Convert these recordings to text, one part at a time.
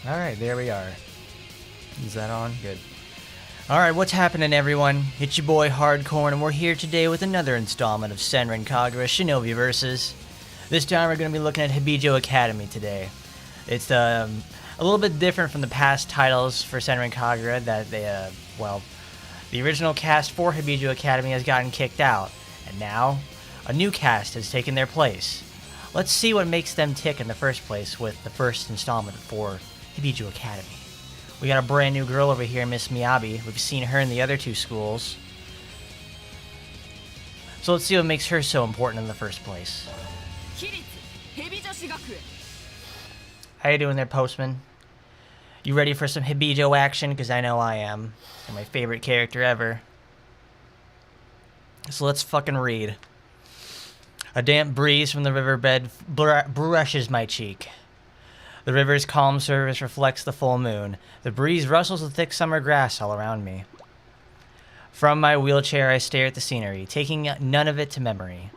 Alright, there we are. Is that on? Good. Alright, what's happening, everyone? It's your boy Hardcore, and we're here today with another installment of Senran Kagura Shinovi Versus. This time we're going to be looking at Hebijou Academy today. It's a little bit different from the past titles for Senran Kagura that they, the original cast for Hebijou Academy has gotten kicked out, and now a new cast has taken their place. Let's see what makes them tick in the first place with the first installment for Hebijou Academy. We got a brand new girl over here, Miss Miyabi. We've seen her in the other two schools. So let's see what makes her so important in the first place. How you doing there, Postman? You ready for some Hebijou action? Because I know I am. You're my favorite character ever. So let's fucking read. A damp breeze from the riverbed brushes my cheek. The river's calm surface reflects the full moon. The breeze rustles the thick summer grass all around me. From my wheelchair, I stare at the scenery, taking none of it to memory.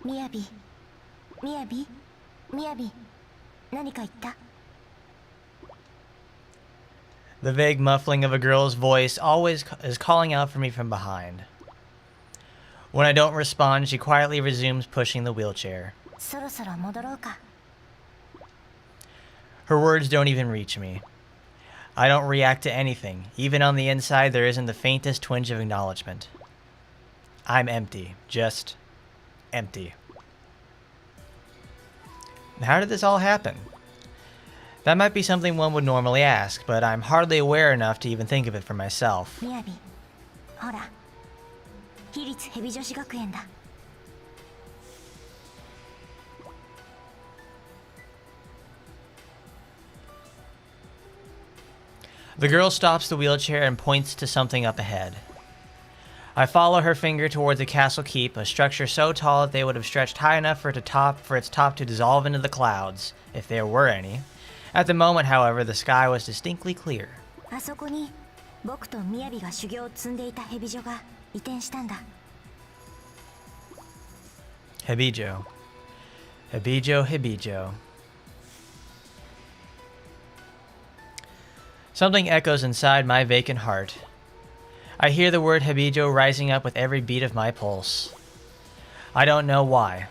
Miyabi. Miyabi? Miyabi. 何か言った? The vague muffling of a girl's voice always is calling out for me from behind. When I don't respond, she quietly resumes pushing the wheelchair. そろそろ戻ろうか? Her words don't even reach me. I don't react to anything. Even on the inside, there isn't the faintest twinge of acknowledgement. I'm empty. Just empty. How did this all happen? That might be something one would normally ask, but I'm hardly aware enough to even think of it for myself. Miyabi. ほら。私立ヘビ女子学園だ。The girl stops the wheelchair and points to something up ahead. I follow her finger towards a castle keep, a structure so tall that they would have stretched high enough for its top to dissolve into the clouds, if there were any. At the moment, however, the sky was distinctly clear. あそこに僕とミヤビが修行を積んでいたヘビ女が移転したんだ。Hebijou. Hebijou, Hebijou. Something echoes inside my vacant heart. I hear the word Hebijou rising up with every beat of my pulse. I don't know why.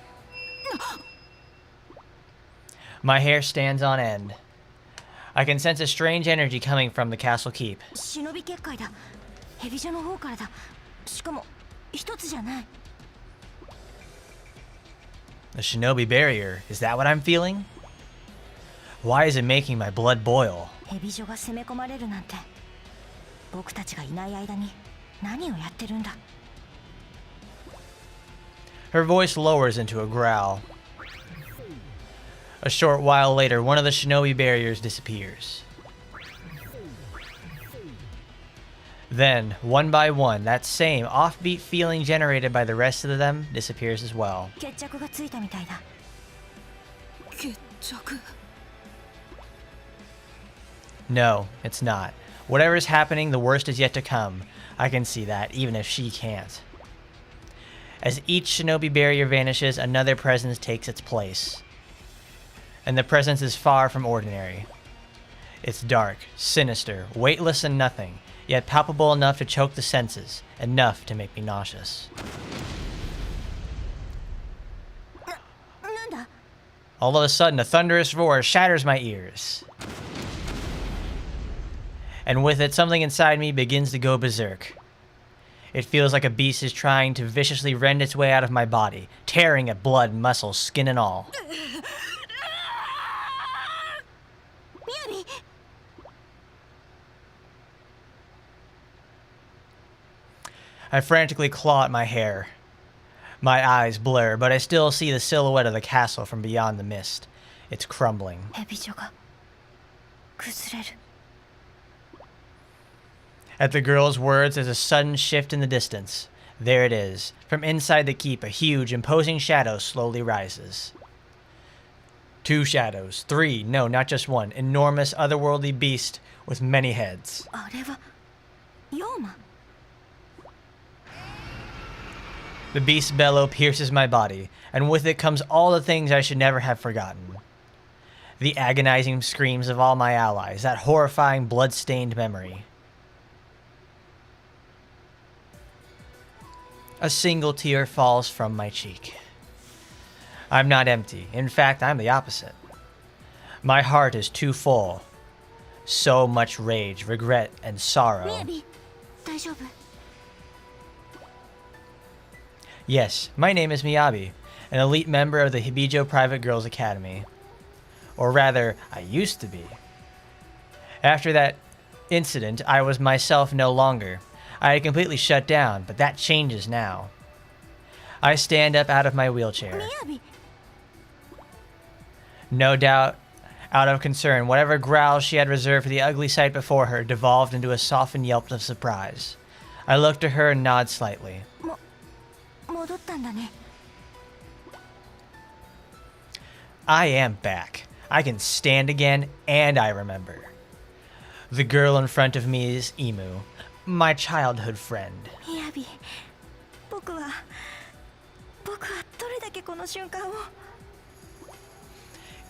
My hair stands on end. I can sense a strange energy coming from the castle keep. 忍び結界だ。ヘビ女の方からだ。しかも一つじゃない。The Shinobi barrier. Is that what I'm feeling? Why is it making my blood boil? ヘビ女が攻め込まれるなんて。僕たちがいない間に何をやってるんだ。Her voice lowers into a growl. A short while later, one of the Shinobi barriers disappears. Then, one by one, that same offbeat feeling generated by the rest of them disappears as well. 決着がついたみたいだ。決着? No, it's not. Whatever's happening, the worst is yet to come. I can see that, even if she can't. As each Shinobi barrier vanishes, another presence takes its place. And the presence is far from ordinary. It's dark, sinister, weightless and nothing, yet palpable enough to choke the senses, enough to make me nauseous. なんだ? All of a sudden, a thunderous roar shatters my ears. And with it, something inside me begins to go berserk. It feels like a beast is trying to viciously rend its way out of my body, tearing at blood, muscle, skin and all. I frantically claw at my hair. My eyes blur, but I still see the silhouette of the castle from beyond the mist. It's crumbling. ヘビ女が崩れる。 At the girl's words, there's a sudden shift in the distance. There it is. From inside the keep, a huge, imposing shadow slowly rises. 2 shadows. 3, no, not just one. Enormous, otherworldly beast with many heads. あれはヨーマ? The beast's bellow pierces my body, and with it comes all the things I should never have forgotten. The agonizing screams of all my allies, that horrifying blood-stained memory. A single tear falls from my cheek. I'm not empty. In fact, I'm the opposite. My heart is too full. So much rage, regret, and sorrow. Miyabi, 大丈夫? Yes, my name is Miyabi, an elite member of the Hebijou Private Girls Academy. Or rather, I used to be. After that incident, I was myself no longer. I had completely shut down, but that changes now. I stand up out of my wheelchair. Miyabi. No doubt, out of concern, whatever growls she had reserved for the ugly sight before her devolved into a softened yelp of surprise. I look to her and nod slightly. 戻ったんだね. I am back. I can stand again, and I remember. The girl in front of me is Imu, my childhood friend. Miyabi, 僕はどれだけこの瞬間を.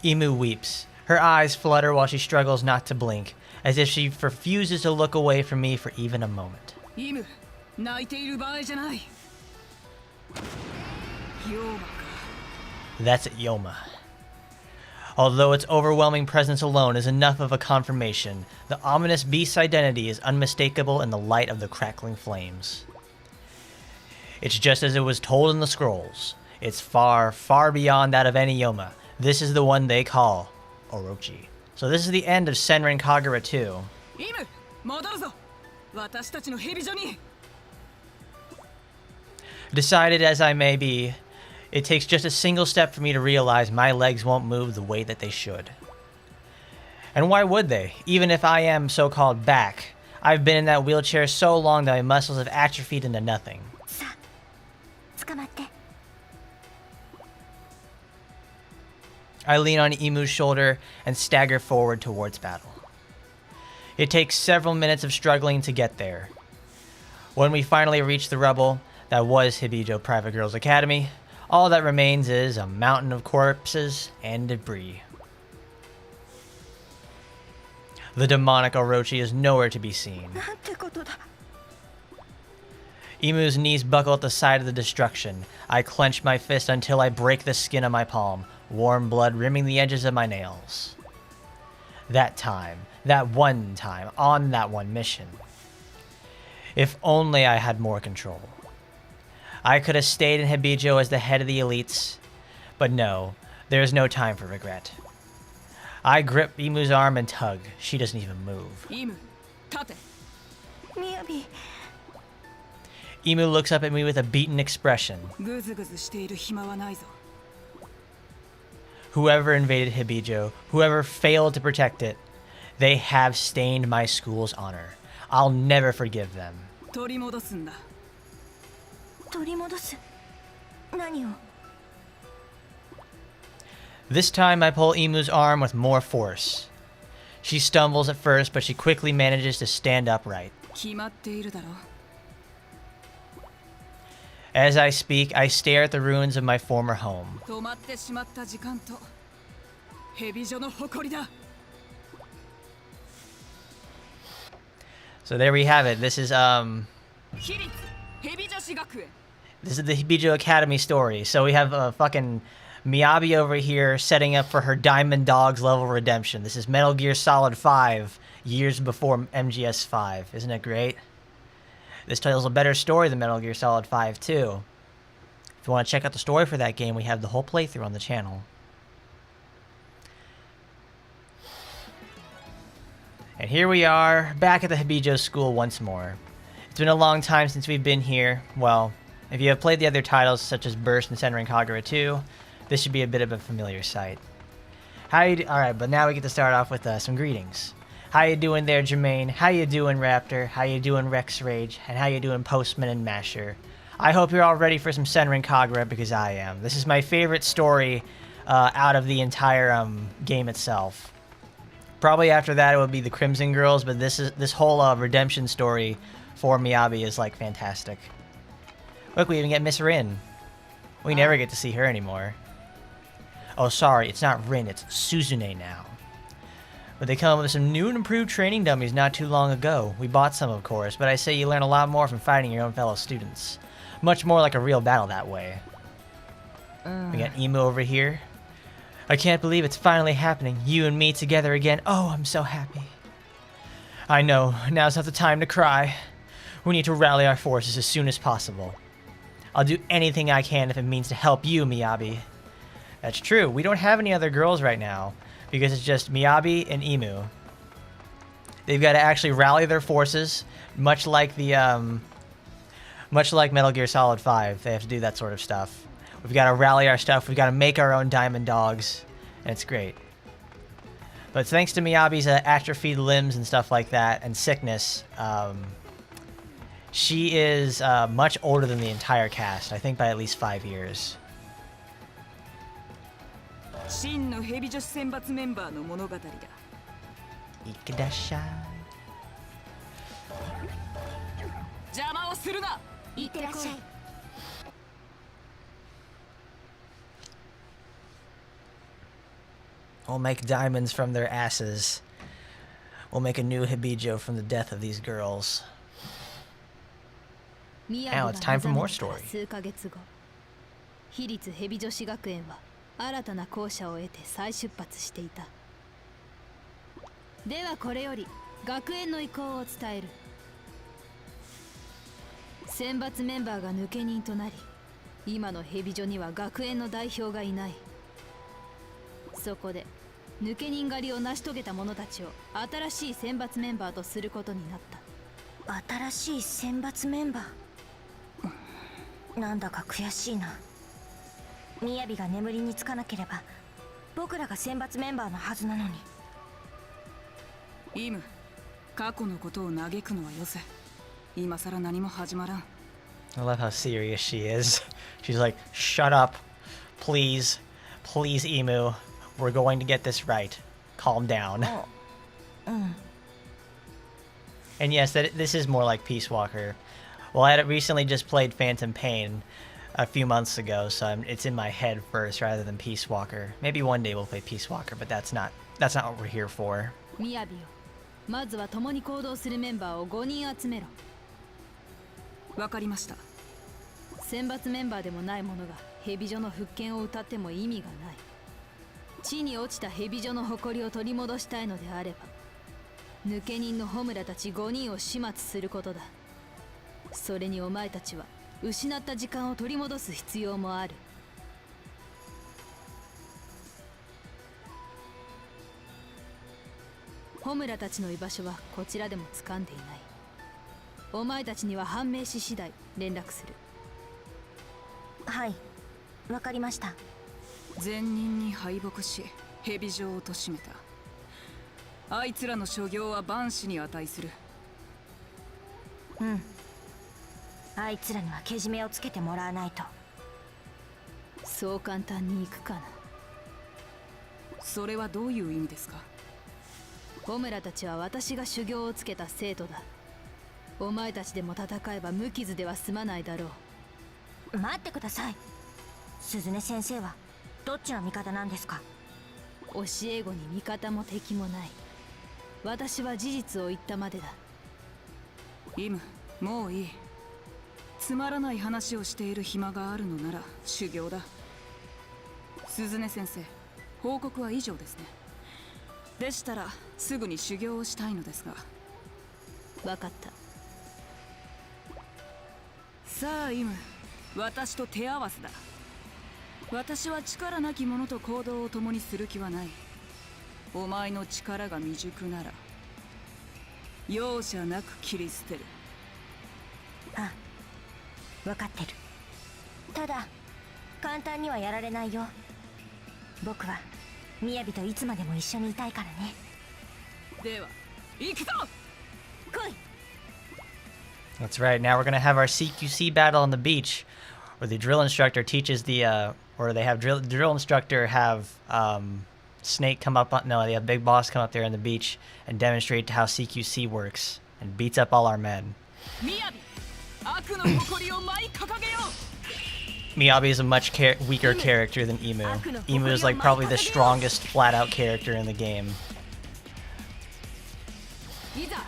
Imu weeps. Her eyes flutter while she struggles not to blink, as if she refuses to look away from me for even a moment. Imu, 泣いている場合じゃない. That's Yoma. Although its overwhelming presence alone is enough of a confirmation, the ominous beast's identity is unmistakable in the light of the crackling flames. It's just as it was told in the scrolls. It's far, far beyond that of any Yoma. This is the one they call Orochi. So this is the end of Senran Kagura 2. Imu, 戻るぞ. 私たちのヘビジョに. Decided as I may be, it takes just a single step for me to realize my legs won't move the way that they should. And why would they? Even if I am so-called back, I've been in that wheelchair so long that my muscles have atrophied into nothing. さあ、捕まって. I lean on Imu's shoulder and stagger forward towards battle. It takes several minutes of struggling to get there. When we finally reach the rubble that was Hebijou Private Girls Academy, all that remains is a mountain of corpses and debris. The demonic Orochi is nowhere to be seen. なんてことだ. Imu's knees buckle at the sight of the destruction. I clench my fist until I break the skin of my palm, warm blood rimming the edges of my nails. That time, that one time, on that one mission. If only I had more control. I could have stayed in Hebijou as the head of the elites, but no, there is no time for regret. I grip Imu's arm and tug. She doesn't even move. Imu, 立て. Miyabi. Imu looks up at me with a beaten expression. ぐずぐずしている暇はないぞ. Whoever invaded Hebijou, whoever failed to protect it, they have stained my school's honor. I'll never forgive them. 取り戻すんだ. 取り戻す. 何を? This time I pull Imu's arm with more force. She stumbles at first, but she quickly manages to stand upright. 決まっているだろ. As I speak, I stare at the ruins of my former home. 止まってしまった時間とヘビジョの誇りだ. So there we have it. This is 私立ヘビ女子学園. This is the Hebijou Academy story. So we have fucking Miyabi over here setting up for her Diamond Dogs level redemption. This is Metal Gear Solid 5, years before MGS 5. Isn't it great? This tells a better story than Metal Gear Solid 5 too. If you want to check out the story for that game, we have the whole playthrough on the channel. And here we are, back at the Hebijou school once more. It's been a long time since we've been here. Well, if you have played the other titles such as Burst and Senran Kagura 2, this should be a bit of a familiar sight. Alright, but now we get to start off with some greetings. How you doing there, Jermaine? How you doing, Raptor? How you doing, Rex Rage? And how you doing, Postman and Masher? I hope you're all ready for some Senran Kagura, because I am. This is my favorite story out of the entire game itself. Probably after that it would be the Crimson Girls, but this whole redemption story for Miyabi is like fantastic. Look, we even get Miss Rin. We never get to see her anymore. Oh, sorry, it's not Rin, it's Suzune now. But they come up with some new and improved training dummies not too long ago. We bought some, of course, but I say you learn a lot more from fighting your own fellow students. Much more like a real battle that way. We got Emu over here. I can't believe it's finally happening. You and me together again. Oh, I'm so happy. I know, now's not the time to cry. We need to rally our forces as soon as possible. I'll do anything I can if it means to help you, Miyabi. That's true. We don't have any other girls right now because it's just Miyabi and Emu. They've got to actually rally their forces, much like Metal Gear Solid 5. They have to do that sort of stuff. We've got to rally our stuff. We've got to make our own diamond dogs, and it's great. But thanks to Miyabi's atrophied limbs and stuff like that, and sickness, she is much older than the entire cast. I think by at least 5 years. 真のヘビ女子選抜メンバーの物語だ。いってらっしゃい。邪魔をするな。いってらっしゃい。We'll make diamonds from their asses. We'll make a new Hebijou from the death of these girls. Now it's time for more story. 数ヶ月後、私立ヘビ女子学園は新たな校舎を得て再出発していた。ではこれより学園の意向を伝える。選抜メンバーが抜け人となり、今のヘビ女には学園の代表がいない。そこで抜け人狩りを成し遂げた者たちを新しい選抜メンバーとすることになった。新しい選抜メンバー。なんだか悔しいな。Miyabiが眠りにつかなければ僕らが選抜メンバーのはずなのに。イム、過去のことを嘆くのはよせ。今さら何も始まらん。 I love how serious she is. She's like, shut up. Please. Please, Emu. We're going to get this right. Calm down. And yes, this is more like Peace Walker. Well, I had recently just played Phantom Pain a few months ago, so it's in my head first rather than Peace Walker. Maybe one day we'll play Peace Walker, but that's not what we're here for. Miyabiよ、まずは共に行動するメンバーを5人集めろ。わかりました。選抜メンバーでもない者がヘビ女の復権を謳っても意味がない。地に落ちたヘビ女の誇りを取り戻したいのであれば、抜け人のホムラたち5人を始末することだ。それにお前たちは失った時間を取り戻す必要もある。ホムラたちの居場所はこちらでも掴んでいない。お前たちには判明し次第連絡する。はい、わかりました。前任に敗北しヘビ女を貶めた。あいつらの所業は万死に値する。あいつらにはけじめをつけてもらわないと。そう簡単にいくかな。それはどういう意味ですか？ホムラたちは私が修行をつけた生徒だ。お前たちでも戦えば無傷では済まないだろう。待ってください。鈴音先生はどっちの味方なんですか？教え子に味方も敵もない。私は事実を言ったまでだ。イム、もういい。つまらない話をしている暇があるのなら修行だ。鈴音先生、報告は以上ですね。でしたらすぐに修行をしたいのですが。分かった。さあイム、私と手合わせだ。私は力なき者と行動を共にする気はない。お前の力が未熟なら容赦なく切り捨てる。あ、分かってる。ただ簡単にはやられないよ。僕はMiyabiといつまでも一緒にいたいからね。では行くぞ。来い。 That's right. Now we're gonna have our CQC battle on the beach, where the drill instructor teaches or they have drill instructor have Snake come up on, no, they have Big Boss come up there on the beach and demonstrate how CQC works and beats up all our men. Miyabi, Miyabi is a much weaker character than Imu. Imu is like probably the strongest flat-out character in the game.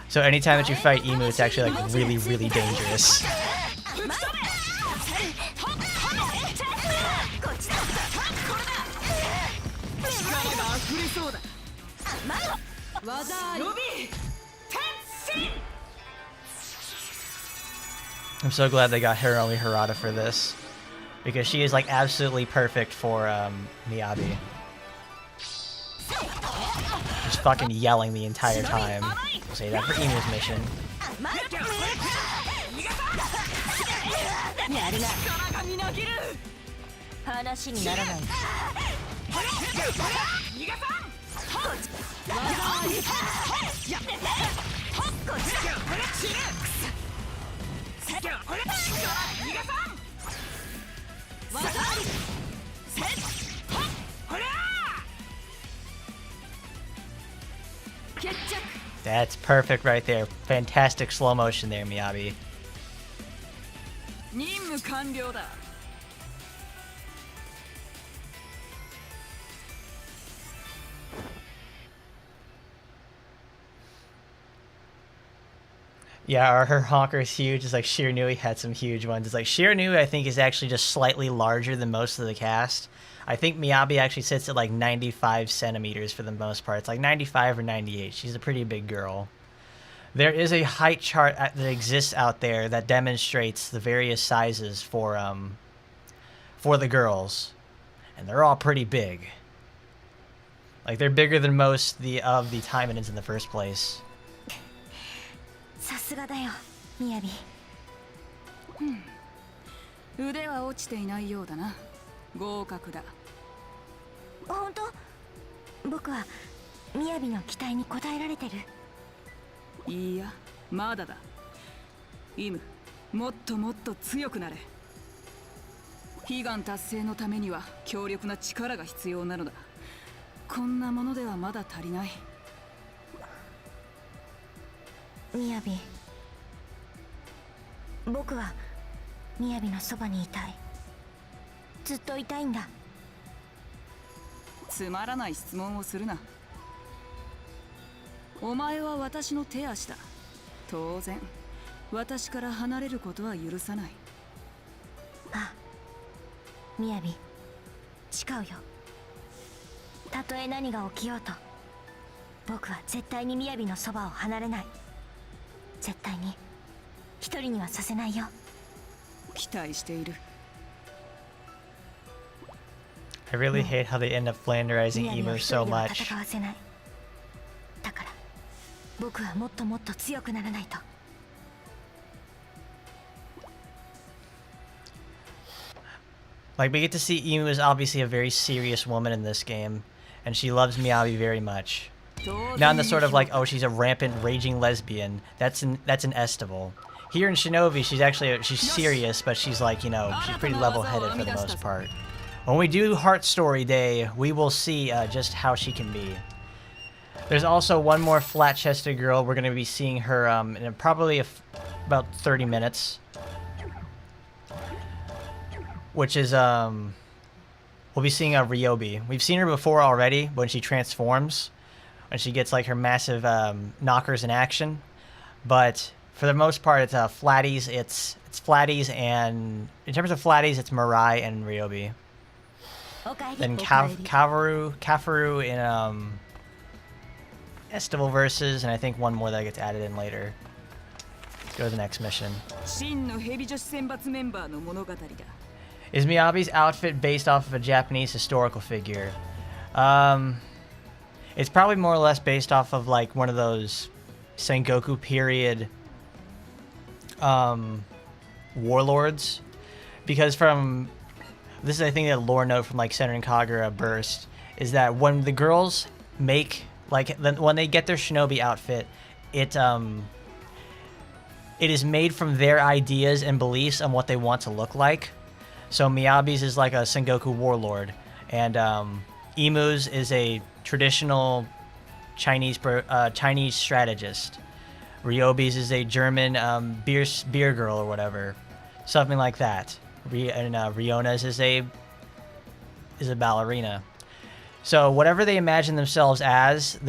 So anytime that you fight Imu, it's actually like really, really dangerous. I'm so glad they got Hiromi Hirata for this, because she is like absolutely perfect for Miyabi. Just fucking yelling the entire time. We'll say that for Imu's mission. That's perfect right there. Fantastic slow motion there, Miyabi. Yeah, her honker is huge. It's like Shiranui had some huge ones. It's like Shiranui, I think, is actually just slightly larger than most of the cast. I think Miyabi actually sits at like 95 centimeters for the most part. It's like 95 or 98. She's a pretty big girl. There is a height chart that exists out there that demonstrates the various sizes for the girls, and they're all pretty big. Like they're bigger than most of the Taimanins in the first place. さすがだよ、みやび。腕は落ちていないようだな。合格だ。本当？僕はみやびの期待に応えられてる。いいや、まだだ。イム、もっともっと強くなれ。悲願達成のためには強力な力が必要なのだ。こんなものではまだ足りない。みやび、僕はみやびのそばにいたい。ずっといたいんだ。つまらない質問をするな。お前は私の手足だ。当然私から離れることは許さない。あ、みやび、誓うよ。たとえ何が起きようと、僕は絶対にみやびのそばを離れない。絶対に一人にはさせないよ。期待している。I really hate how they end up flanderizing Imu so much. 戦わせない。だから僕はもっともっと強くならないと。Like, we get to see Imu is obviously a very serious woman in this game, and she loves Miyabi very much. Not in the sort of like, oh, she's a rampant, raging lesbian. That's an Estival. Here in Shinovi, she's serious, but she's like, you know, she's pretty level-headed for the most part. When we do Heart Story Day, we will see just how she can be. There's also one more flat-chested girl. We're going to be seeing her in probably about 30 minutes. Which is, we'll be seeing Ryobi. We've seen her before already when she transforms. When she gets like her massive knockers in action. But for the most part, it's flatties. It's flatties, and in terms of flatties, it's Mirai and Ryobi. Then Kafaru in Estival Versus, and I think one more that gets added in later. Let's go to the next mission. Is Miyabi's outfit based off of a Japanese historical figure? It's probably more or less based off of like one of those Sengoku period warlords, because this is I think a lore note from like Senran Kagura Burst is that when the girls make when they get their shinobi outfit, it is made from their ideas and beliefs on what they want to look like. So Miyabi's is like a Sengoku warlord, and Imu's is a traditional Chinese strategist. Ryobi's is a German beer girl or whatever, something like that. And Riona's is a ballerina. So whatever they imagine themselves as,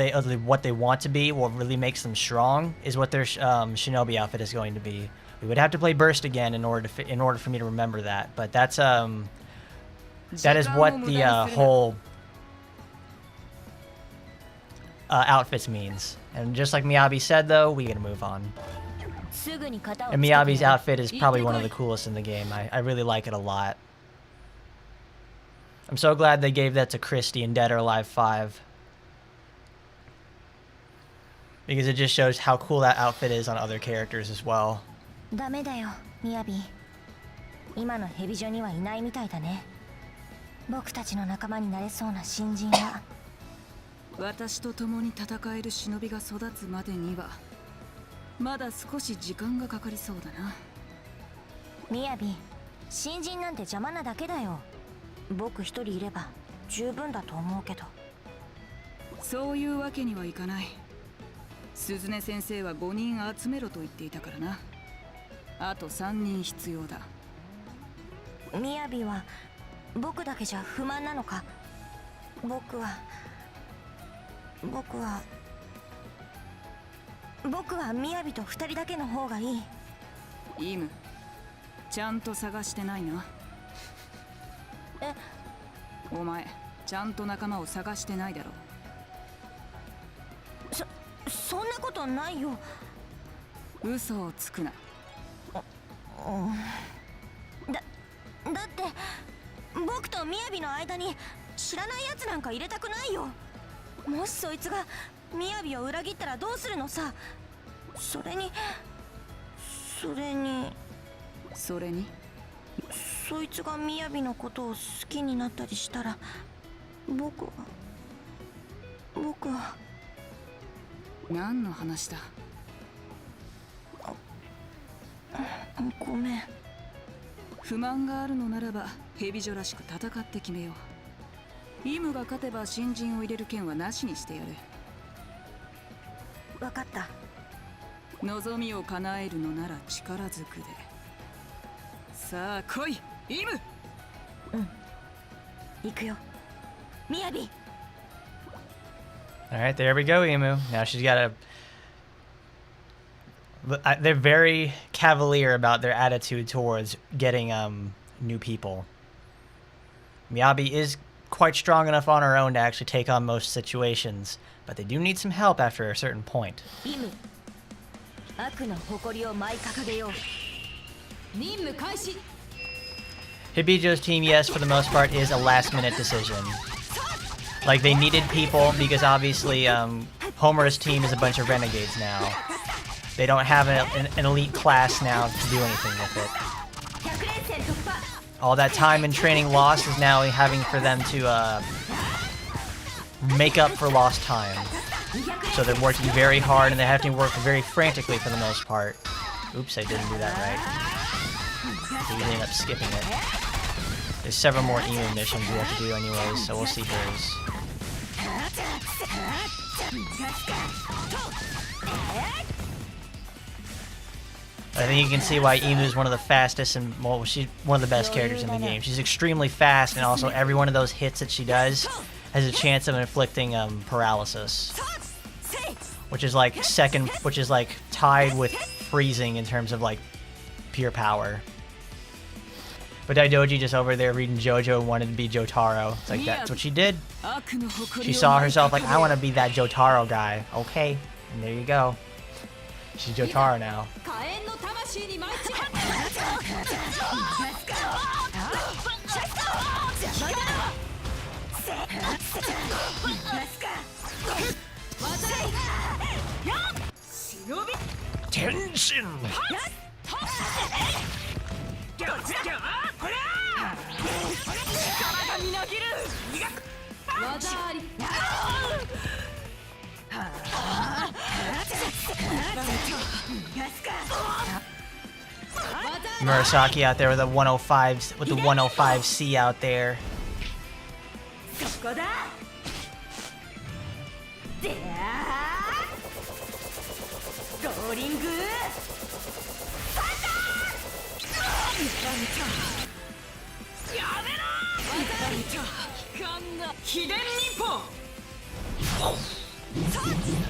what they want to be, what really makes them strong, is what their Shinobi outfit is going to be. We would have to play Burst again in order for me to remember that. But that is what the whole outfits means. And just like Miyabi said, though, we gotta move on. And Miyabi's outfit is probably one of the coolest in the game. I really like it a lot. I'm so glad they gave that to Christy in Dead or Alive 5. Because it just shows how cool that outfit is on other characters as well. ダメだよ、ミヤビ。今のヘビジョにはいないみたいだね。僕たちの仲間になれそうな新人は。私と共に戦える忍びが育つまでにはまだ少し時間がかかりそうだな。ミヤビ、新人なんて邪魔なだけだよ。僕一人いれば十分だと思うけど。そういうわけにはいかない。鈴音先生は5人集めろと言っていたからな。あと3人必要だ。ミヤビは僕だけじゃ不満なのか。僕はミヤビと2人だけの方がいい。イム、ちゃんと探してないな。え、お前ちゃんと仲間を探してないだろ。そんなことないよ。嘘をつくな。だって僕とミヤビの間に知らないやつなんか入れたくないよ。もしそいつがミヤビを裏切ったらどうするのさ。それにそいつがミヤビのことを好きになったりしたら僕は何の話だ。ごめん。不満があるのならばヘビジョらしく戦って決めよう。イムが勝てば新人を入れる件はなしにしてやる。分かった。望みを叶えるのなら力ずくで。さあ来い、イム。うん、行くよ、ミヤビ。Alright, there we go, Imu. Now she's got they're very cavalier about their attitude towards getting new people. Miyabi is quite strong enough on her own to actually take on most situations, but they do need some help after a certain point. Imu, 悪の誇りを舞い掲げよう。任務開始。 Hebijou's team, yes, for the most part, is a last-minute decision. Like, they needed people because obviously Homura's team is a bunch of renegades now. They don't have an elite class now to do anything with it. All that time and training lost is now having for them to make up for lost time. So they're working very hard and they have to work very frantically for the most part. Oops, I didn't do that right. We ended up skipping it. There's several more Imu missions we have to do anyways, so we'll see hers. I think you can see why Imu is one of the fastest and, well, she's one of the best characters in the game. She's extremely fast, and also every one of those hits that she does has a chance of inflicting paralysis, which is like tied with freezing in terms of like pure power. But Daidoji just over there reading JoJo wanted to be Jotaro. It's like that's what she did. She saw herself like, I want to be that Jotaro guy. Okay, and there you go. She's Jotaro now. Tension! Murasaki out there with the 105s, with the 105C out there. ローリング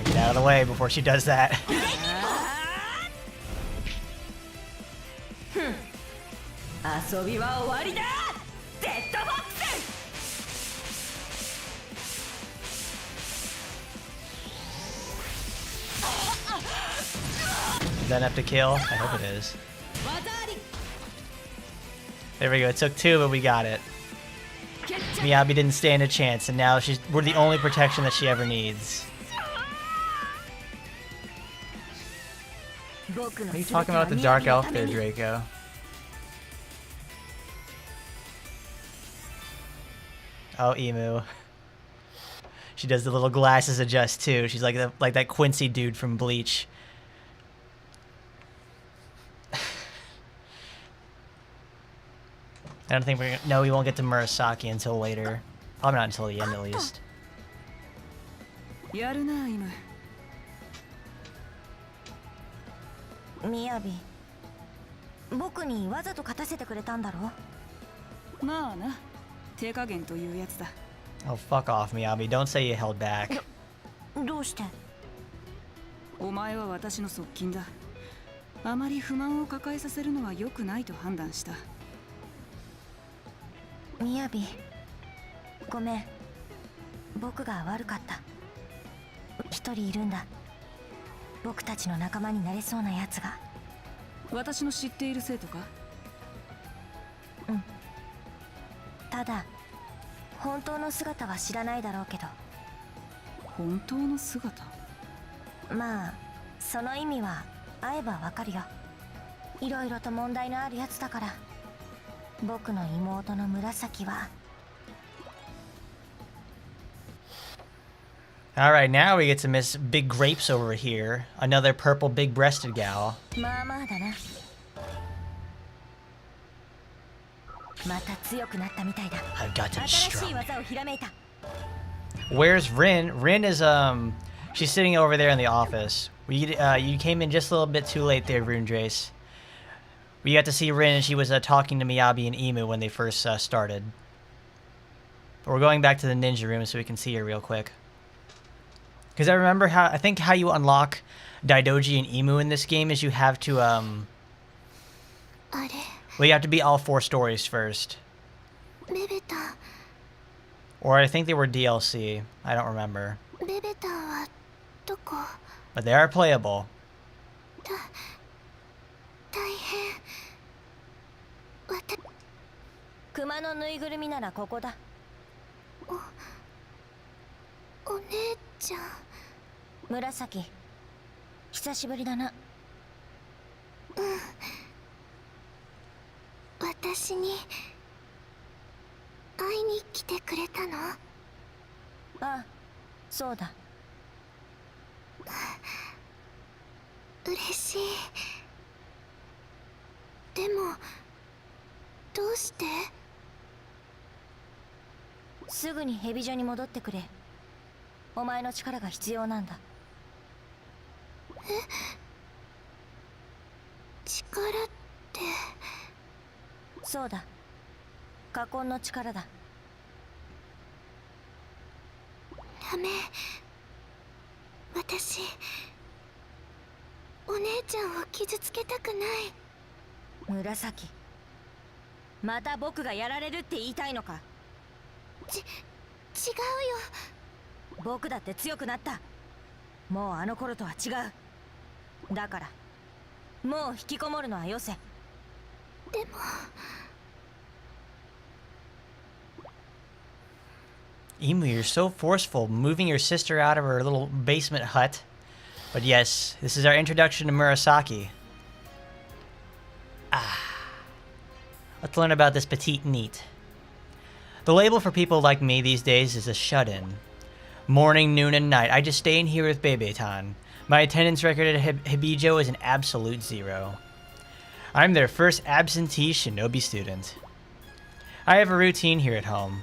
Get out of the way before she does that. 遊びは終わりだ。デッドボックス。 Is that enough to kill? I hope it is. There we go. It took 2, but we got it. Miyabi didn't stand a chance, and now we're the only protection that she ever needs. What are you talking about the Dark Elf there, Draco? Oh, Emu. She does the little glasses adjust too. She's like that Quincy dude from Bleach. I don't think we won't get to Murasaki until later. Probably not until the end, at least. やるな、イム。みやび、僕にわざと勝たせてくれたんだろ。まあな、手加減というやつだ。Oh, fuck off, Miyabi. Don't say you held back. どうして？お前は私の側近だ。あまり不満を抱えさせるのは良くないと判断した。みやび、ごめん。僕が悪かった。一人いるんだ。僕たちの仲間になれそうなやつが。私の知っている生徒か？うん。ただ、本当の姿は知らないだろうけど。本当の姿？まあ、その意味は会えばわかるよ。いろいろと問題のあるやつだから。僕の妹の紫は。Alright, now we get to Miss Big Grapes over here. Another purple big-breasted gal. まあまあだな。また強くなったみたいだ。 I've got to be 新しい strong. 技をひらめいた。 Where's Rin? Rin is, she's sitting over there in the office. You came in just a little bit too late there, Rundrace. We got to see Rin, and she was talking to Miyabi and Emu when they first started. But we're going back to the ninja room so we can see her real quick. Because I think how you unlock Daidoji and Emu in this game is you have to, well, you have to beat all 4 stories first. Or I think they were DLC. I don't remember. But they are playable. 熊のぬいぐるみならここだ。お姉ちゃん。紫、久しぶりだな。私に会いに来てくれたの？ああ、そうだ。嬉しい。でもどうして？すぐにヘビジョに戻ってくれ。お前の力が必要なんだ。え？力って？そうだ。禍根の力だ。ダメ。私、お姉ちゃんを傷つけたくない。紫、また僕がやられるって言いたいのか？違うよ。僕だって強くなった。もうあの頃とは違う。だからもう引きこもるのはよせ。でもEmu, you're so forceful, moving your sister out of her little basement hut. But yes, this is our introduction to Murasaki. Let's learn about this petite neat. The label for people like me these days is a shut-in. Morning, noon, and night, I just stay in here with Bebe-tan. My attendance record at Hebijou is an absolute 0. I'm their first absentee Shinobi student. I have a routine here at home.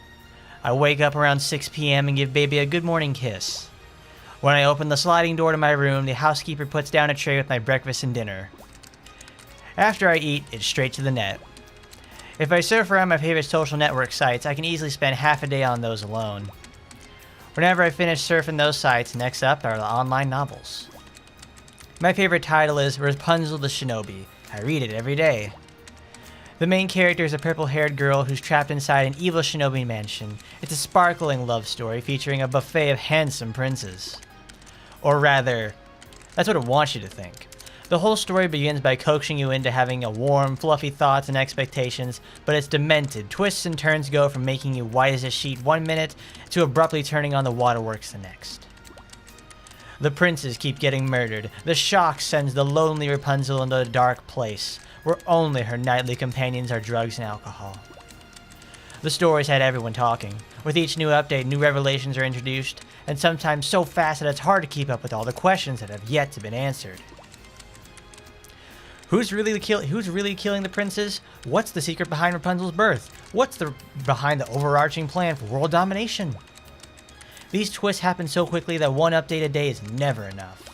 I wake up around 6 p.m. and give Baby a good morning kiss. When I open the sliding door to my room, the housekeeper puts down a tray with my breakfast and dinner. After I eat, it's straight to the net. If I surf around my favorite social network sites, I can easily spend half a day on those alone. Whenever I finish surfing those sites, next up are the online novels. My favorite title is Rapunzel the Shinobi. I read it every day. The main character is a purple-haired girl who's trapped inside an evil shinobi mansion. It's a sparkling love story featuring a buffet of handsome princes. Or rather, that's what it wants you to think. The whole story begins by coaxing you into having a warm, fluffy thoughts and expectations, but it's demented. Twists and turns go from making you white as a sheet 1 minute to abruptly turning on the waterworks the next. The princes keep getting murdered. The shock sends the lonely Rapunzel into a dark place, where only her nightly companions are drugs and alcohol. The stories had everyone talking. With each new update, new revelations are introduced, and sometimes so fast that it's hard to keep up with all the questions that have yet to be answered. Who's really killing the princes? What's the secret behind Rapunzel's birth? What's behind the overarching plan for world domination? These twists happen so quickly that one update a day is never enough.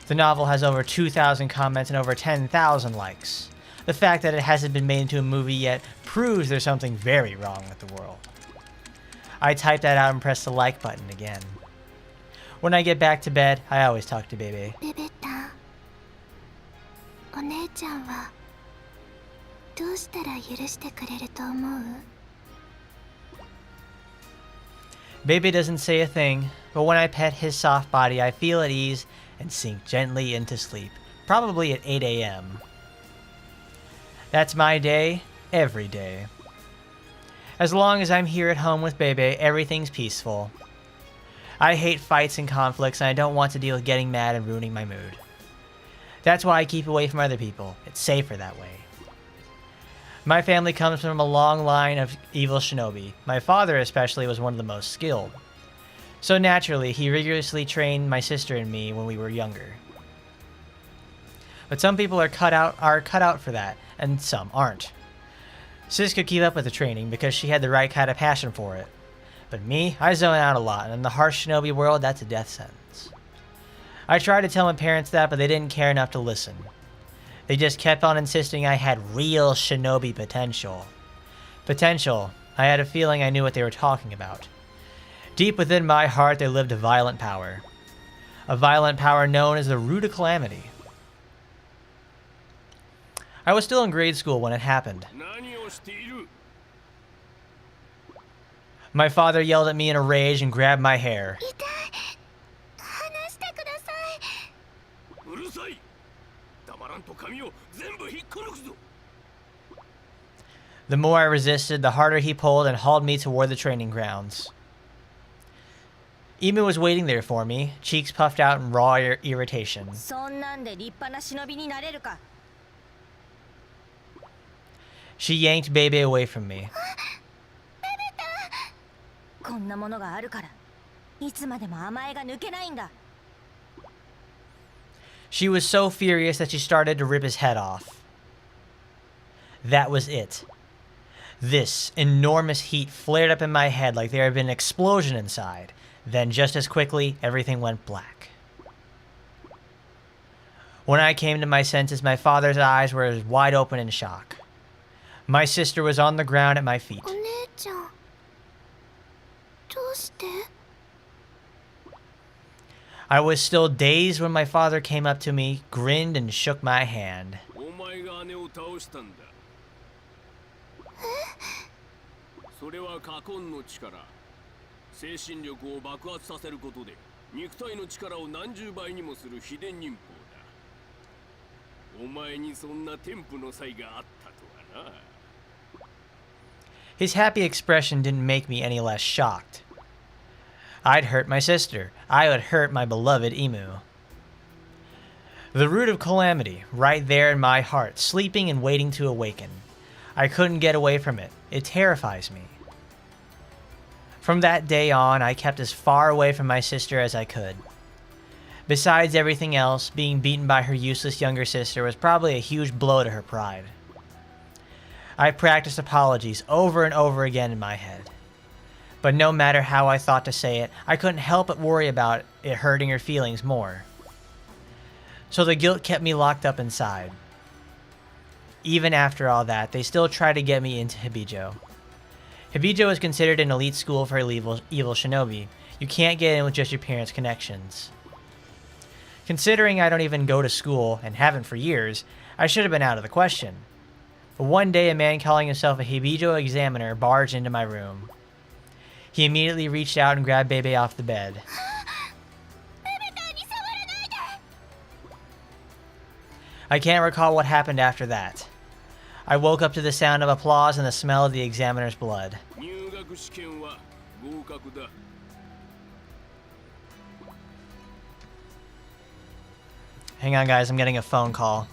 The novel has over 2,000 comments and over 10,000 likes. The fact that it hasn't been made into a movie yet proves there's something very wrong with the world. I type that out and press the like button again. When I get back to bed, I always talk to Bebe. ベベタン、お姉ちゃんはどうしたら許してくれると思う？ Bebe doesn't say a thing, but when I pet his soft body, I feel at ease and sink gently into sleep, probably at 8 a.m. That's my day, every day. As long as I'm here at home with Bebe, everything's peaceful. I hate fights and conflicts, and I don't want to deal with getting mad and ruining my mood. That's why I keep away from other people. It's safer that way. My family comes from a long line of evil shinobi. My father especially was one of the most skilled. So naturally, he rigorously trained my sister and me when we were younger. But some people are cut out for that, and some aren't. Sis could keep up with the training because she had the right kind of passion for it. But me, I zone out a lot, and in the harsh shinobi world, that's a death sentence. I tried to tell my parents that, but they didn't care enough to listen. They just kept on insisting I had real shinobi potential. Potential. I had a feeling I knew what they were talking about. Deep within my heart, there lived a violent power. A violent power known as the Root of Calamity. I was still in grade school when it happened. My father yelled at me in a rage and grabbed my hair. The more I resisted, the harder he pulled and hauled me toward the training grounds. Imu was waiting there for me, cheeks puffed out in raw irritation. She yanked Bebe away from me. She was so furious that she started to rip his head off. That was it. This enormous heat flared up in my head like there had been an explosion inside. Then just as quickly, everything went black. When I came to my senses, my father's eyes were as wide open in shock. My sister was on the ground at my feet. I was still dazed when my father came up to me, grinned, and shook my hand. His happy expression didn't make me any less shocked. I'd hurt my sister. I would hurt my beloved Imu. The root of calamity, right there in my heart, sleeping and waiting to awaken. I couldn't get away from it. It terrifies me. From that day on, I kept as far away from my sister as I could. Besides everything else, being beaten by her useless younger sister was probably a huge blow to her pride. I practiced apologies over and over again in my head. But no matter how I thought to say it, I couldn't help but worry about it hurting her feelings more. So the guilt kept me locked up inside. Even after all that, they still tried to get me into Hebijou. Hebijou is considered an elite school for evil shinobi. You can't get in with just your parents' connections. Considering I don't even go to school, and haven't for years, I should have been out of the question. But one day a man calling himself a Hebijou examiner barged into my room. He immediately reached out and grabbed Bebe off the bed. I can't recall what happened after that. I woke up to the sound of applause and the smell of the examiner's blood. Hang on, guys, I'm getting a phone call.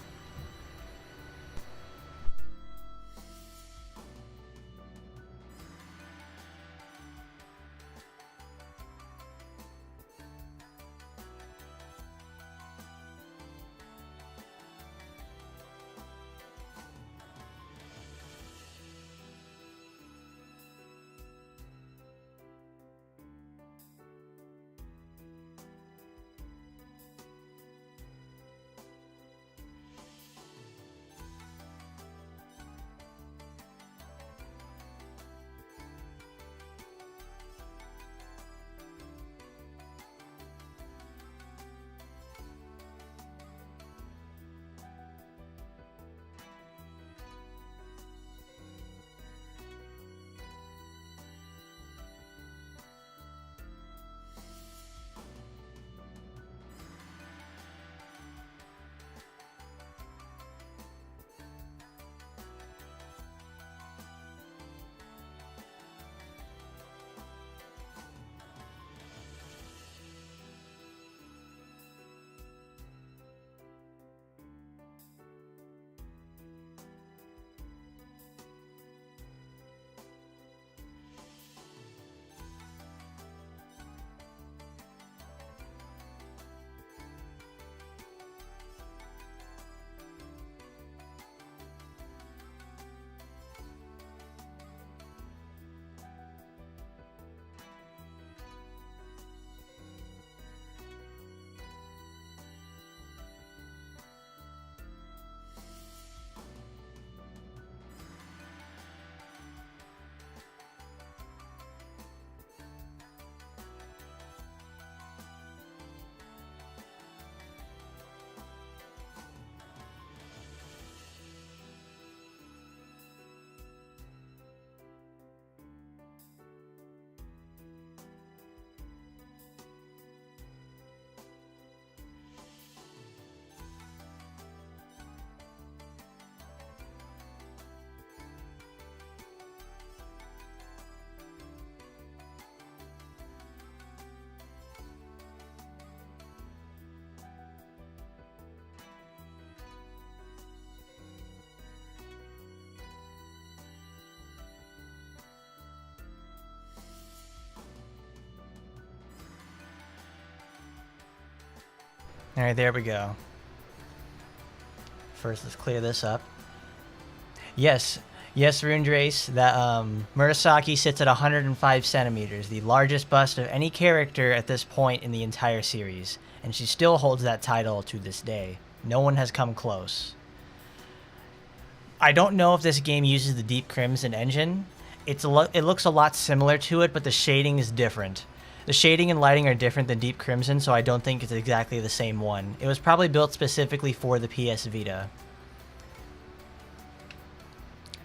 Alright, there we go. First, let's clear this up. Yes, Rundrace, that Murasaki sits at 105 centimeters, the largest bust of any character at this point in the entire series, and she still holds that title to this day. No one has come close. I don't know if this game uses the Deep Crimson engine. It looks a lot similar to it, but the shading is different. The shading and lighting are different than Deep Crimson, so I don't think it's exactly the same one. It was probably built specifically for the PS Vita.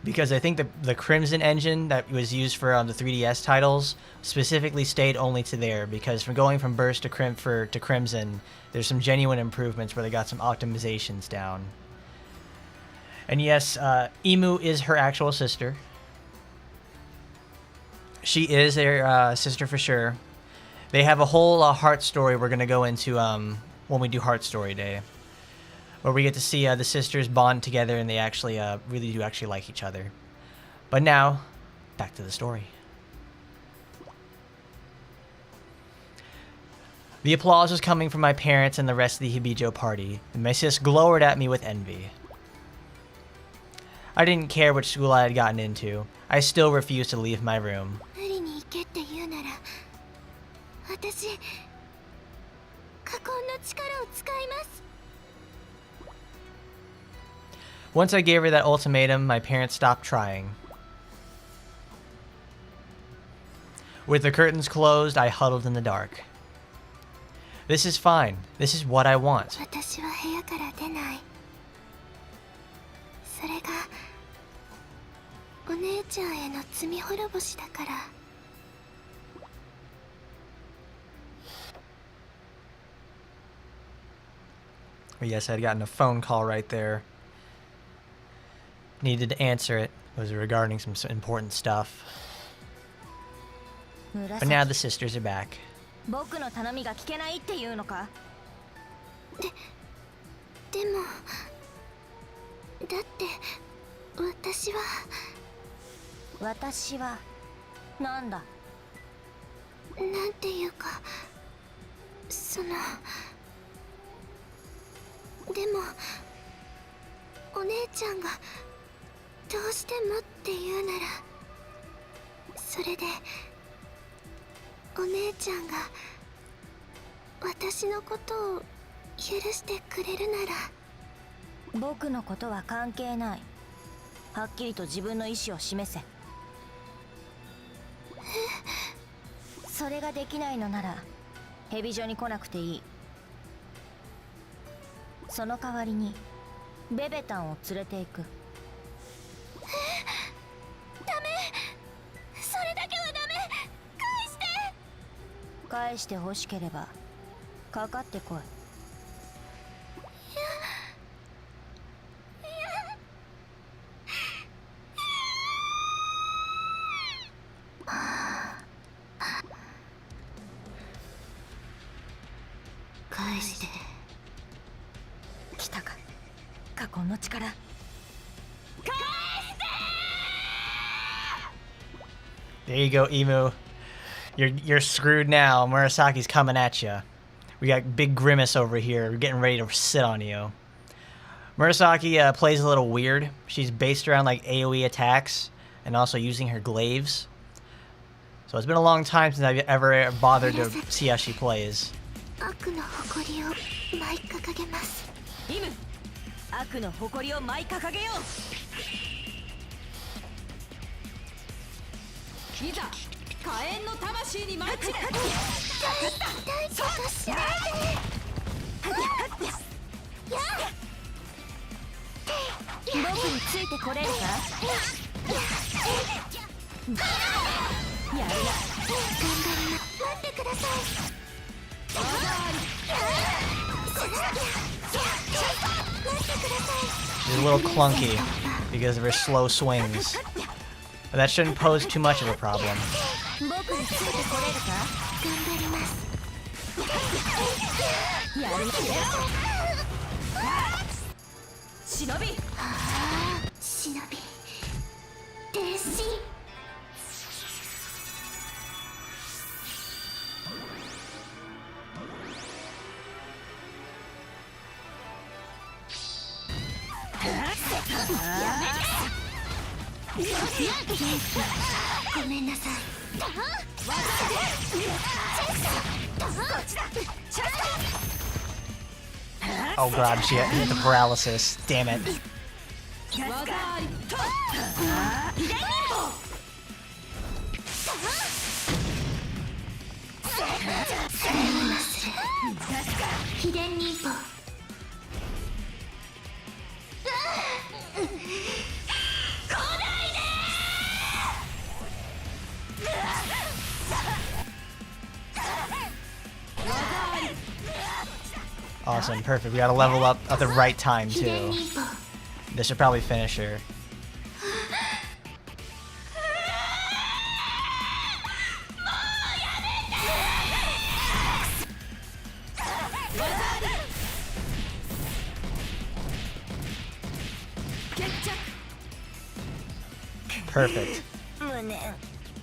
Because I think the Crimson engine that was used for the 3DS titles specifically stayed only to there, because from going from Burst to Crimson, there's some genuine improvements where they got some optimizations down. And yes, Imu is her actual sister. She is their sister for sure. They have a whole heart story we're going to go into when we do Heart Story Day, where we get to see the sisters bond together and they actually really do actually like each other. But now, back to the story. The applause was coming from my parents and the rest of the Hebijou party, and my sis glowered at me with envy. I didn't care which school I had gotten into. I still refused to leave my room. 無理に行けって言うなら、私過去の力を使います。 Once I gave her that ultimatum, my parents stopped trying. With the curtains closed, I huddled in the dark. This is fine. This is what I want. 私は部屋から出ない。それがお姉ちゃんへの罪滅ぼしだから。 Yes, I'd gotten a phone call right there. Needed to answer it. It was regarding some important stuff. But now the sisters are back. 僕の頼みが聞けないっていうのか。でもだって私はなんだ。なんていうか、そのでもお姉ちゃんがどうしてもって言うなら、それでお姉ちゃんが私のことを許してくれるなら。僕のことは関係ない。はっきりと自分の意思を示せ。それができないのならヘビジョに来なくていい。その代わりにベベタンを連れて行く。ダメ、それだけはダメ。返して欲しければかかってこい。返して。来たか、過去の力。返して。 There you go, Emu. You're screwed now. Murasaki's coming at you. We got Big Grimace over here. We're getting ready to sit on you. Murasaki plays a little weird. She's based around like AoE attacks and also using her glaives. So it's been a long time since I've ever bothered to see how she plays. 悪の誇りを舞い掲げます。イム、悪の誇りを舞い掲げよう。いざ火炎の魂にマッチ。大事としないで。僕についてこれるか。やるな。頑張りな。待ってください。She's a little clunky because of her slow swings. But that shouldn't pose too much of a problem. Shinovi! Shinovi! Deshi! Oh god, she hit the paralysis. Damn it. Awesome, perfect. We gotta level up at the right time too. This should probably finish her. Perfect.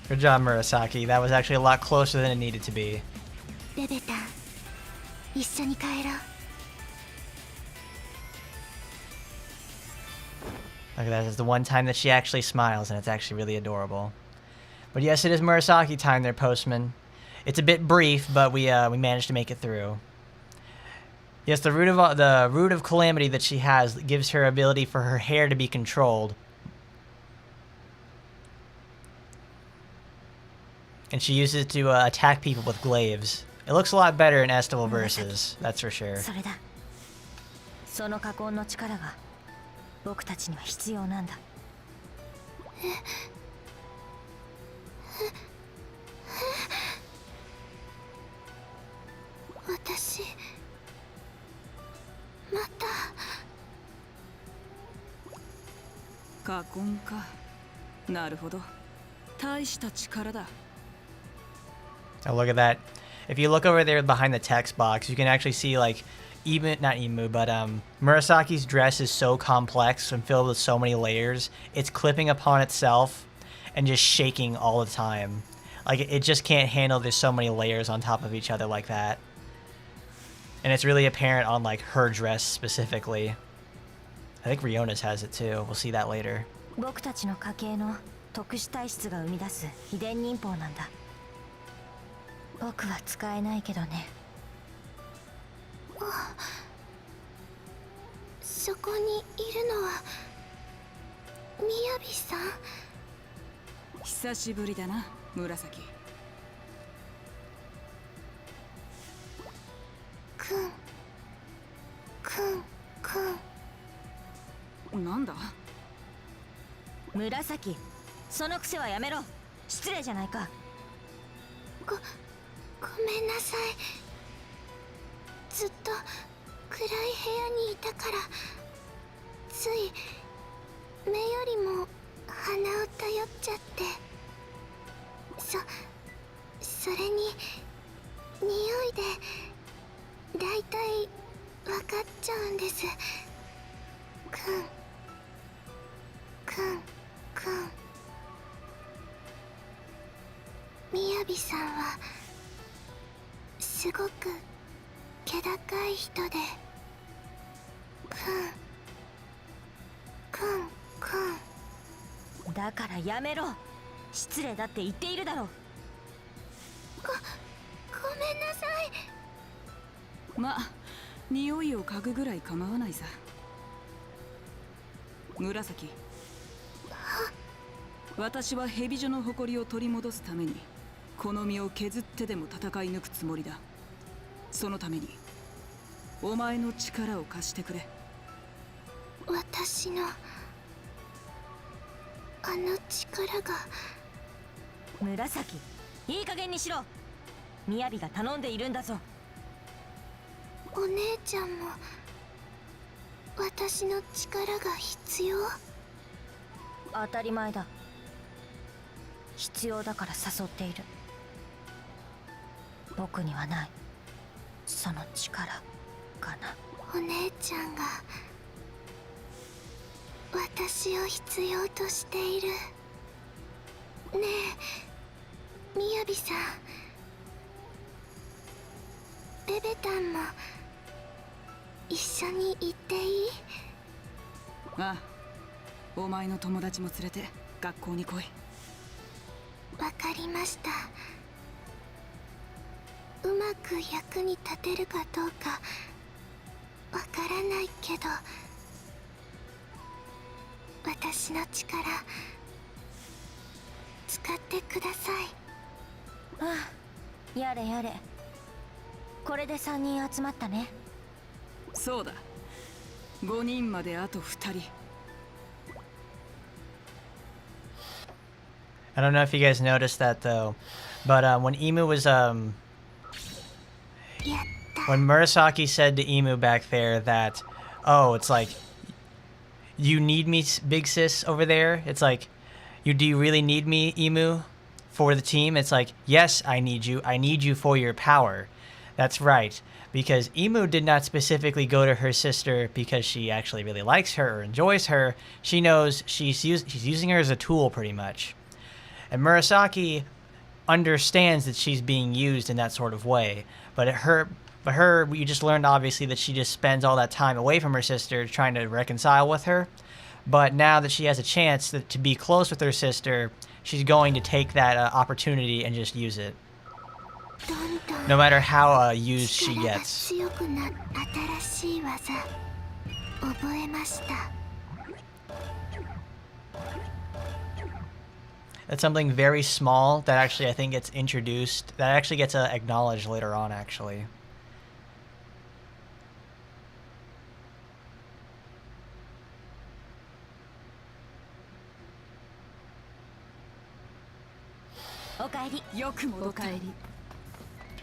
Good job, Murasaki. That was actually a lot closer than it needed to be. Look at that. It's the one time that she actually smiles, and it's actually really adorable. But yes, it is Murasaki time there, Postman. It's a bit brief, but we managed to make it through. Yes, the root of calamity that she has gives her ability for her hair to be controlled. And she uses it to attack people with glaives. It looks a lot better in Estival Versus, that's for sure. それだ。その禍根の力が僕たちには必要なんだ。私また禍根か。なるほど。大した力だ。 Oh, look at that. If you look over there behind the text box, you can actually see, like, not Emu, but Murasaki's dress is so complex and filled with so many layers. It's clipping upon itself and just shaking all the time. Like, it just can't handle there's so many layers on top of each other like that. And it's really apparent on, like, her dress specifically. I think Riona's has it too. We'll see that later. 僕たちの家系の特殊体質が生み出す秘伝忍法なんだ。僕は使えないけどね。そこにいるのはみやびさん。久しぶりだな、紫。なんだ？紫、その癖はやめろ。失礼じゃないか。ごめんなさい。ずっと暗い部屋にいたからつい目よりも鼻を頼っちゃって。それに匂いでだいたい分かっちゃうんです。みやびさんはすごく気高い人で、だからやめろ。失礼だって言っているだろう。ごめんなさい。まあ、匂いを嗅ぐぐらい構わないさ。紫、私はヘビ女の誇りを取り戻すためにこの身を削ってでも戦い抜くつもりだ。そのためにお前の力を貸してくれ。私のあの力が。紫、いい加減にしろ。みやびが頼んでいるんだぞ。お姉ちゃんも私の力が必要？当たり前だ。必要だから誘っている。僕にはないその力かな。お姉ちゃんが私を必要としている。ねえみやびさん、ベベタンも一緒に行っていい？ああ、お前の友達も連れて学校に来い。わかりました。うまく役に立てるかどうかわからないけど、私の力使ってください。ああ、やれやれ。これで3人集まったね。そうだ、5人まであと2人。I don't know if you guys noticed that though, but when Emu was when Murasaki said to Emu back there that, oh, it's like, you need me, big sis over there? It's like, do you really need me, Emu, for the team? It's like, yes, I need you. I need you for your power. That's right. Because Emu did not specifically go to her sister because she actually really likes her or enjoys her. She knows she's using her as a tool pretty much. And Murasaki understands that she's being used in that sort of way. But we just learned obviously that she just spends all that time away from her sister trying to reconcile with her. But now that she has a chance to be close with her sister, she's going to take that opportunity and just use it. No matter how used she gets. That's something very small that actually I think gets introduced, that actually gets acknowledged later on, actually.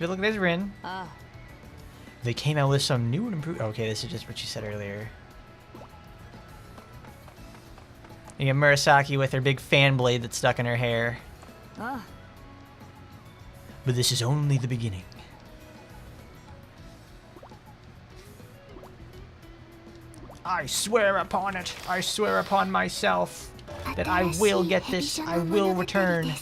Look, there's Rin. They came out with some new and improved. Okay, this is just what she said earlier. You get Murasaki with her big fan blade that's stuck in her hair. But this is only the beginning. I swear upon it. I swear upon myself that I will get this. I will return.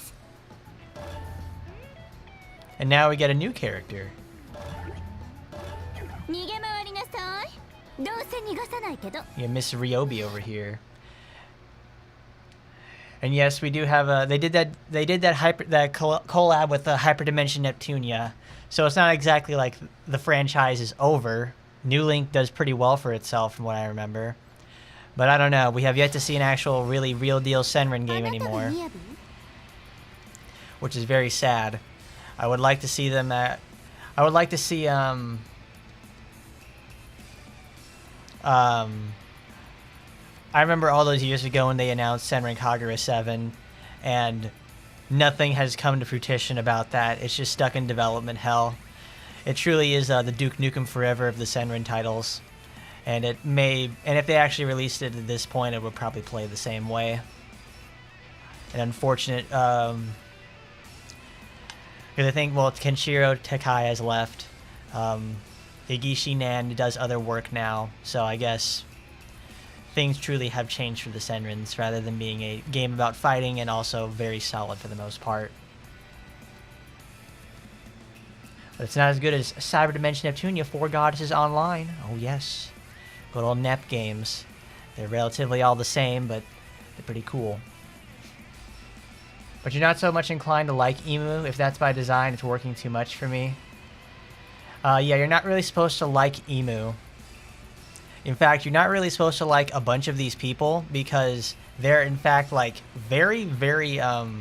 And now we get a new character. Yeah, Miss Ryobi over here. And yes, we do have they did that collab with the Hyperdimension Neptunia. So it's not exactly like the franchise is over. New Link does pretty well for itself from what I remember. But I don't know, we have yet to see an actual really real deal Senran game anymore. Which is very sad. I would like to see them at I would like to see I remember all those years ago when they announced Senran Kagura 7, and nothing has come to fruition about that. It's just stuck in development hell. It truly is the Duke Nukem Forever of the Senran titles, and it may, and if they actually released it at this point, it would probably play the same way. An unfortunate, because I think, well, Kenshiro Takai has left. Higishi Nan does other work now, so I guess things truly have changed for the Senrans rather than being a game about fighting and also very solid for the most part. But it's not as good as Cyber Dimension Neptunia 4 Goddesses Online. Oh yes, good old Nep games. They're relatively all the same, but they're pretty cool. But you're not so much inclined to like Emu. If that's by design, it's working too much for me. Yeah, you're not really supposed to like Emu. In fact, you're not really supposed to like a bunch of these people because they're in fact like very, very not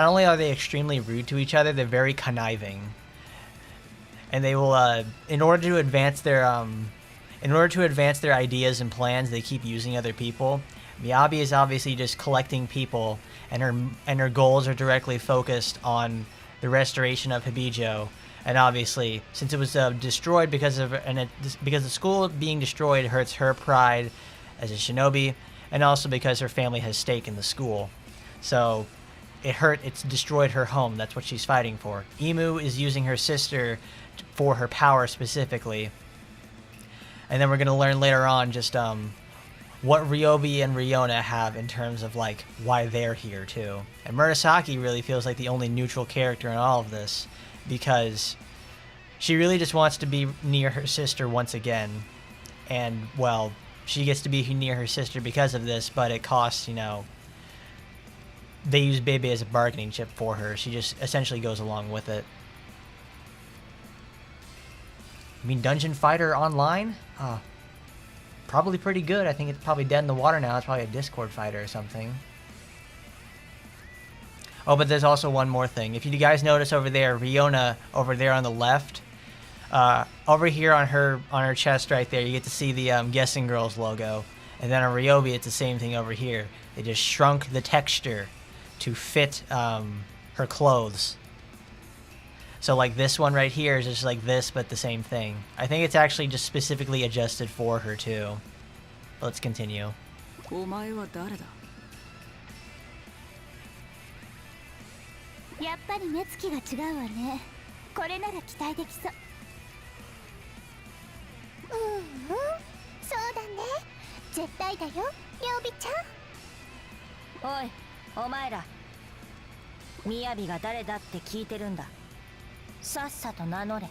only are they extremely rude to each other, they're very conniving. And they will in order to advance their ideas and plans, they keep using other people. Miyabi is obviously just collecting people, and her goals are directly focused on the restoration of Hebijou. And obviously, since it was destroyed because the school being destroyed hurts her pride as a shinobi, and also because her family has stake in the school. So it's destroyed her home. That's what she's fighting for. Emu is using her sister for her power specifically. And then we're going to learn later on just what Ryobi and Ryona have in terms of like why they're here too. And Murasaki really feels like the only neutral character in all of this, because she really just wants to be near her sister once again. And, well, she gets to be near her sister because of this, but it costs, you know, they use Bebe as a bargaining chip for her. She just essentially goes along with it. I mean, Dungeon Fighter Online? Probably pretty good. I think it's probably dead in the water now. It's probably a Discord fighter or something. Oh, but there's also one more thing. If you guys notice over there, Ryona over there on the left, over here on her chest right there, you get to see the Guessing Girls logo. And then on Ryobi, it's the same thing over here. They just shrunk the texture to fit her clothes. So like this one right here is just like this, but the same thing. I think it's actually just specifically adjusted for her too. Let's continue. やっぱり目つきが違うわね。これなら期待できそう。そうだね。絶対だよ、りょうびちゃん。おい、お前ら。Miyabiが誰だって聞いてるんだ。さっさと名乗れ。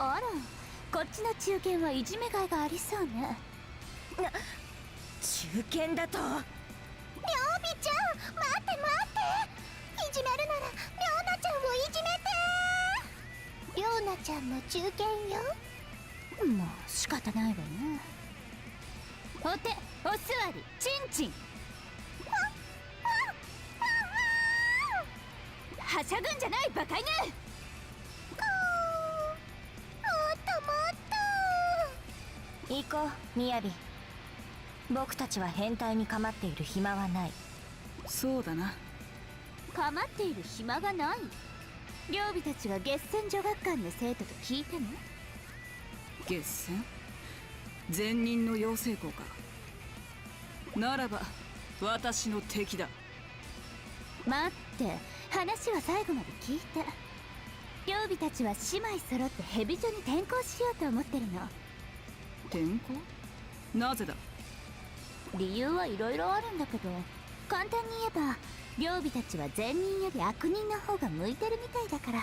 あら、こっちの中堅はいじめがいがありそうね。中堅だと。りょうびちゃん。ちゃんも中堅よ。もう仕方ないわね。お手お座りチンチン。はしゃぐんじゃないバカ犬。行こう、みやび。僕たちは変態に構っている暇はない。そうだな。構っている暇がない。両備たちが月戦女学館の生徒と聞いても。月戦善人の養成校か。ならば私の敵だ。待って、話は最後まで聞いて。両備たちは姉妹揃ってヘビ女に転校しようと思ってるの。転校？なぜだ？理由はいろいろあるんだけど、簡単に言えば両備たちは善人より悪人の方が向いてるみたいだから。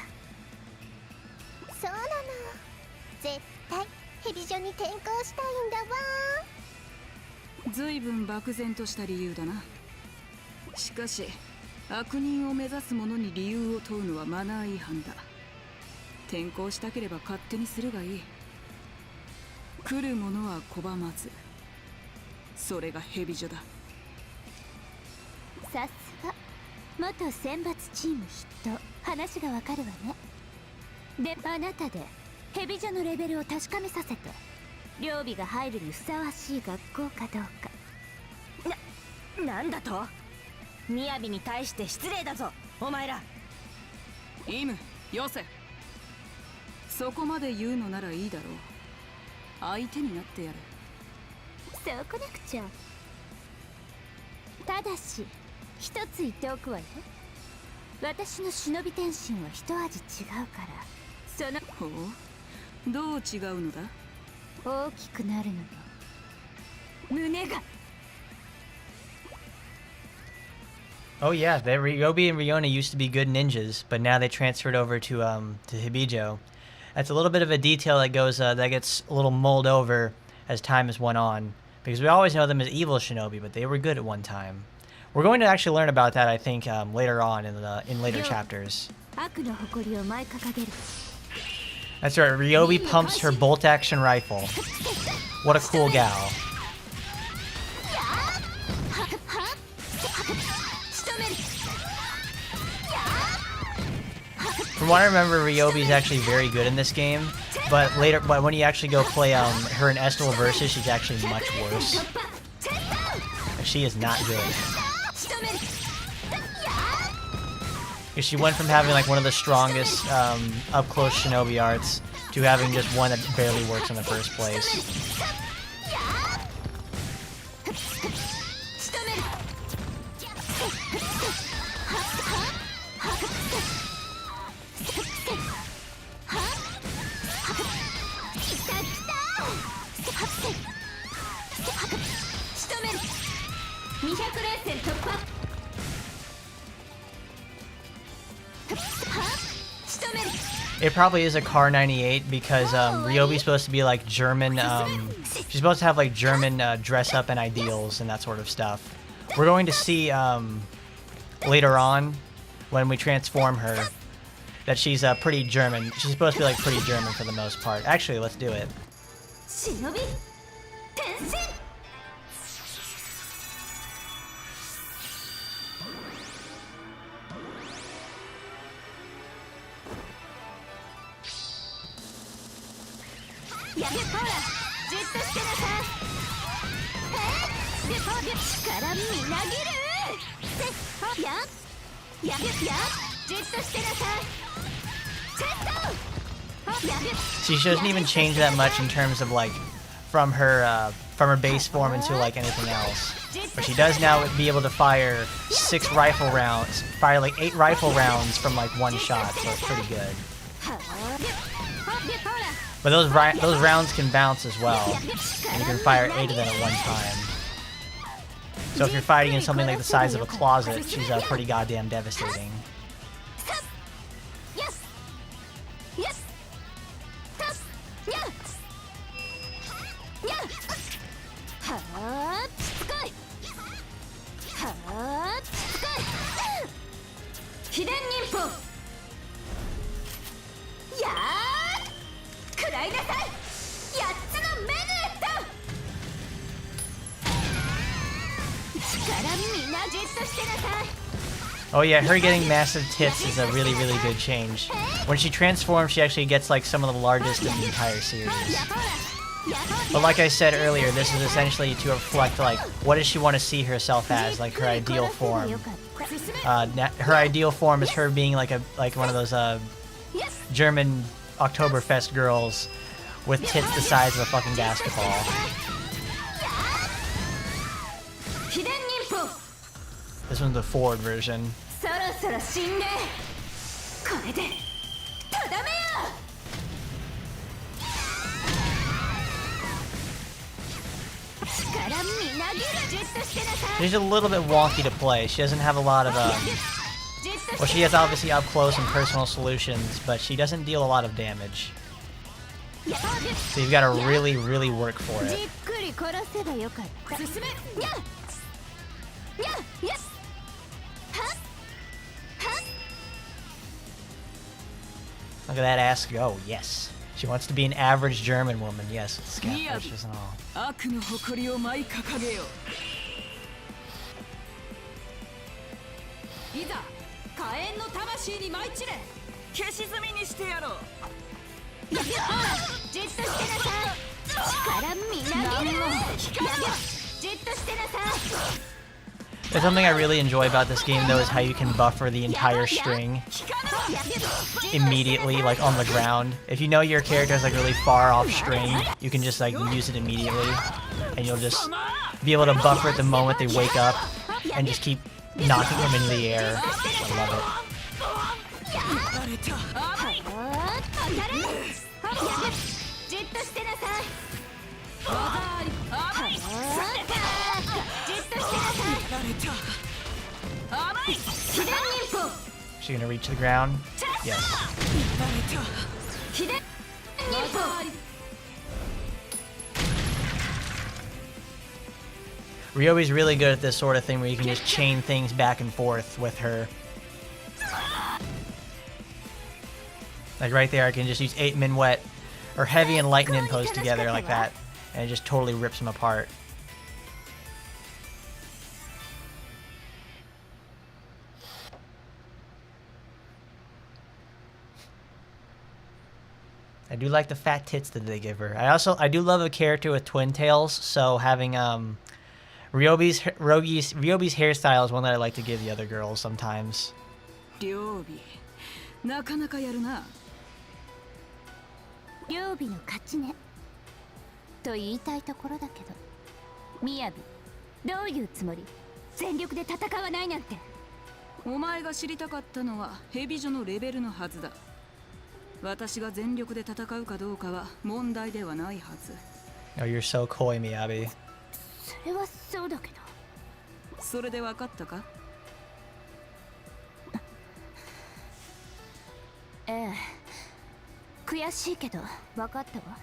そうなの。絶対ヘビ女に転校したいんだわ。随分漠然とした理由だな。しかし悪人を目指す者に理由を問うのはマナー違反だ。転校したければ勝手にするがいい。来る者は拒まず。それがヘビ女だ。さすが元選抜チーム筆頭、話がわかるわね。で、あなたでヘビ女のレベルを確かめさせて、両備が入るにふさわしい学校かどうか。なんだと？みやびに対して失礼だぞ、お前ら。イム、よせ。そこまで言うのならいいだろう。相手になってやる。そうこなくちゃ。ただし一つ言っておくわよ。私の忍び天心は一味違うから。そのほう、どう違うのだ？大きくなるのよ、胸が。 Oh yeah, Ryobi and Riona used to be good ninjas, but now they transferred over to Hebijou. That's a little bit of a detail that gets a little mulled over as time has went on, because we always know them as evil shinobi, but they were good at one time. We're going to actually learn about that, I think, later on in later chapters. That's right, Ryobi pumps her bolt-action rifle. What a cool gal. From what I remember, Ryobi's actually very good in this game, but when you actually go play her in Estival Versus, she's actually much worse. She is not good. Because she went from having like one of the strongest up-close shinobi arts to having just one that barely works in the first place. It probably is a Car 98 because Ryobi's supposed to be like German. She's supposed to have like German dress up and ideals and that sort of stuff. We're going to see later on when we transform her that she's pretty German. She's supposed to be like pretty German for the most part. Actually, let's do it. Shinobi Tenshin! She doesn't even change that much in terms of like from her base form into like anything else. But she does now be able to fire 8 rifle rounds from like one shot, so it's pretty good. But those rounds can bounce as well, and you can fire 8 of them at one time. So if you're fighting in something like the size of a closet, she's pretty goddamn devastating. Oh yeah, her getting massive tits is a really, really good change. When she transforms, she actually gets like some of the largest in the entire series. But like I said earlier, this is essentially to reflect like what does she want to see herself as, like her ideal form. Her ideal form is her being like one of those German Oktoberfest girls with tits the size of a fucking basketball. This one's the forward version. She's a little bit wonky to play. She doesn't have a lot of well, she has obviously up close and personal solutions, but she doesn't deal a lot of damage. So you've got to really, really work for it. Look at that ass go, yes. She wants to be an average German woman, yes, with scat brushes and all. There's something I really enjoy about this game though is how you can buffer the entire string immediately, like on the ground. If you know your character is like really far off string, you can just like use it immediately, and you'll just be able to buffer it the moment they wake up, and just keep knocking them into the air. I love it. She gonna reach the ground? Yes. Ryobi's really good at this sort of thing where you can just chain things back and forth with her. Like right there, I can just use 8 minuet or heavy and light ninpos together like that, and it just totally rips them apart. I do like the fat tits that they give her. I do love a character with twin tails, so having Ryobi's hairstyle is one that I like to give the other girls sometimes. Ryobiの勝ちねと言いたいところだけど、Miyabi、どういうつもり？全力で戦わないなんて。お前が知りたかったのはヘビ女のレベルのはずだ。私が全力で戦うかどうかは問題ではないはず。Oh, you're so coy, Miyabi. それはそうだけど。それで分かったか？ええ、悔しいけど分かったわ。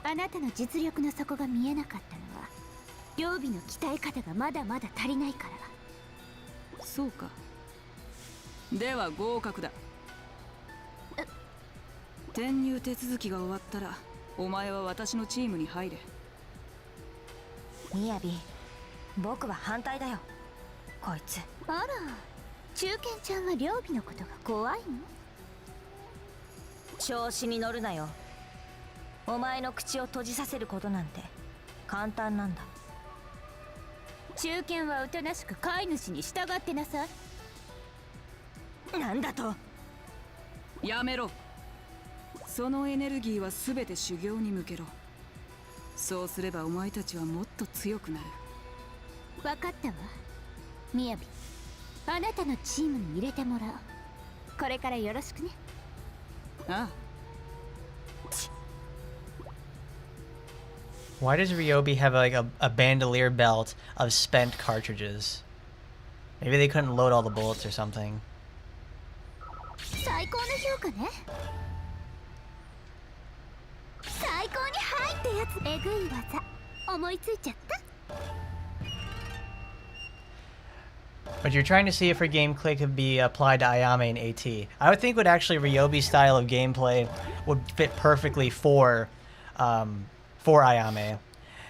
あなたの実力の底が見えなかったのは、Ryobiの鍛え方がまだまだ足りないから。そうか。では合格だ。転入手続きが終わったら、お前は私のチームに入れ。Miyabi、僕は反対だよ。こいつ。あら、中堅ちゃんはRyobiのことが怖いの？調子に乗るなよ。お前の口を閉じさせることなんて簡単なんだ。中堅はおとなしく飼い主に従ってなさい。なんだと？やめろ。そのエネルギーは全て修行に向けろ。そうすればお前たちはもっと強くなる。分かったわ。Miyabi、あなたのチームに入れてもらおう。これからよろしくね。ああ。Why does Ryobi have like a bandolier belt of spent cartridges? Maybe they couldn't load all the bullets or something. 最高の評価ね。最高に入ってやつ。えぐい技思いついちゃった。 But you're trying to see if her gameplay could be applied to Ayame and AT. I would think actually Ryobi's style of gameplay would fit perfectly for Ayame,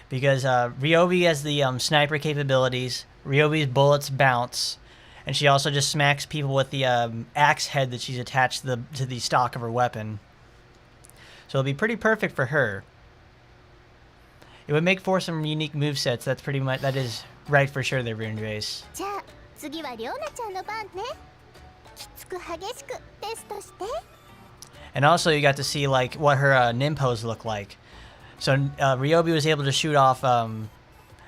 because Ryobi has the sniper capabilities. Ryobi's bullets bounce, And she also just smacks people with the axe head that she's attached to the stock of her weapon. So it'll be pretty perfect for her. It would make for some unique movesets. That is right for sure, the Rune Race. じゃあ次はリョーナちゃんの番ね。きつく激しくテストして。 And also you got to see like what her ninpos look like. So Ryobi was able to shoot off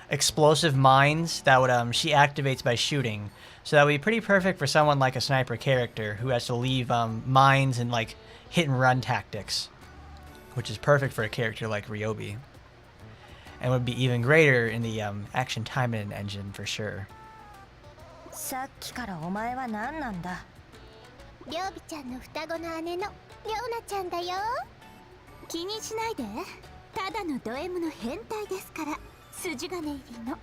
explosive mines that would she activates by shooting. So that would be pretty perfect for someone like a sniper character who has to leave mines and like hit and run tactics, which is perfect for a character like Ryobi. And would be even greater in the action timing engine for sure. さっきからお前は何なんだ。リョービちゃんの双子の姉のリョーナちゃんだよ。気にしないで。ただのド M の変態ですから。筋金入りの。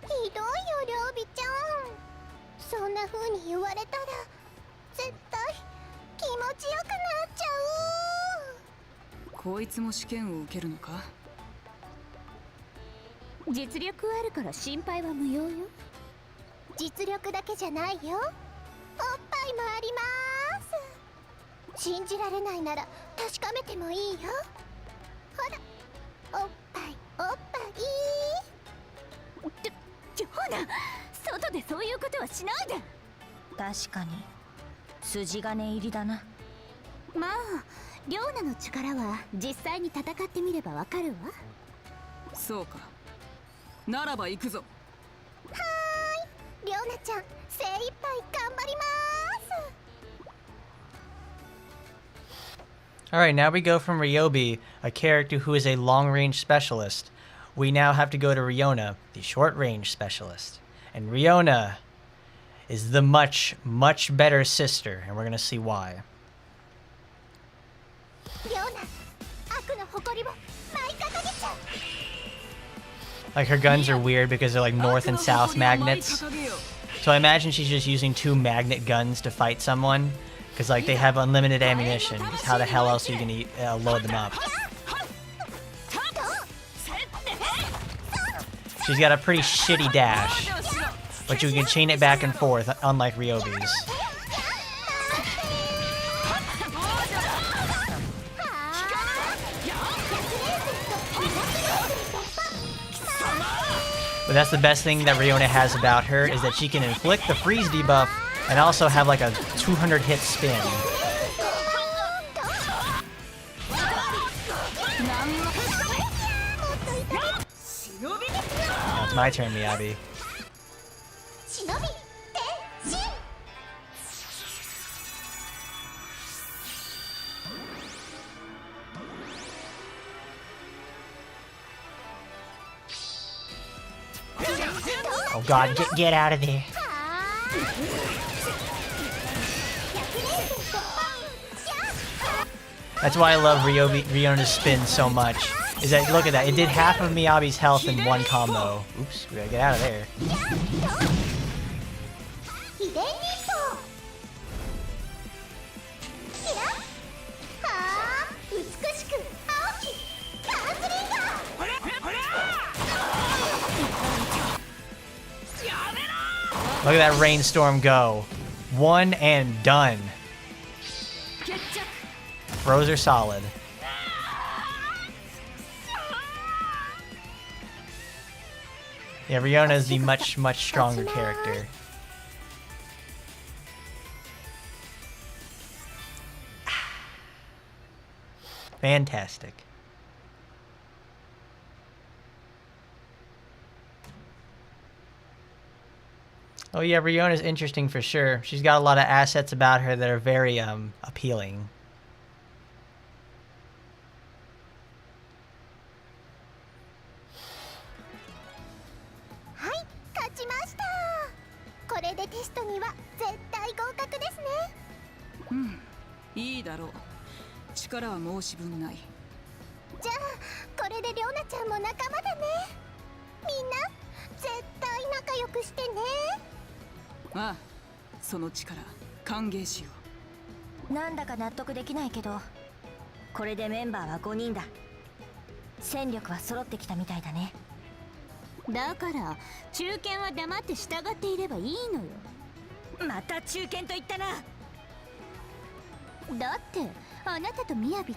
ひどいよリョービちゃん。そんな風に言われたら絶対気持ちよくなっちゃう。こいつも試験を受けるのか。実力あるから心配は無用よ。実力だけじゃないよ。おっぱいもあります。信じられないなら確かめてもいいよ。ほら、おっぱいおっぱい。ジョーナ、外でそういうことはしないで。確かに筋金入りだな。まあリョーナの力は実際に戦ってみればわかるわ。そうか、ならば行くぞ。はーい、リョーナちゃん精一杯頑張ります。 Alright, now we go from Ryobi, a character who is a long-range specialist. We now have to go to Riona, the short-range specialist. And Riona is the much, much better sister, and we're gonna see why. リョーナ、悪の誇りを舞い掲げちゃう。 Like her guns are weird because they're like north and south magnets. So I imagine she's just using 2 magnet guns to fight someone. Because like they have unlimited ammunition. How the hell else are you gonna load them up? She's got a pretty shitty dash. But you can chain it back and forth, unlike Ryobi's. But that's the best thing that Riona has about her, is that she can inflict the freeze debuff and also have like a 200 hit spin. Now it's my turn, Miyabi. Shinovi, Tenshin! Oh god, get out of there. That's why I love Riona's spin so much. Is that, look at that, it did half of Miyabi's health in one combo. Oops, we gotta get out of there. Look at that rainstorm go. One and done. Throws are solid. Yeah, Riona is the much, much stronger character. Fantastic. Oh yeah, Riona's interesting for sure. She's got a lot of assets about her that are very appealing. Ah, その力歓迎しよう。なんだか納得できないけど、これでメンバーは5人だ。戦力は揃ってきたみたいだね。だから中堅は黙って従っていればいいのよ。また中堅と言ったな。だってあなたと雅って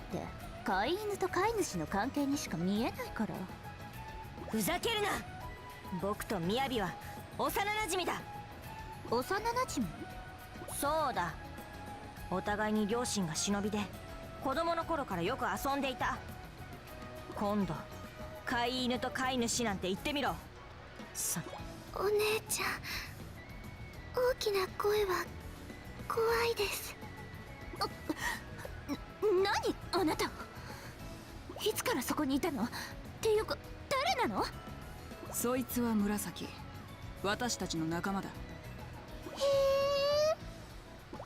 飼い犬と飼い主の関係にしか見えないから。ふざけるな。僕と雅は幼馴染だ。幼馴染？そうだ。お互いに両親が忍びで子供の頃からよく遊んでいた。今度飼い犬と飼い主なんて言ってみろ。お姉ちゃん、大きな声は怖いです。何あなた、いつからそこにいたの？っていうか誰なの？そいつは紫、私たちの仲間だ。へ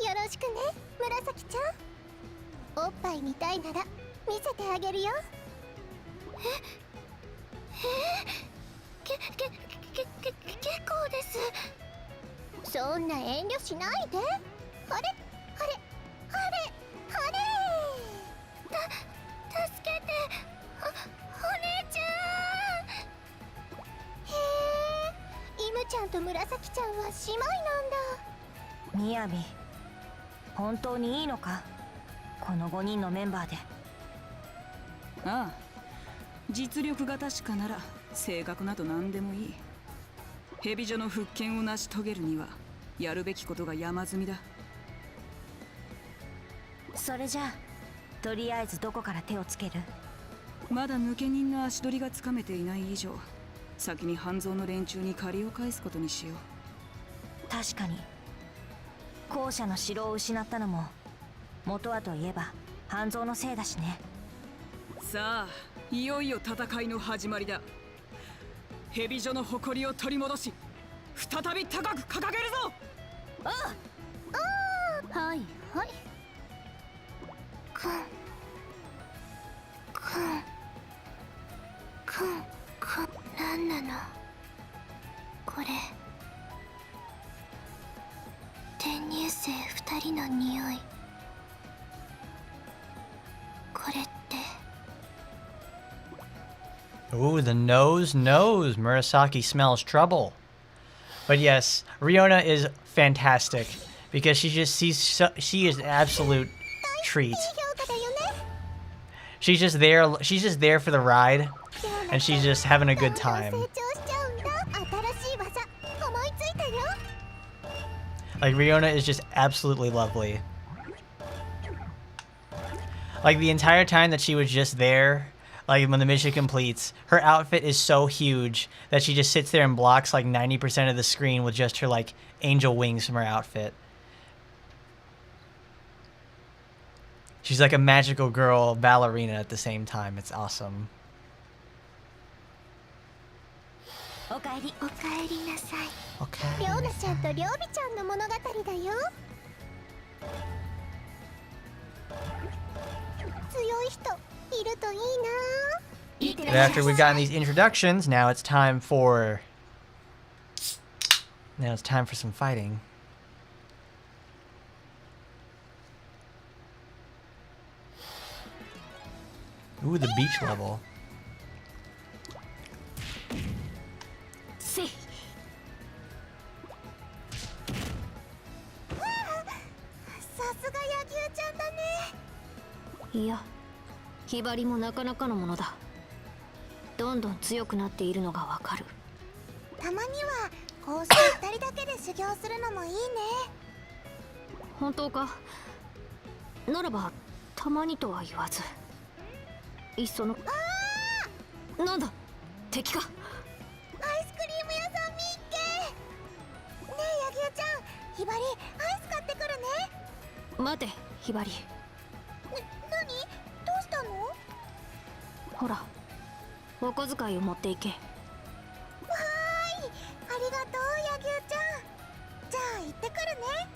え、よろしくね紫ちゃん。おっぱい見たいなら見せてあげるよ。結構です。そんな遠慮しないで。あれ助けて、お姉ちゃん。へえ、イムちゃんと紫ちゃんは姉妹なんだ。雅、本当にいいのか、この5人のメンバーで。ああ、実力が確かなら性格など何でもいい。ヘビ女の復権を成し遂げるにはやるべきことが山積みだ。それじゃあとりあえずどこから手をつける？まだ抜け人の足取りがつかめていない以上、先に半蔵の連中に借りを返すことにしよう。確かに後者の城を失ったのも元はといえば半蔵のせいだしね。さあ、いよいよ戦いの始まりだ。ヘビ女の誇りを取り戻し、再び高く掲げるぞ。はいはい。なんなのこれ。転入生2人の匂い。これって。 Ooh, the nose knows. Murasaki smells trouble. But yes, Riona is fantastic because she is an absolute treat. She's just there for the ride, and she's just having a good time. Like, Riona is just absolutely lovely. Like, the entire time that she was just there, like when the mission completes, her outfit is so huge that she just sits there and blocks like 90% of the screen with just her like angel wings from her outfit. She's like a magical girl ballerina at the same time. It's awesome. おかえりなさい。おかえりりょうなちゃんとりょうびちゃんの物語だよ。強い人いるといいな。 But after we've gotten these introductions, now it's time for some fighting. Ooh, the beach level. せい。さすが野球ちゃんだね。いや、ひばりもなかなかのものだ。どんどん強くなっているのがわかる。たまにはこうして2人だけで修行するのもいいね。本当か？ならばたまにとは言わず、いっその。なんだ、敵か。アイスクリーム屋さんみっけ。ねえ野球ちゃん、ひばりアイス買ってくるね。待て、ひばり。何？どうしたの？ほら、お小遣いを持っていけ。わーい、ありがとう野球ちゃん。じゃあ行ってくるね。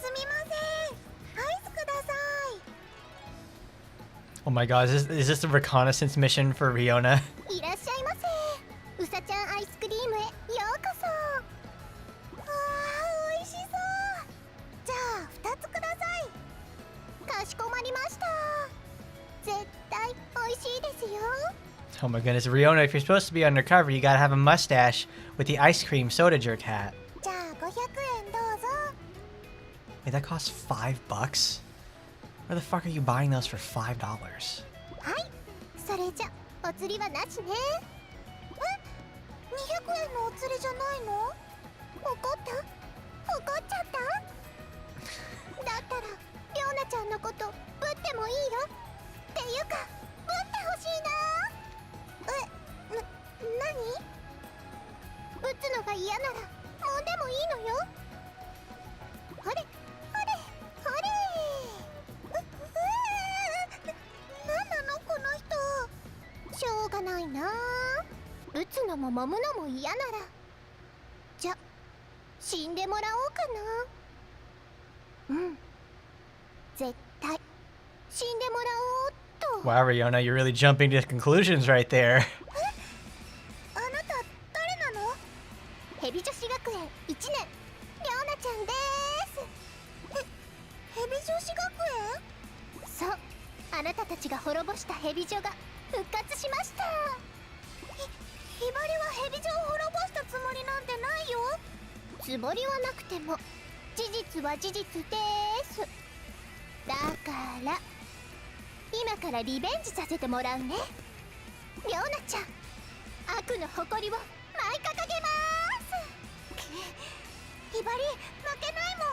すみません、アイスください。 Oh my god, is this a reconnaissance mission for Riona? いらっしゃいませ。うさちゃんアイスクリームへようこそ。わあ、美味しそう。じゃあ2つください。かしこまりました。絶対美味しいですよ。Oh my goodness, Riona, if you're supposed to be undercover, you gotta have a mustache with the ice cream soda jerk hat. じゃあ500円どうぞ。 Wait, that costs $5? Where the fuck are you buying those for $5? はい、それじゃお釣りはなしね。え、200円のお釣りじゃないの？怒った？怒っちゃった？だったらりょうなちゃんのことぶってもいいよ。っていうかぶってほしいな。何？ぶつのが嫌ならもんでもいいのよ。ほれほれほれ。なんなのこの人。しょうがないな。ぶつのも揉むのも嫌ならじゃ死んでもらおうかな。うん、絶対死んでもらおうっと。 Wow, Riona, you're really jumping to conclusions right there. あなた誰なの？ヘビ女子学園1年りょうなちゃんです。ヘビ女子学園？そう、あなたたちが滅ぼしたヘビ女が復活しました。ひばりはヘビ女を滅ぼしたつもりなんてないよ。つもりはなくても事実は事実です。だから今からリベンジさせてもらうね。りょうなちゃん、悪の誇りを舞い掲げます。ひばり負けないも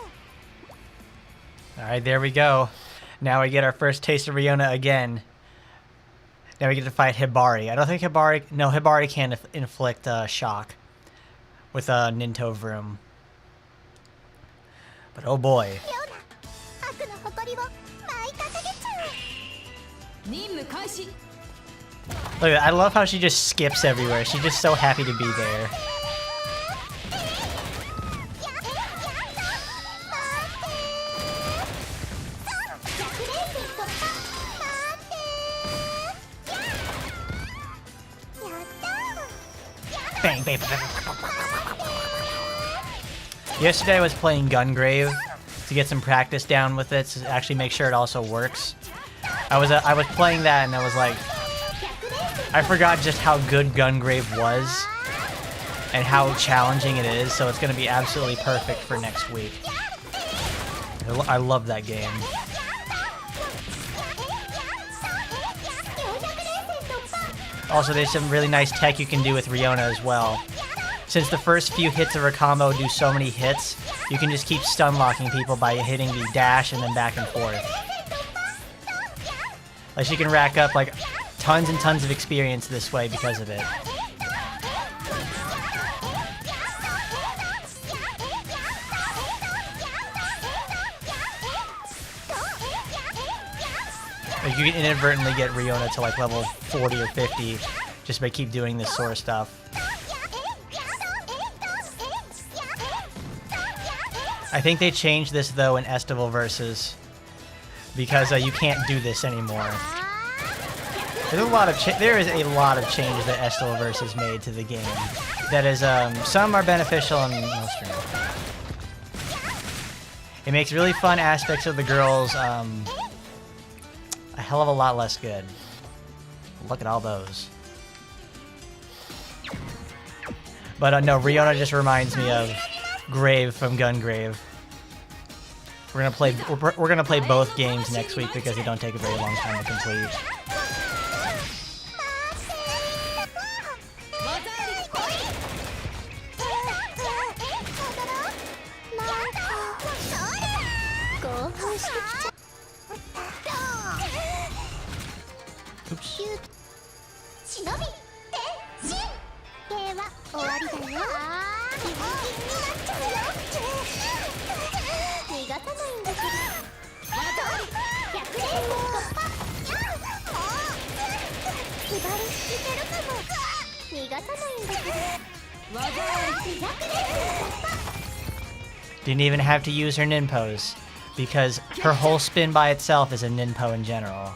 ん。 Alright, there we go. Now we get our first taste of Riona again. Now we get to fight Hibari. I don't think Hibari... No, Hibari can inflict shock with a Ninto Vroom. But oh boy. りょうな、悪の誇りを舞い掲げちゃう。任務開始。 Look at that. I love how she just skips everywhere. She's just so happy to be there. Bang, bang, bang, bang. Yesterday I was playing Gungrave to get some practice down with it to actually make sure it also works. I was playing that and I was like, I forgot just how good Gungrave was and how challenging it is, so it's going to be absolutely perfect for next week. I love that game. Also, there's some really nice tech you can do with Riona as well. Since the first few hits of her combo do so many hits, you can just keep stun locking people by hitting the dash and then back and forth. Like, she can rack up like tons and tons of experience this way because of it. Like, you can inadvertently get Riona to like level 40 or 50 just by keep doing this sort of stuff. I think they changed this though in Estival Versus because you can't do this anymore. There is a lot of changes that Estival Versus made to the game. That is, some are beneficial and most are not. It makes really fun aspects of the girls a hell of a lot less good. Look at all those. But no, Riona just reminds me of Grave from Gungrave. We're gonna play both games next week because they don't take a very long time to complete. Oops. Shinovi, ゲーは終わりだよ。逃がさないんだけど。100連突破。ひばりいけるかも。逃がさないんだけど。100連突破。 Didn't even have to use her ninpos because her whole spin by itself is a ninpo in general.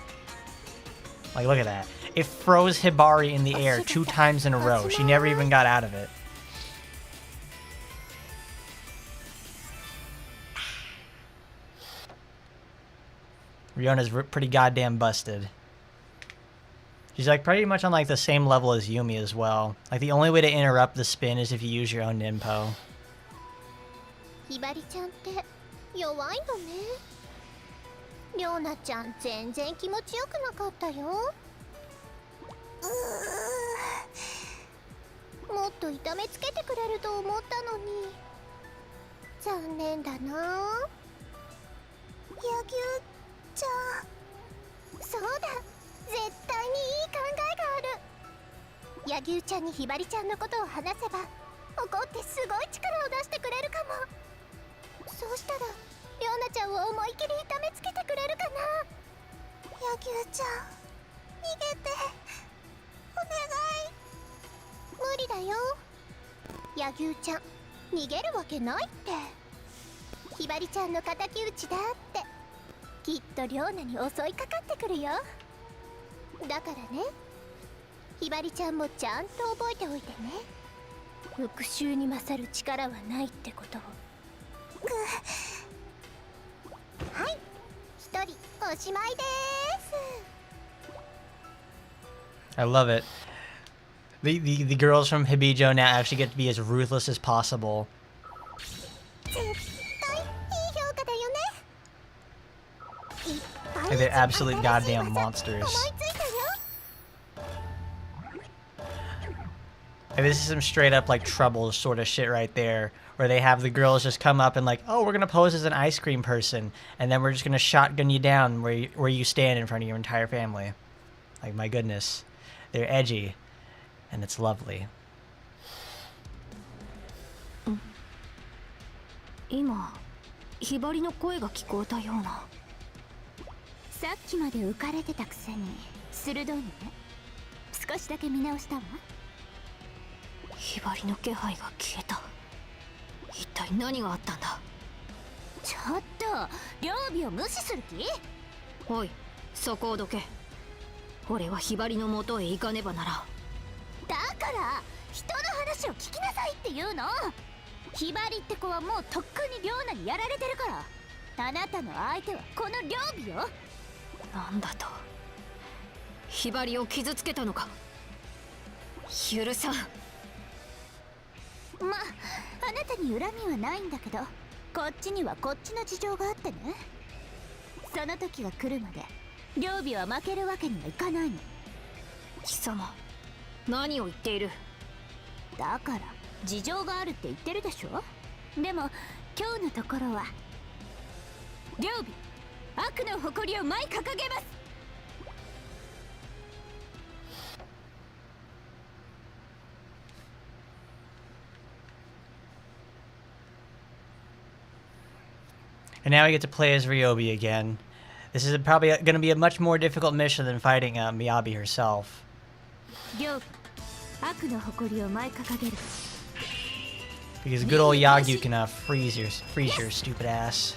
Like, look at that. It froze Hibari in the air 2 times in a row. She never even got out of it. Riona's pretty goddamn busted. She's like pretty much on like the same level as Yumi as well. Like the only way to interrupt the spin is if you use your own ninpo. ひばりちゃんって弱いのね。りょうなちゃん全然気持ちよくなかったよ。もっと痛めつけてくれると思ったのに残念だな。柳生ちゃん、そうだ、絶対にいい考えがある。柳生ちゃんにひばりちゃんのことを話せば怒ってすごい力を出してくれるかも。そうしたらりょうなちゃんを思い切り痛めつけてくれるかな。柳生ちゃん、逃げてお願い。無理だよ、柳生ちゃん。逃げるわけないって。ひばりちゃんの敵討ちだって。きっとりょうなに襲いかかってくるよ。だからね、ひばりちゃんもちゃんと覚えておいてね。復讐に勝る力はないってことを。はい、一人おしまいです。 I love it. The girls from Hebijou now actually get to be as ruthless as possible. 絶対いい評価だよね。いっぱい Like they're absolute goddamn monsters. 思いついたよ。 Like this is some straight up like Trouble sort of shit right there, where they have the girls just come up and like, oh, we're gonna pose as an ice cream person, and then we're just gonna shotgun you down where you stand in front of your entire family. Like, my goodness, they're edgy, and it's lovely. 今ひばりの声が聞こえたような。さっきまで浮かれてたくせに鋭いのね。少しだけ見直したわ。ひばりの気配が消えた。一体何があったんだ。ちょっと両備を無視する気？おい、そこをどけ。俺はひばりの元へ行かねばならん。だから人の話を聞きなさいって言うの。ひばりって子はもうとっくにリョーナにやられてるから。あなたの相手はこの両備よ。なんだと。ひばりを傷つけたのか。許さん。まあ、あなたに恨みはないんだけど、こっちにはこっちの事情があってね。その時が来るまで両備は負けるわけにはいかないの。貴様、何を言っている。だから事情があるって言ってるでしょ。でも今日のところは両備、悪の誇りを舞い掲げます。And now we get to play as Ryobi again. This is probably going to be a much more difficult mission than fighting Miyabi herself. 両備、悪の誇りを舞い掲げる。 Because good old Yagyu can freeze your stupid ass.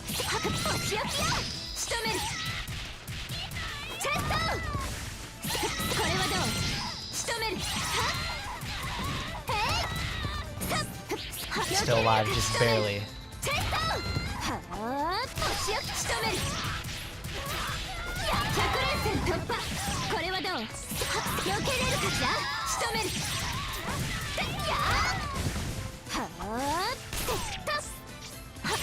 仕置きよ、仕留める。チェスト、これはどう。仕留める。Still alive, just barely. チェスト、はあ、仕置き、仕留める。100連戦突破。これはどう。避けれるかしら。仕留める。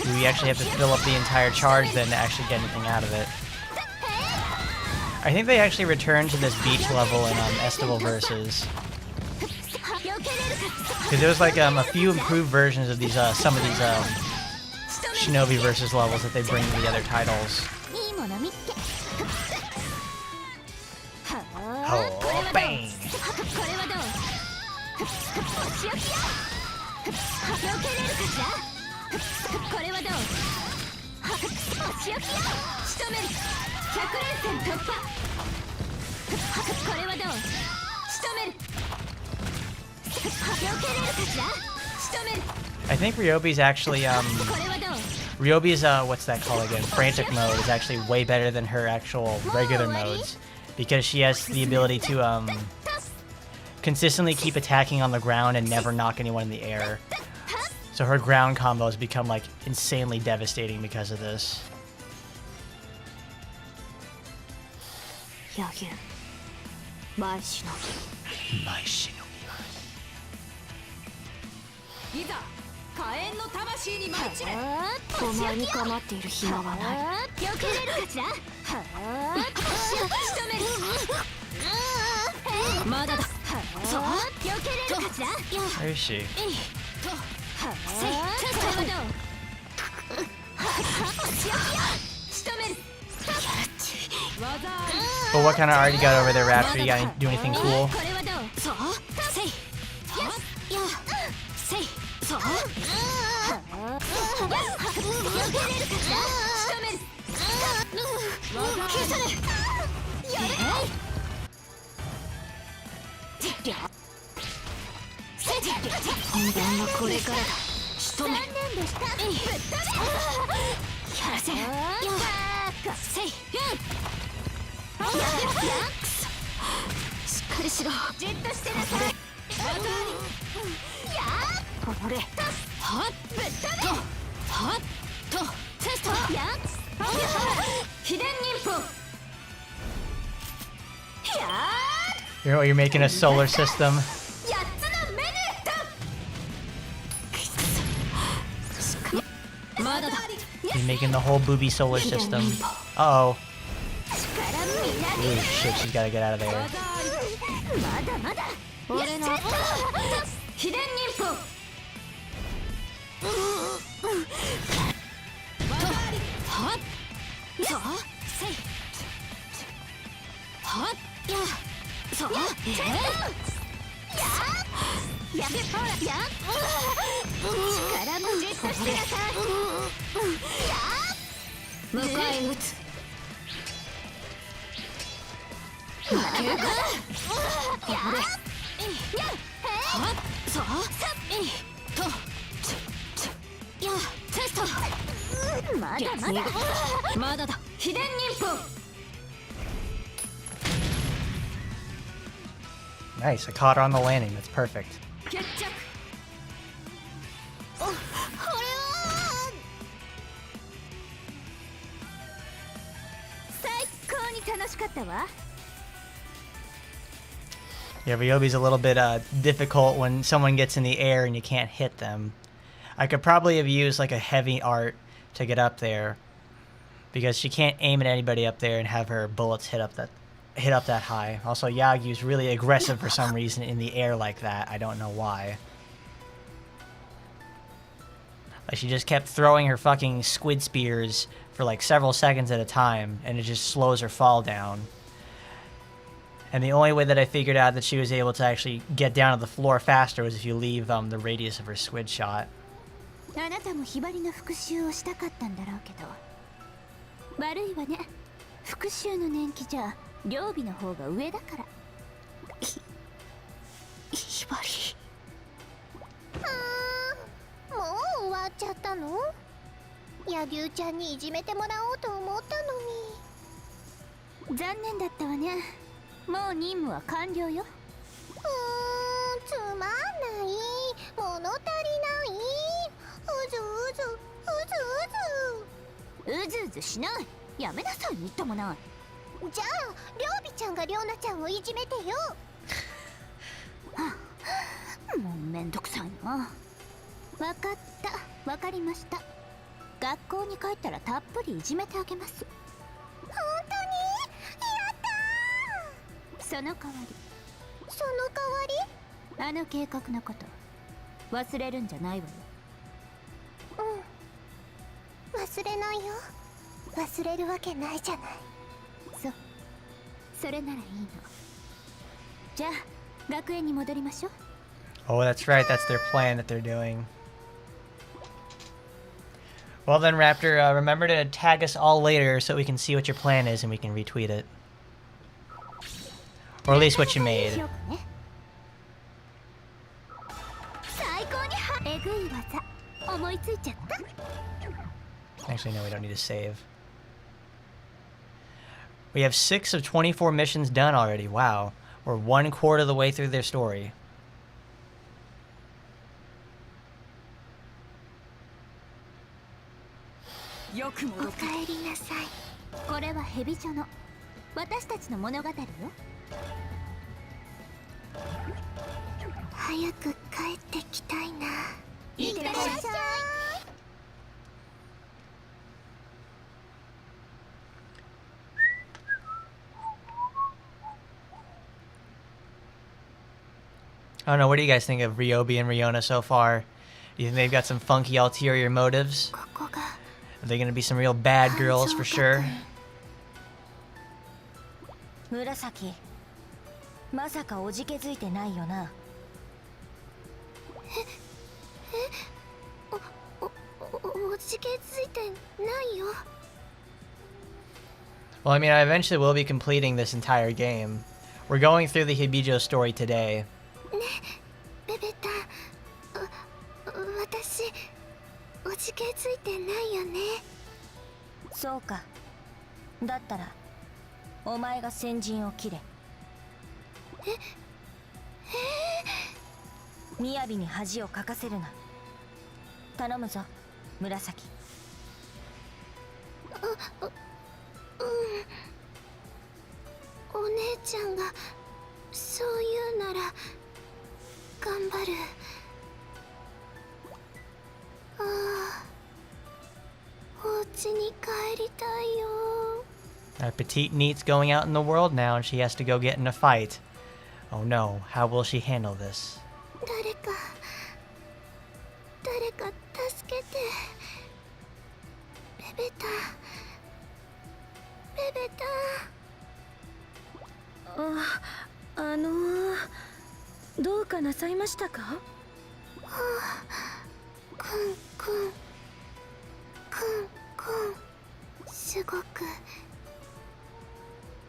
We actually have to fill up the entire charge then to actually get anything out of it. I think they actually returned to this beach level in Estival Versus. Because there's like a few improved versions of these some of these Shinovi Versus levels that they bring to the other titles. Oh, bang! これはどう。仕置きよ、仕留める。100連戦突破。これはどう。仕留める。避けれるかしら。仕留める。I think Ryobi's actually Ryobi's what's that called again? Frantic mode is actually way better than her actual regular modes because she has the ability to consistently keep attacking on the ground and never knock anyone in the air. So her ground combos become like insanely devastating because of this. 柳生、前しのMy Shinobi. いざ火炎の魂に舞い散れ。お前に構っている暇はない。避けれるかしら。仕留める。まだだ。そう避けれるかしら。 Where is she? 仕留める。 But what kind of art you got over there, Raptor? You got do anything cool? これはどう？そうせい。やせい。そう。避けれるかしら。仕留める。消され。やれ。本番はこれからだ。仕留める。でした。やらせ。やせい。しっかりしろ。じっとしてなさい。やーこれはっぶったね。はっとテストや秘伝忍法やYou're making a solar system. ーやつのメネットまだだ。 You're making the whole booby solar system. Uh oh. 力みな Ooh, shit, she's gotta get out of there. まだまだ俺の秘伝忍法はっそうせいはっやそうやほらや力もじっとしてなさいや迎え撃つ負けるかやれはっそうとやテストまだまだまだだ秘伝忍法 Nice, I caught her on the landing. That's perfect. 決着これは最高に楽しかったわ Yeah, Ryobi's a little bit difficult when someone gets in the air and you can't hit them. I could probably have used like a heavy art to get up there because she can't aim at anybody up there and have her bullets hit up that high. Also, Yagyu's really aggressive for some reason in the air like that. I don't know why. Like she just kept throwing her fucking squid spears for like several seconds at a time, and it just slows her fall down. And the only way that I figured out that she was able to actually get down to the floor faster was if you leave the radius of her squid shot. あなたもひばりの復讐をしたかったんだろうけど悪いわね復讐の年季じゃ両備の方が上だからひばりもう終わっちゃったの柳生ちゃんにいじめてもらおうと思ったのに残念だったわねもう任務は完了よつまんない物足りないうずうずしないやめなさいみっともないじゃありょうびちゃんがりょうなちゃんをいじめてよもうめんどくさいなわかったわかりました学校に帰ったらたっぷりいじめてあげます本当にやったーその代わりあの計画のこと忘れるんじゃないわよ忘れないよ忘れるわけないじゃないそれならいいのじゃあ学園に戻りましょう Oh, that's right. That's their plan that they're doing. Well then, Raptor, remember to tag us all later so we can see what your plan is and we can retweet it. Or at least what you made. 最高にえぐい技思いついちゃった Actually, no, we don't need to save. We have 6 of 24 missions done already. Wow. We're 1/4 of the way through their story. よくもおかえりなさいこれはヘビ女の私たちの物語よ早く帰ってきたいな。いってらっしゃい。I don't know, what do you guys think of Ryobi and Riona so far? Do you think they've got some funky ulterior motives? ここが Are they gonna be some real bad girls for sure? 紫、まさかおじけづいてないよな。おじけづいてないよ。 Well, I mean, I eventually will be completing this entire game. We're going through the Hebijou story today. ベベタ、私おじけづいてないよね。そうか。だったらお前が先陣を切れ。雅に恥をかかせるな。頼むぞ、紫。お姉ちゃんがそう言うなら頑張る。ああ、お家に帰りたいよ。 Our petite Neat's going out in the world now and she has to go get in a fight. Oh no, how will she handle this? 誰か助けて。ベベタ、ベベタ。どうかなさいましたか？くんすごく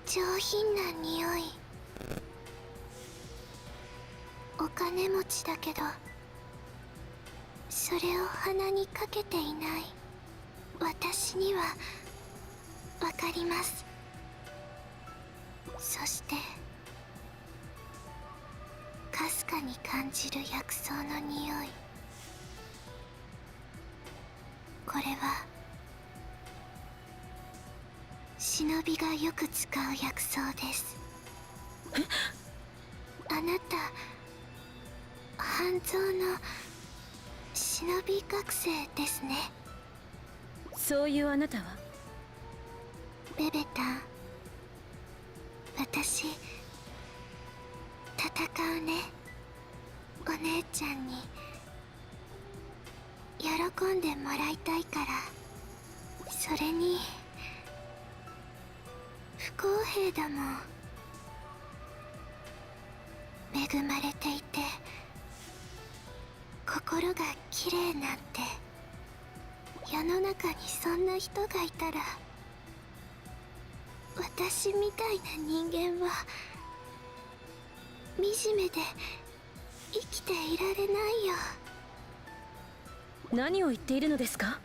上品な匂い。お金持ちだけどそれを鼻にかけていない私にはわかります。そしてかすかに感じる薬草の匂い。これは忍びがよく使う薬草です。あなた半蔵の忍び学生ですね。そういうあなたは？ベベタン、私戦うね。お姉ちゃんに喜んでもらいたいから。それに不公平だもん。恵まれていて心が綺麗なんて世の中にそんな人がいたら私みたいな人間は惨めで生きていられないよ。何を言っているのですか？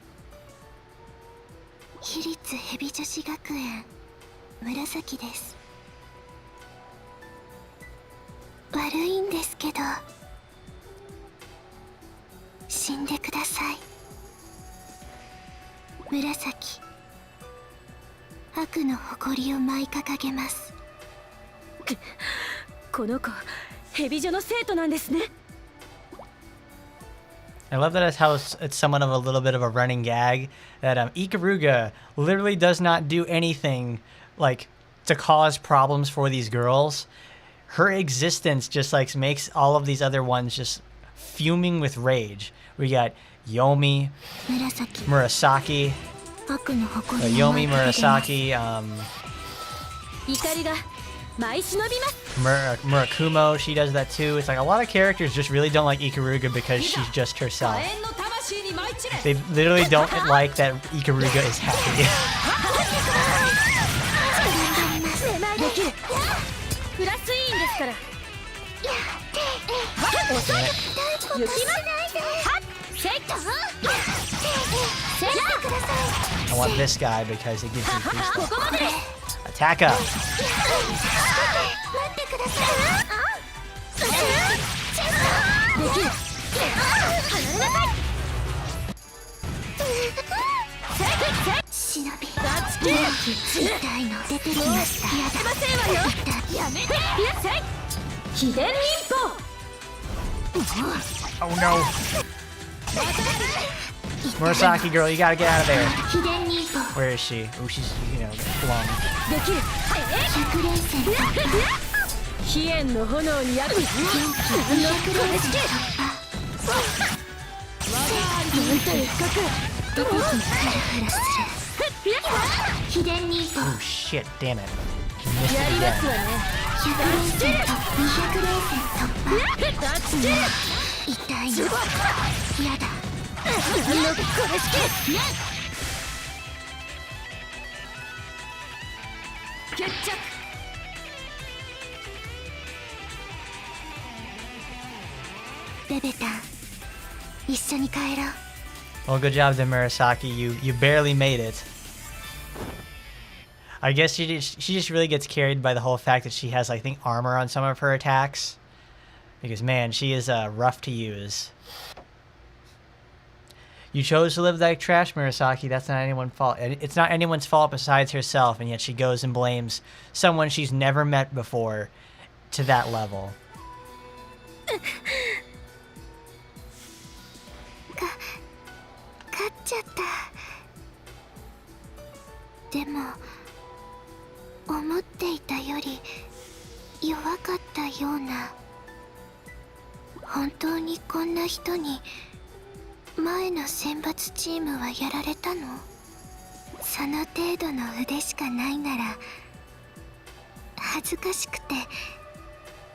私立ヘビ女子学園紫です。悪いんですけど死んでください。紫、悪の誇りを舞い掲げます。この子、ヘビ女の生徒なんですね。I love that as how it's somewhat of a little bit of a running gag that Ikaruga literally does not do anything like to cause problems for these girls. Her existence just like makes all of these other ones just fuming with rage. We got Yomi, Murasaki, Yomi, Murasaki, Murakumo, she does that too. It's like a lot of characters just really don't like Ikaruga because she's just herself. They literally don't like that Ikaruga is happy. I want this guy because it gives me boost. Attack up! 秘伝忍法 Oh no. Murasaki girl, you gotta get out of there. 秘伝忍法 Where is she? Oh, she's, flung. できる百連戦突破飛燕の炎に焼く元気200連戦突破なんと一角ハラハラする秘伝忍法 Oh shit, damn it. You missed や it ります again. わね100連戦突破200連戦突破痛いのやだこれ式決着ベベタン一緒に帰ろう Well, good job, then Murasaki. You barely made it. I guess she just really gets carried by the whole fact that she has, I think, armor on some of her attacks. Because man, she is rough to use. You chose to live like trash, Murasaki. That's not anyone's fault. It's not anyone's fault besides herself, and yet she goes and blames someone she's never met before to that level. 勝っちゃったでも思っていたより弱かったような本当にこんな人に前の選抜チームはやられたのその程度の腕しかないなら恥ずかしくて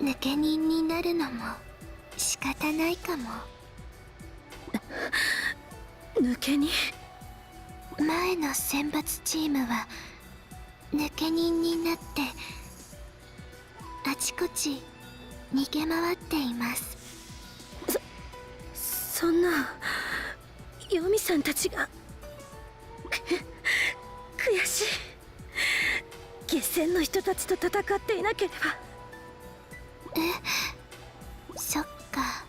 抜け人になるのも仕方ないかも抜けに前の選抜チームは抜け人になってあちこち逃げ回っていますそんなヨミさんたちが悔しい決戦の人たちと戦っていなければそっか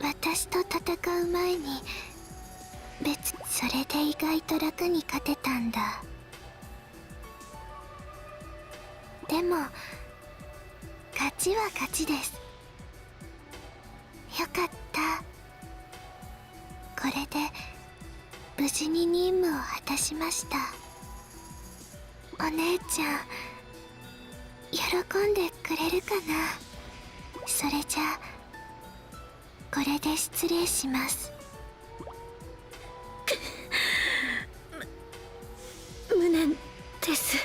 私と戦う前にそれで意外と楽に勝てたんだでも勝ちは勝ちですよかったこれで無事に任務を果たしましたお姉ちゃん喜んでくれるかなそれじゃあこれで失礼します無念です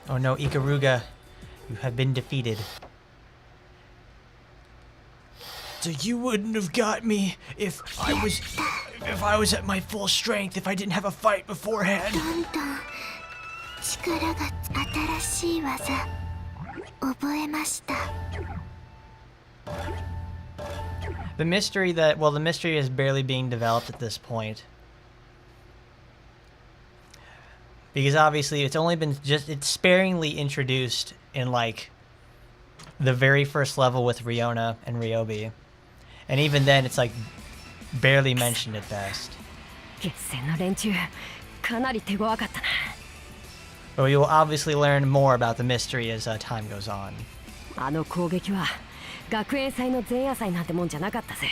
Oh no, Ikaruga, you have been defeated. So you wouldn't have got me if I was at my full strength, if I didn't have a fight beforehand. どんどん力が新しい技覚えました The mystery is barely being developed at this point. Because obviously it's only been it's sparingly introduced in like the very first level with Riona and Ryobi. And even then it's like barely mentioned at best. 決戦の連中かなり手強かったな But we will obviously learn more about the mystery as time goes on. あの攻撃は学園祭の前夜祭なんてもんじゃなかったぜ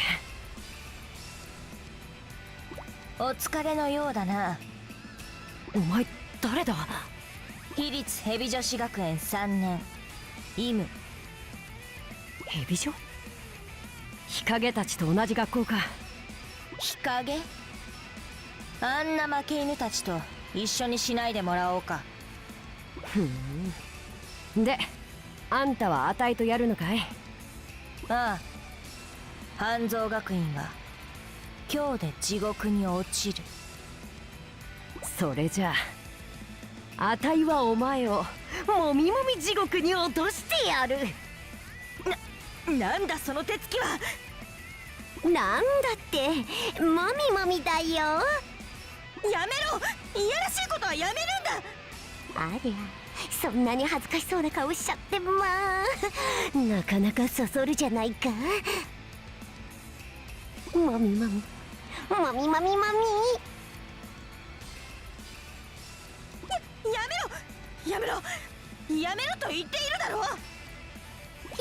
お疲れのようだなお前誰だ私立ヘビ女子学園3年イムヘビ女日陰たちと同じ学校か日陰あんな負け犬たちと一緒にしないでもらおうかであんたはあたいとやるのかいああ半蔵学院は今日で地獄に落ちるそれじゃああたいはお前をもみもみ地獄に落としてやるなんだその手つきはなんだってもみもみだよやめろいやらしいことはやめるんだありゃそんなに恥ずかしそうな顔しちゃってまあなかなかそそるじゃないかもみもみもみもみもみやめろやめろと言っているだろう。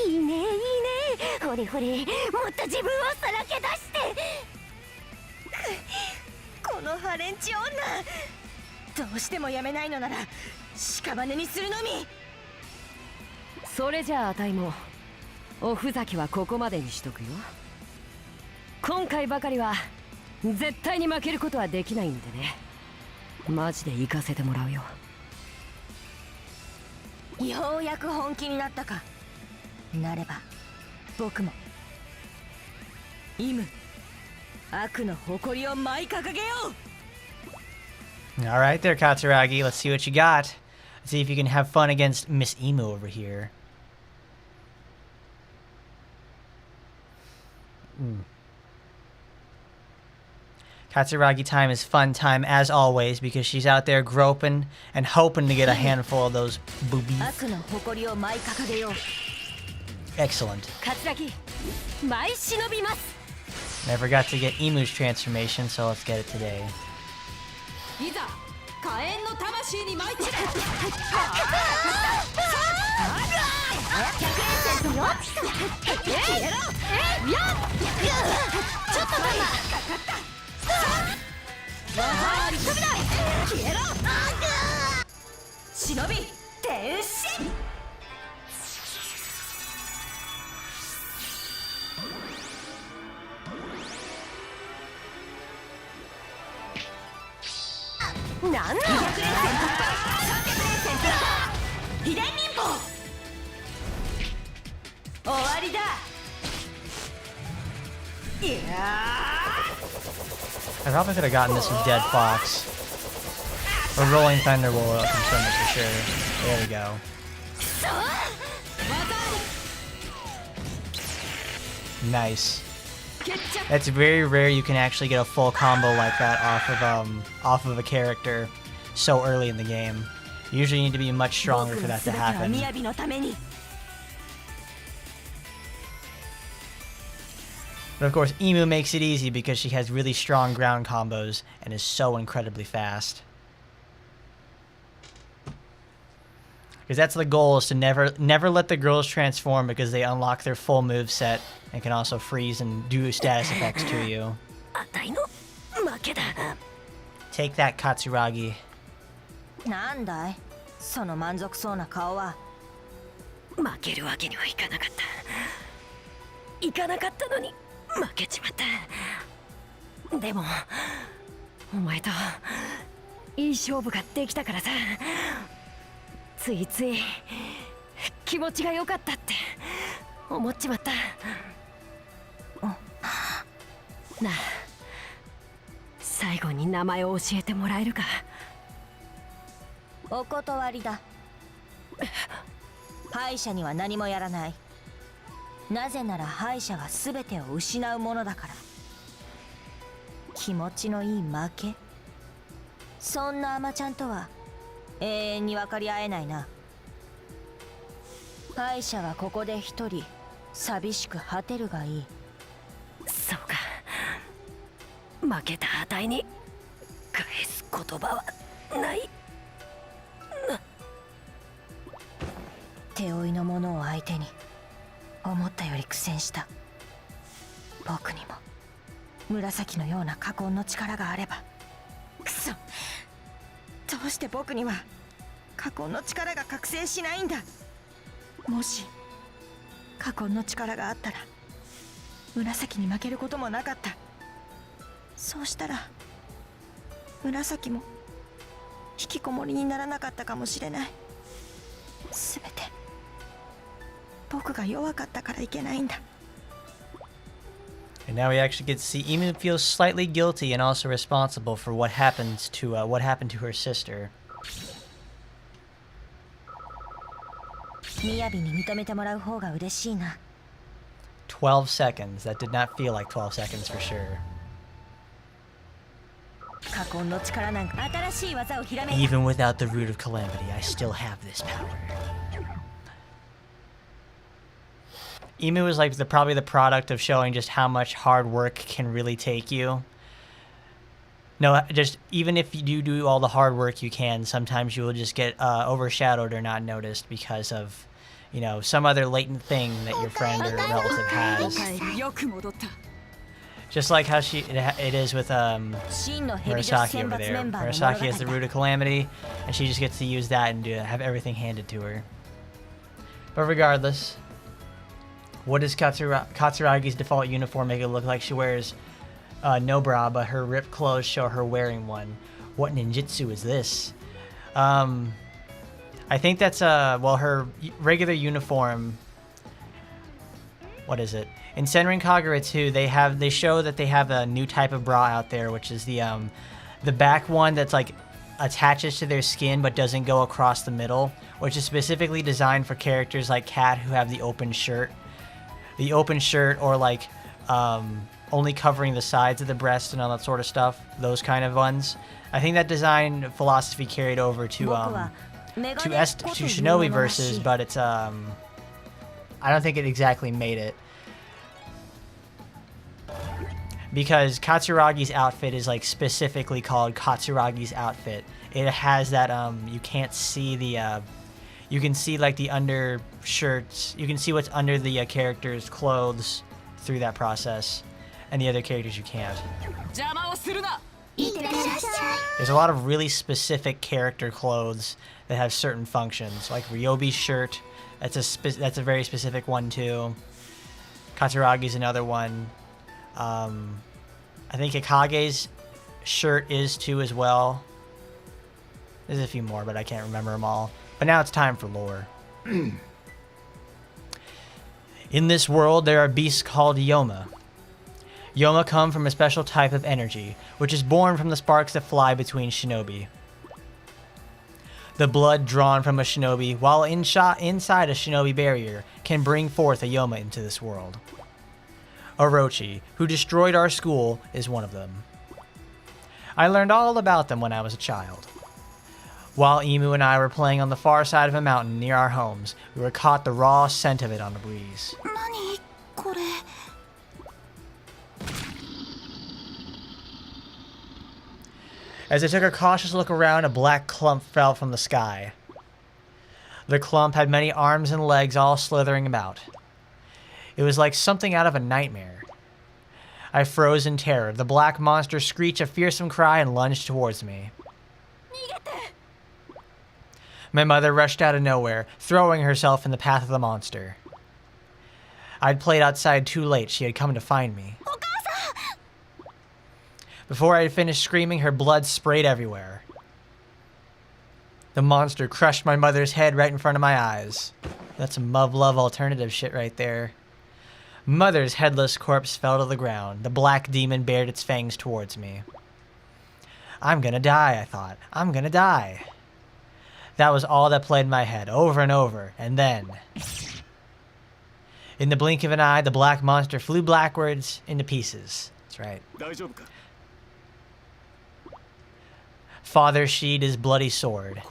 いいねいいね、ほれほれ、もっと自分をさらけ出して。このハレンチ女、どうしてもやめないのなら屍にするのみ。それじゃああたいもおふざけはここまでにしとくよ。今回ばかりは絶対に負けることはできないんでね。マジで行かせてもらうよ。ようやく本気になったか。なれば僕もイム、悪の誇りを舞い掲げよう。 Alright there, Katsuragi. Let's see what you got. Let's see if you can have fun against Miss Emu over here. Katsuragi time is fun time as always because she's out there groping and hoping to get a handful of those boobies. 悪の誇りを舞い掲げよう。 Excellent. 桂木舞い忍びます。 Never got to get Emu's transformation, so let's get it today. いざ火炎の魂に舞い散れ。忍び転身。なんだ秘伝忍法終わりだ。いや I probably could have gotten this with Dead Fox. Or Rolling Thunder will confirm it for sure. There we go. Nice. It's very rare you can actually get a full combo like that off of a character so early in the game. You usually need to be much stronger for that to happen. 雅のために。 But of course, Emu makes it easy because she has really strong ground combos and is so incredibly fast. Because that's the goal, is to never let the girls transform because they unlock their full move set and can also freeze and do status effects to you. あたいの負けだ。 Take that, Katsuragi. なんだいその満足そうな顔は。負けるわけにはいかなかった。いかなかったのに負けちまった。でもお前といい勝負ができたからさ、ついつい気持ちが良かったって思っちまった。なあ、最後に名前を教えてもらえるか。お断りだ。敗者には何もやらない。なぜなら敗者は全てを失うものだから。気持ちのいい負け、そんなアマちゃんとは永遠に分かり合えないな。敗者はここで一人寂しく果てるがいい。そうか、負けたあたいに返す言葉はない。手負いの者を相手に思ったより苦戦した。僕にも紫のような禍根の力があれば。くそ、どうして僕には禍根の力が覚醒しないんだ。もし禍根の力があったら紫に負けることもなかった。そうしたら紫も引きこもりにならなかったかもしれない。すべて僕が弱かったからいけないんだ。 And now we actually get to see Emu feel slightly guilty and also responsible for what happened to her sister. 雅に認めてもらう方が嬉しいな。 12 seconds. That did not feel like 12 seconds for sure. 禍根の力なんか新しい技をひらめいた。 Even without the root of calamity, I still have this power. Emu is like probably the product of showing just how much hard work can really take you. No, just even if you do all the hard work you can, sometimes you will just get overshadowed or not noticed because of, some other latent thing that your friend or relative has. よく戻った。 Just like how it is with 真のヘビ女子 Murasaki 選 over 抜メ there. ンバーの物語 Murasaki has the だ root of calamity, and she just gets to use that and have everything handed to her. But regardless, what does Katsuragi's default uniform make it look like? She wears no bra, but her ripped clothes show her wearing one. What ninjutsu is this? I think that's her regular uniform. What is it? In Senran Kagura 2, they show that they have a new type of bra out there, which is the back one that's like attaches to their skin but doesn't go across the middle, which is specifically designed for characters like Kat who have the open shirt or like only covering the sides of the breast and all that sort of stuff. Those kind of ones. I think that design philosophy carried over to Shinobi verses, but it's I don't think it exactly made it. Because Katsuragi's outfit is like specifically called Katsuragi's outfit. It has that you can't see the you can see like the undershirts. You can see what's under the character's clothes through that process, and the other characters you can't. There's a lot of really specific character clothes that have certain functions, like Ryobi's shirt. That's a very specific one too. Katsuragi's another one. I think Ikage's shirt is too as well. There's a few more, but I can't remember them all. But now it's time for lore. In this world, there are beasts called Yoma. Yoma come from a special type of energy, which is born from the sparks that fly between shinobi. The blood drawn from a shinobi, while inside a shinobi barrier, can bring forth a Yoma into this world. Orochi, who destroyed our school, is one of them. I learned all about them when I was a child. While Emu and I were playing on the far side of a mountain near our homes, we were caught the raw scent of it on the breeze. 何これ As I took a cautious look around, a black clump fell from the sky. The clump had many arms and legs all slithering about. It was like something out of a nightmare. I froze in terror. The black monster screeched a fearsome cry and lunged towards me. My mother rushed out of nowhere, throwing herself in the path of the monster. I'd played outside too late. She had come to find me. Before I had finished screaming, her blood sprayed everywhere. The monster crushed my mother's head right in front of my eyes. That's some Mov-Love alternative shit right there. Mother's headless corpse fell to the ground. The black demon bared its fangs towards me. I'm gonna die, I thought. I'm gonna die. That was all that played in my head, over and over, and then... In the blink of an eye, the black monster flew backwards into pieces. That's right. Father sheathed his bloody sword.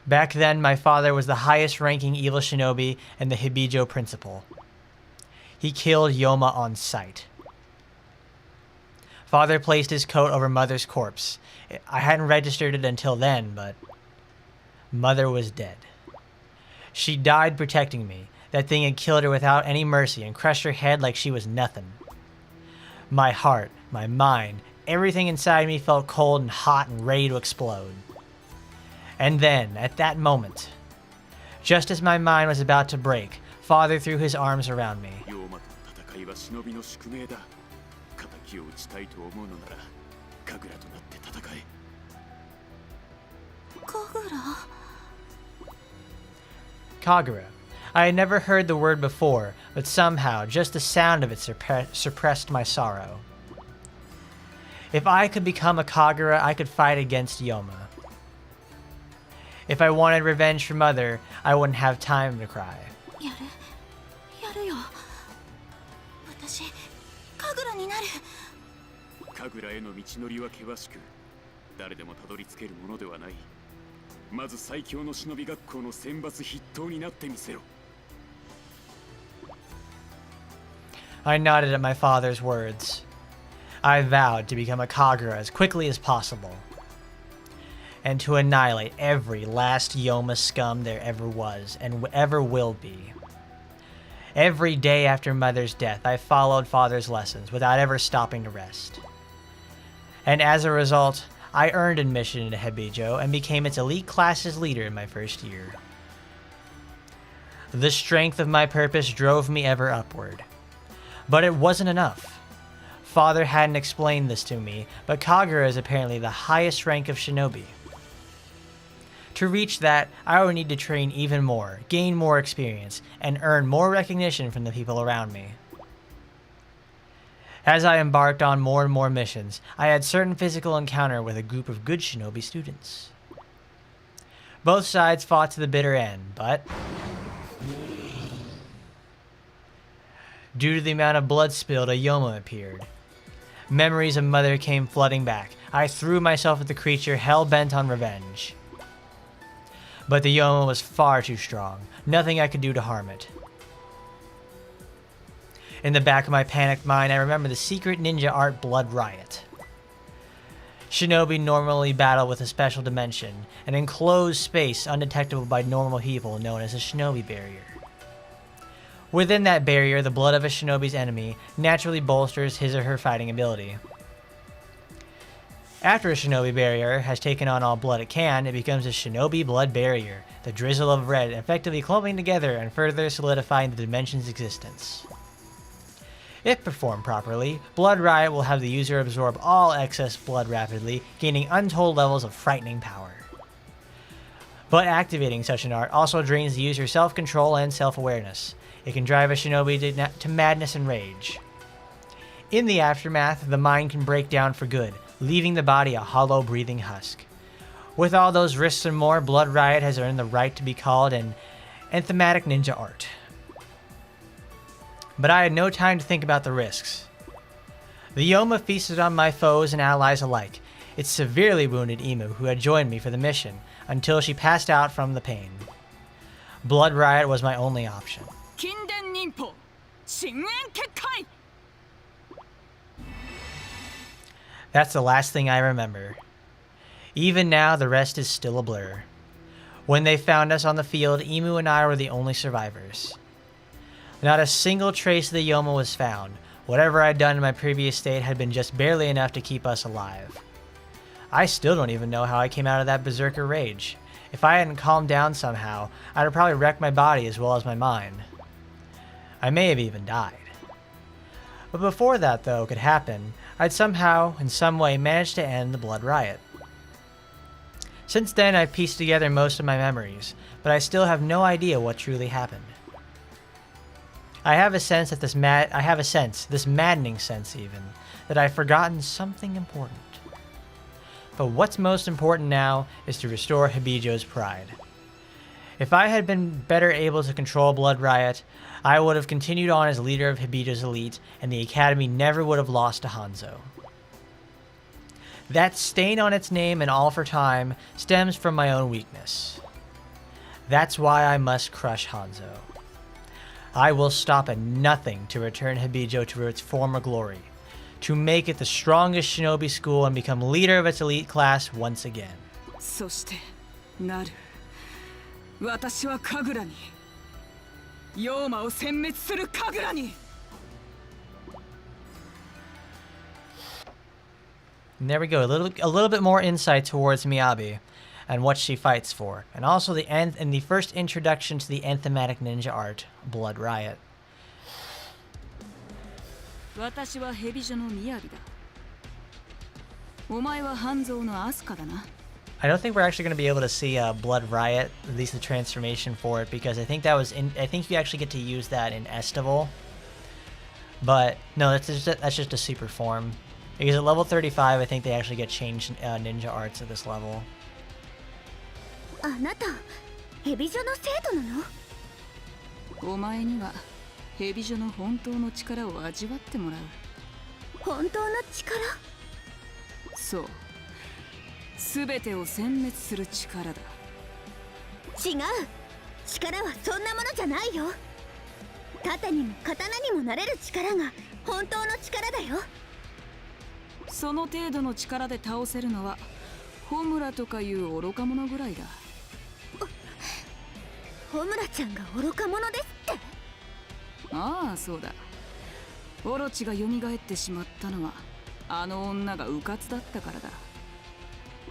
Back then, my father was the highest-ranking evil shinobi and the Hebijou principal. He killed Yoma on sight. Father placed his coat over Mother's corpse. I hadn't registered it until then, but... Mother was dead. She died protecting me. That thing had killed her without any mercy and crushed her head like she was nothing. My heart, my mind, everything inside me felt cold and hot and ready to explode. And then, at that moment, just as my mind was about to break, Father threw his arms around me. Kagura. I had never heard the word before, but somehow just the sound of it suppressed my sorrow. If I could become a Kagura, I could fight against Yoma. If I wanted revenge for Mother, I wouldn't have time to cry. やるよ私神楽になる神楽への道のりは険しく誰でもたどり着けるものではないまず最強の忍び学校の選抜筆頭になってみせろ I nodded at my father's words. I vowed to become a Kagura as quickly as possible, and to annihilate every last Yoma scum there ever was and ever will be. Every day after Mother's death, I followed Father's lessons without ever stopping to rest. And as a result, I earned admission into Hebijou and became its elite class's leader in my first year. The strength of my purpose drove me ever upward. But it wasn't enough. Father hadn't explained this to me, but Kagura is apparently the highest rank of Shinobi. To reach that, I would need to train even more, gain more experience, and earn more recognition from the people around me. As I embarked on more and more missions, I had certain physical encounter with a group of good Shinobi students. Both sides fought to the bitter end, but due to the amount of blood spilled, a Yoma appeared. Memories of Mother came flooding back. I threw myself at the creature, hell-bent on revenge. But the Yoma was far too strong. Nothing I could do to harm it. In the back of my panicked mind, I remember the secret ninja art Blood Riot. Shinobi normally battle with a special dimension, an enclosed space undetectable by normal people known as a Shinobi barrier. Within that barrier, the blood of a Shinobi's enemy naturally bolsters his or her fighting ability. After a Shinobi barrier has taken on all blood it can, it becomes a Shinobi blood barrier, the drizzle of red effectively clumping together and further solidifying the dimension's existence. If performed properly, Blood Riot will have the user absorb all excess blood rapidly, gaining untold levels of frightening power. But activating such an art also drains the user's self-control and self-awareness. It can drive a Shinobi to madness and rage. In the aftermath, the mind can break down for good, leaving the body a hollow, breathing husk. With all those risks and more, Blood Riot has earned the right to be called an anthematic ninja art. But I had no time to think about the risks. The Yoma feasted on my foes and allies alike. It severely wounded Imu, who had joined me for the mission, until she passed out from the pain. Blood Riot was my only option. That's the last thing I remember. Even now, the rest is still a blur. When they found us on the field, Imu and I were the only survivors. Not a single trace of the Yoma was found. Whatever I'd done in my previous state had been just barely enough to keep us alive. I still don't even know how I came out of that berserker rage. If I hadn't calmed down somehow, I'd have probably wrecked my body as well as my mind. I may have even died. But before that, though, could happen, I'd somehow, in some way, managed to end the Blood Riot. Since then, I've pieced together most of my memories, but I still have no idea what truly happened. I have a sense, this maddening sense even, that I've forgotten something important. But what's most important now is to restore Hebijou's pride. If I had been better able to control Blood Riot, I would have continued on as leader of Hebijou's elite, and the academy never would have lost to Hanzo. That stain on its name and all for time stems from my own weakness. That's why I must crush Hanzo. I will stop at nothing to return Hebijou to its former glory, to make it the strongest Shinobi school and become leader of its elite class once again. そしてなる。私は神楽に。妖魔を殲滅する神楽に。And there we go, a little bit more insight towards Miyabi and what she fights for, and also the first introduction to the anthematic ninja art, Blood Riot. 私はヘビジョの雅だ。お前は半蔵のアスカだな。I don't think we're actually going to be able to see Blood Riot, at least the transformation for it, because I think I think you actually get to use that in Estival. But no, that's just a super form. Because at level 35, I think they actually get changed ninja arts at this level. あなたヘビジョの生徒なの？お前にはヘビジョの本当の力を味わってもらう。本当の力？そう。すべてを殲滅する力だ。違う。力はそんなものじゃないよ。盾にも刀にもなれる力が本当の力だよ。その程度の力で倒せるのはホムラとかいう愚か者ぐらいだ。ホムラちゃんが愚か者ですって。ああそうだ、オロチが蘇ってしまったのはあの女が迂闊だったからだ。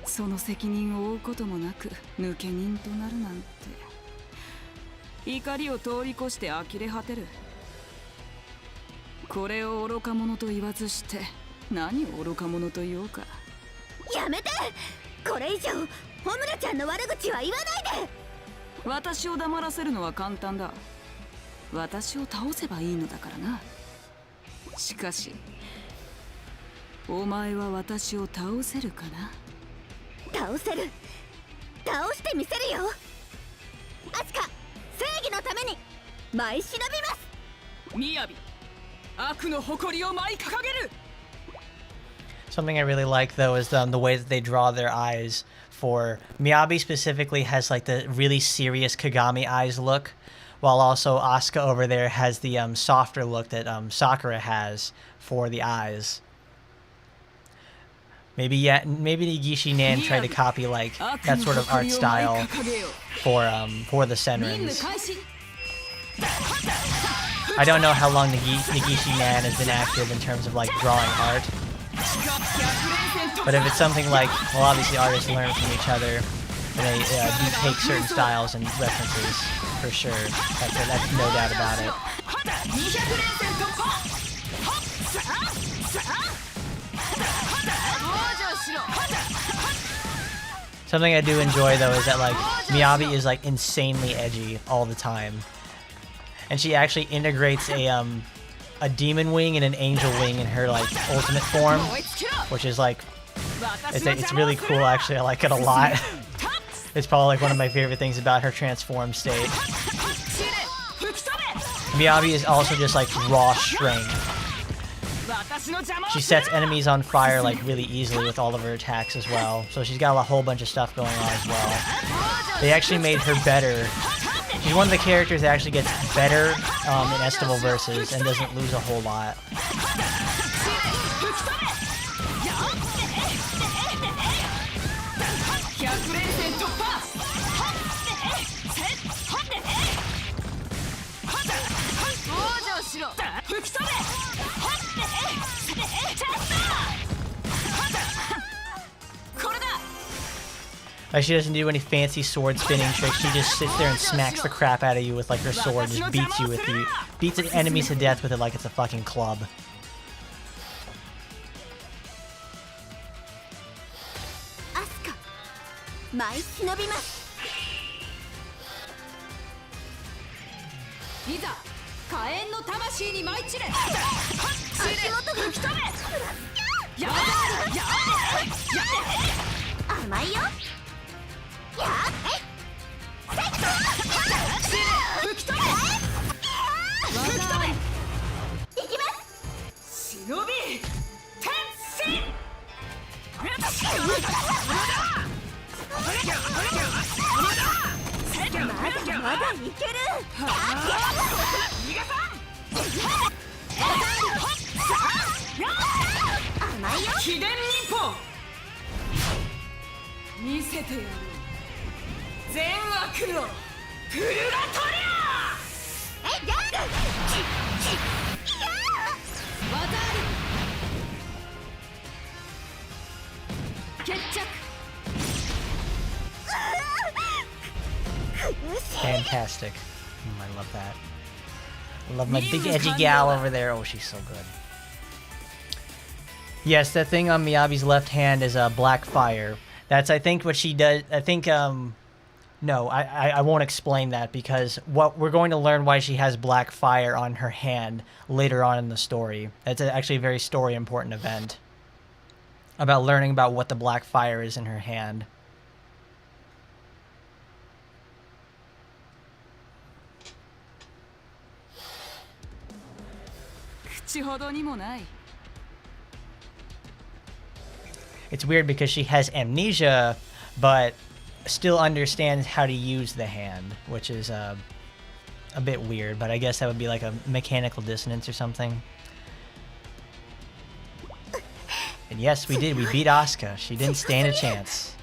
その責任を負うこともなく抜け人となるなんて、怒りを通り越して呆れ果てる。これを愚か者と言わずして何を愚か者と言おうか。やめて、これ以上ホムラちゃんの悪口は言わないで。私を黙らせるのは簡単だ。私を倒せばいいのだからな。しかしお前は私を倒せるかな。倒せる。倒してみせるよ。アスカ、正義のために舞い忍びます。Miyabi、悪の誇りを舞い掲げる。 Something I really like though is the way that they draw their eyes. For Miyabi specifically has like the really serious Kagami eyes look, while also Asuka over there has the softer look that Sakura has for the eyes. Maybe Negishi Nan tried to copy like that sort of art style for the Senrins. I don't know how long Negishi Nan has been active in terms of like drawing art. But if it's something like, well, obviously artists learn from each other, and they do take certain styles and references, for sure. That's no doubt about it. Something I do enjoy, though, is that, like, Miyabi is, like, insanely edgy all the time. And she actually integrates a demon wing and an angel wing in her, like, ultimate form, which is, like, it's really cool, actually. I like it a lot. It's probably, like, one of my favorite things about her transform state. Miyabi is also just, like, raw strength. She sets enemies on fire, like, really easily with all of her attacks as well. So she's got a whole bunch of stuff going on as well. They actually made her better. She's one of the characters that actually gets better in Estival Versus and doesn't lose a whole lot. Like, she doesn't do any fancy sword spinning tricks. She just sits there and smacks the crap out of you with, like, her sword. Just beats you with the... beats the enemies to death with it like it's a fucking club. Asuka, 舞い忍びます。いざ火炎の魂に舞い散れ。足元が吹き飛べ。や甘いよ。やえセット。吹き飛べ。吹き飛べ。いきます。忍び転身。まだいける。甘いよ。秘伝忍法見せてやる。善悪のプルガトリア。え、ギャグ。技あり。決着。Fantastic. I love that. I love my big edgy gal over there. Oh, she's so good. Yes, that thing on Miyabi's left hand is a black fire. That's, I think, what she does. I think, no, I won't explain that because what we're going to learn why she has black fire on her hand later on in the story. That's actually a very story important event about learning about what the black fire is in her hand. 口ほどにもない。 It's weird because she has amnesia, but still understands how to use the hand, which is a bit weird, but I guess that would be like a mechanical dissonance or something. And yes, we did. We beat Asuka. She didn't stand a chance.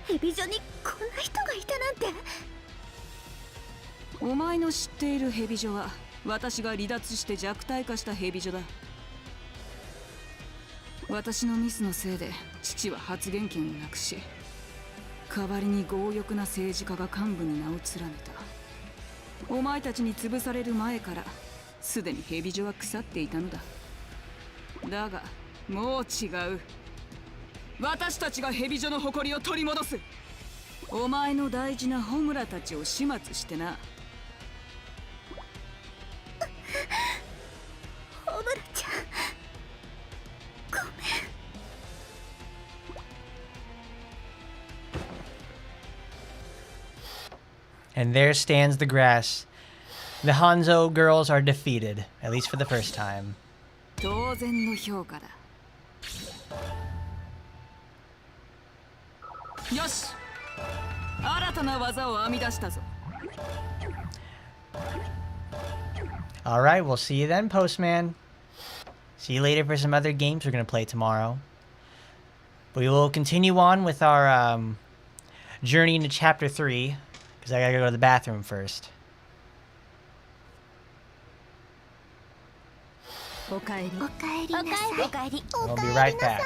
ヘビジョにこんな人がいたなんて。お前の知っているヘビジョは私が離脱して弱体化したヘビジョだ。私のミスのせいで父は発言権をなくし、代わりに強欲な政治家が幹部に名を連ねた。お前たちに潰される前からすでにヘビジョは腐っていたのだ。だがもう違う。私たちがヘビジョの誇りを取り戻す。お前の大事なホムラたちを始末してな。ホムラちゃん、ごめん。And there stands the grass. The Hanzo girls are defeated, at least for the first time. 当然の評価だ。よし、新たな技を編み出したぞ。Alright, we'll see you then, Postman. See you later for some other games we're going to play tomorrow. We will continue on with our journey into Chapter 3, because I gotta go to the bathroom first. おかえり。おかえりなさい。おかえり。 We'll be right back.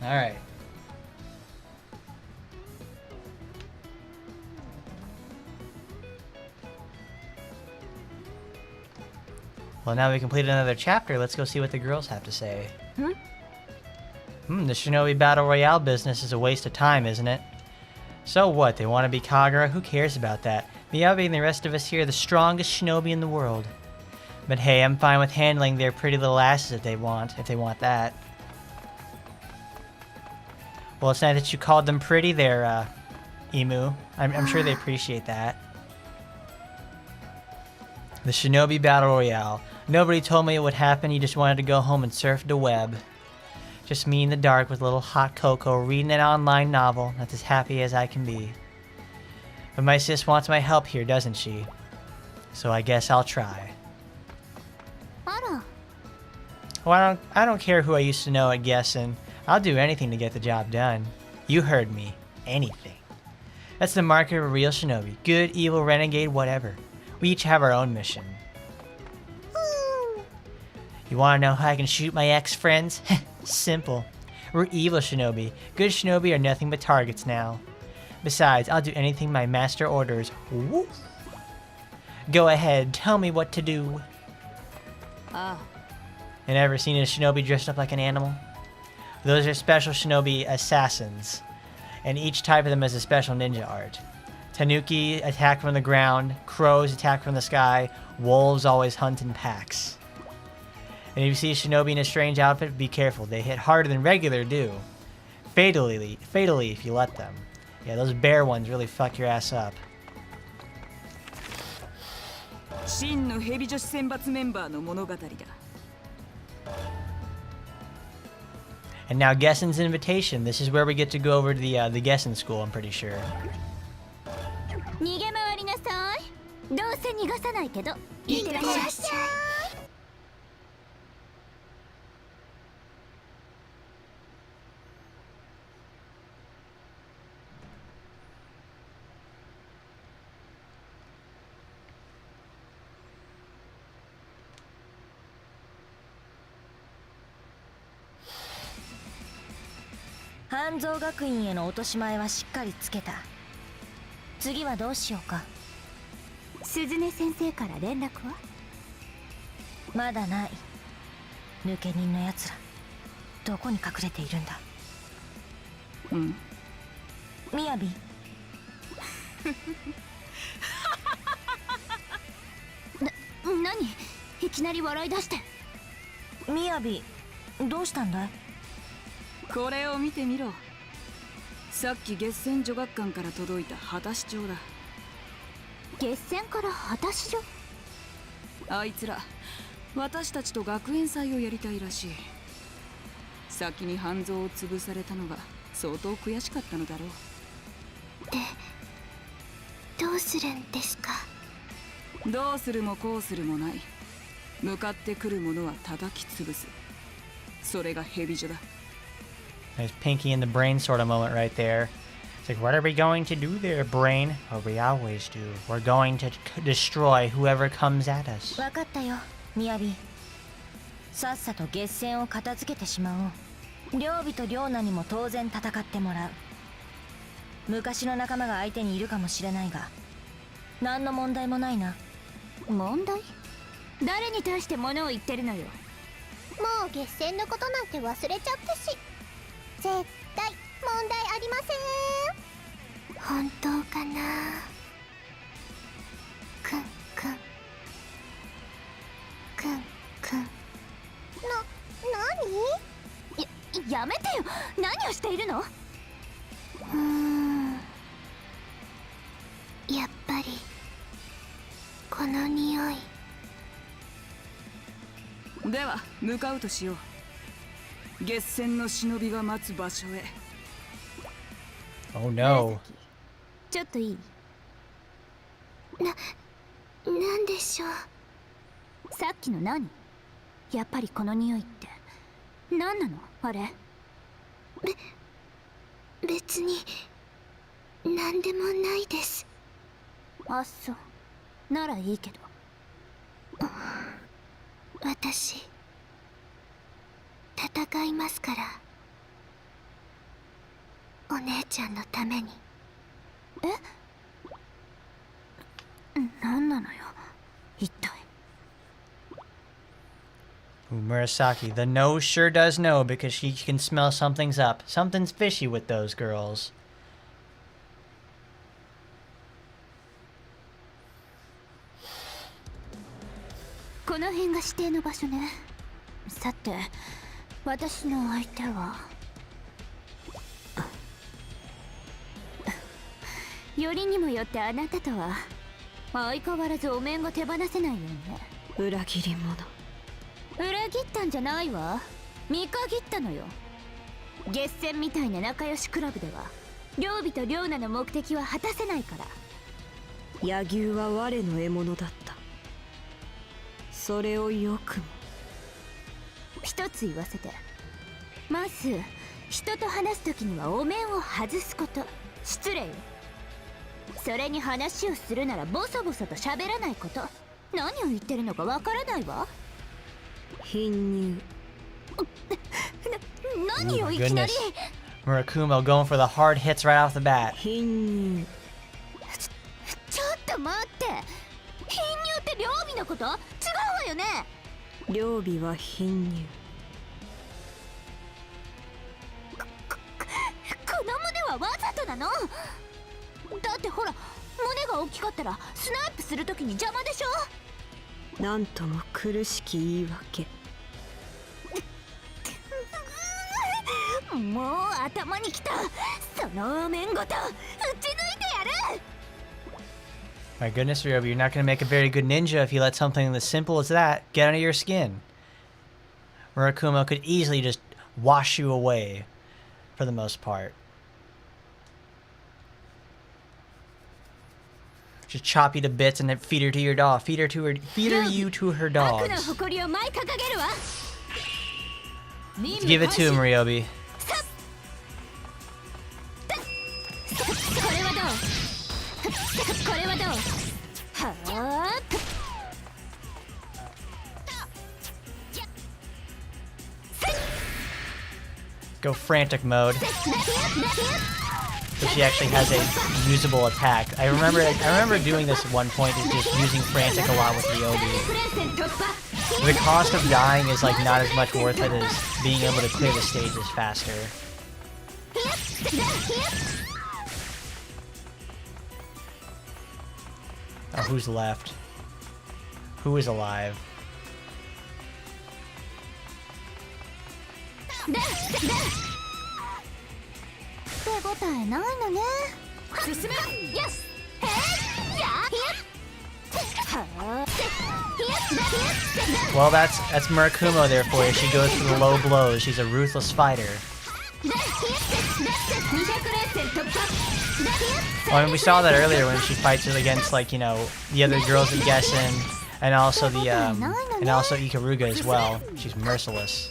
Alright. Well, now we completed another chapter. Let's go see what the girls have to say. The Shinobi Battle Royale business is a waste of time, isn't it? So what? They want to be Kagura? Who cares about that? Miyabi and the rest of us here are the strongest shinobi in the world. But hey, I'm fine with handling their pretty little asses if they want that. Well, it's nice that you called them pretty there, Emu. I'm sure they appreciate that. The Shinobi Battle Royale. Nobody told me it would happen. You just wanted to go home and surf the web. Just me in the dark with a little hot cocoa reading an online novel. That's as happy as I can be. But my sis wants my help here, doesn't she? So I guess I'll try. Well, I don't care who I used to know at Gessen. I'll do anything to get the job done. You heard me. Anything. That's the mark of a real shinobi. Good, evil, renegade, whatever. We each have our own mission. You want to know how I can shoot my ex-friends? Simple. We're evil shinobi. Good shinobi are nothing but targets now. Besides, I'll do anything my master orders. Woof. Go ahead, tell me what to do. Ah. And ever seen a shinobi dressed up like an animal? Those are special shinobi assassins. And each type of them has a special ninja art. Tanuki attack from the ground, crows attack from the sky, wolves always hunt in packs. And if you see a shinobi in a strange outfit, be careful. They hit harder than regular do. Fatally if you let them. Yeah, those bear ones really fuck your ass up. 真のヘビ女子選抜メンバーの物語だ。And now Gessen's invitation. This is where we get to go over to the Gessen school, I'm pretty sure. 逃げ回りなさい。どうせ逃がさないけど。いってらっしゃい。半蔵学院への落とし前はしっかりつけた。次はどうしようか。鈴音先生から連絡は？まだない。抜け人のやつらどこに隠れているんだ。みやび。何？いきなり笑い出して。みやび、どうしたんだい？これを見てみろ。さっき月戦女学館から届いた果たし状だ。月戦から果たし状？あいつら私たちと学園祭をやりたいらしい。先に半蔵を潰されたのが相当悔しかったのだろう。で、どうするんですか？どうするもこうするもない。向かってくる者は叩き潰す。それがヘビ女だ。There's Pinky in the brain sort of moment right there. It's like, what are we going to do there, brain? What we always do. We're going to destroy whoever comes at us. わかったよ、みやび。さっさと月戦を片付けてしまおう。両備と両名にも当然戦ってもらう。昔の仲間が相手にいるかもしれないが、何の問題もないな。問題？誰に対して物を言ってるのよ。もう月戦のことなんて忘れちゃったし。絶対問題ありません。本当かな。くんくんくんくん。何？やめてよ。何をしているの？やっぱりこの匂い。では向かうとしよう。月戦の忍びが待つ場所へ。Oh no. ちょっといい？なんでしょう。さっきの何？やっぱりこの匂いって何なのあれ？別に何でもないです。あ、そうならいいけど。私戦いますから。お姉ちゃんのために。何なのよ一体。Ooh, Murasaki. The nose sure does know because she can smell something's up. Something's fishy with those girls. この辺が指定の場所ね。さて、私の相手はよりにもよってあなたとは相変わらずお面が手放せないよね。裏切り者。裏切ったんじゃないわ。見限ったのよ。月戦みたいな仲良しクラブでは両備と両名の目的は果たせないから。柳生は我の獲物だった。それをよくも。一つ言わせて。まず人と話す時にはお面を外すこと。失礼よ。それに話をするならボソボソと喋らないこと。何を言ってるのかわからないわ。貧乳。何をいきなり。 Murakumo going for the hard hits right off the bat. 貧乳。ちょっと待って。貧乳って両備のこと？違うわよね。両備は貧乳。この胸はわざとなの？だってほら、胸が大きかったらスナイプするときに邪魔でしょ。なんとも苦しき言い訳。もう頭にきた。そのお面ごと打ち抜いてやる。 My goodness, Ryobi, you're not going to make a very good ninja if you let something as simple as that get under your skin. Murakumo could easily just wash you away, for the most part. Just chop you to bits and then feed her to your dog. Feed you to her dogs. 悪の誇りを舞い掲げるわ。 Give it to him, Ryobi. これはどう？これはどう？はあ。 Go frantic mode. So she actually has a usable attack. I remember doing this at one point, is just using frantic a lot with Ryobi. The cost of dying is like not as much worth it as being able to clear the stages faster. Oh, who's left? Who is alive? 手応えないのね。進め。よし。へい。や。Well, that's Murakumo there for you. She goes for the low blows. She's a ruthless fighter. Well, I mean, we saw that earlier when she fights it against, like, you know, the other girls at Gessen, and also the and also Ikaruga as well. She's merciless.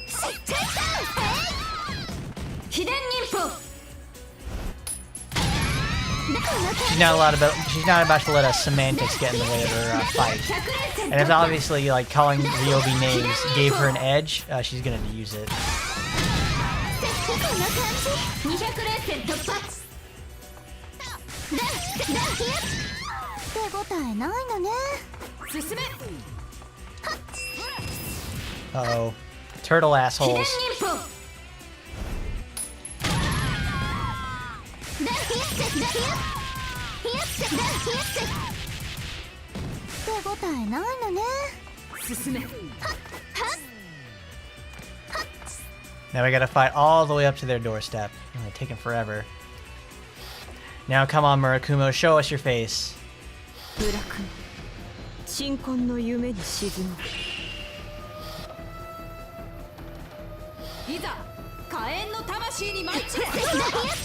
She's not about to let us semantics get in the way of her fight. And if obviously like calling Ryobi names gave her an edge, she's gonna use it. Uh-oh. Turtle assholes. Now we gotta fight all the way up to their doorstep. It's gonna take them forever. Now come on, Murakumo, show us your face. 新婚の夢に沈む。いざ火炎の魂に舞い散れ。この感じ。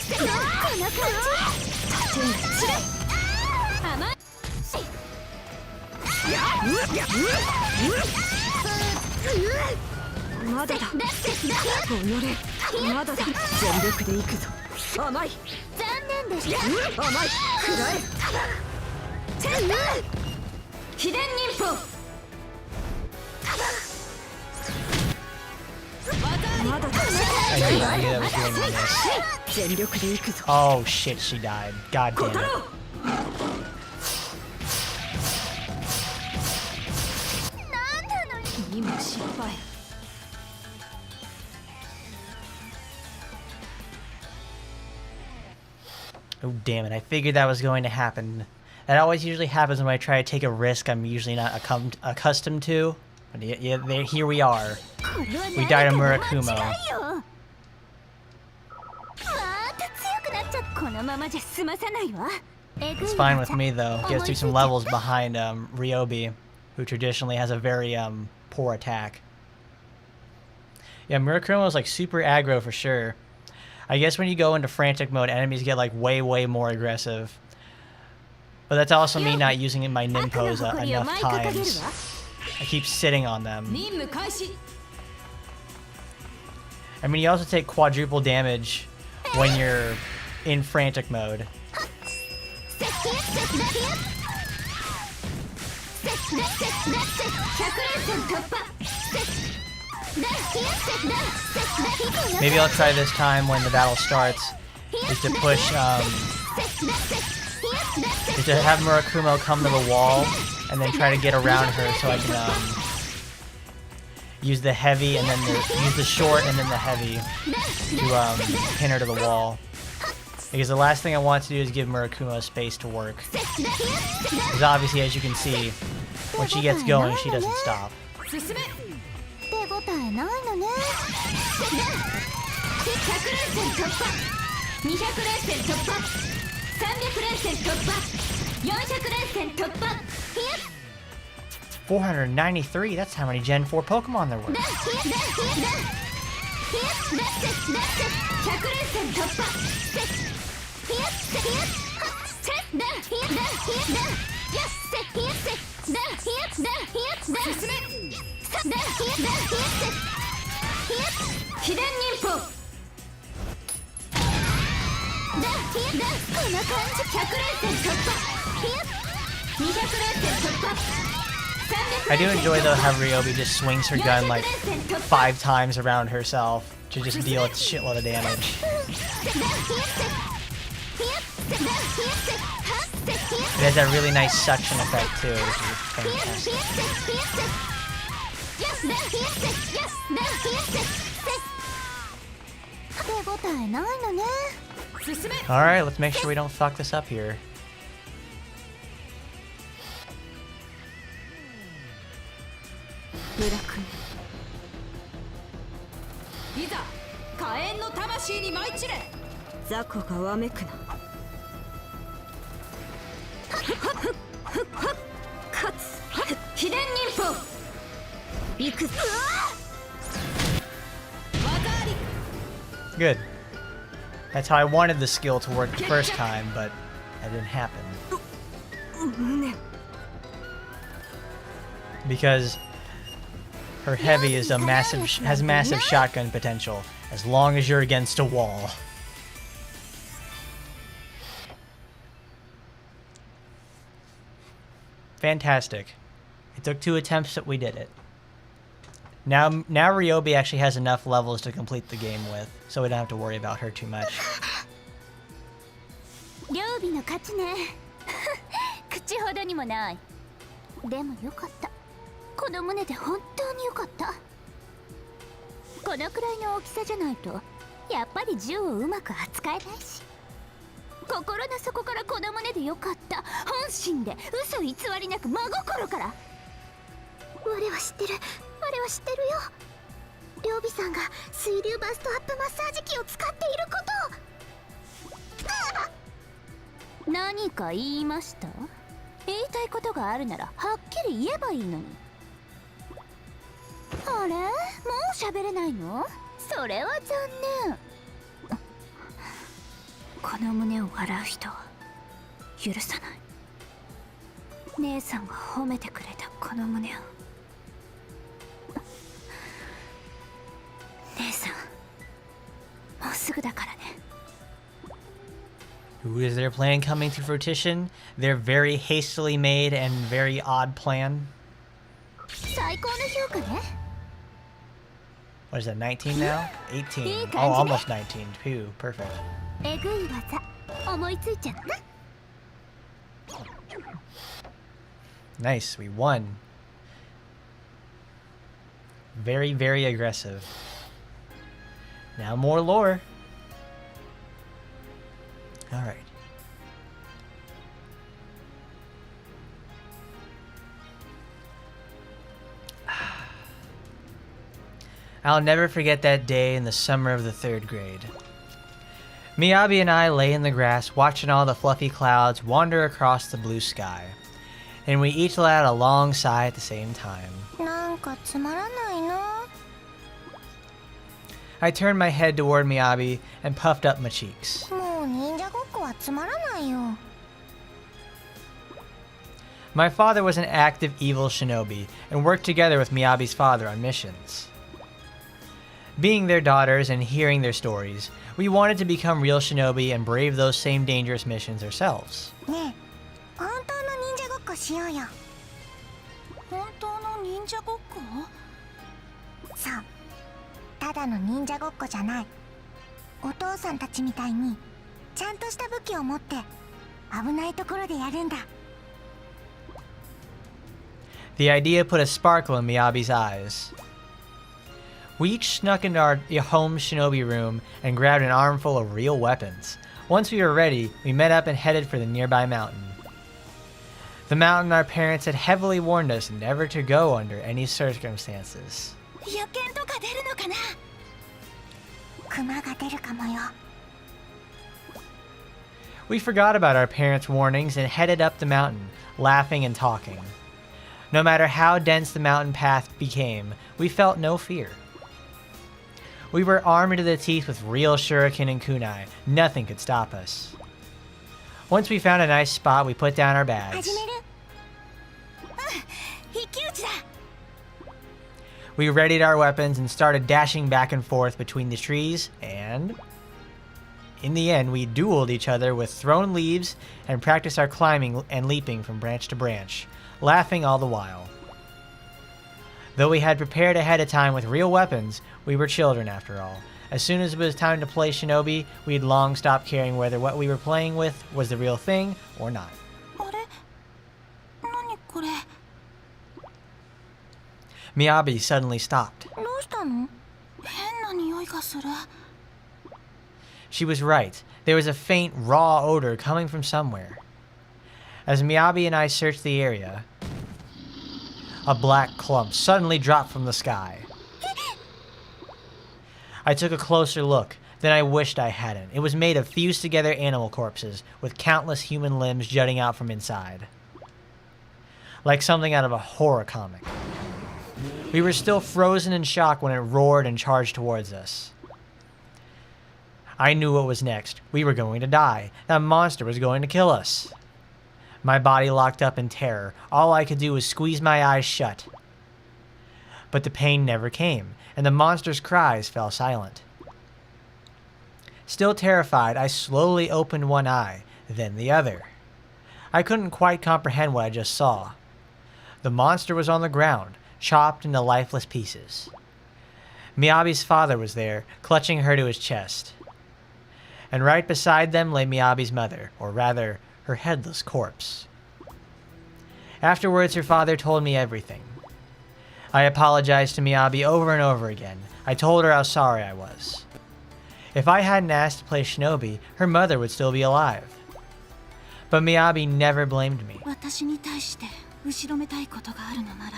甘い。まだだ。己、まだだ。全力で行くぞ。甘い。残念でした。甘い。食らえ。秘伝忍法。まだだ。I knew that was gonna be this. 全力で行くぞ。Oh shit, she died. God damn it. 今失敗。Oh, damn it. I figured that was going to happen. That always usually happens when I try to take a risk I'm usually not accustomed to. But yeah, here we are. We died to Murakumo. It's fine with me, though. Gets through some levels behind Ryobi, who traditionally has a very poor attack. Yeah, Murakumo is like super aggro for sure. I guess when you go into frantic mode, enemies get like way more aggressive. But that's also me not using my Ninpos enough times. I keep sitting on them. I mean, you also take quadruple damage when you're in frantic mode. Maybe I'll try this time when the battle starts, is to push, is to have Murakumo come to the wall and then try to get around her so I can use the heavy and then use the short and then the heavy to pin her to the wall. Because the last thing I want to do is give Murakumo space to work. Because obviously, as you can see, when she gets going, she doesn't stop. $493, that's how many Gen 4 Pokemon there were. I do enjoy though how Ryobi just swings her gun like 5 times around herself to just deal a shitload of damage. It has that really nice suction effect too, which is fantastic. Alright, let's make sure we don't fuck this up here. Good. That's how I wanted the skill to work the first time, but that didn't happen. Because her heavy is a has massive shotgun potential, as long as you're against a wall. Fantastic. It took 2 attempts, but we did it. Now Ryobi actually has enough levels to complete the game with, so we don't have to worry about her too much. 両備の勝ちね口ほどにもないでもよかったこの胸で本当によかったこのくらいの大きさじゃないとやっぱり銃をうまく扱えないし心の底からこの胸でよかった本心で嘘偽りなく真心から我は知ってる我は知ってるよ両備さんが水流バストアップマッサージ機を使っていることを何か言いました言いたいことがあるならはっきり言えばいいのにあれもう喋れないのそれは残念この胸を笑う人は許さない姉さんが褒めてくれたこの胸を姉さんもうすぐだからね Who is their plan coming to fruition? Their very hastily made and very odd plan. 最高の評価ね What is that, 19 now? 18. Oh, almost 19. Phew, perfect. えぐい技思いついちゃった Nice, we won. Very, very aggressive. Now more lore. Alright. I'll never forget that day in the summer of the 3rd grade. Miyabi and I lay in the grass watching all the fluffy clouds wander across the blue sky, and we each let out a long sigh at the same time. なんかつまらないな。 I turned my head toward Miyabi and puffed up my cheeks. もう忍者ごっこはつまらないよ。 My father was an active evil shinobi and worked together with Miyabi's father on missions. Being their daughters and hearing their stories, we wanted to become real shinobi and brave those same dangerous missions ourselves. ねえ、本当の忍者ごっこしようよ。本当の忍者ごっこ？そう。ただの忍者ごっこじゃない。お父さんたちみたいにちゃんとした武器を持って危ないところでやるんだ。 The idea put a sparkle in Miyabi's eyes. We each snuck into our home shinobi room and grabbed an armful of real weapons. Once we were ready, we met up and headed for the nearby mountain. The mountain our parents had heavily warned us never to go under any circumstances. 野犬とか出るのかな？クマが出るかもよ。 We forgot about our parents' warnings and headed up the mountain, laughing and talking. No matter how dense the mountain path became, we felt no fear. We were armed to the teeth with real shuriken and kunai. Nothing could stop us. Once we found a nice spot, we put down our bags. 始める？一騎打ちだ。 We readied our weapons and started dashing back and forth between the trees, and in the end, we dueled each other with thrown leaves and practiced our climbing and leaping from branch to branch, laughing all the while. Though we had prepared ahead of time with real weapons, we were children after all. As soon as it was time to play Shinobi, we'd long stopped caring whether what we were playing with was the real thing or not. あれ？何これ？ Miyabi suddenly stopped. どうしたの？変な匂いがする。 She was right. There was a faint, raw odor coming from somewhere. As Miyabi and I searched the area, a black clump suddenly dropped from the sky. I took a closer look, then I wished I hadn't. It was made of fused together animal corpses, with countless human limbs jutting out from inside. Like something out of a horror comic. We were still frozen in shock when it roared and charged towards us. I knew what was next. We were going to die. That monster was going to kill us. My body locked up in terror. All I could do was squeeze my eyes shut. But the pain never came, and the monster's cries fell silent. Still terrified, I slowly opened one eye, then the other. I couldn't quite comprehend what I just saw. The monster was on the ground, chopped into lifeless pieces. Miyabi's father was there, clutching her to his chest. And right beside them lay Miyabi's mother, or rather, her headless corpse. Afterwards, her father told me everything. I apologized to Miyabi over and over again. I told her how sorry I was. If I hadn't asked to play Shinobi, her mother would still be alive. But Miyabi never blamed me. 私に対して後ろめたいことがあるのなら、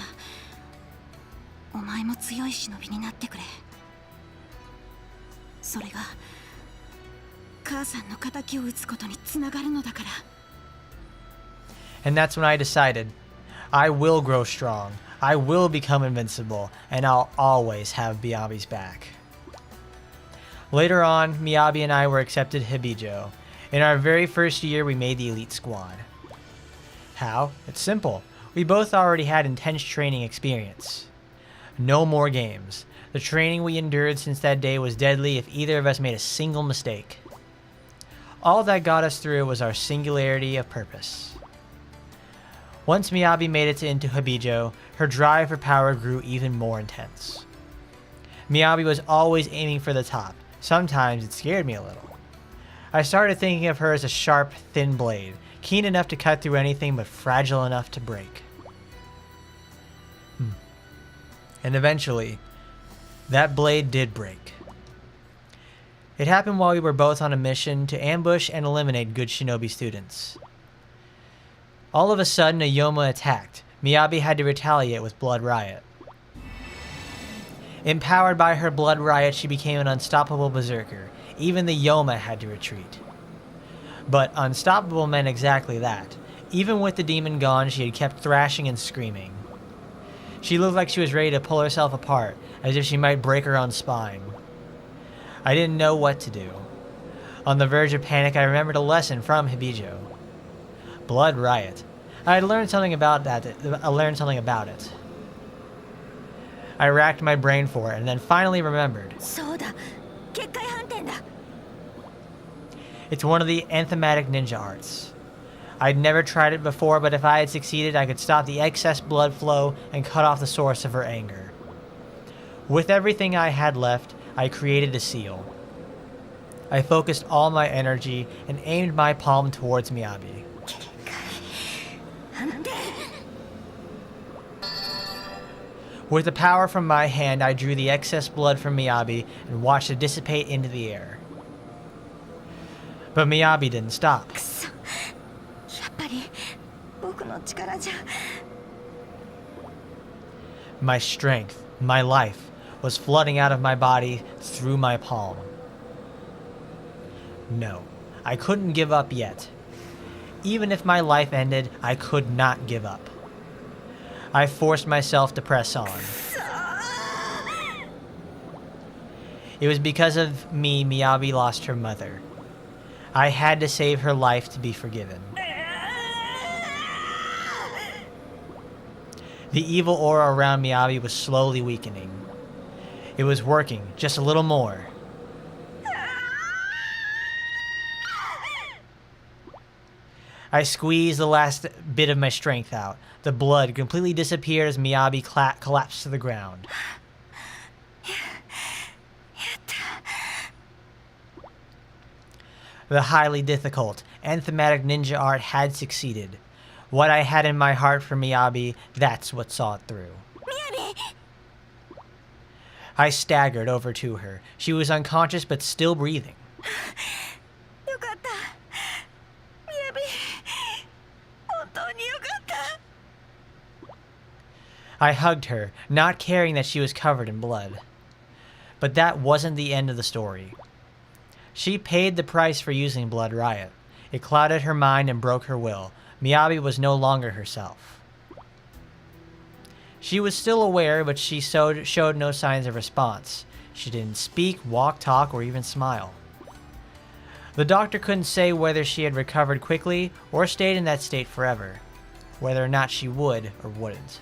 お前も強い忍びになってくれ。それが母さんの仇を討つことにつながるのだから。 And that's when I decided, I will grow strong, I will become invincible, and I'll always have Miyabi's back. Later on, Miyabi and I were accepted Hebijou. In our very first year, we made the elite squad. How? It's simple. We both already had intense training experience. No more games. The training we endured since that day was deadly if either of us made a single mistake. All that got us through was our singularity of purpose. Once Miyabi made it into Hebijou, her drive for power grew even more intense. Miyabi was always aiming for the top. Sometimes it scared me a little. I started thinking of her as a sharp, thin blade, keen enough to cut through anything but fragile enough to break. And eventually, that blade did break. It happened while we were both on a mission to ambush and eliminate good shinobi students. All of a sudden, a Yoma attacked. Miyabi had to retaliate with Blood Riot. Empowered by her blood riot, she became an unstoppable berserker. Even the Yoma had to retreat. But unstoppable meant exactly that. Even with the demon gone, she had kept thrashing and screaming. She looked like she was ready to pull herself apart, as if she might break her own spine. I didn't know what to do. On the verge of panic, I remembered a lesson from Hebijou. Blood riot. I had learned something about it. I racked my brain for it and then finally remembered. そうだ、結界反転だ。 It's one of the anthematic ninja arts. I'd never tried it before, but if I had succeeded, I could stop the excess blood flow and cut off the source of her anger. With everything I had left, I created a seal. I focused all my energy and aimed my palm towards Miyabi. With the power from my hand, I drew the excess blood from Miyabi and watched it dissipate into the air. But Miyabi didn't stop. くそ、やっぱり僕の力じゃ。 My strength, my life, was flooding out of my body through my palm. No, I couldn't give up yet. Even if my life ended, I could not give up. I forced myself to press on. It was because of me Miyabi lost her mother. I had to save her life to be forgiven. The evil aura around Miyabi was slowly weakening. It was working, just a little more. I squeezed the last bit of my strength out. The blood completely disappeared as Miyabi collapsed to the ground. The highly difficult, anthematic ninja art had succeeded. What I had in my heart for Miyabi, that's what saw it through. Miyabi! I staggered over to her. She was unconscious but still breathing. よかった。Miyabi! 本当によかった。 I hugged her, not caring that she was covered in blood. But that wasn't the end of the story. She paid the price for using Blood Riot. It clouded her mind and broke her will. Miyabi was no longer herself. She was still aware, but she showed no signs of response. She didn't speak, walk, talk, or even smile. The doctor couldn't say whether she had recovered quickly or stayed in that state forever, whether or not she would or wouldn't.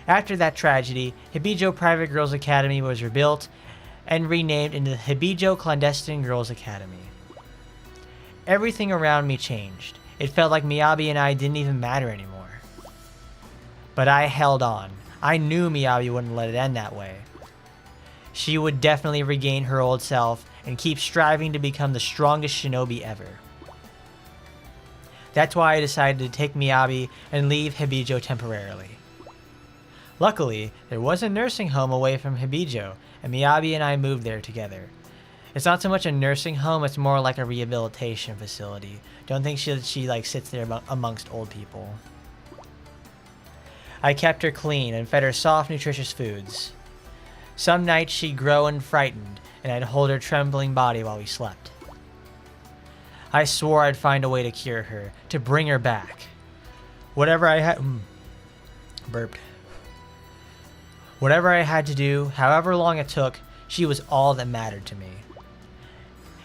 After that tragedy, Hebijou Private Girls Academy was rebuilt and renamed into the Hebijou Clandestine Girls Academy. Everything around me changed. It felt like Miyabi and I didn't even matter anymore. But I held on. I knew Miyabi wouldn't let it end that way. She would definitely regain her old self and keep striving to become the strongest shinobi ever. That's why I decided to take Miyabi and leave Hebijou temporarily. Luckily, there was a nursing home away from Hebijou, and Miyabi and I moved there together. It's not so much a nursing home, it's more like a rehabilitation facility. Don't think she like sits there amongst old people. I kept her clean and fed her soft, nutritious foods. Some nights she'd grow and frightened, and I'd hold her trembling body while we slept. I swore I'd find a way to cure her, to bring her back. Whatever I had... burped. Whatever I had to do, however long it took, she was all that mattered to me.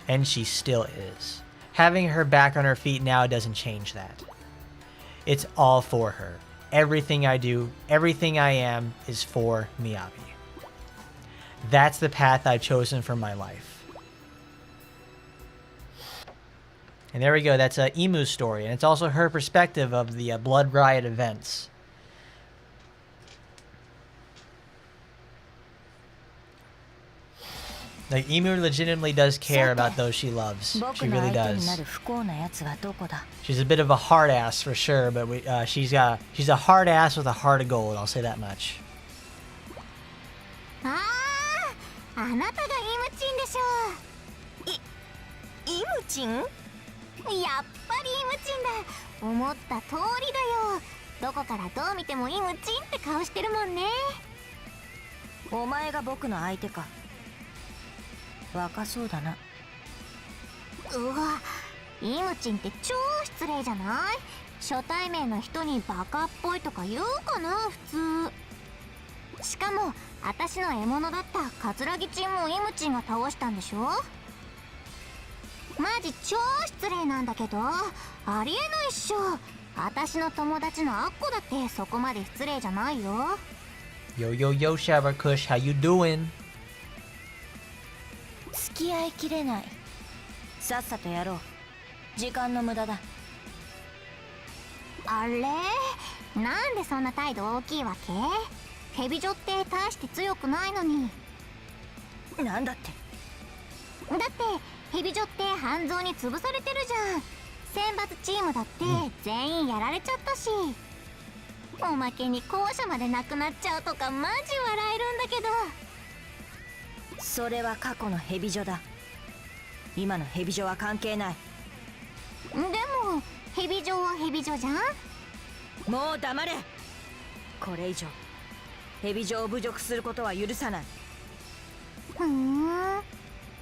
And she still is. Having her back on her feet now doesn't change that. It's all for her. Everything I do, everything I am, is for Miyabi. That's the path I've chosen for my life. And there we go, that's Imu's story, and it's also her perspective of the Blood Riot events. Like, Imu legitimately does care about those she loves. She really does. She's a bit of a hard ass for sure, but she's a hard ass with a heart of gold, I'll say that much. あなたがイムチンでしょイムチン？やっぱりイムチンだ。思った通りだよ。どこからどう見てもイムチンって顔してるもんね。お前が僕の相手か。若そうだな。うわ、イムチンって超失礼じゃない？初対面の人にバカっぽいとか言うかな普通。しかも私の獲物だったカツラギチンもイムチンが倒したんでしょ。マジ超失礼なんだけど、ありえないっしょ。私の友達のアッコだってそこまで失礼じゃないよ。Yo yo yo Shower Kush, how you doing? 付き合いきれない。さっさとやろう。時間の無駄だ。あれ、なんでそんな態度大きいわけ？ヘビジョって大して強くないのに。なんだって。だってヘビジョって半蔵に潰されてるじゃん。選抜チームだって全員やられちゃったし、おまけに校舎までなくなっちゃうとかマジ笑えるんだけど。それは過去のヘビジョだ。今のヘビジョは関係ない。でもヘビジョはヘビジョじゃん。もう黙れ。これ以上ヘビジョを侮辱することは許さない。ふん、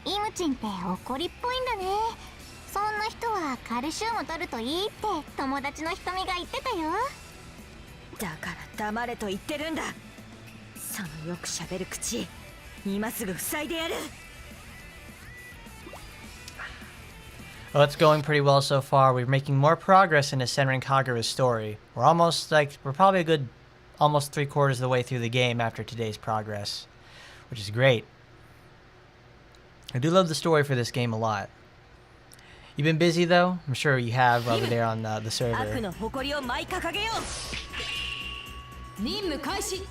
イムチンって怒りっぽいんだね。そんな人はカルシウム取るといいって友達の瞳が言ってたよ。だから黙れと言ってるんだ。そのよくしゃべる口、今すぐ塞いでやる。 Well, it's going pretty well so far. We're making more progress into Senran Kagura's story. We're probably a good almost 3/4 of the way through the game after today's progress, which is great. I do love the story for this game a lot. You've been busy though? I'm sure you have over there on the 悪 server. の誇りを舞い掲げよう。任務開始。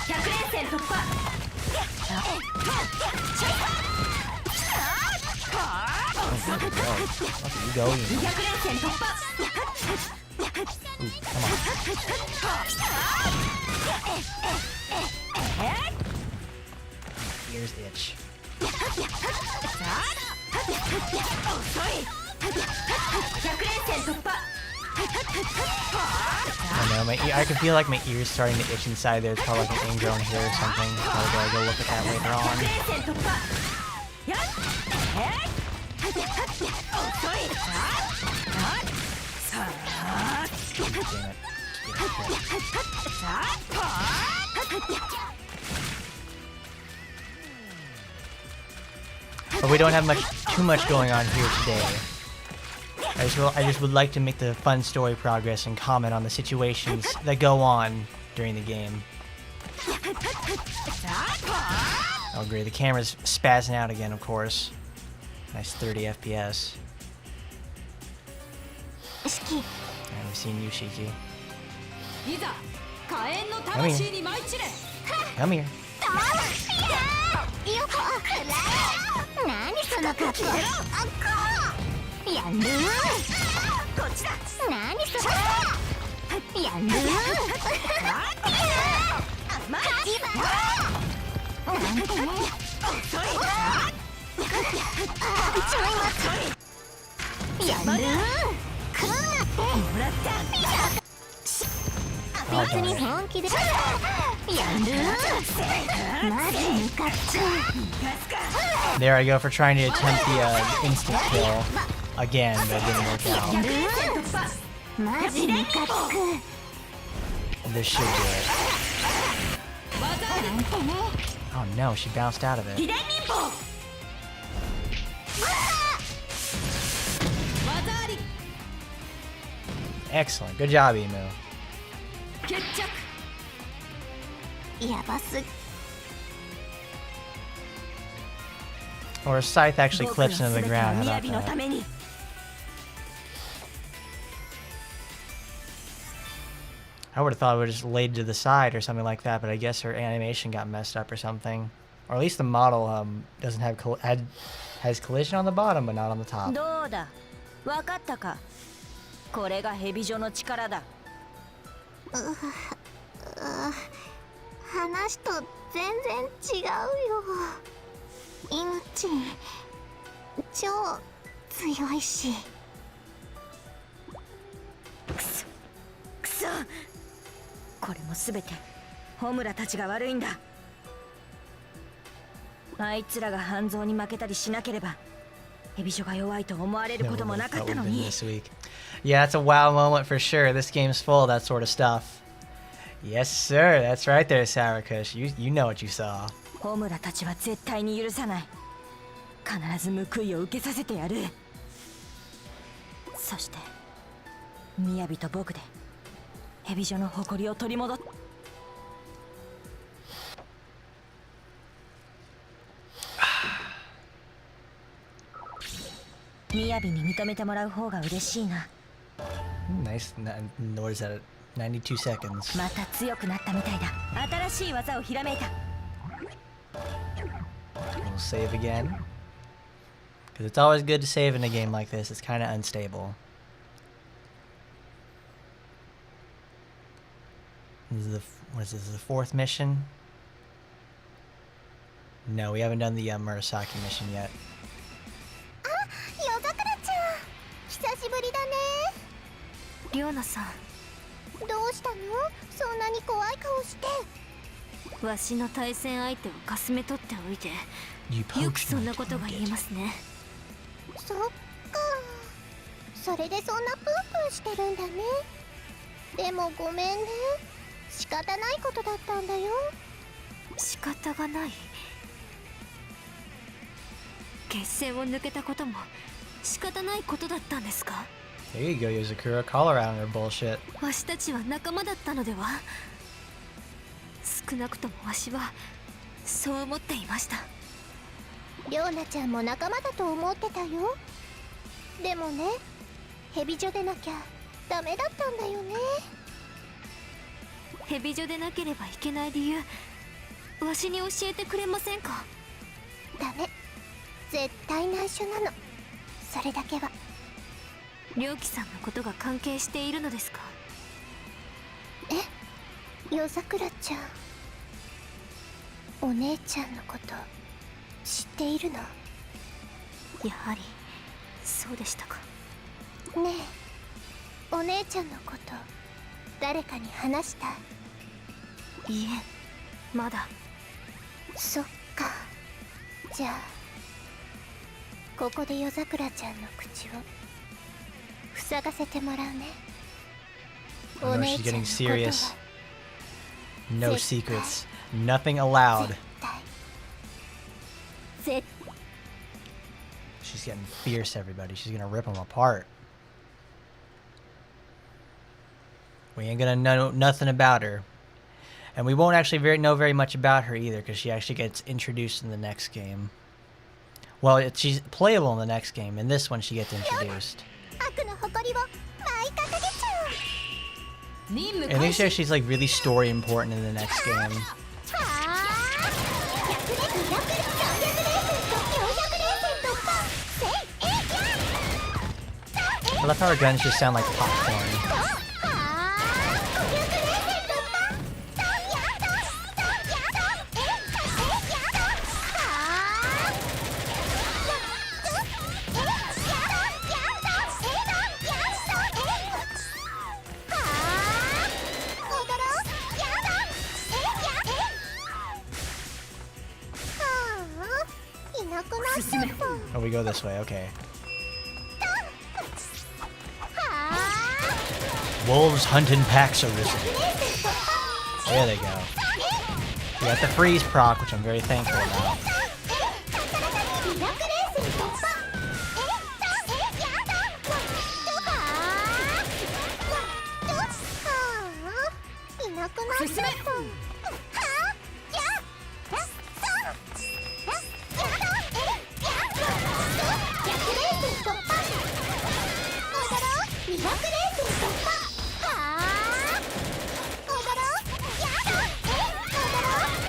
100連戦突破。Look at you go. 200連戦突破。 Ooh, come on. Ears itch. 100連戦突破。 I don't know, I can feel like my ears starting to itch inside there. It's probably like an ingrown hair or something. I'll go look at that later on. 100連戦突破。やっ。Damn it. But we don't have too much going on here today. I just would like to make the fun story progress and comment on the situations that go on during the game. Oh great, the camera's spazzing out again, of course. Nice 30 FPS. シキ、 And we've seen you, Shiki. いざ火炎の魂に舞い散れ。 Come here. よこ、何その格好。やる。こっちだ。何それ。やる。マジだ。なんてね。ちょい待って。やる。来んなって。もらった。別に本気で。やる。マジムカつく。 There I go for trying to attempt the instant kill again, but it didn't work out. マジムカつく。 This should do it. なんてね。 Oh no, she bounced out of it. 秘伝忍法。 技あり。 Excellent. Good job, Emu. 決着。やばすぎ。 Or a scythe actually 僕の clips into the 全ては ground. How 雅 about のた that? めに。 I would have thought it would have just laid to the side or something like that, but I guess her animation got messed up or something. Or at least the model doesn't have has collision on the bottom, but not on the top. どうだ、分かったか。これがヘビジョの力だ。話と全然違うよ。イムチン超強いし。も全てホムラたちが悪いんだ。あいつらが半蔵に負けたりしなければヘビジョが弱いと思われることもなかったのに。 Yeah, that's a wow moment for sure. This game's full of that sort of stuff. Yes, sir. That's right there, Sarakush. You know what you saw. ホムラたちは絶対に許さない。必ず報いを受けさせてやる。そして雅と僕でヘビジョの誇りを取り戻っ。雅に認めてもらう方が嬉しいな。 Nice. What is that? 92 seconds. また強くなったみたいだ。新しい技をひらめいた。 We'll save again. Because it's always good to save in a game like this. It's kind of unstable. What is this? The fourth mission? No, we haven't done the Murasaki mission yet. 夜桜ちゃん、久しぶりだね。リョーナさん、どうしたの？そんなに怖い顔して。わしの対戦相手をかすめ取っておいて You よく poached そん me. なことが言えますね。そっか。それでそんなプンプンしてるんだね。でもごめんね。仕方ないことだったんだよ。仕方がない。決戦を抜けたことも仕方ないことだったんですか？ There you go, Yozakura. Call her out on her bullshit. わしたちは仲間だったのでは？少なくともわしはそう思っていました。リョーナちゃんも仲間だと思ってたよ。でもね、ヘビジョでなきゃダメだったんだよね。ヘビジョでなければいけない理由、わしに教えてくれませんか？ダメ、絶対内緒なの。それだけは。良樹さんのことが関係しているのですか？え、夜桜ちゃん、お姉ちゃんのこと知っているの？やはりそうでしたか。ねえ、お姉ちゃんのこと誰かに話した？いいえ、まだ。そっか。じゃあここで夜桜ちゃんの口を塞がせてもらうね。 Oh お no, 姉 she's ちゃん getting のことは serious. No 絶対 secrets. Nothing allowed. 絶 She's getting fierce, everybody. She's gonna rip them apart. We ain't gonna know nothing about her. And we won't actually know very much about her either, because she actually gets introduced in the next game. Well, she's playable in the next game. In this one, she gets introduced. 悪の誇りを舞い掲げちゃう。任務 And I 開 think 始。 she's like really story important in the next game. はあ、100レース、200レース、300レース、400レース突破。せい、えいや。 I love how her guns just sound like popcorn. はあ、500レース突破。3やだ、3やだ、えい、やだ。はあ。Oh, we go this way. Okay. Wolves hunting packs are risen. There they go. We got the freeze proc, which I'm very thankful about.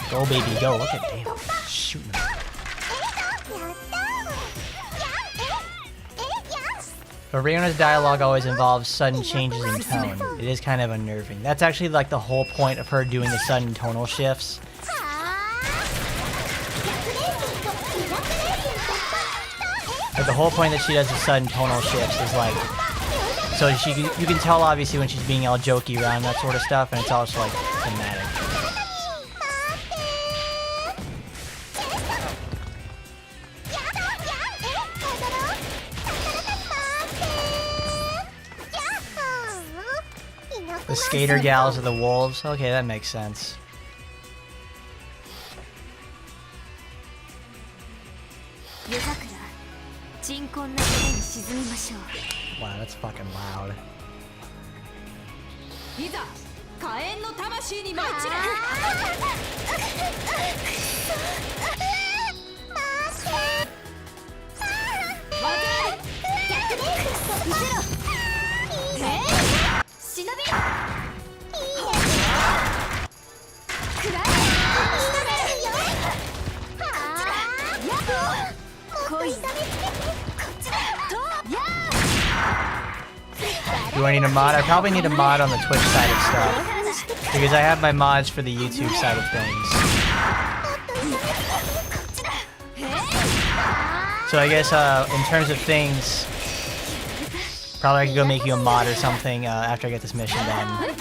Go, baby, go. Look at damn. Shooting them. But Riona's dialogue always involves sudden changes in tone. It is kind of unnerving. That's actually like the whole point of her doing the sudden tonal shifts. But the whole point that she does the sudden tonal shifts is like So you can tell obviously when she's being all jokey around that sort of stuff, and it's also like thematic. The skater gals are the wolves. Okay, that makes sense. Wow, that's fucking loud. いざ火炎の魂に舞い散れ。Do I need a mod? I probably need a mod on the Twitch side of stuff, because I have my mods for the YouTube side of things. So I guess in terms of things, probably I could go make you a mod or something after I get this mission done.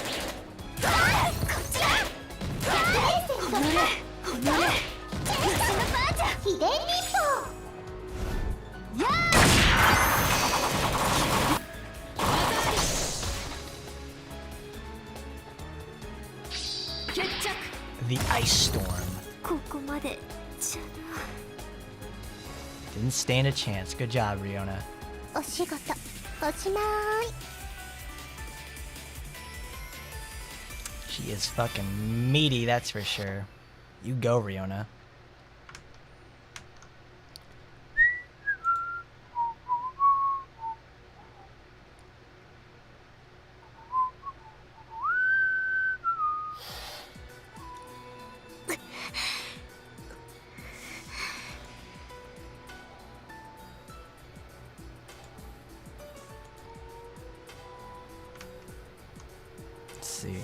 The ice storm. Didn't stand a chance. Good job, Riona. She is fucking meaty, that's for sure. You go, Riona. See.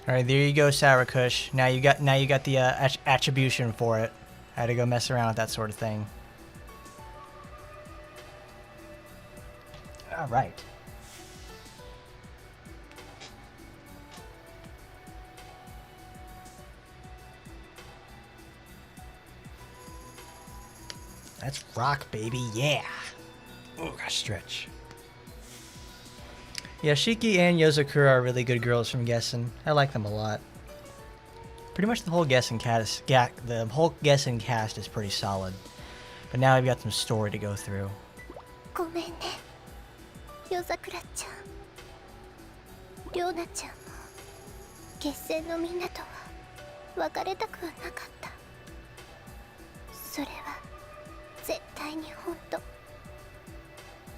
All right, there you go, Sourkush. Now you got the attribution for it. I had to go mess around with that sort of thing. All right. That's rock, baby. Yeah. Oh, gotta stretch. Yeah, Shiki and Yozakura are really good girls from Gessen. I like them a lot. Pretty much the whole Gessen cast is pretty solid. But now I've got some story to go through. ごめんね、夜桜ちゃん。りょうなちゃんも決戦のみんなとは別れたくはなかった。それは絶対に本当。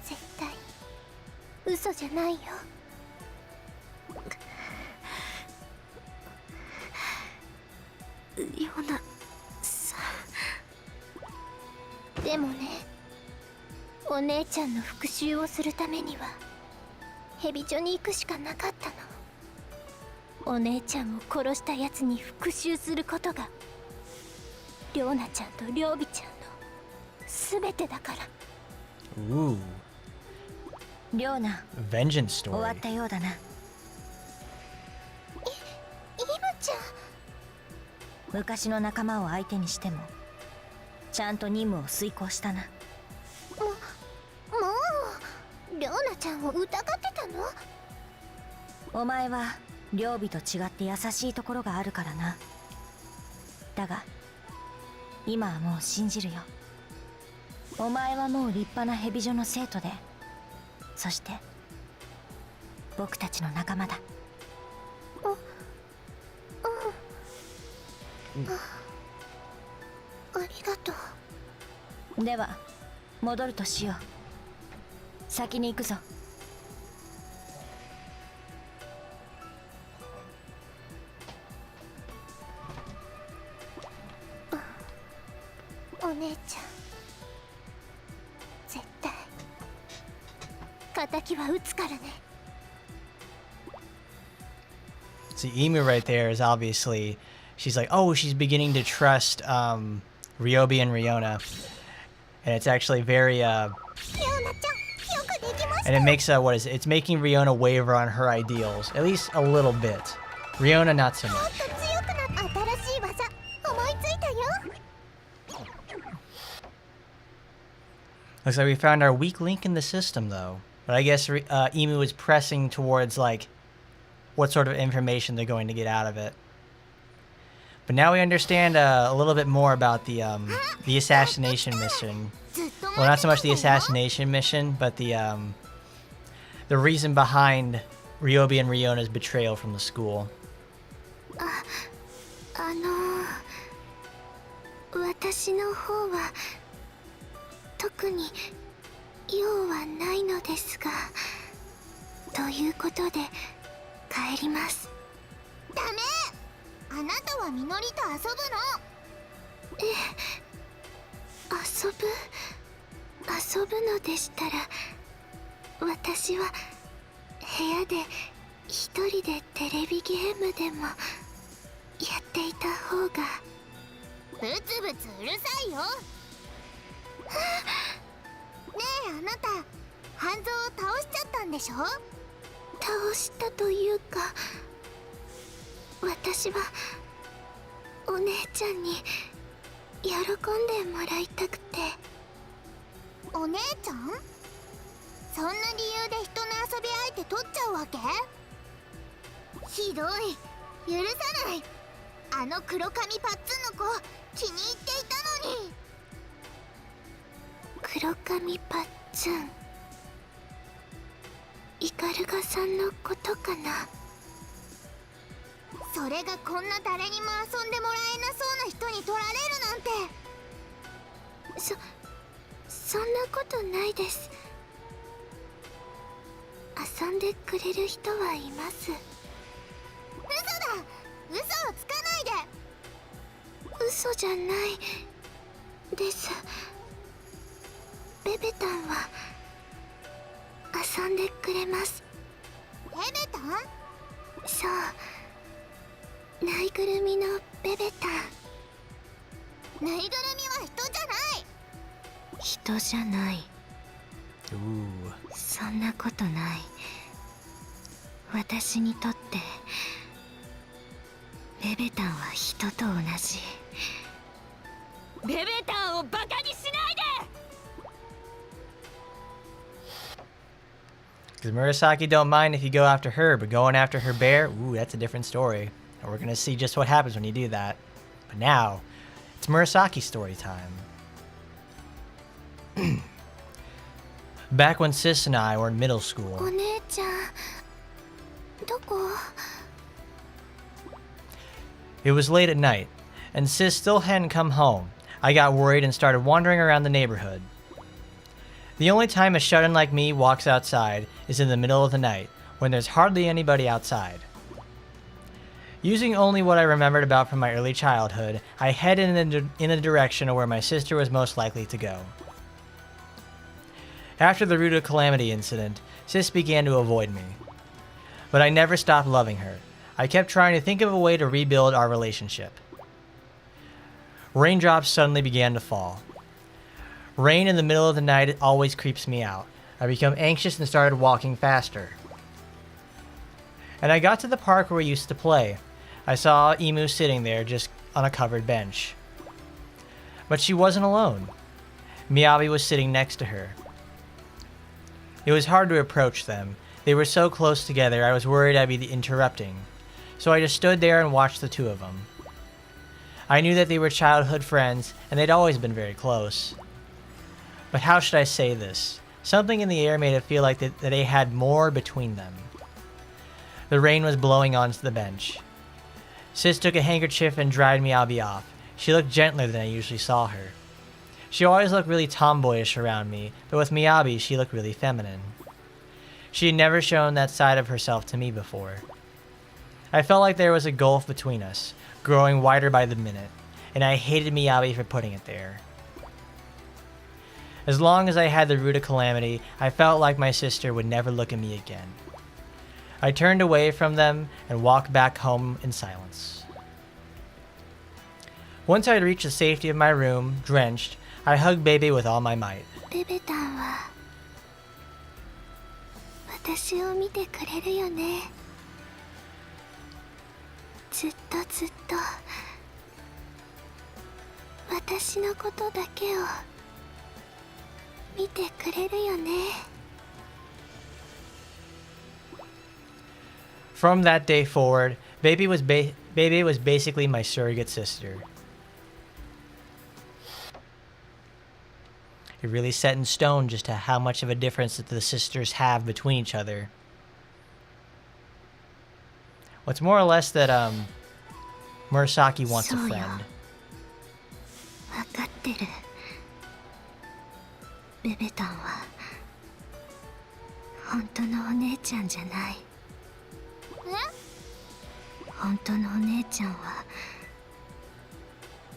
絶対に嘘じゃないよ。りょうなさん。でもね、お姉ちゃんの復讐をするためにはヘビジョに行くしかなかったの。お姉ちゃんを殺したやつに復讐することがりょうなちゃんとりょうびちゃんの全てだから。Ooh. りょうな、 Vengeance 終わ story. ったようだな。イムちゃん。昔の仲間を相手にしてもちゃんと任務を遂行したな。もうりょうなちゃんを疑ってたの？お前は両備と違って優しいところがあるからな。だが今はもう信じるよ。お前はもう立派なヘビ女の生徒で、そして僕たちの仲間だ。ありがとう。では戻るとしよう。先に行くぞ。お姉ちゃん、絶対敵は撃つからね。 See, Emu right there is obviously, she's like, oh, she's beginning to trust Ryobi and Riona. And it's actually very, リオナちゃん、よくできました。 and it makes, what is it? It's making Riona waver on her ideals, at least a little bit. Riona, not so もっ much. と強くなった。新しい技思いついたよ。 Looks like we found our weak link in the system, though. But I guess Emu is pressing towards, like, what sort of information they're going to get out of it. But now we understand a little bit more about the assassination mission. Well, not so much the assassination mission, but the reason behind Ryobi and Riona's betrayal from the school. 私の方は特に用はないのですが、ということで帰ります。ダメ！あなたはみのりと遊ぶの。遊ぶのでしたら、私は部屋で一人でテレビゲームでもやっていた方が。ブツブツうるさいよ。ねえ、あなた半蔵を倒しちゃったんでしょ。倒したというか、私はお姉ちゃんに喜んでもらいたくて。お姉ちゃん？そんな理由で人の遊び相手取っちゃうわけ？ひどい、許さない。あの黒髪パッツンの子気に入っていたのに。黒髪パッツン、イカルガさんのことかな。それがこんな誰にも遊んでもらえなそうな人に取られるなんて。そんなことないです。遊んでくれる人はいます。嘘だ！嘘をつかないで。嘘じゃないです。ベベタンは遊んでくれます。ベベタン？そう、ぬいぐるみのベベタン。ぬいぐるみは人じゃない。人じゃない。Ooh. そんなことない。私にとってベベタンは人と同じ。ベベタンをバカにしないで。 Because Murasaki don't mind if you go after her, but going after her bear, ooh, that's a different story. And we're gonna see just what happens when you do that. But now, it's Murasaki's story time. Back when Sis and I were in middle お school, 姉ちゃん、どこ？ it was late at night, and Sis still hadn't come home. I got worried and started wandering around the neighborhood. The only time a shut-in like me walks outside is in the middle of the night, when there's hardly anybody outside. Using only what I remembered about from my early childhood, I headed in the direction of where my sister was most likely to go. After the Root of Calamity incident, Sis began to avoid me. But I never stopped loving her. I kept trying to think of a way to rebuild our relationship. Raindrops suddenly began to fall. Rain in the middle of the night always creeps me out. I became anxious and started walking faster. And I got to the park where we used to play. I saw Emu sitting there just on a covered bench. But she wasn't alone. Miyabi was sitting next to her. It was hard to approach them. They were so close together I was worried I'd be interrupting. So I just stood there and watched the two of them. I knew that they were childhood friends and they'd always been very close. But how should I say this? Something in the air made it feel like that they had more between them. The rain was blowing onto the bench. Sis took a handkerchief and dried Miyabi off. She looked gentler than I usually saw her. She always looked really tomboyish around me, but with Miyabi she looked really feminine. She had never shown that side of herself to me before. I felt like there was a gulf between us, growing wider by the minute, and I hated Miyabi for putting it there. As long as I had the root of calamity, I felt like my sister would never look at me again. I turned away from them and walked back home in silence. Once I had reached the safety of my room, drenched, I hugged Bebe with all my might. ベベタンは私を見てくれるよね。ずっとずっと私のことだけを見てくれるよね。 From that day forward, Bebe was basically my surrogate sister. It really set in stone just how much of a difference that the sisters have between each other. What's more or less that Murasaki wants a friend. わかってる。ベベタンは本当のお姉ちゃんじゃない。本当のお姉ちゃんは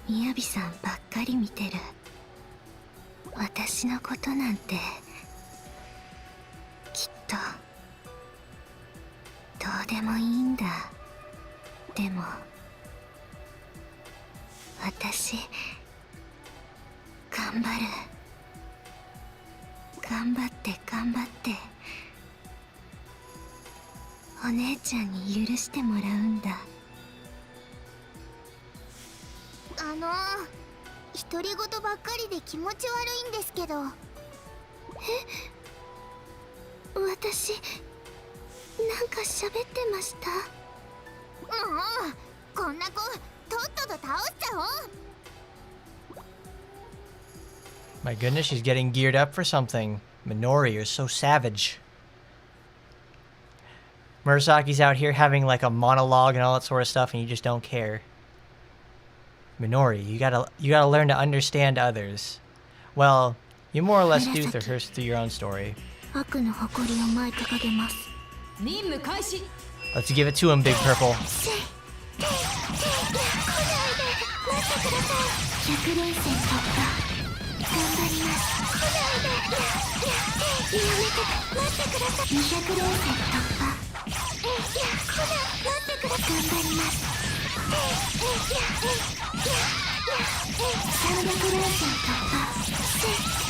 みやびさんばっかり見てる。私のことなんてきっとどうでもいいんだ。でも私頑張る。頑張って頑張ってお姉ちゃんに許してもらうんだ。独り言ばっかりで気持ち悪いんですけど。私なんか喋ってました？こんな子とっとと倒しちゃおう。 My goodness, she's getting geared up for something. Minori, you're so savage. Murasaki's out here having like a monologue and all that sort of stuff, and you just don't care. Minori, you gotta learn to understand others. Well, you more or less do through your own story. 悪の誇りを舞い掲げます。任務開始。 Let's give it to him, Big Purple. 100連戦突破。頑張ります。やめて待ってください。200連戦突破。待ってください。頑張ります。300連戦突破。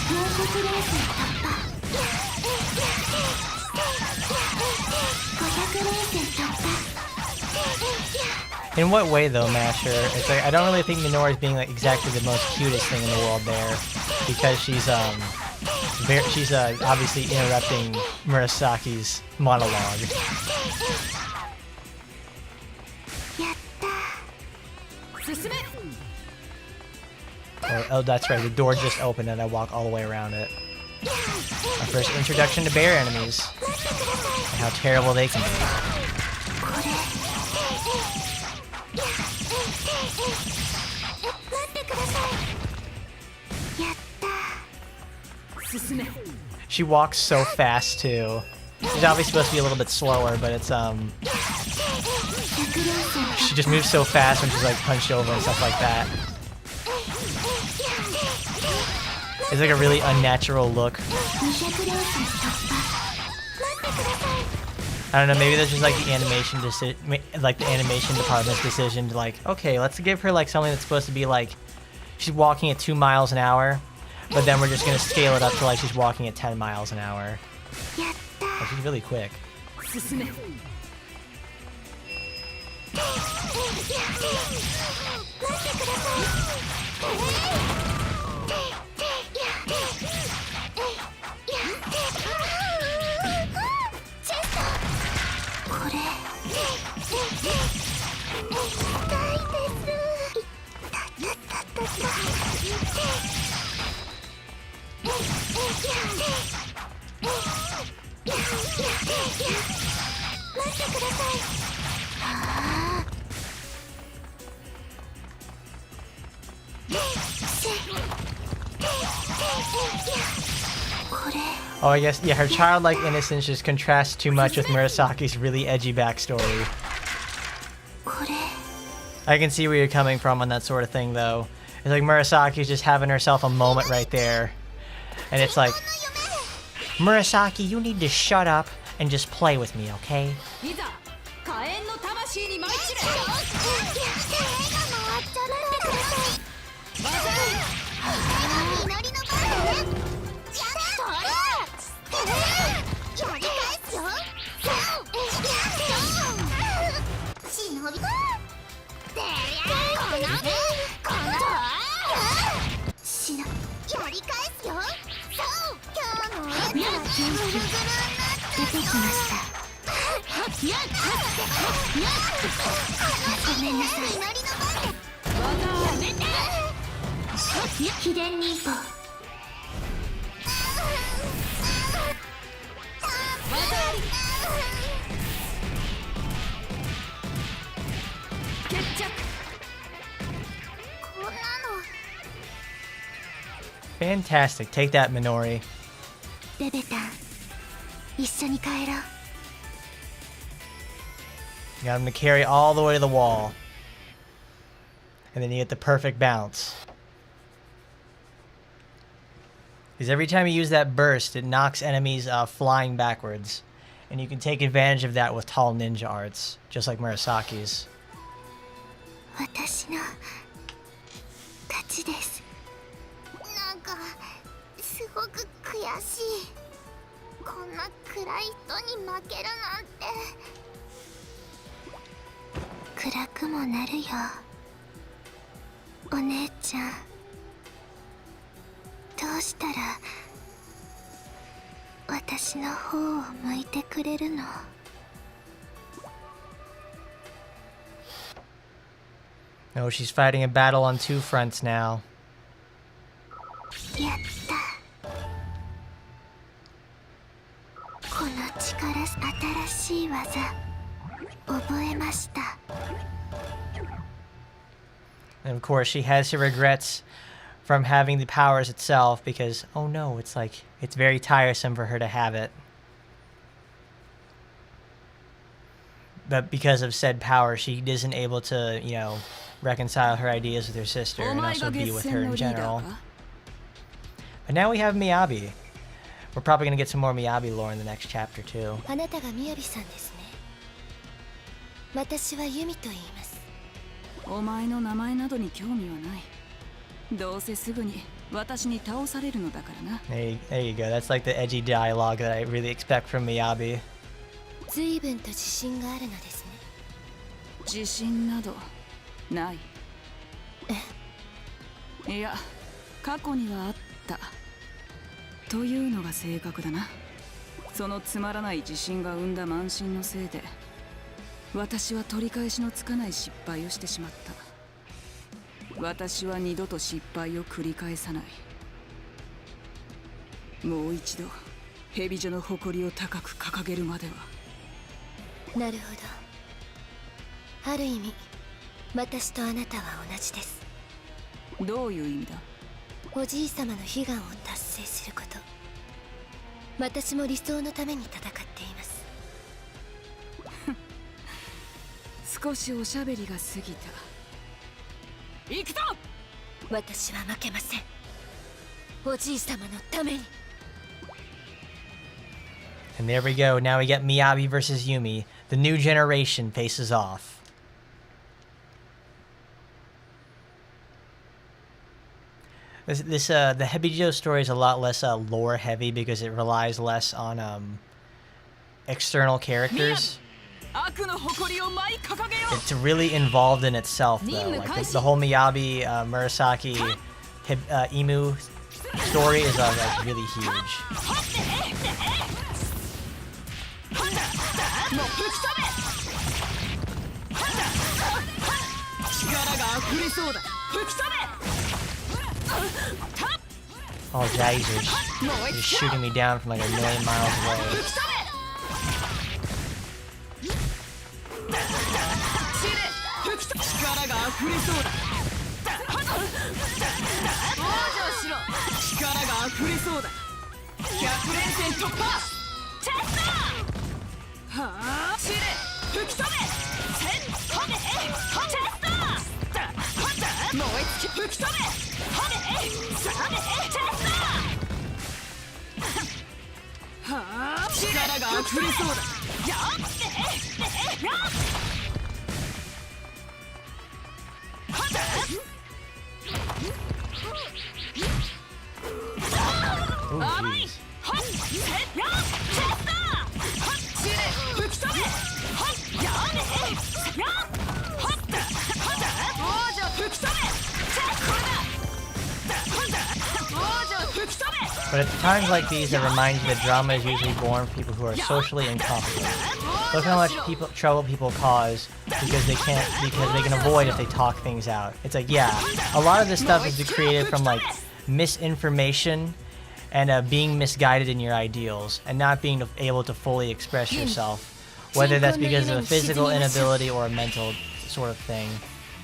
400連戦突破。500連戦突破。 In what way, though, Masher? It's like I don't really think Minori's being like exactly the most cutest thing in the world there, because she's obviously interrupting Murasaki's monologue. Oh, that's right. The door just opened and I walk all the way around it. My first introduction to bear enemies and how terrible they can be. She walks so fast too. She's obviously supposed to be a little bit slower, but it's she just moves so fast when she's like punched over and stuff like that. It's like a really unnatural look. I don't know, maybe that's just like the animation department's decision to like, okay, let's give her like something that's supposed to be like she's walking at 2 miles an hour, but then we're just gonna scale it up to like she's walking at 10 miles an hour. Oh, she's really quick. Oh, I guess, yeah, her childlike innocence just contrasts too much with Murasaki's really edgy backstory. I can see where you're coming from on that sort of thing, though. It's like Murasaki's just having herself a moment right there. And it's like, Murasaki, you need to shut up and just play with me, okay? Fantastic. Take that, Minori. ベベタン、一緒に帰ろう。 Got him to carry all the way to the wall. And then you get the perfect bounce. Because every time you use that burst, it knocks enemies flying backwards. And you can take advantage of that with tall ninja arts, just like Murasaki's. 私の勝ちです。なんかすごく悔しい。こんな暗い人に負けるなんて。暗くもなるよ、お姉ちゃん。どうしたら私の方を向いてくれるの？ No, she's fighting a battle on two fronts now. やった。この力、新しい技覚えました。 And of course, she has her regrets from having the powers itself because, oh no, it's like, it's very tiresome for her to have it. But because of said power, she isn't able to, you know, reconcile her ideas with her sister and also be with her in general. But now we have Miyabi. We're probably going to get some more Miyabi lore in the next chapter too. あなたがみやびさんですね。私はユミと言います。お前の名前などに興味はない。どうせすぐに私に倒されるのだからな。There you go. That's like the edgy dialogue that I really expect from Miyabi. 随分と自信があるのですね。自信などない。いや、過去にはあったというのが正確だな。そのつまらない自信が生んだ慢心のせいで私は取り返しのつかない失敗をしてしまった。私は二度と失敗を繰り返さない。もう一度ヘビ女の誇りを高く掲げるまでは。なるほど。ある意味私とあなたは同じです。どういう意味だ？おじい様の悲願を達成すること。私も理想のために戦っています。少しおしゃべりが過ぎた。行くぞ！私は負けません。おじい様のために。 And there we go. Now we get Miyabi versus Yumi. The new generation faces off. The Hebijou story is a lot less lore heavy because it relies less on external characters. It's really involved in itself though. Like the whole Miyabi, Murasaki, Imu story is like really huge. Oh, geysers. He's shooting me down from like a million miles away. 溢れそうだ。100連戦突破。チェスターはあチレ吹き飛べ戦飛べチェスターだ燃え尽き吹き飛べはめさめチェスターはあ力が溢れそうだ。やっやっはだ甘いはっせやチェスターはっちれ吹き飛べはっやめやはったはだ王女吹き飛べチェスこれだはだ王女吹き飛べ But at times like these, it reminds you that drama is usually born from people who are socially incompetent. Look how much trouble people cause because they can avoid if they talk things out. It's like, yeah, a lot of this stuff is created from like misinformation and being misguided in your ideals and not being able to fully express yourself, whether that's because of a physical inability or a mental sort of thing.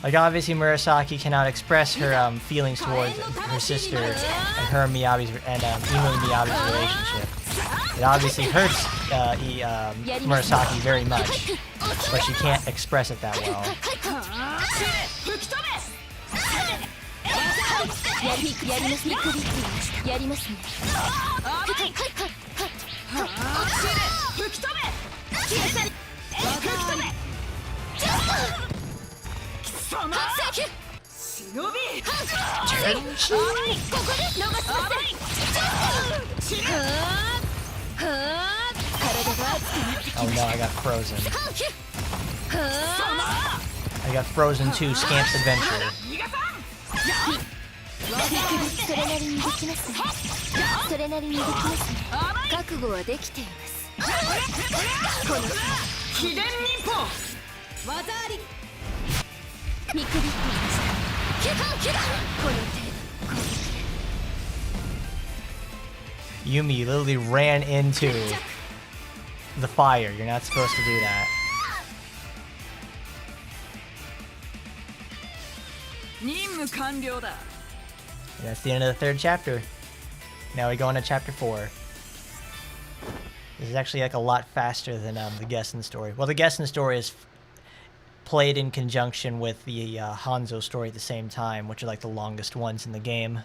Like obviously Murasaki cannot express her feelings towards her sister and her and Miyabi's and Imu and Miyabi's relationship. It obviously hurts Murasaki very much, but she can't express it that well. やりますね。Oh no, I got frozen. I got Frozen 2 Scamp's Adventure. それなりにできますね。それなりにできますね。覚悟はできています。この秘伝忍法技あり見くびっていました。この程度攻撃で Yumi literally ran into the fire. You're not supposed to do that. 任務完了だ。 That's the end of the 3rd chapter. Now we go into chapter 4. This is actually like a lot faster than the Gessen story. Well, the Gessen story is played in conjunction with the Hanzo story at the same time, which are like the longest ones in the game.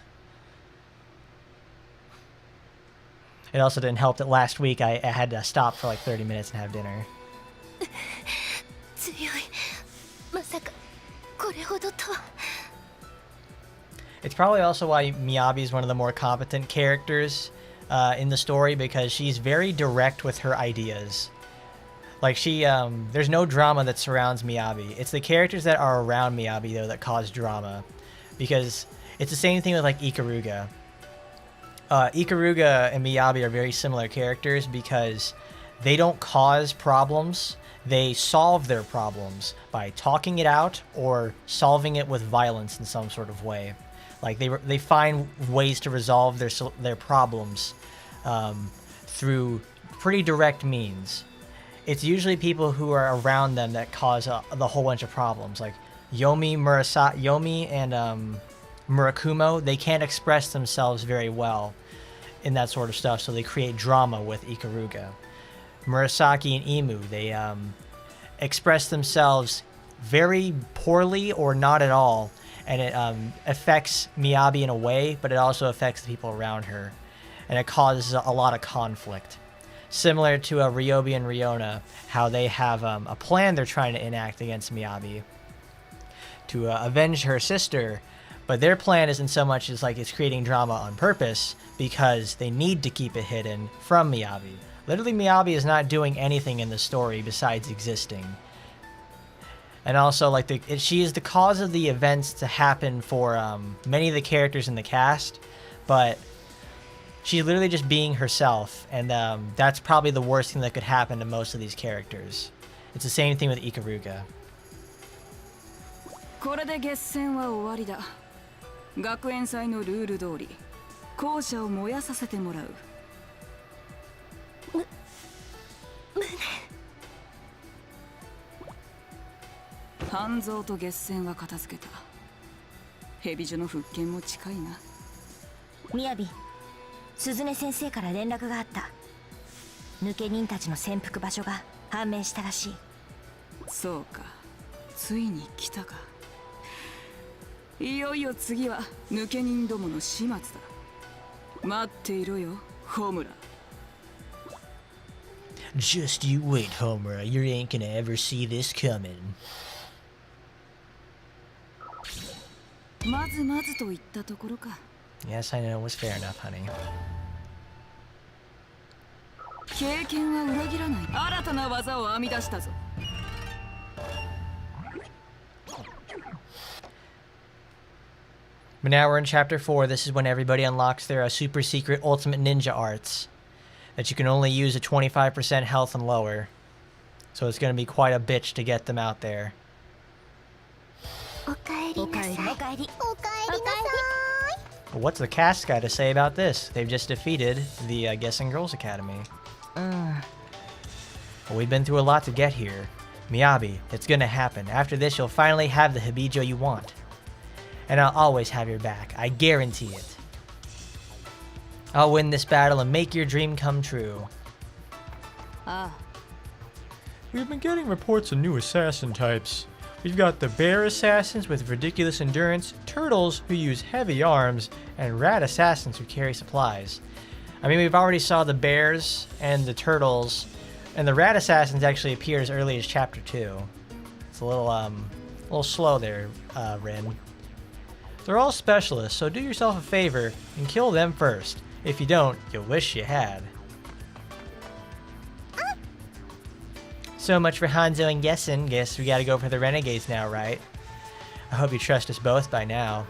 It also didn't help that last week I had to stop for like 30 minutes and have dinner. 強い。まさかこれほどとは。 It's probably also why Miyabi is one of the more competent characters in the story, because she's very direct with her ideas. Like there's no drama that surrounds Miyabi. It's the characters that are around Miyabi though that cause drama, because it's the same thing with like Ikaruga. Ikaruga and Miyabi are very similar characters because they don't cause problems. They solve their problems by talking it out or solving it with violence in some sort of way. Like they find ways to resolve their problems through pretty direct means. It's usually people who are around them that cause the whole bunch of problems. Like Yomi and Murakumo, they can't express themselves very well in that sort of stuff, so they create drama with Ikaruga. Murasaki and Imu, they express themselves very poorly or not at all, and it affects Miyabi in a way, but it also affects the people around her, and it causes a lot of conflict. Similar to Ryobi and Ryona, how they have a plan they're trying to enact against Miyabi to avenge her sister, but their plan isn't so much as like it's creating drama on purpose because they need to keep it hidden from Miyabi. Literally, Miyabi is not doing anything in the story besides existing. And also, like, she is the cause of the events to happen for many of the characters in the cast, but she's literally just being herself, and that's probably the worst thing that could happen to most of these characters. It's the same thing with Ikaruga. これで決戦は終わりだ。学園祭のルール通り、校舎を燃やさせてもらう。半蔵と決戦は片付けた。蛇女の復権も近いな。みやび、鈴音先生から連絡があった。抜け人たちの潜伏場所が判明したらしい。そうか、ついに来たか。いよいよ次は抜け人どもの始末だ。待っていろよ、ホムラ。 Just you wait, Homer. You ain't gonna ever see this coming. まずまずといったところか。 Yes, I know. It was fair enough, honey. 経験は裏切らない。新たな技を編み出したぞ。 But now we're in Chapter 4. This is when everybody unlocks their super secret ultimate ninja arts that you can only use at 25% health and lower. So it's going to be quite a bitch to get them out there. おかえりなさい。おかえり。おかえりなさい。 But what's the cast got to say about this? They've just defeated the Guessing Girls Academy. Well, we've been through a lot to get here. Miyabi, it's going to happen. After this, you'll finally have the Hebijou you want. And I'll always have your back. I guarantee it. I'll win this battle and make your dream come true. We've been getting reports of new assassin types. We've got the bear assassins with ridiculous endurance, turtles who use heavy arms, and rat assassins who carry supplies. I mean, we've already saw the bears and the turtles, and the rat assassins actually appeared as early as Chapter 2. It's a little slow there, Rin. They're all specialists, so do yourself a favor and kill them first. If you don't, you'll wish you had. So much for Hanzo and Gessen. Guess we gotta go for the renegades now, right? I hope you trust us both by now.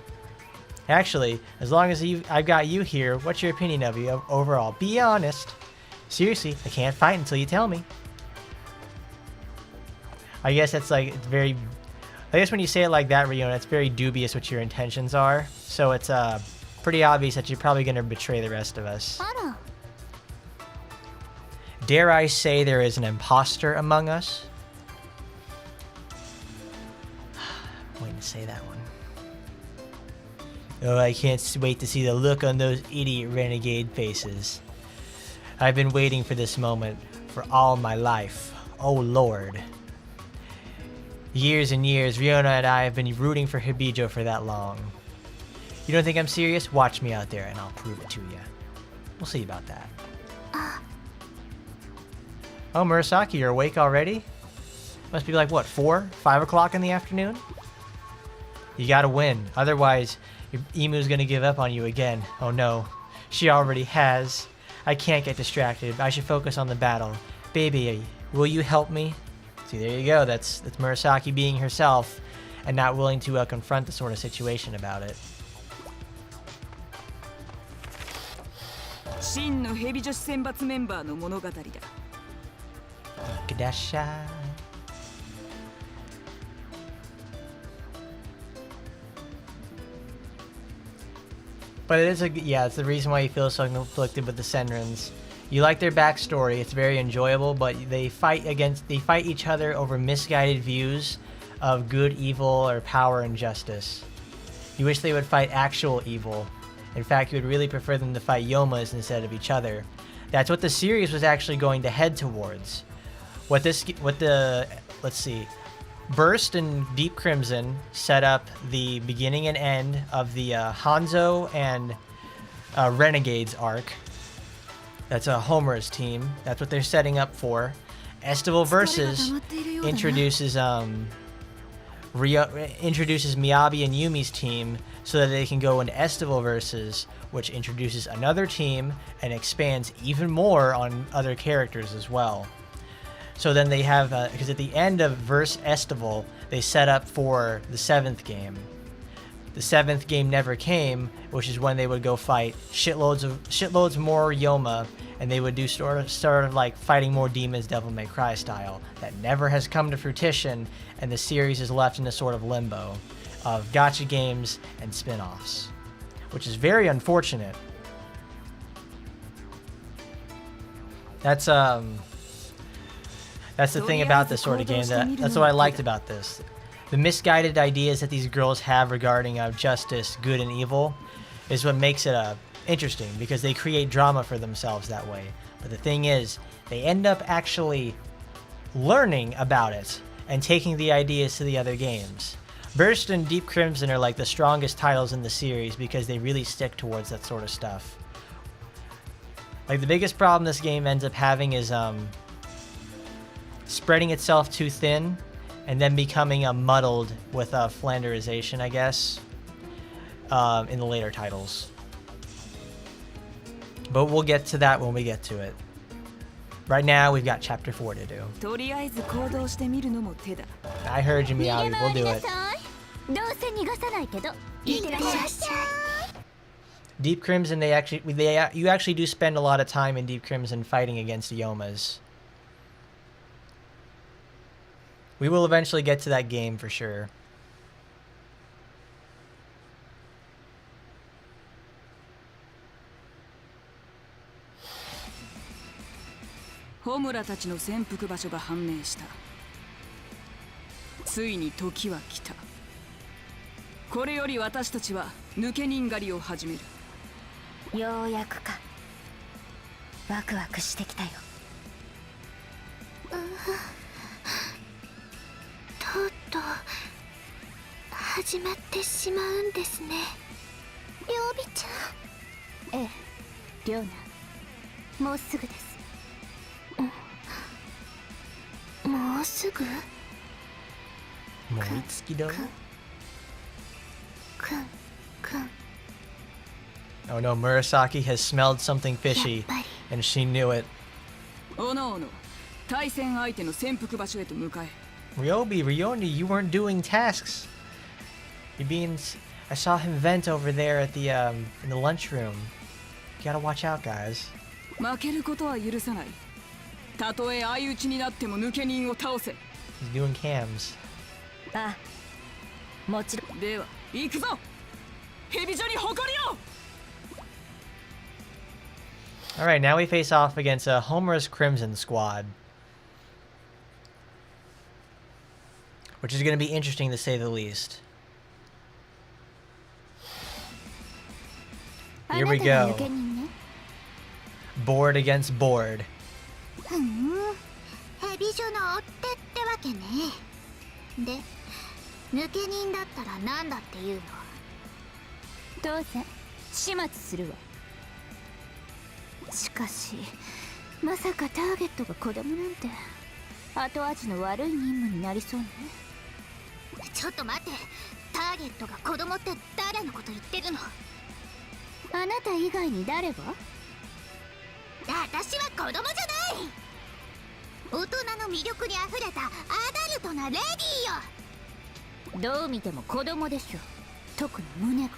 Actually, as long as I've got you here, what's your opinion of you overall? Be honest. Seriously, I can't fight until you tell me. I guess that's like, it's very... I guess when you say it like that, Riona, it's very dubious what your intentions are. So it's pretty obvious that you're probably going to betray the rest of us. Dare I say there is an imposter among us? I'm waiting to say that one. Oh, I can't wait to see the look on those idiot renegade faces. I've been waiting for this moment for all my life. Oh, Lord. Years and years, Riona and I have been rooting for Hebijou for that long. You don't think I'm serious? Watch me out there and I'll prove it to you. We'll see about that. Oh, Murasaki, you're awake already? Must be like, what, 4? 5 o'clock in the afternoon? You gotta win. Otherwise, your Emu's gonna give up on you again. Oh no. She already has. I can't get distracted. I should focus on the battle. Baby, will you help me? See, there you go. That's Murasaki being herself and not willing to confront the sort of situation about it. 真のヘビ女子選抜メンバーの物語だ。 Kadasha. But it is it's the reason why you feel so conflicted with the Senrins. You like their backstory, it's very enjoyable, but they fight each other over misguided views of good, evil, or power and justice. You wish they would fight actual evil. In fact, you would really prefer them to fight Yomas instead of each other. That's what the series was actually going to head towards. Let's see. Burst and Deep Crimson set up the beginning and end of the Hanzo and Renegades arc. That's a Homer's team. That's what they're setting up for. Estival Versus introduces Miyabi and Yumi's team so that they can go into Estival Versus, which introduces another team and expands even more on other characters as well. So then they have, because at the end of Verse Estival, they set up for the 7th game. The 7th game never came, which is when they would go fight shitloads more Yoma, and they would do sort of like fighting more demons, Devil May Cry style. That never has come to fruition, and the series is left in a sort of limbo of gacha games and spin-offs, which is very unfortunate. That's the thing about this sort of game. That's what I liked about this. The misguided ideas that these girls have regarding justice, good and evil, is what makes it interesting because they create drama for themselves that way. But the thing is, they end up actually learning about it and taking the ideas to the other games. Burst and Deep Crimson are like the strongest titles in the series because they really stick towards that sort of stuff. Like the biggest problem this game ends up having is spreading itself too thin and then becoming muddled with Flanderization, I guess, in the later titles. But we'll get to that when we get to it. Right now, we've got Chapter 4 to do. とりあえず行動してみるのも手だ。 I heard you, Miyabi. We'll do it. どうせ逃がさないけどいってらっしゃい。 Deep Crimson, you actually do spend a lot of time in Deep Crimson fighting against Yomas. We will eventually get to that game for sure. ホムラたちの潜伏場所が判明した。ついに時は来た。これより私たちは抜け人狩りを始める。ようやくか。ワクワクしてきたよ。とうとう始まってしまうんですね。りょうびちゃん。ええ、りょうな。もうすぐです。もうすぐ？もういつきだ？くん。 Oh no, Murasaki has smelled something fishy, and she knew it. おのおの、対戦相手の潜伏場所へと向かえ。Rioni, you weren't doing tasks. You're being... I saw him vent over there at the, in the lunchroom. You gotta watch out, guys. 負けることは許さない。たとえ相打ちになっても抜け人を倒せ。 He's doing cams. ああ、もちろん。では、行くぞ。ヘビジョに誇りを。 Alright, now we face off against a Homer's Crimson squad. Which is going to be interesting to say the least. Here we go. Board against board. ヘビジョの追ってってわけね。で、抜け人だったら何だっていうの？どうせ始末するわ。しかしまさかターゲットが子供なんて後味の悪い任務になりそうね。ちょっと待って、ターゲットが子供って誰のこと言ってるの？あなた以外に誰が？私は子供じゃない。大人の魅力にあふれたアダルトなレディーよ。どう見ても子供でしょ。特に胸が。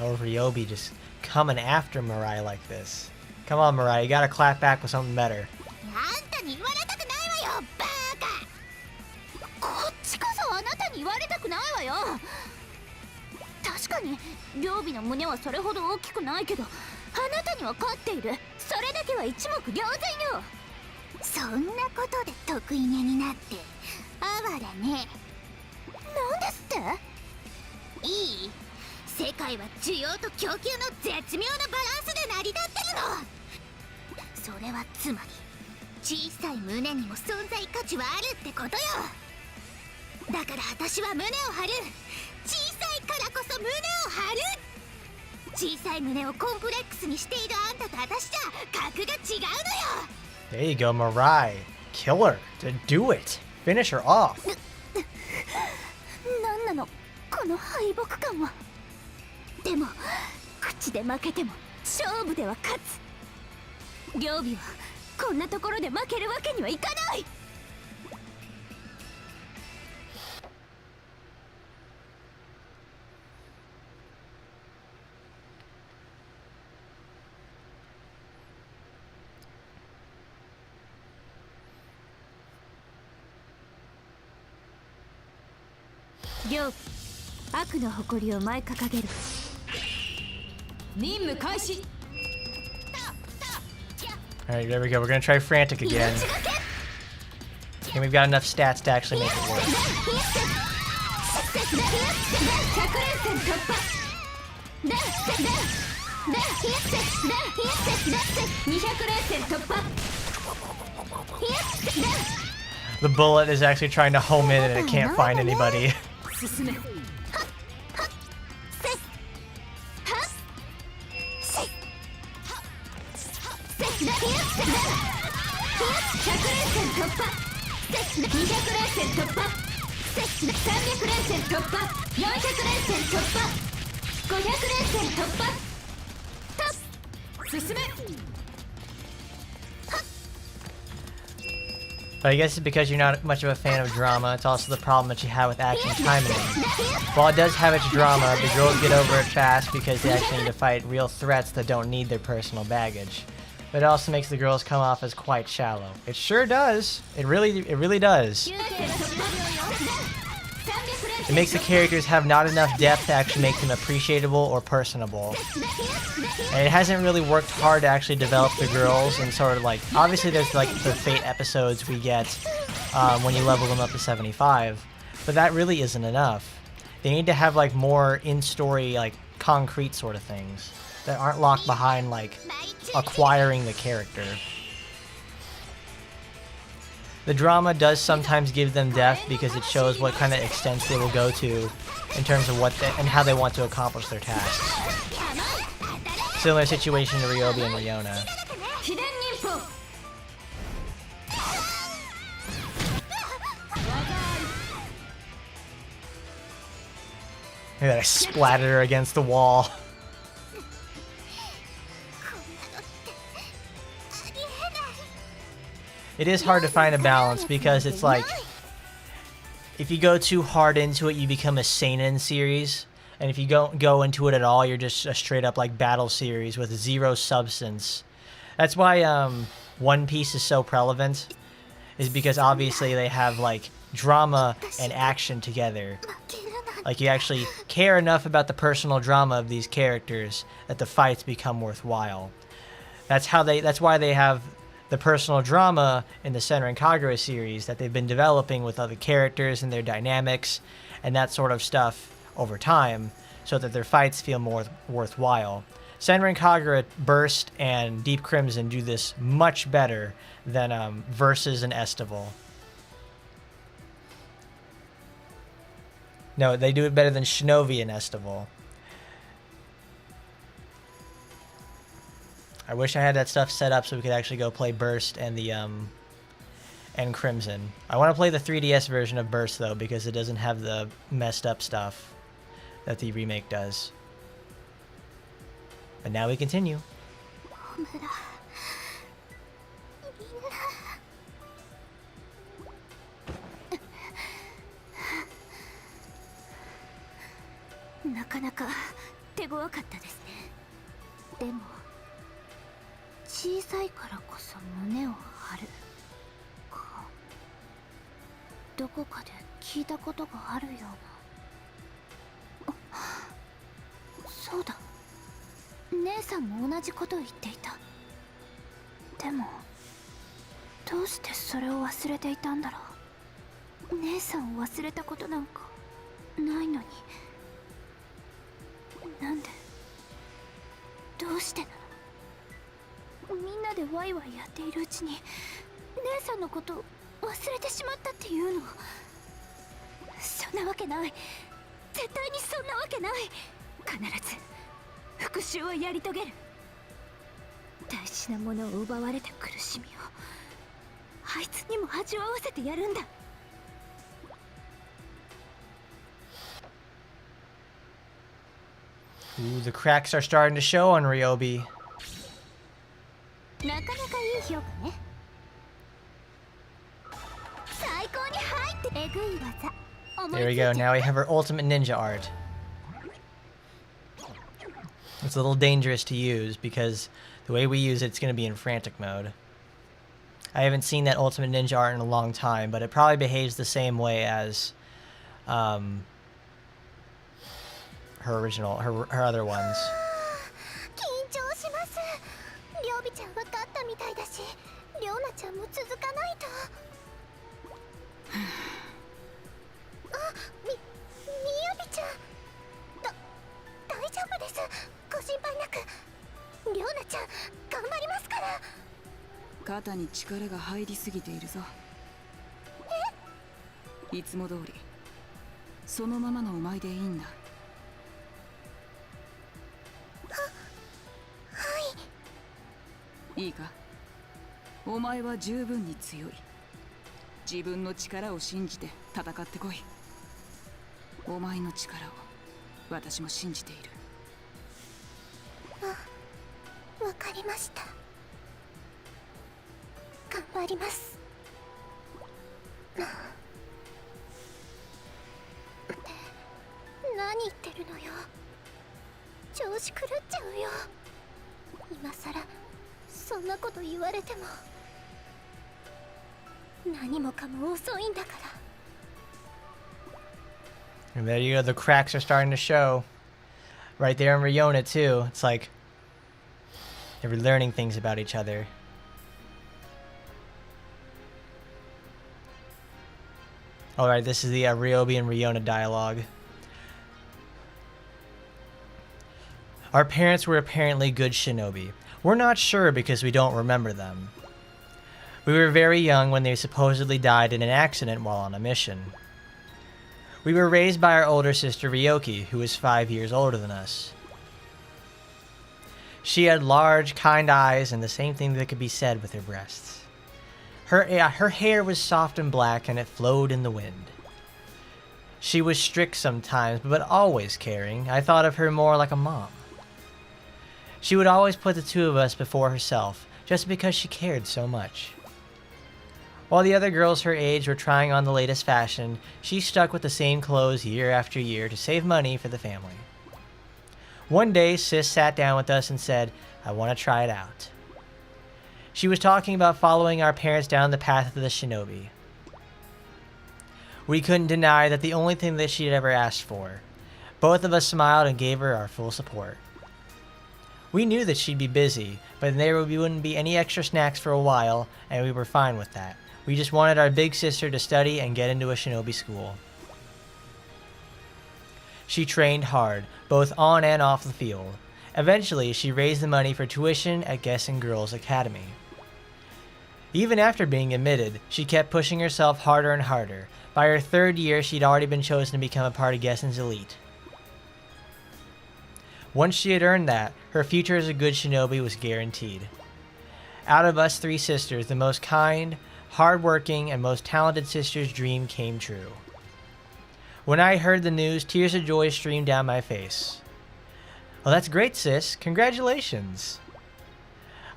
Oh, Ryobi just coming after Mirai like this. Come on, Mirai, you gotta clap back with something better. あんたに言われたくないわよ、バーカ。こっちこそあなたに言われたくないわよ。確かに両備の胸はそれほど大きくないけど、あなたには勝っている。それだけは一目瞭然よ。そんなことで得意げになって哀れね。なんですって？いい？世界は需要と供給の絶妙なバランスで成り立ってるの。それはつまり小さい胸にも存在価値はあるってことよ。だから私は胸を張る。小さいからこそ胸を張る。小さい胸をコンプレックスにしているあんたと私じゃ格が違うのよ。 There you go, Mirai. Kill her. To do it. Finish her off. なんなのこの敗北感は。でも口で負けても勝負では勝つ。両備はこんなところで負けるわけにはいかない。両悪の誇りを舞い掲げる。任務開始。 Alright, there we go. We're gonna try Frantic again. And we've got enough stats to actually make it work. The bullet is actually trying to home in and it can't find anybody. But I guess it's because you're not much of a fan of drama. It's also the problem that you have with action timing. While it does have its drama, the girls get over it fast because they actually need to fight real threats that don't need their personal baggage. But it also makes the girls come off as quite shallow. It sure does. It really does. It makes the characters have not enough depth to actually make them appreciable or personable. And it hasn't really worked hard to actually develop the girls and sort of like, obviously there's like the Fate episodes we get when you level them up to 75, but that really isn't enough. They need to have like more in-story, like concrete sort of things that aren't locked behind like acquiring the character. The drama does sometimes give them depth because it shows what kind of extents they will go to in terms of what and how they want to accomplish their tasks. Similar situation to Ryobi and Ryona. Look at that, I splattered her against the wall. It is hard to find a balance because it's like, if you go too hard into it, you become a seinen series. And if you don't go into it at all, you're just a straight up like battle series with zero substance. That's why One Piece is so relevant, is because obviously they have like drama and action together. Like you actually care enough about the personal drama of these characters that the fights become worthwhile. That's why they have the personal drama in the Senran Kagura series that they've been developing with other characters and their dynamics and that sort of stuff over time, so that their fights feel more worthwhile. Senran Kagura, Burst, and Deep Crimson do this much better than Versus and Estival. No, they do it better than Shinovi and Estival. I wish I had that stuff set up so we could actually go play Burst and the and Crimson. I want to play the 3DS version of Burst though, because it doesn't have the messed up stuff that the remake does. But now we continue. Ooh, the cracks are starting to show on Ryobi. There we go, now we have her ultimate ninja art. It's a little dangerous to use because the way we use it's going to be in frantic mode. I haven't seen that ultimate ninja art in a long time, but it probably behaves the same way as her original, her other ones. 肩に力が入りすぎているぞ。いつも通りそのままのお前でいいんだ。いいか、お前は十分に強い。自分の力を信じて戦ってこい。お前の力を私も信じている。わかりました。頑張ります。何言ってるのよ。調子狂っちゃうよ。今さらそんなこと言われても。何もかも遅いんだから。 And there you go, the cracks are starting to show. Right there in Riona too. It's like they were learning things about each other. Alright, this is the Ryobi and Riona dialogue. Our parents were apparently good shinobi. We're not sure because we don't remember them. We were very young when they supposedly died in an accident while on a mission. We were raised by our older sister Ryoki, who was 5 years older than us. She had large, kind eyes, and the same thing that could be said with her breasts. Her hair was soft and black, and it flowed in the wind. She was strict sometimes, but always caring. I thought of her more like a mom. She would always put the two of us before herself, just because she cared so much. While the other girls her age were trying on the latest fashion, she stuck with the same clothes year after year to save money for the family. One day, Sis sat down with us and said, "I want to try it out." She was talking about following our parents down the path of the shinobi. We couldn't deny that the only thing that she had ever asked for. Both of us smiled and gave her our full support. We knew that she'd be busy, but there wouldn't be any extra snacks for a while, and we were fine with that. We just wanted our big sister to study and get into a shinobi school. She trained hard, both on and off the field. Eventually, she raised the money for tuition at Gessen Girls Academy. Even after being admitted, she kept pushing herself harder and harder. By her 3rd year, she'd already been chosen to become a part of Gessen's elite. Once she had earned that, her future as a good shinobi was guaranteed. Out of us 3 sisters, the most kind, hard-working, and most talented sister's dream came true. When I heard the news, tears of joy streamed down my face. "Well, that's great, sis. Congratulations."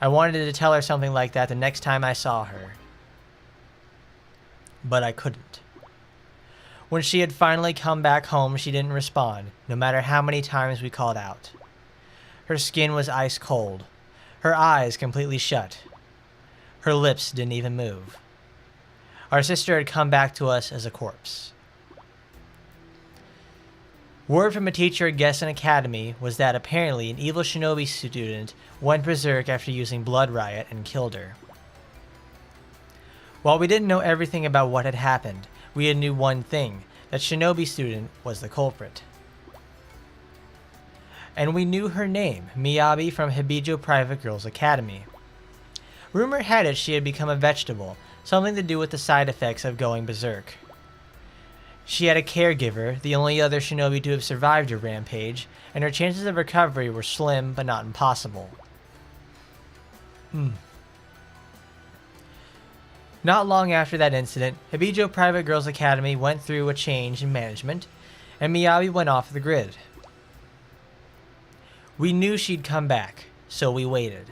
I wanted to tell her something like that the next time I saw her. But I couldn't. When she had finally come back home, she didn't respond, no matter how many times we called out. Her skin was ice cold. Her eyes completely shut. Her lips didn't even move. Our sister had come back to us as a corpse. Word from a teacher at Gessen Academy was that apparently an evil shinobi student went berserk after using Blood Riot and killed her. While we didn't know everything about what had happened, we had knew one thing, that shinobi student was the culprit. And we knew her name, Miyabi from Hebijou Private Girls Academy. Rumor had it she had become a vegetable, something to do with the side effects of going berserk. She had a caregiver, the only other shinobi to have survived her rampage, and her chances of recovery were slim but not impossible. Not long after that incident, Hebijou Private Girls Academy went through a change in management, and Miyabi went off the grid. We knew she'd come back, so we waited.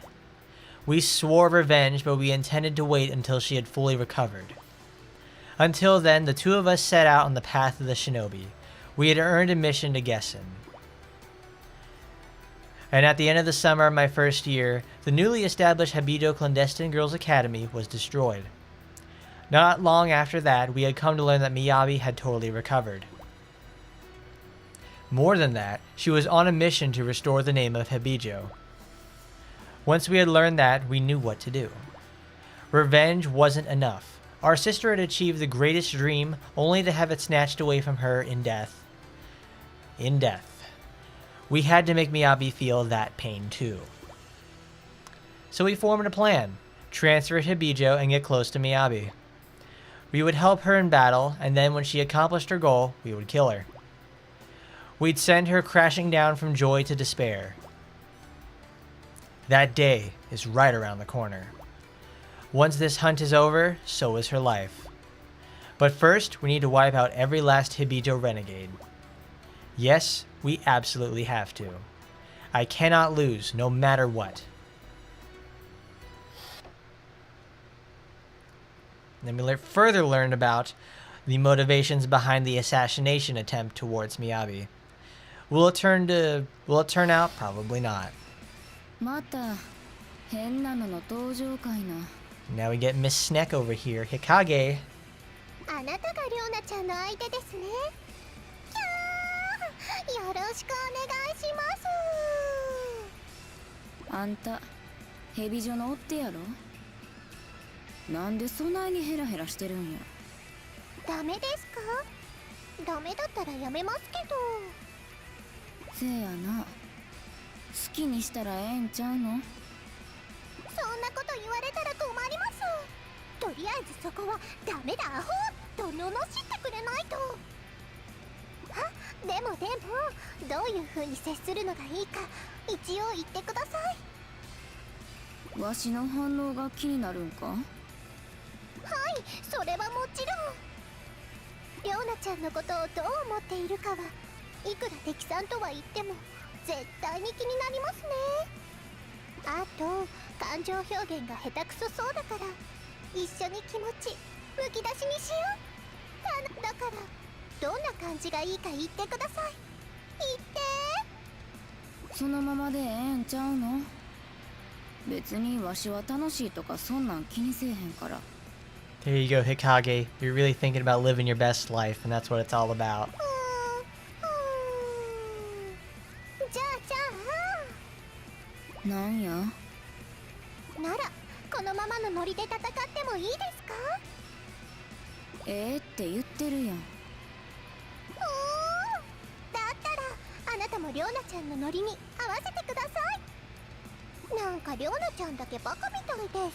We swore revenge, but we intended to wait until she had fully recovered. Until then, the two of us set out on the path of the shinobi. We had earned admission to Gessen. And at the end of the summer of my first year, the newly established Hebijou Clandestine Girls Academy was destroyed. Not long after that, we had come to learn that Miyabi had totally recovered. More than that, she was on a mission to restore the name of Hebijou. Once we had learned that, we knew what to do. Revenge wasn't enough. Our sister had achieved the greatest dream, only to have it snatched away from her in death. In death. We had to make Miyabi feel that pain too. So we formed a plan. transfer Hebijou, and get close to Miyabi. We would help her in battle, and then when she accomplished her goal, we would kill her. We'd send her crashing down from joy to despair. That day is right around the corner. Once this hunt is over, so is her life. But first, we need to wipe out every last Hebijou renegade. Yes, we absolutely have to. I cannot lose, no matter what. Then we further learned about the motivations behind the assassination attempt towards Miyabi. Will it turn out? Probably not. Now we get Miss Sneck over here, Hikage. あなたがリョウナちゃんの相手ですね。キャー、よろしくお願いします。あんたヘビジョの追ってやろ。なんでそないにヘラヘラしてるんや。ダメですか？ダメだったらやめますけど。せやな。好きにしたらええんちゃうの？そんなこと言われたら困ります。とりあえずそこはダメだアホと罵ってくれないと。でもどういう風に接するのがいいか一応言ってください。わしの反応が気になるんか？はい、それはもちろん。リョウナちゃんのことをどう思っているかはいくら敵さんとは言っても絶対に気になりますね。あと感情表現が下手くそそうだから一緒に気持ちむき出しにしよう。だからどんな感じがいいか言ってください。言って。そのままでええんちゃうの？別にわしは楽しいとかそんなん気にせえへんから。 There you go, Hikage. You're really thinking about living your best life, and that's what it's all about. じゃあなんや？ならこのままのノリで戦ってもいいですか？ええって言ってるやん。だったらあなたもリョウナちゃんのノリに合わせてください。なんかリョウナちゃんだけバカみたいで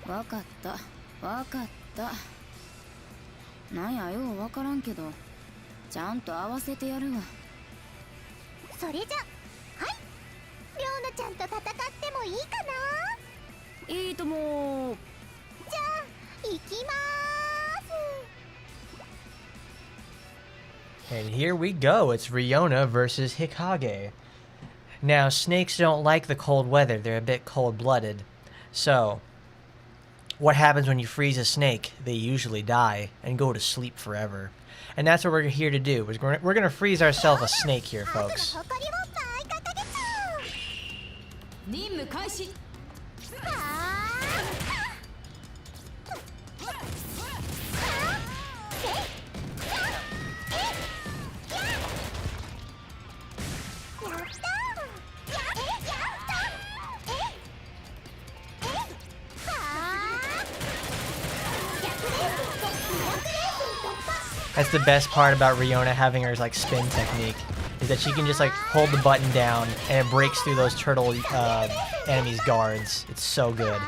す。わかったわかった。なんやようわからんけどちゃんと合わせてやるわ。それじゃはいリョウナちゃんと戦ってもいいかな？いいとも。じゃあ行きまーす。 And here we go. It's Riona versus Hikage. Now, snakes don't like the cold weather. They're a bit cold-blooded. So, what happens when you freeze a snake? They usually die and go to sleep forever. And that's what we're here to do. We're going to freeze ourselves a snake here, folks. 任務開始。That's the best part about Riona having her like spin technique, is that she can just like hold the button down and it breaks through those turtle enemies' guards. It's so good.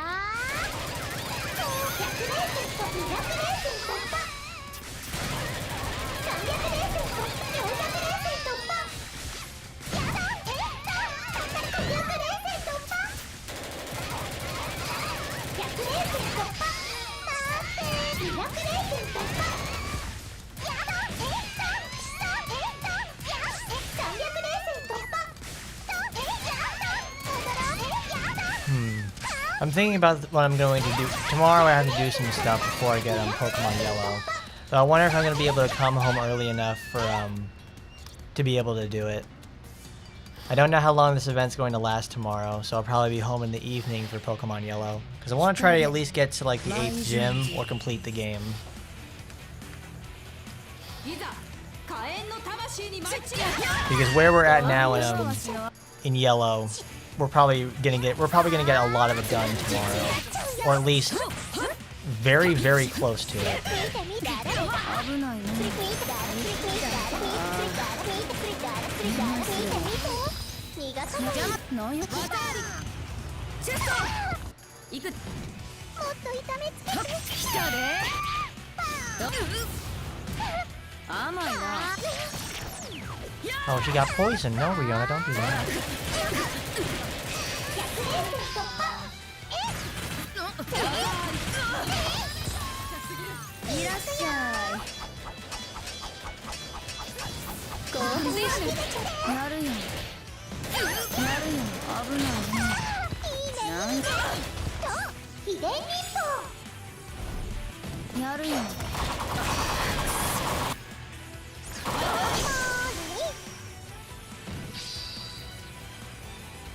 I'm thinking about what I'm going to do. Tomorrow I have to do some stuff before I get Pokemon Yellow. So I wonder if I'm going to be able to come home early enough for to be able to do it. I don't know how long this event's going to last tomorrow, so I'll probably be home in the evening for Pokemon Yellow. Because I want to try to at least get to like the 8th gym or complete the game. Because where we're at now in Yellow, we're probably gonna get a lot of it done tomorrow, or at least very, very close to it. 行く。もっと痛めつけて。来たで。甘いな。 Oh, she got poisoned. No, Rihanna, don't do that. いらっしゃい。こうなるよ。なるよ。危ないね。なんか秘伝忍法。やるよ。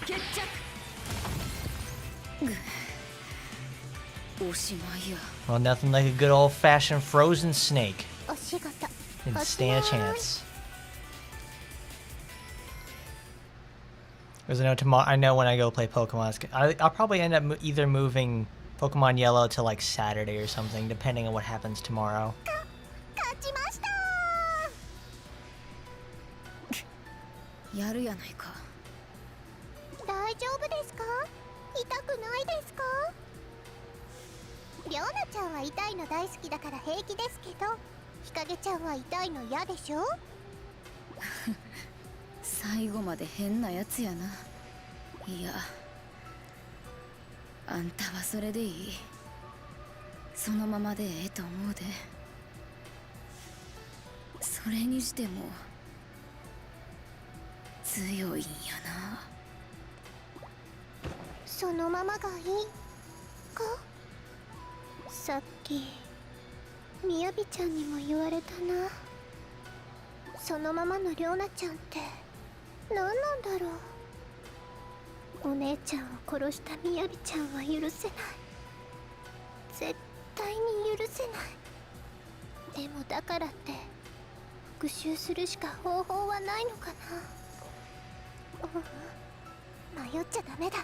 決着。おしまいや。 Well, nothing like a good old-fashioned frozen snake. お仕事。 Didn't stand a chance. Because I know tomorrow. I know when I go play Pokemon, I'll probably end up either moving Pokemon Yellow to like Saturday or something, depending on what happens tomorrow. 勝ちました。やるやないか。大丈夫ですか？痛くないですか？りょうなちゃんは痛いの大好きだから平気ですけど、日陰ちゃんは痛いの嫌でしょ？最後まで変なやつやな。いや、あんたはそれでいい。そのままでええと思うで。それにしても強いんやな。そのままがいいか？さっきみやびちゃんにも言われたな。そのままのりょうなちゃんって何なんだろう。お姉ちゃんを殺したみやびちゃんは許せない。絶対に許せない。でもだからって復讐するしか方法はないのかな。迷っちゃダメだ。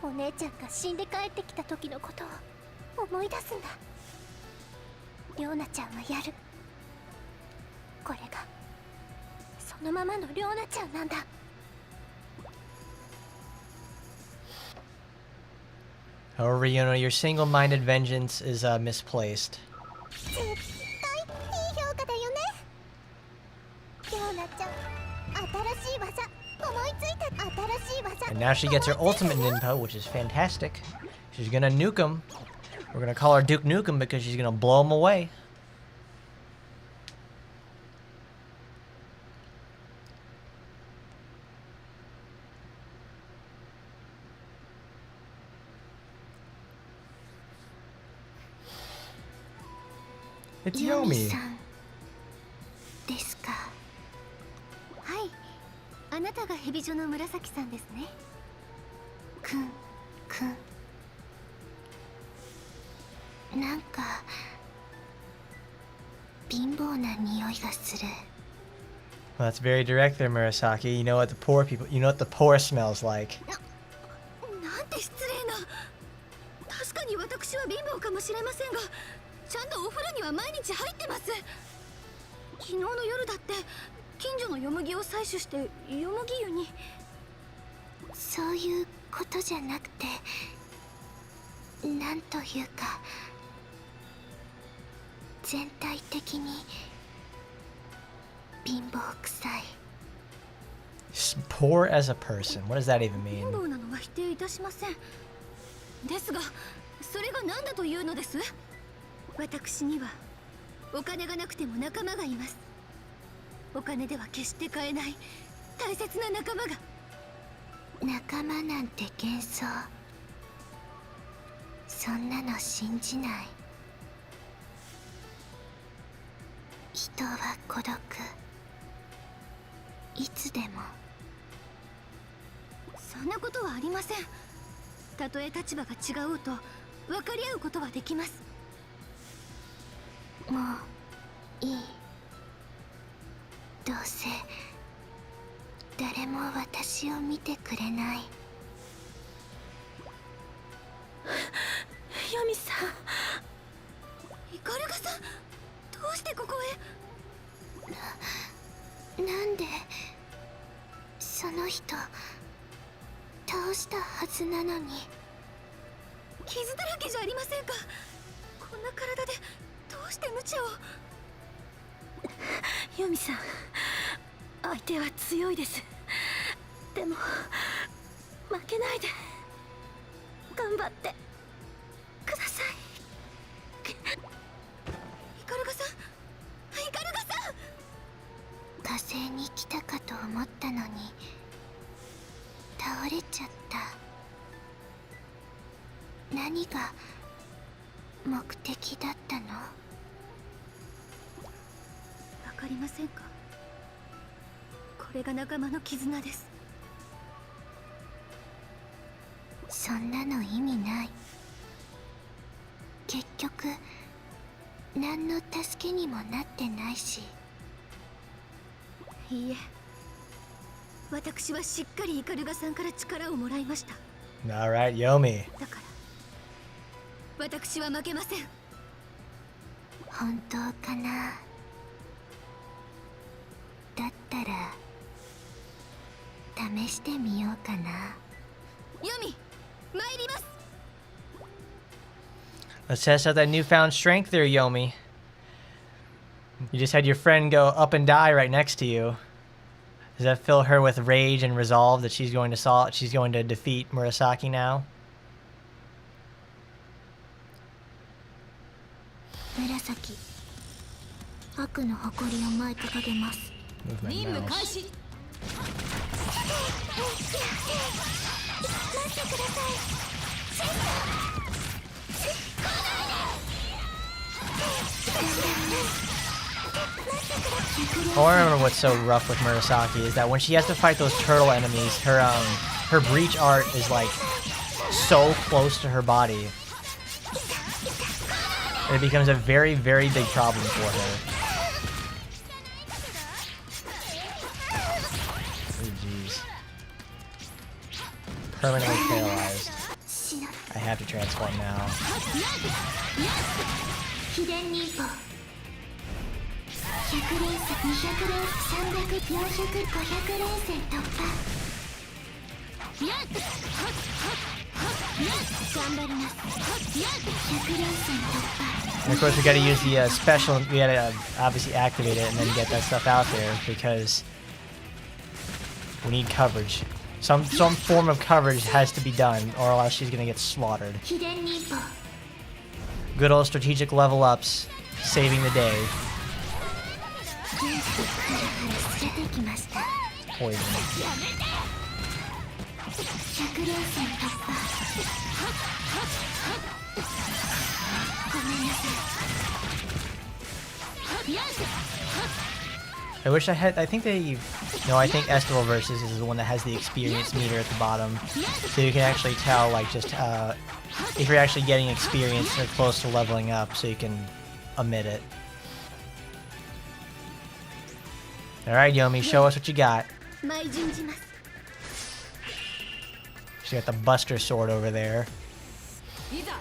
お姉ちゃんが死んで帰ってきた時のことを思い出すんだ。りょうなちゃんはやる。これがそのままのりょうなちゃんなんだ。However, you know, your single-minded vengeance is misplaced. 絶対いい評価だよね。りょうなちゃん、新しい技思いついた。新しい技。 And now she gets her ultimate ninpo, which is fantastic. She's gonna nuke him. We're gonna call her Duke Nukem because she's gonna blow him away. It's ヨミ Yomi. さんですか。はい、あなたがヘビ女の紫さんですね。くんなんか貧乏な匂いがする。 Well, that's very direct there, Murasaki. You know what the poor people, you know what the poor smells like. なんて失礼な。確かに私は貧乏かもしれませんが、ちゃんとお風呂には毎日入ってます。昨日の夜だって近所のよもぎを採取してよもぎ湯に。そういうことじゃなくて、なんというか全体的に貧乏臭い。 Poor as a person. What does that even 貧 mean? 乏なのは否定いたしません。ですがそれが何だというのです。私にはお金がなくても仲間がいます。お金では決して買えない大切な仲間が。仲間なんて幻想。そんなの信じない。人は孤独。いつでも。そんなことはありません。たとえ立場が違おうと分かり合うことはできます。もういい。どうせ誰も私を見てくれない。ヤミさん。イカルガさん、どうしてここへ。なんでその人倒したはずなのに。傷だらけじゃありませんか。こんな体でどうして無茶を。ユミさん、相手は強いです。でも負けないで頑張ってください。イカルガさん、イカルガさん。火星に来たかと思ったのに倒れちゃった。何が目的だったの？わかりませんか。これが仲間の絆です。そんなの意味ない。結局何の助けにもなってないし。いいえ、私はしっかりイカルガさんから力をもらいました。 Alright, Yomi. だから私は負けません。本当かな。だったら試してみようかな。ユミ、参ります。 Let's test out that newfound strength there, Yomi. You just had your friend go up and die right next to you. Does that fill her with rage and resolve that she's going to defeat Murasaki now? 紫、悪の誇りを前掲げます。 Move my 任務開 mouse. 始。待ってください。 Oh, I remember what's so rough with Murasaki is that when she has to fight those turtle enemies, her breach art is like so close to her body. It becomes a very, very big problem for her. Oh, jeez. Permanently paralyzed. I have to transform now. 秘伝忍法。100連戦、200連戦、300、400、500連戦突破。頑張ります。100連戦突破。 And of course, we gotta use the special, we gotta obviously activate it and then get that stuff out there because we need coverage. Some form of coverage has to be done or else she's gonna get slaughtered. 秘伝忍法。 Good old strategic level ups, saving the day. フラフラ連れてきました。 Poison. 100連戦突破。ごめんなさい。 I wish I had, I think Estival Versus is the one that has the experience meter at the bottom. So you can actually tell, like, just, if you're actually getting experience or close to leveling up, so you can omit it. Alright, Yomi, show us what you got. 舞い順じます。 She got the Buster Sword over there. いざ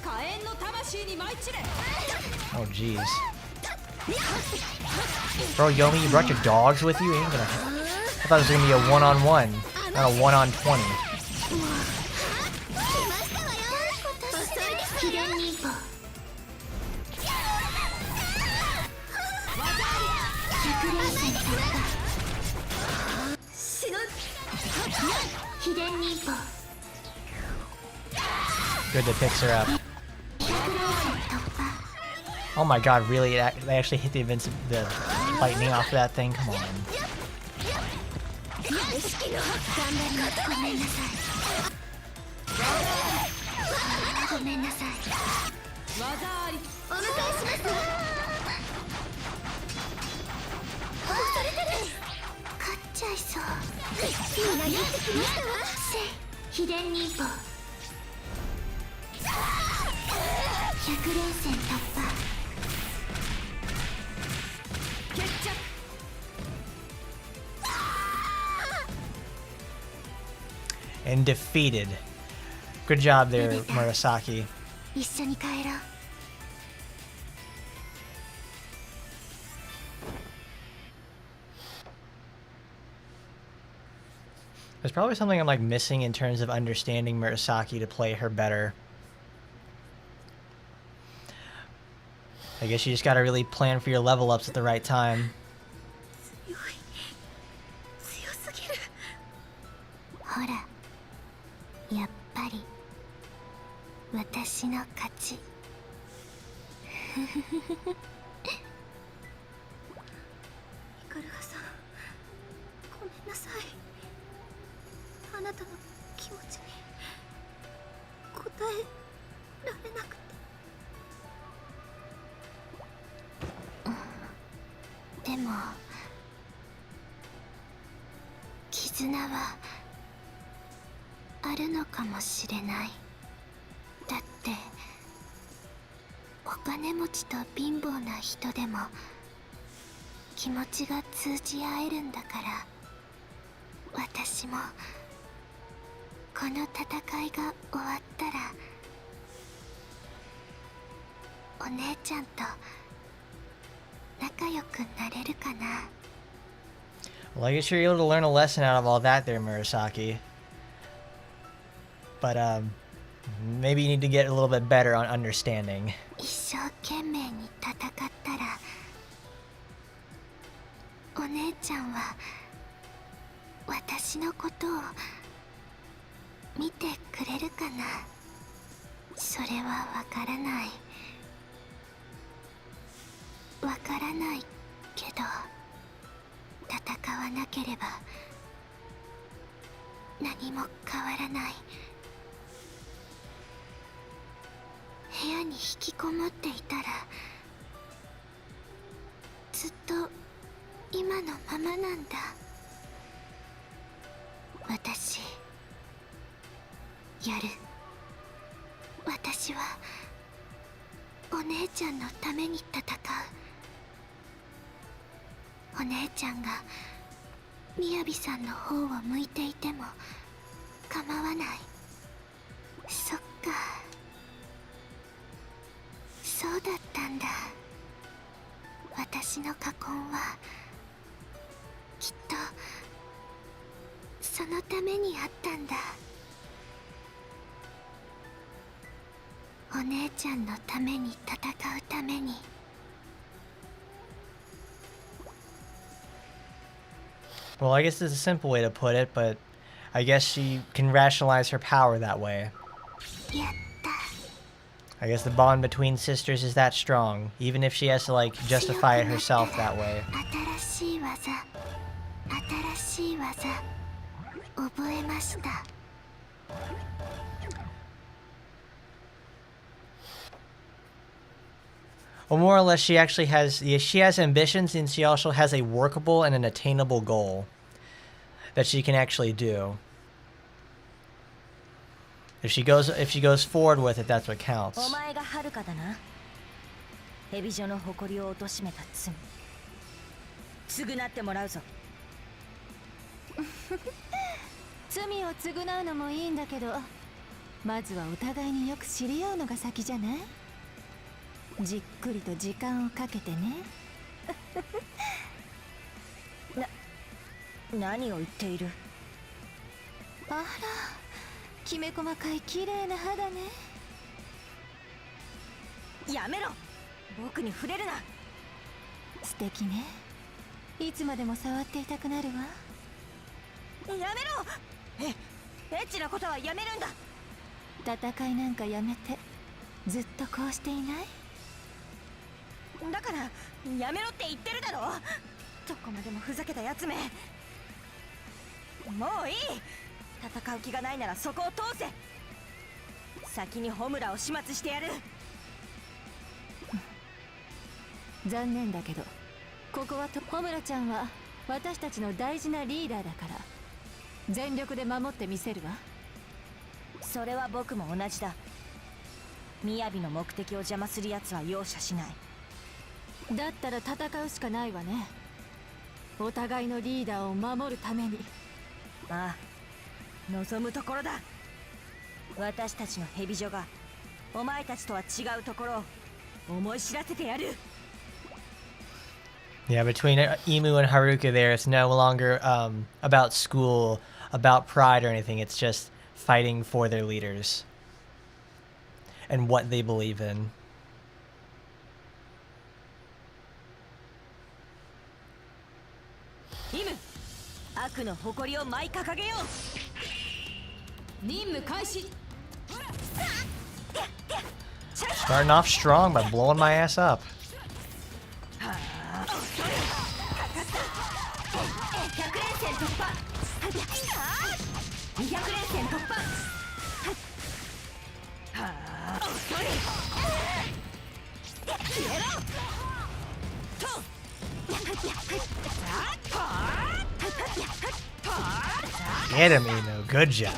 火炎の魂に舞い散れ。 Oh, jeez. Bro, Yomi, you brought your dogs with you? You ain't gonna... I thought it was gonna be a one-on-one, not a one-on-20. 秘伝忍法。100連戦突破。秘伝忍法。 Good that picks her up. 100連戦突破。 Oh my god, really? They actually hit the lightning off of that thing? Come on. 頑張ります。ごめんなさい。ごめんなさい。技あり。お迎えします。勝っちゃいそう。みんなやってきましたわ。秘伝忍法。100連戦突破。 決着。 And defeated. Good job there, Murasaki. 一緒に帰ろう。 There's probably something I'm like missing in terms of understanding Murasaki to play her better. I guess you just gotta really plan for your level ups at the right time. 強すぎる。ほら、やっぱり私の勝ち。ヒカルガさん、ごめんなさい。あなたの気持ちに応えられなくて。でも絆はあるのかもしれない。だってお金持ちと貧乏な人でも気持ちが通じ合えるんだから、私もこの戦いが終わったらお姉ちゃんと仲良くなれるかな。 Well, I guess you're able to learn a lesson out of all that there, Murasaki. But, maybe you need to get a little bit better on understanding. 一生懸命に戦ったらお姉ちゃんは私のことを見てくれるかな。それはわからない。わからないけど、戦わなければ何も変わらない。部屋に引きこもっていたらずっと今のままなんだ。私やる。私はお姉ちゃんのために戦う。お姉ちゃんがMiyabiさんの方を向いていても構わない。そっか、そうだったんだ。私の過婚はきっとそのためにあったんだ。お姉ちゃんのために戦うために。Well, I guess it's a simple way to put it, but I guess she can rationalize her power that way. やった。 I guess the bond between sisters is that strong, even if she has to, like, justify it herself that way. 新しい技、新しい技覚えました。 Well, more or less, she actually has, yeah, she has ambitions, and she also has a workable and an attainable goal that she can actually do. If she goes forward with it, that's what counts. お前が遥かだな。ヘビジョの誇りを貶めた罪、償ってもらうぞ。罪を償うのもいいんだけど、まずはお互いによく知り合うのが先じゃない？じっくりと時間をかけてね。何を言っている？あら、きめ細かい綺麗な肌ね。やめろ、僕に触れるな。素敵ね。いつまでも触っていたくなるわ。やめろ。エッチなことはやめるんだ。戦いなんかやめて、ずっとこうしていない？だからやめろって言ってるだろ。どこまでもふざけたやつめ。もういい。戦う気がないならそこを通せ。先にホムラを始末してやる。残念だけど、ここはホムラちゃんは私たちの大事なリーダーだから全力で守ってみせるわ。それは僕も同じだ。Miyabiの目的を邪魔するやつは容赦しない。だったら戦うしかないわね。お互いのリーダーを守るために。ああ、望むところだ。私たちのヘビ女がお前たちとは違うところを思い知らせてやる。Yeah, between Imu and Haruka there, it's no longer about school, about pride or anything. It's just fighting for their leaders and what they believe in. イム、悪の誇りを舞い掲げよう。任務開始。 Starting off strong by blowing my ass up. ゲルミの good job.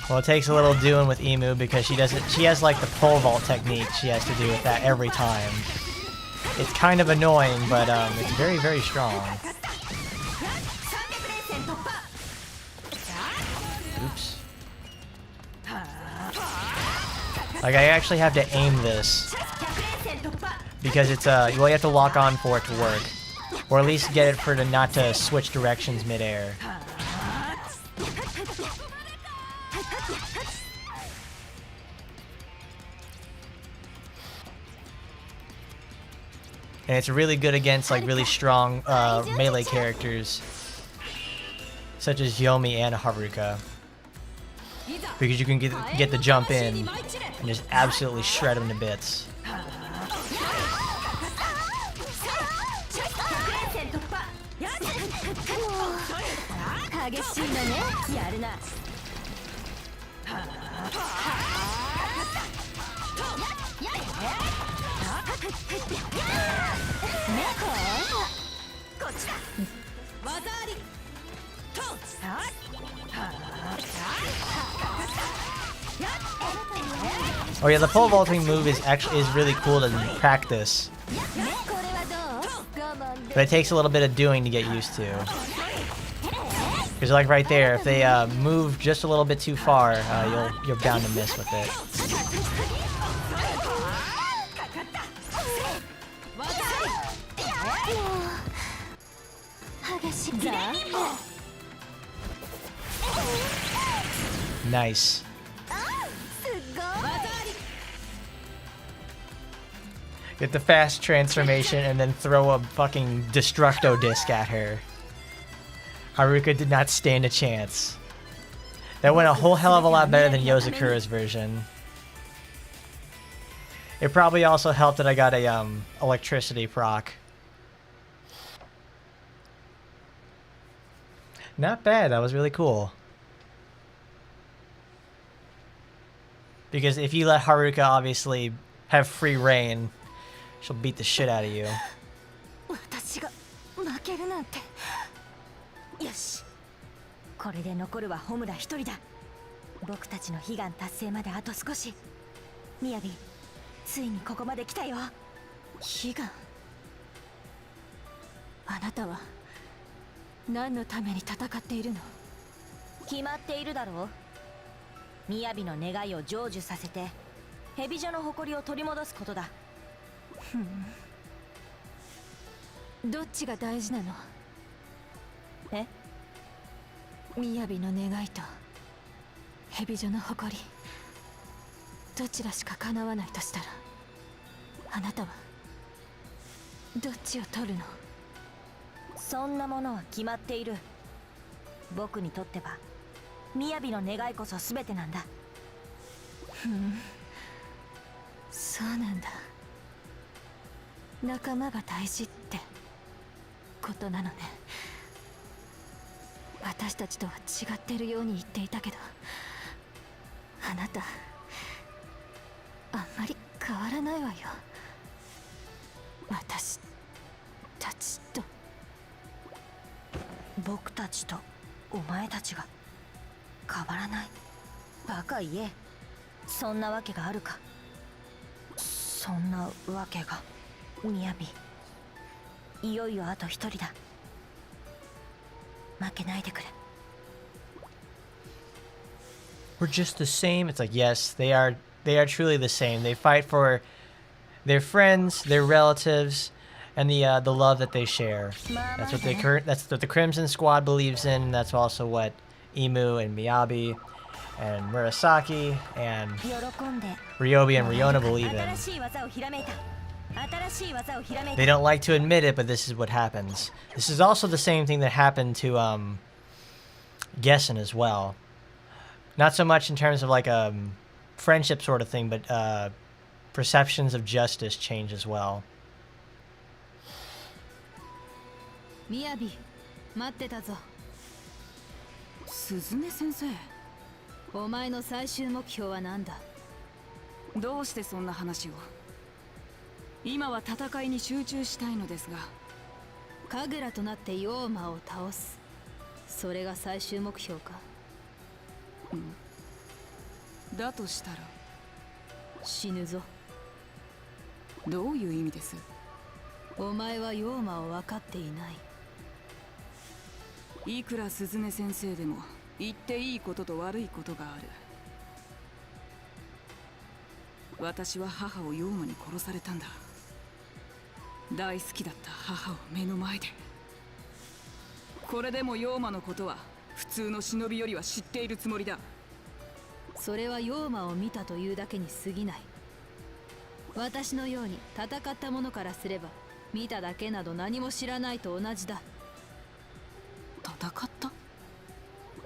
Well, it takes a little doing with Emu because she has like the pole vault technique she has to do with that every time. It's kind of annoying, but it's very, very strong. Oops. Like, I actually have to aim this because it's well, you have to lock on for it to work, or at least get it for it not to switch directions midair. And it's really good against like really strong melee characters such as Yomi and Haruka, because you can get the jump in and just absolutely shred them to bits. Oh yeah, the pole vaulting move is really cool to practice, but it takes a little bit of doing to get used to. Because like right there, if they move just a little bit too far, you're bound to miss with it. Nice. Get the fast transformation and then throw a fucking Destructo disc at her. Haruka did not stand a chance. That went a whole hell of a lot better than Yozakura's version. It probably also helped that I got a electricity proc. Not bad, that was really cool. Because if you let Haruka obviously have free reign, she'll beat the shit out of you. よし、これで残るはホムラ一人だ。僕たちの悲願達成まであと少し。みやび、ついにここまで来たよ。悲願？あなたは何のために戦っているの？決まっているだろう。みやびの願いを成就させて、ヘビ女の誇りを取り戻すことだ。どっちが大事なの？え？みやびの願いとヘビ女の誇り、どちらしか叶わないとしたら、あなたはどっちを取るの？そんなものは決まっている。僕にとってはみやびの願いこそ全てなんだ。そうなんだ。仲間が大事ってことなのね。私たちとは違ってるように言っていたけど、あなたあんまり変わらないわよ。私たちと。僕たちとお前たちが変わらない？バカ言え。そんなわけがあるか。そんなわけが。みやび、いよいよあと一人だ。負けないでくれ。we're just the same. It's like, yes, they are truly the same. They fight for their friends, their relatives, and the love that they share. That's what the Crimson Squad believes in. And that's also what Imu and Miyabi and Murasaki and Ryobi and Ryona believe in. They don't like to admit it, but this is what happens. This is also the same thing that happened to Gessen as well. Not so much in terms of like a friendship sort of thing, but perceptions of justice change as well. Miyabi, 待ってたぞ。鈴音先生、お前の最終目標は何だ？どうしてそんな話を？今は戦いに集中したいのですが。神楽となって妖魔を倒す。それが最終目標か？だとしたら死ぬぞ。どういう意味です？お前は妖魔を分かっていない。いくら鈴音先生でも言っていいことと悪いことがある。私は母を妖魔に殺されたんだ。大好きだった母を目の前で。これでも妖魔のことは普通の忍びよりは知っているつもりだ。それは妖魔を見たというだけに過ぎない。私のように戦った者からすれば見ただけなど何も知らないと同じだ。戦った？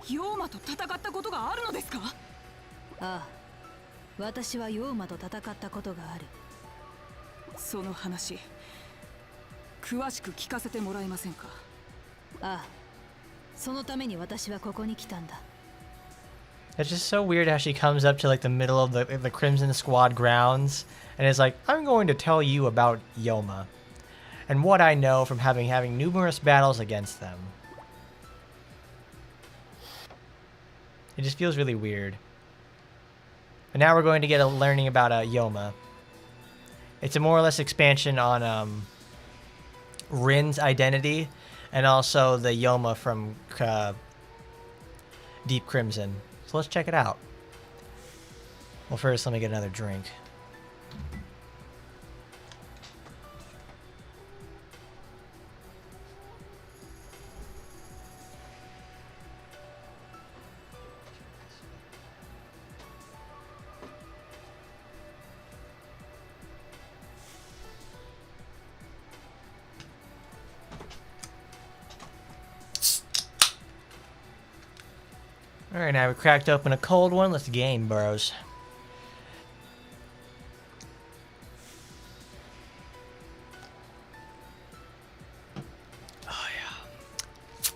妖魔と戦ったことがあるのですか？ああ、私は妖魔と戦ったことがある。その話詳しく聞かせてもらえませんか？ああ、そのために私はここに来たんだ。It's just so weird how she comes up to like the middle of the Crimson Squad grounds and is like, I'm going to tell you about Yoma and what I know from having numerous battles against them. It just feels really weird. And now we're going to get a learning about Yoma. It's a more or less expansion on Rin's identity and also the Yoma from Deep Crimson. So let's check it out. Well, first let me get another drink. Alright, now we cracked open a cold one. Let's game, bros. Oh, yeah.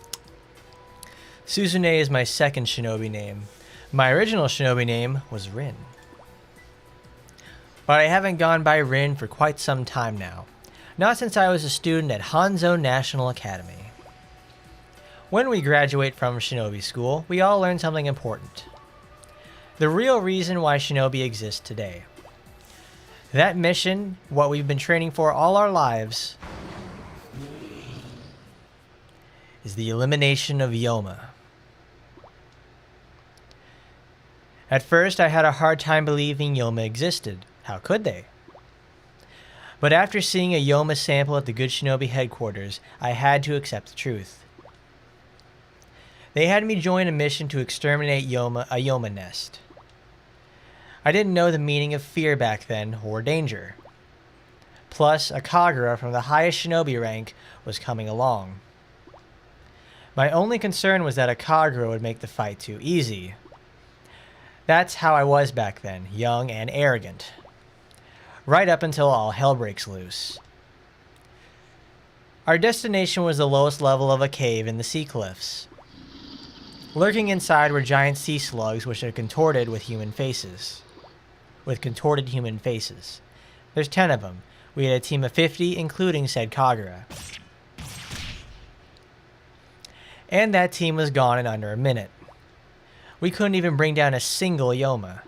Suzune is my second shinobi name. My original shinobi name was Rin. But I haven't gone by Rin for quite some time now. Not since I was a student at Hanzo National Academy. When we graduate from shinobi school, we all learn something important. The real reason why shinobi exists today. That mission, what we've been training for all our lives, is the elimination of Yoma. At first, I had a hard time believing Yoma existed. How could they? But after seeing a Yoma sample at the Good Shinobi headquarters, I had to accept the truth. They had me join a mission to exterminate a Yoma nest. I didn't know the meaning of fear back then, or danger. Plus, a Kagura from the highest shinobi rank was coming along. My only concern was that a Kagura would make the fight too easy. That's how I was back then, young and arrogant. Right up until all hell breaks loose. Our destination was the lowest level of a cave in the sea cliffs. Lurking inside were giant sea slugs which are contorted with human faces. Contorted human faces. There's 10 of them. We had a team of 50, including said Kagura. And that team was gone in under a minute. We couldn't even bring down a single Yoma.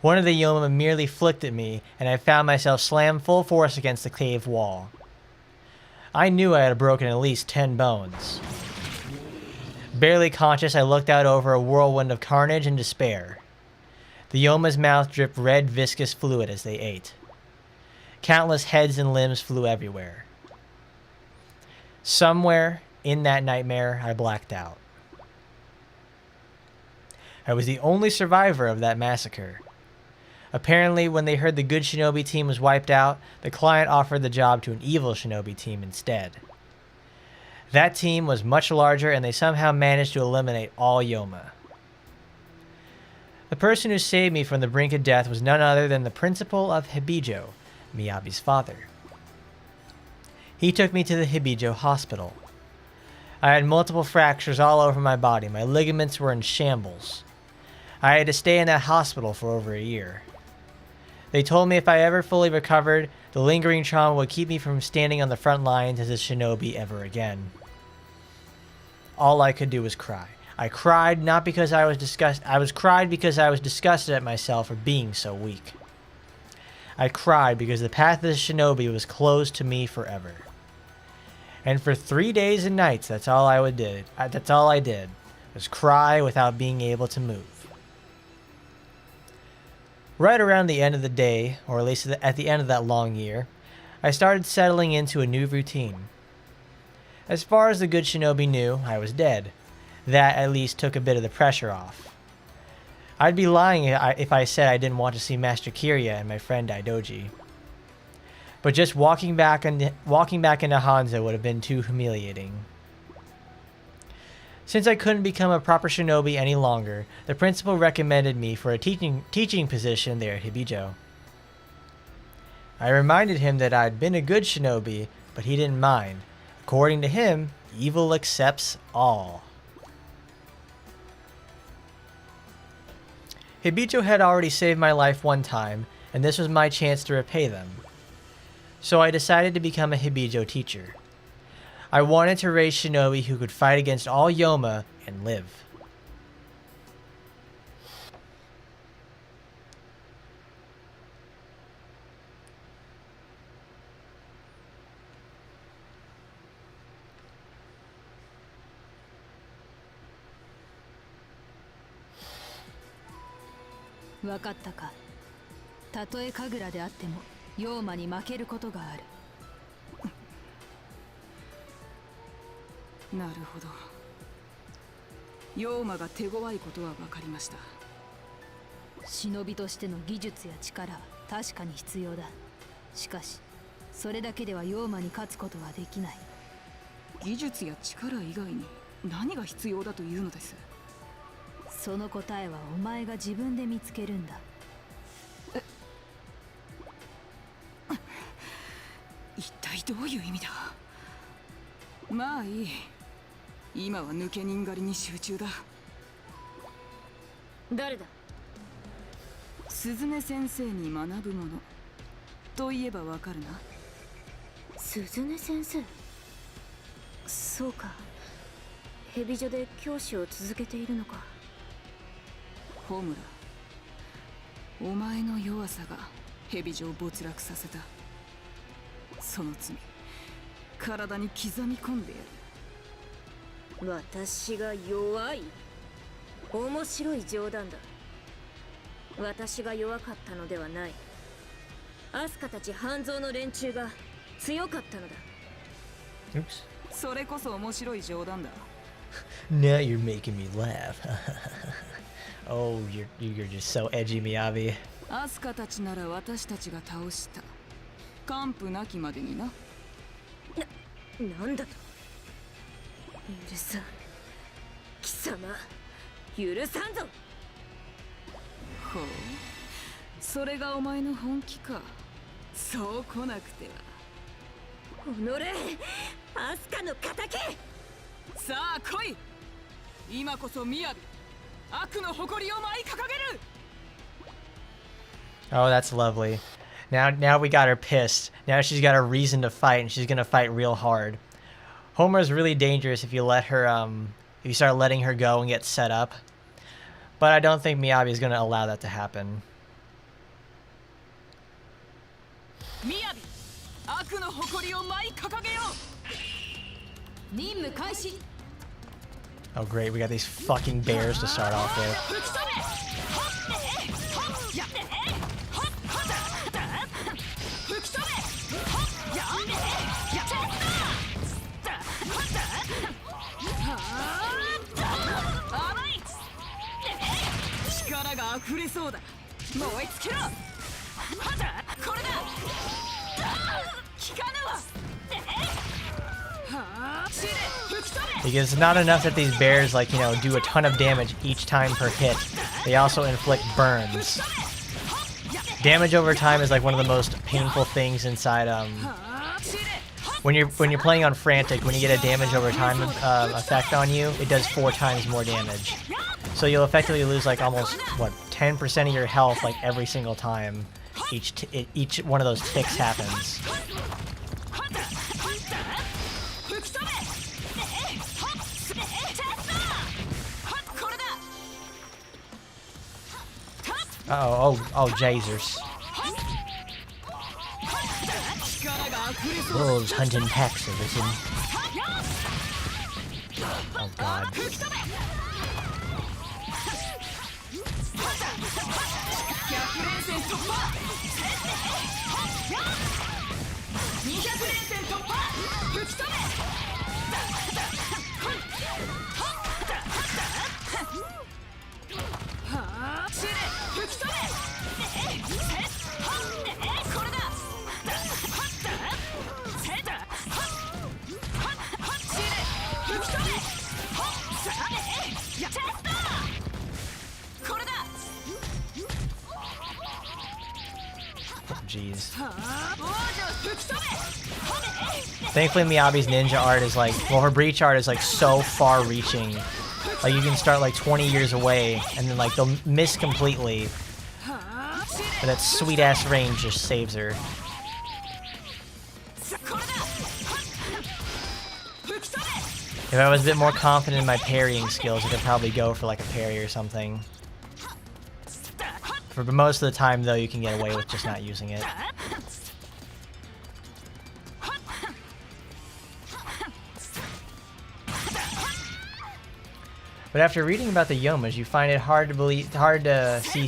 One of the Yoma merely flicked at me, and I found myself slammed full force against the cave wall. I knew I had broken at least 10 bones. Barely conscious, I looked out over a whirlwind of carnage and despair. The Yoma's mouth dripped red, viscous fluid as they ate. Countless heads and limbs flew everywhere. Somewhere in that nightmare, I blacked out. I was the only survivor of that massacre. Apparently, when they heard the good shinobi team was wiped out, the client offered the job to an evil shinobi team instead. That team was much larger, and they somehow managed to eliminate all Yoma. The person who saved me from the brink of death was none other than the principal of Hebijou, Miyabi's father. He took me to the Hebijou hospital. I had multiple fractures all over my body. My ligaments were in shambles. I had to stay in that hospital for over a year. They told me if I ever fully recovered, the lingering trauma would keep me from standing on the front lines as a shinobi ever again. All I could do was cry. I cried not because I was cried because I was disgusted at myself for being so weak. I cried because the path of the shinobi was closed to me forever. And for 3 days and nights, that's all I did was cry without being able to move. Right around the end of the day, or at least at the end of that long year, I started settling into a new routine. As far as the good shinobi knew, I was dead. That at least took a bit of the pressure off. I'd be lying if I said I didn't want to see Master Kirya and my friend Daidoji. But just walking back into Hanzo would have been too humiliating. Since I couldn't become a proper shinobi any longer, the principal recommended me for a teaching position there at Hebijou. I reminded him that I'd been a good shinobi, but he didn't mind. According to him, evil accepts all. Hebijou had already saved my life one time, and this was my chance to repay them. So I decided to become a Hebijou teacher. I wanted to raise shinobi who could fight against all Yoma and live.分かったか。たとえ神楽であっても妖魔に負けることがある。なるほど。妖魔が手強いことは分かりました。忍びとしての技術や力は確かに必要だ。しかしそれだけでは妖魔に勝つことはできない。技術や力以外に何が必要だというのです。その答えはお前が自分で見つけるんだ。一体どういう意味だ。まあいい。今は抜け人狩りに集中だ。誰だ。鈴音先生に学ぶものといえばわかるな。鈴音先生。そうか。ヘビ女で教師を続けているのか。ホムラ、お前の弱さがヘビ女を没落させた。その罪、体に刻み込んでやる。私が弱い？面白い冗談だ。私が弱かったのではない。アスカたち半蔵の連中が強かったのだ。それこそ面白い冗談だ。Now you're making me laugh. Oh, you're just so edgy, Miyabi. アスカたちなら私たちが倒した。完膚なきまでにな。なんだと。許さん。貴様、許さんぞ。ほう、それがお前の本気か。そう来なくては。おのれ、アスカの仇。さあ来い。今こそ雅、悪の誇りを舞い掲げる。 Oh, that's lovely. Now we got her pissed. Now she's got a reason to fight, and she's gonna fight real hard. Homer's really dangerous if you if you start letting her go and get set up. But I don't think Miyabi is gonna allow that to happen. Miyabi, 悪の誇りを舞い掲げよう。任務開始。Oh great, we got these fucking bears to start off with. Because it's not enough that these bears, like, you know, do a ton of damage each time per hit. They also inflict burns. Damage over time is like one of the most painful things inside when you're playing on Frantic. When you get a damage over time effect on you, it does 4 times more damage. So you'll effectively lose like almost, what, 10% of your health like every single time each one of those ticks happens. Oh, Jesus. Wolves hunting packs of this. Oh god. Jeez. Thankfully, Miyabi's ninja art is like, well, her breach art is like so far-reaching. Like you can start like 20 years away, and then like they'll miss completely. But that sweet-ass range just saves her. If I was a bit more confident in my parrying skills, I could probably go for like a parry or something. For most of the time, though, you can get away with just not using it. But after reading about the Yomas, you find it hard to see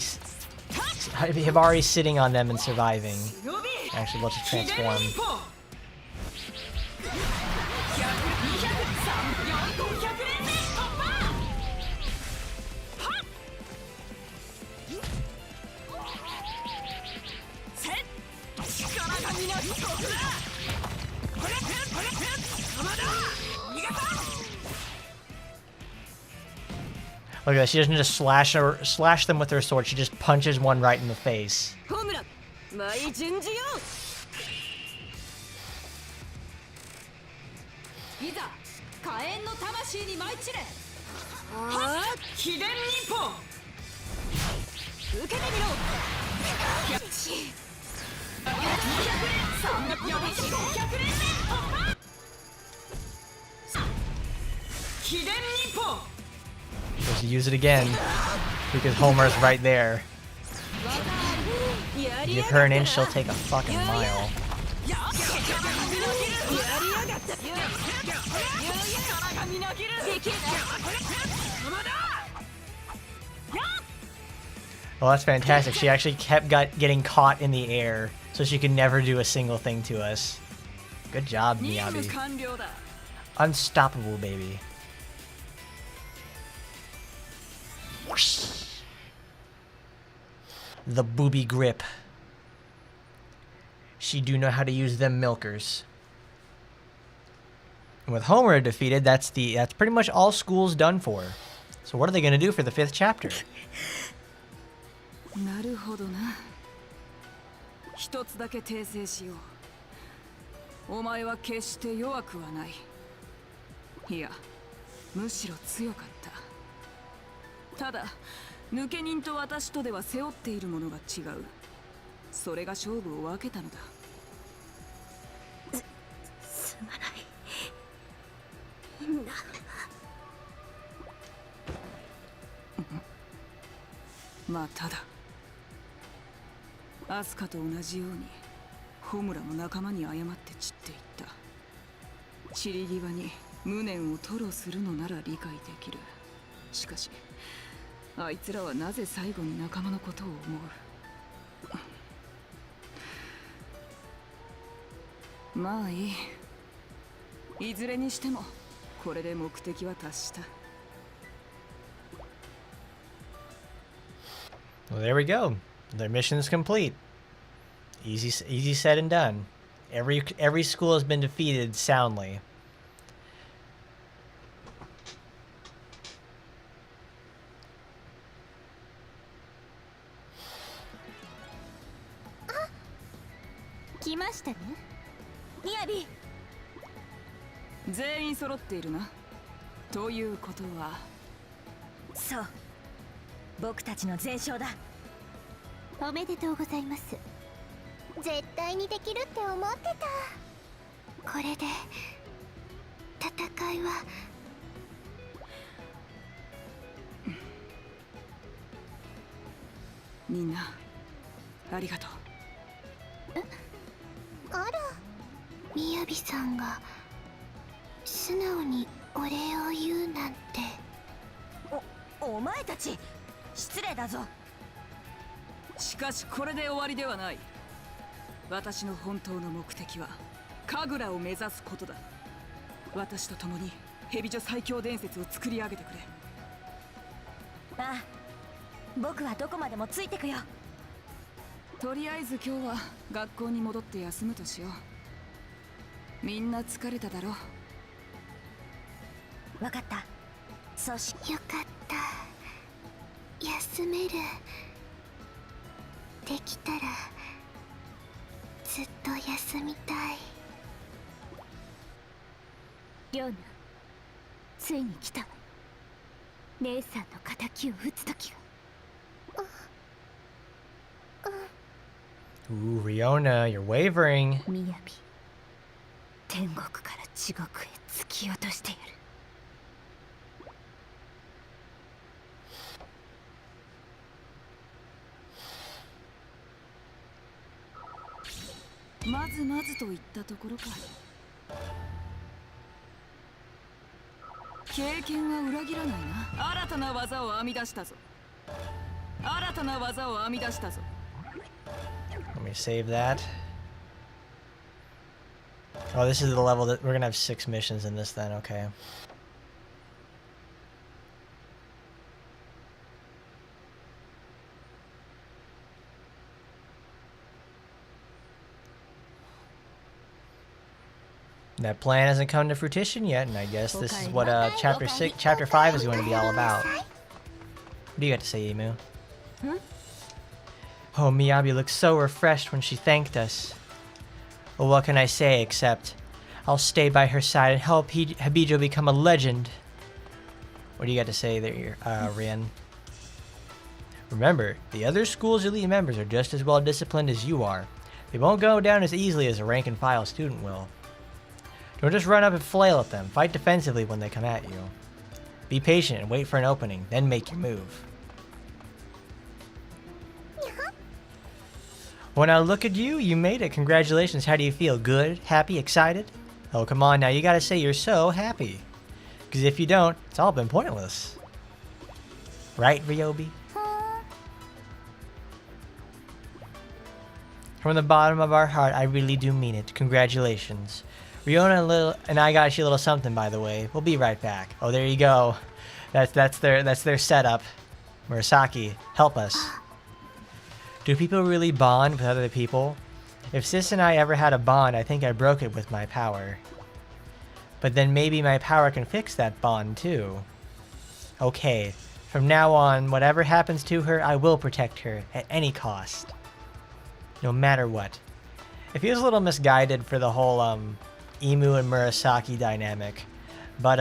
Hibari sitting on them and surviving. Actually, let's just transform. Look at that, she doesn't just slash them with her sword, she just punches one right in the face. Just use it again, because Homer's right there. Give her an inch, she'll take a fucking mile. Well, that's fantastic. She actually kept getting caught in the air, so she could never do a single thing to us. Good job, Miyabi. Unstoppable, baby. The booby grip. She do know how to use them milkers. And with Homer defeated, that's pretty much all school's done for. So what are they gonna do for the 5th chapter? なるほどな。一つだけ訂正しよう。お前は決して弱くはない。いや、むしろ強かった。ただ、抜け人と私とでは背負っているものが違う。それが勝負を分けたのだ。すまない。みんな。まあただ。アスカと同じようにホムラも仲間に謝って散っていった。散り際に無念を吐露するのなら理解できる。しかしあいつらはなぜ最後に仲間のことを思う。まあいい。いずれにしてもこれで目的は達した。 Well, there we go. Their mission is complete. Easy said and done. Every school has been defeated soundly. Miyabi! 全員揃っているな。ということは、そう、僕たちの全勝だ。おめでとうございます。絶対にできるって思ってた。これで戦いは。みんなありがとう。あら、Miyabiさんが素直にお礼を言うなんて。お前たち失礼だぞ。しかしこれで終わりではない。私の本当の目的は神楽を目指すことだ。私と共に蛇女最強伝説を作り上げてくれ。ああ、僕はどこまでもついてくよ。とりあえず今日は学校に戻って休むとしよう。みんな疲れただろう。わかった。そうしよかった。休める。できたらずっと休みたい。リョーヌ、ついに来たわ。姉さんの敵を討つ時が。Ooh, Riona, you're wavering. みやび、天国から地獄へ突き落としてやる。まずまずといったところか。経験は裏切らないな。新たな技を編み出したぞ。新たな技を編み出したぞ。Let me save that. Oh, this is the level that we're gonna have 6 missions in this then, okay. That plan hasn't come to fruition yet, and I guess this is what chapter 5 is going to be all about. What do you got to say, Emu? Oh, Miyabi looked so refreshed when she thanked us. Well, what can I say except I'll stay by her side and help Hebijou become a legend. What do you got to say there, Rian? Remember, the other school's elite members are just as well disciplined as you are. They won't go down as easily as a rank-and-file student will. Don't just run up and flail at them. Fight defensively when they come at you. Be patient and wait for an opening, then make your move. When I look at you, you made it. Congratulations. How do you feel? Good? Happy? Excited? Oh, come on now. You gotta say you're so happy. Because if you don't, it's all been pointless. Right, Ryobi? From the bottom of our heart, I really do mean it. Congratulations. Riona and I got you a little something, by the way. We'll be right back. Oh, there you go. That's their setup. Murasaki, help us. Do people really bond with other people? If Sis and I ever had a bond, I think I broke it with my power. But then maybe my power can fix that bond too. Okay, from now on, whatever happens to her, I will protect her at any cost. No matter what. It feels a little misguided for the whole Emu and Murasaki dynamic, but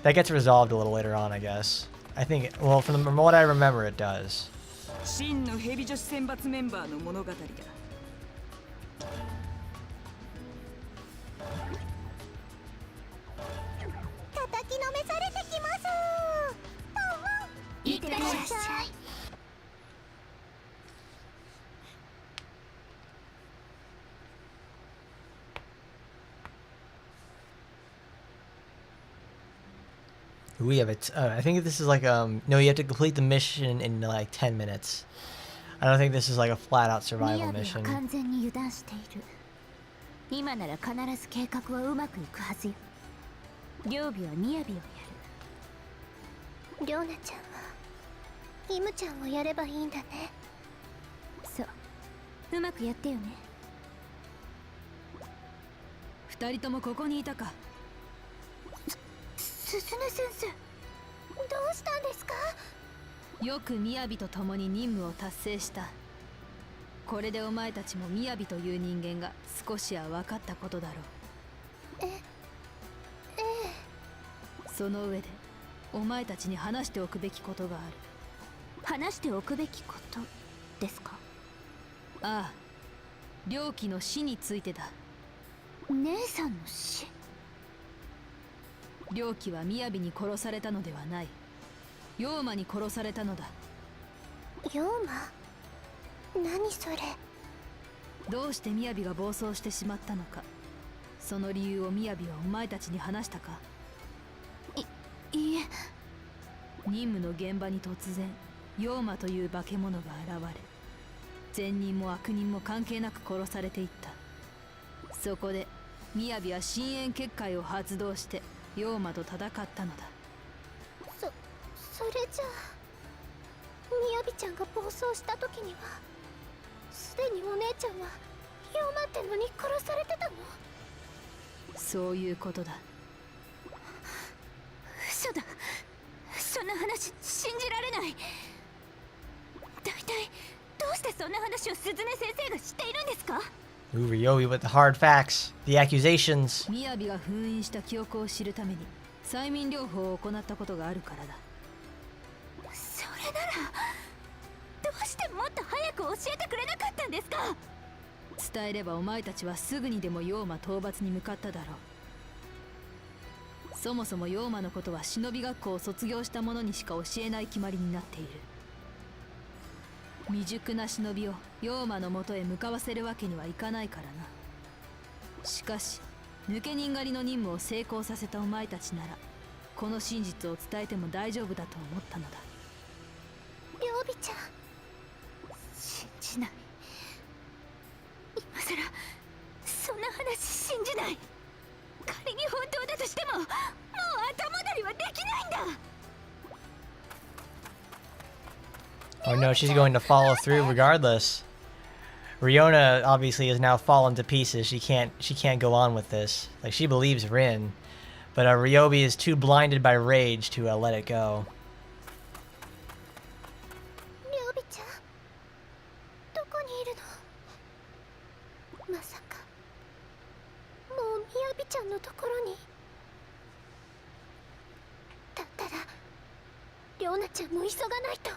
that gets resolved a little later on, I guess. I think, well, from what I remember, it does. 真のヘビ女子選抜メンバーの物語だ。叩きのめされてきます。いってらっしゃい。We have it. I think this is like no, you have to complete the mission in like 10 minutes. I don't think this is like a flat out survival 雅は mission. 完全に油断している。今なら必ず計画はうまくいくはずよ。両備は雅をやる。りょうなちゃんはイムちゃんをやればいいんだね。そう、うまくやってよね。二人ともここにいたか。すずね先生、どうしたんですか？よく雅と共に任務を達成した。これでお前たちも雅という人間が少しは分かったことだろう。ええ。その上でお前たちに話しておくべきことがある。話しておくべきことですか？ああ、良機の死についてだ。姉さんの死？良機は雅に殺されたのではない。妖魔に殺されたのだ。妖魔？何それ？どうして雅が暴走してしまったのか、その理由を雅はお前たちに話したか？いいえ。任務の現場に突然妖魔という化け物が現れ、善人も悪人も関係なく殺されていった。そこで雅は深淵結界を発動して妖魔と戦ったのだ。それじゃあ雅ちゃんが暴走した時にはすでにお姉ちゃんは妖魔ってのに殺されてたの？そういうことだ。嘘だ。そんな話信じられない。大体どうしてそんな話を鈴音先生が知っているんですか？ Ooh, Ryobi with the hard facts, the accusations. 雅が封印した記憶を知るために催眠療法を行ったことがあるからだ。それならどうしてもっと早く教えてくれなかったんですか？伝えればお前たちはすぐにでも妖魔討伐に向かっただろう。そもそも妖魔のことは忍び学校を卒業した者にしか教えない決まりになっている。未熟な忍びを妖魔のもとへ向かわせるわけにはいかないからな。しかし抜け人狩りの任務を成功させたお前たちならこの真実を伝えても大丈夫だと思ったのだ。りょうびちゃん、信じない。今さらそんな話信じない。仮に本当だとしてももう後戻りはできないんだ。 Oh no, she's going to follow through regardless. Riona obviously has now fallen to pieces. She can't go on with this. Like, she believes Rin, but Ryobi is too blinded by rage to let it go. りょうびちゃん、どこにいるの？まさかもうみやびちゃんのところに？だったらりょうなちゃんも急がないと。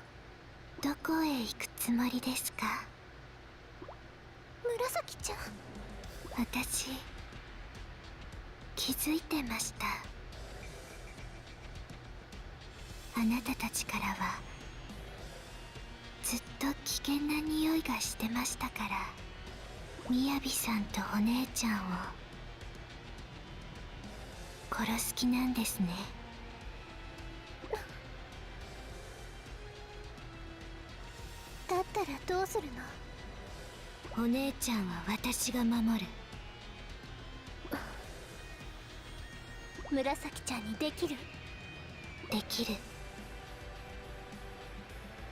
どこへ行くつもりですか？紫ちゃん、私気づいてました。あなたたちからはずっと危険な匂いがしてましたから、みやびさんとお姉ちゃんを殺す気なんですね。だったらどうするの？お姉ちゃんは私が守る。紫ちゃんにできる？できる。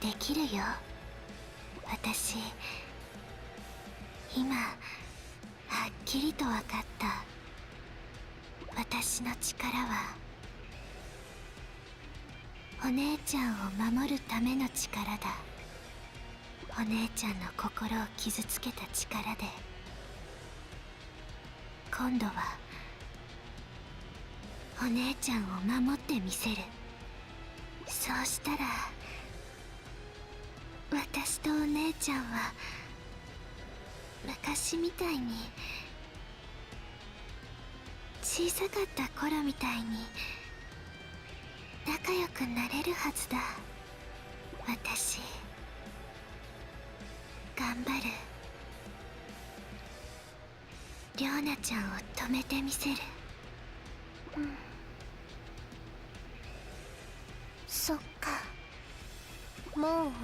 できるよ。私今はっきりと分かった。私の力はお姉ちゃんを守るための力だ。お姉ちゃんの心を傷つけた力で、今度はお姉ちゃんを守ってみせる。そうしたら私とお姉ちゃんは昔みたいに、小さかった頃みたいに仲良くなれるはずだ。私頑張る。りょうなちゃんを止めてみせる。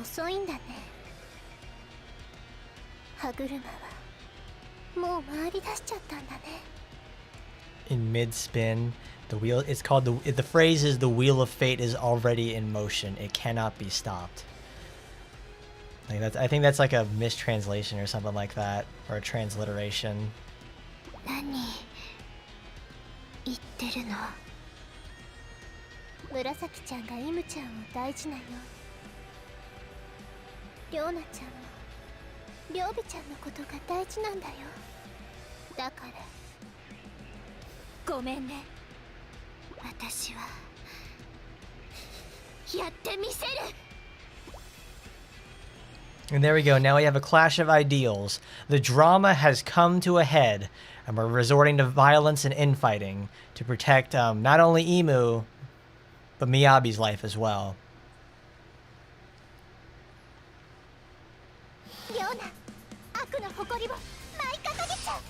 遅いんだね。歯車はもう回り出しちゃったんだね。 In mid-spin, the wheel, it's called the phrase is the wheel of fate is already in motion. It cannot be stopped. Like I think that's like a mistranslation or something like that, or a transliteration. 何言ってるの？紫ちゃんがイムちゃんを大事なように、リョーナちゃんもリョービちゃんのことが大事なんだよ。だからごめんね。私はやってみせる。 And there we go. Now we have a clash of ideals. The drama has come to a head, and we're resorting to violence and infighting to protect not only Imu, but Miyabi's life as well. リョーナ、悪の誇りを舞い掲げちゃう。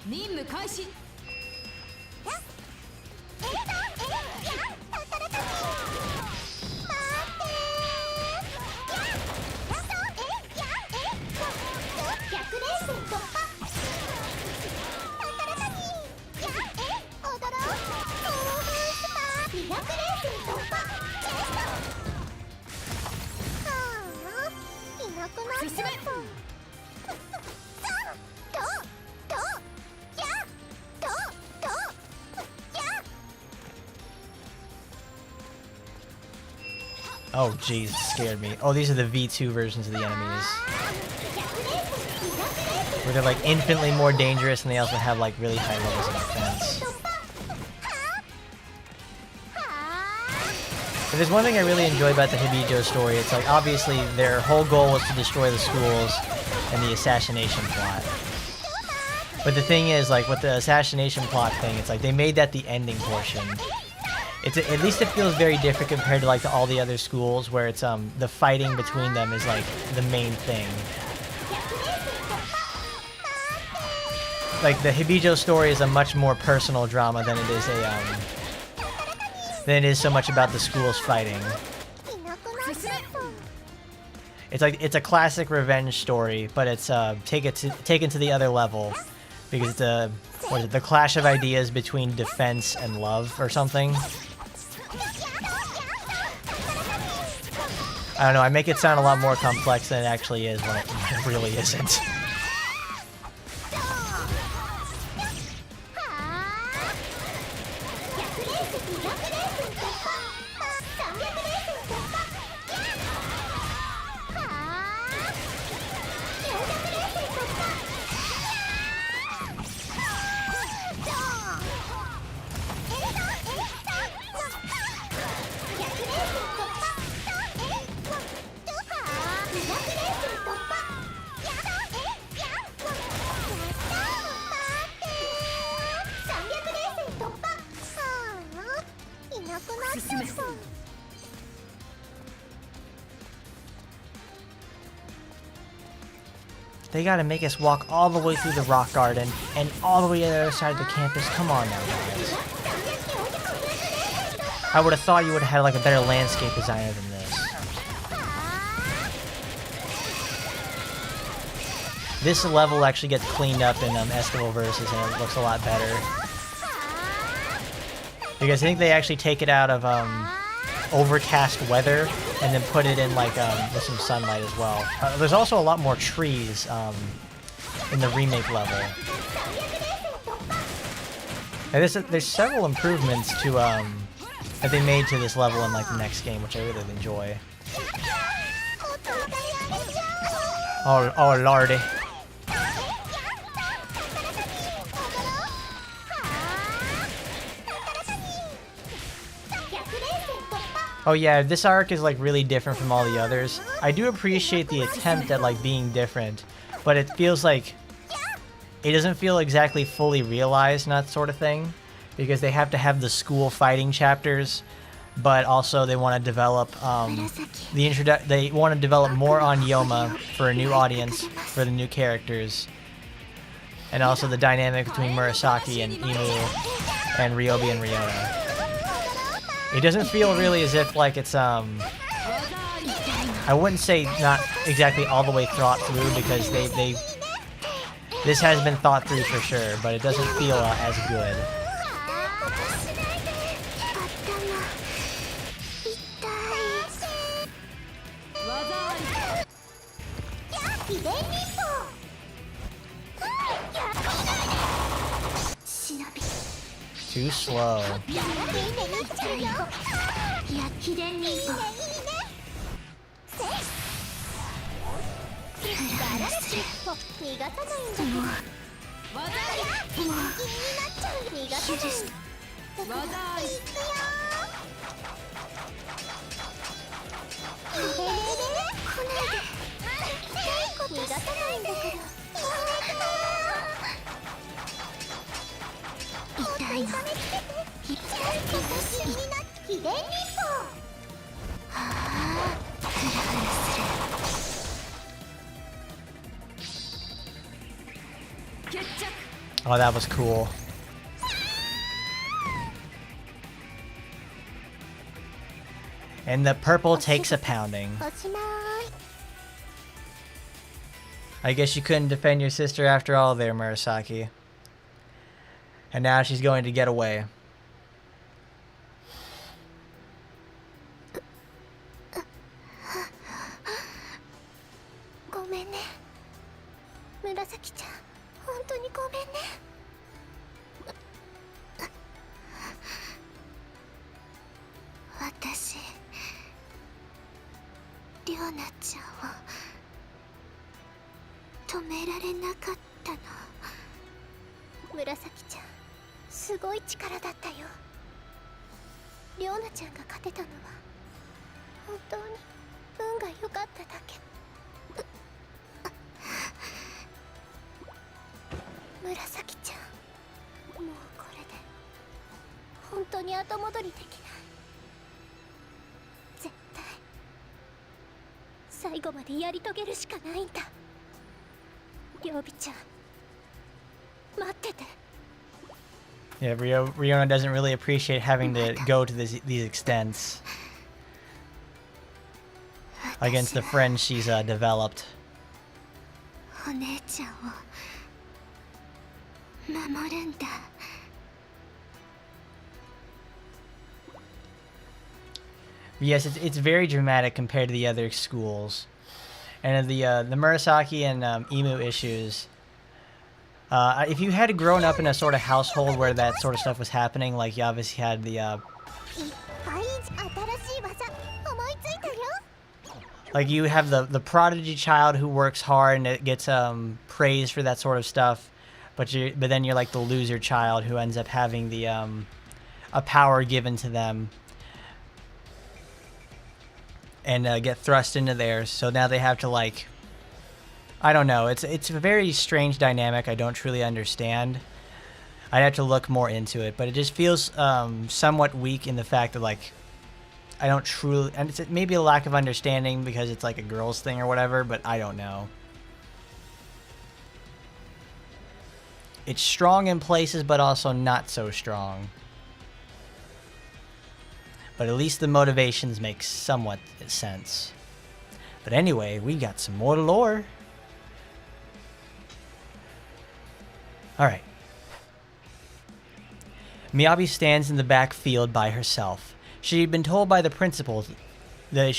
任務開始。Oh, jeez, it scared me. Oh, these are the V2 versions of the enemies. Where they're like infinitely more dangerous, and they also have like really high levels of defense. If there's one thing I really enjoy about the Hebijou story, it's like obviously their whole goal was to destroy the schools and the assassination plot. But the thing is, like with the assassination plot thing, it's like they made that the ending portion. It's at least it feels very different compared to like all the other schools where it's the fighting between them is like the main thing. Like the Hebijou story is a much more personal drama than it is so much about the schools fighting. It's a classic revenge story, but it's taken to the other level because it's the clash of ideas between defense and love or something. I don't know, I make it sound a lot more complex than it actually is when it really isn't. They gotta make us walk all the way through the rock garden and all the way to the other side of the campus. Come on now, guys. I would have thought you would have had like a better landscape designer than this. This level actually gets cleaned up in Estival Versus and it looks a lot better. Because I think they actually take it out of overcast weather and then put it in like with some sunlight as well. There's also a lot more trees in the remake level. And there's several improvements to that they made to this level in like the next game, which I really enjoy. Oh lordy. Oh yeah, this arc is like really different from all the others. I do appreciate the attempt at like being different, but it feels like it doesn't feel exactly fully realized, and that sort of thing, because they have to have the school fighting chapters, but also they want to develop they want to develop more on Yoma for a new audience, for the new characters, and also the dynamic between Murasaki and Imu and Ryobi and Ryota. It doesn't feel really as if like it's I wouldn't say not exactly all the way thought through, because this has been thought through for sure, but it doesn't feel as good. Too slow. Oh, that was cool. And the purple takes a pounding. I guess you couldn't defend your sister after all there, Murasaki. And now she's going to get away. Yeah, Riona doesn't really appreciate having to go to these extents against the friend she's developed. Yes, it's very dramatic compared to the other schools, and the Murasaki and Emu issues. If you had grown up in a sort of household where that sort of stuff was happening, like you obviously had the like you have the prodigy child who works hard and it gets praise for that sort of stuff, but then you're like the loser child who ends up having the a power given to them and get thrust into theirs. So now they have to, like, I don't know. It's a very strange dynamic. I don't truly understand. I'd have to look more into it, but it just feels somewhat weak in the fact that, like, I don't truly, and it's maybe a lack of understanding because it's like a girl's thing or whatever, but I don't know. It's strong in places, but also not so strong. But at least the motivations make somewhat sense. But anyway, we got some more lore. Alright. Miyabi stands in the back field by herself. She had been told by the principal the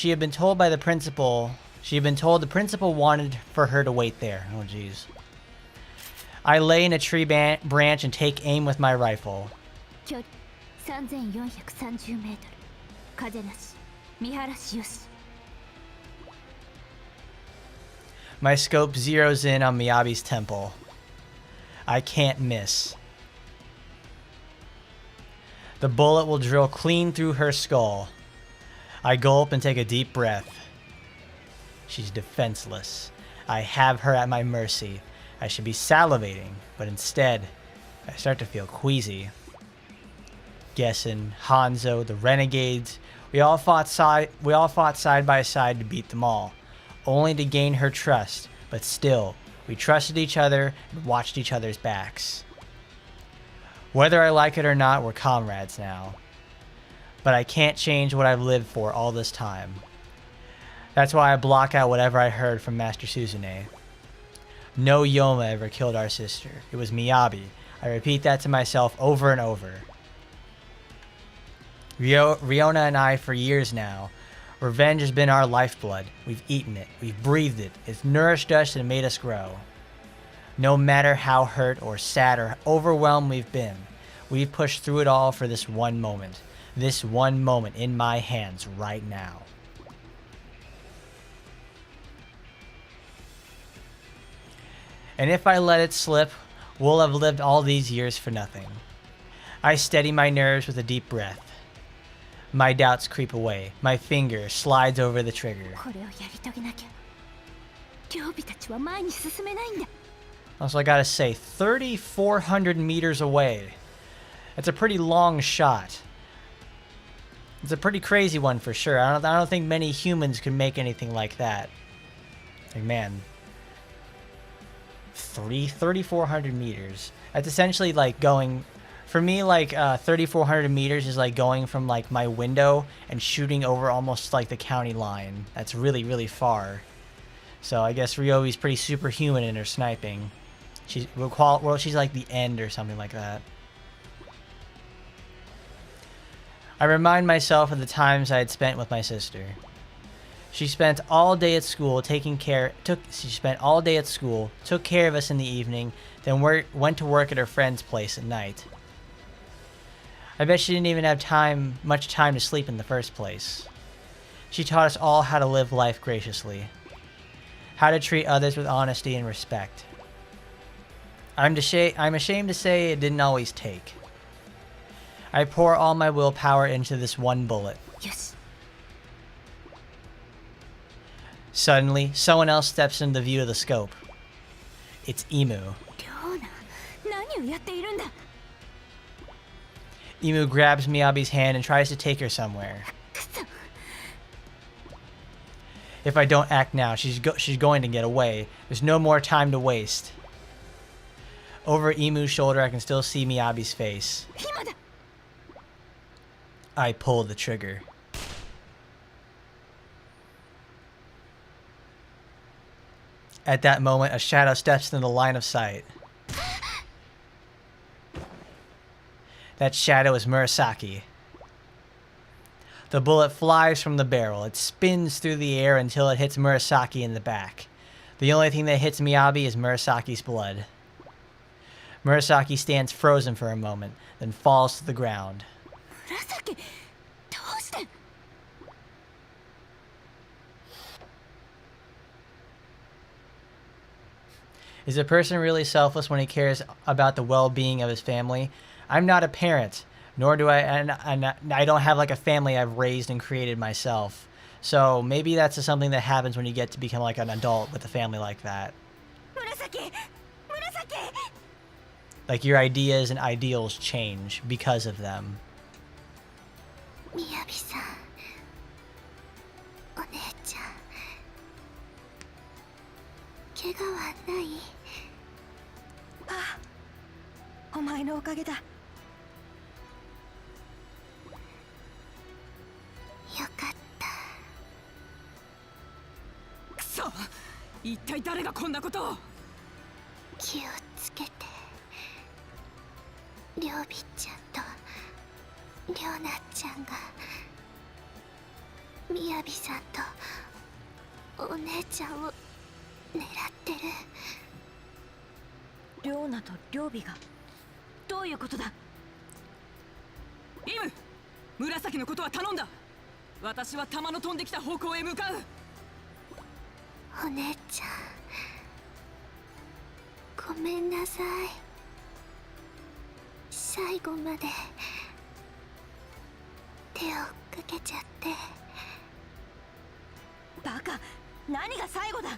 principal wanted for her to wait there. Oh jeez. I lay in a tree branch and take aim with my rifle. My scope zeroes in on Miyabi's temple. I can't miss. The bullet will drill clean through her skull. I gulp and take a deep breath. She's defenseless. I have her at my mercy. I should be salivating, but instead, I start to feel queasy. Gessen, Hanzo, the renegades, we all fought side by side to beat them all, only to gain her trust, but still, we trusted each other and watched each other's backs. Whether I like it or not, we're comrades now. But I can't change what I've lived for all this time. That's why I block out whatever I heard from Master Suzune. No Yoma ever killed our sister. It was Miyabi. I repeat that to myself over and over. Riona and I for years now. Revenge has been our lifeblood. We've eaten it. We've breathed it. It's nourished us and made us grow. No matter how hurt or sad or overwhelmed we've been, we've pushed through it all for this one moment. This one moment in my hands right now. And if I let it slip, we'll have lived all these years for nothing. I steady my nerves with a deep breath. My doubts creep away. My finger slides over the trigger. これをやり遂げなきゃ両備たちは前に進めないんだ Also, I gotta say, 3,400 meters away. That's a pretty long shot. It's a pretty crazy one for sure. I don't think many humans could make anything like that. Like, man. 3,400 meters. That's essentially like going... For me, like, 3,400 meters is like going from, like, my window and shooting over almost, like, the county line. That's really, really far. So I guess Ryobi's pretty superhuman in her sniping. She's like the end or something like that. I remind myself of the times I had spent with my sister. She spent all day at school took care of us in the evening, then went to work at her friend's place at night. I bet she didn't even have much time to sleep in the first place. She taught us all how to live life graciously, how to treat others with honesty and respect. I'm ashamed to say it didn't always take. I pour all my willpower into this one bullet. Yes. Suddenly, someone else steps into the view of the scope. It's Imu. リョーナ何をやっているんだ Imu grabs Miyabi's hand and tries to take her somewhere. If I don't act now, she's going to get away. There's no more time to waste. Over Imu's shoulder, I can still see Miyabi's face. I pull the trigger. At that moment, a shadow steps into the line of sight. That shadow is Murasaki. The bullet flies from the barrel. It spins through the air until it hits Murasaki in the back. The only thing that hits Miyabi is Murasaki's blood. Murasaki stands frozen for a moment, then falls to the ground. Murasaki, どうして Is a person really selfless when he cares about the well-being of his family? I'm not a parent, nor do and I don't have like a family I've raised and created myself. So maybe that's just something that happens when you get to become like an adult with a family like that. Murasaki! Murasaki! Like your ideas and ideals change because of them. Miyabi-san, お姉ちゃん、怪我はない？ああ、お前のおかげだ。よかった。くそ、一体誰がこんなことを。気をつけて。りょうびちゃんとりょうなちゃんがみやびさんとお姉ちゃんを狙ってる。リョーナとリョービがどういうことだ？イム、紫のことは頼んだ。私は弾の飛んできた方向へ向かう。お姉ちゃん、ごめんなさい。最後まで手をかけちゃって。バカ、何が最後だ。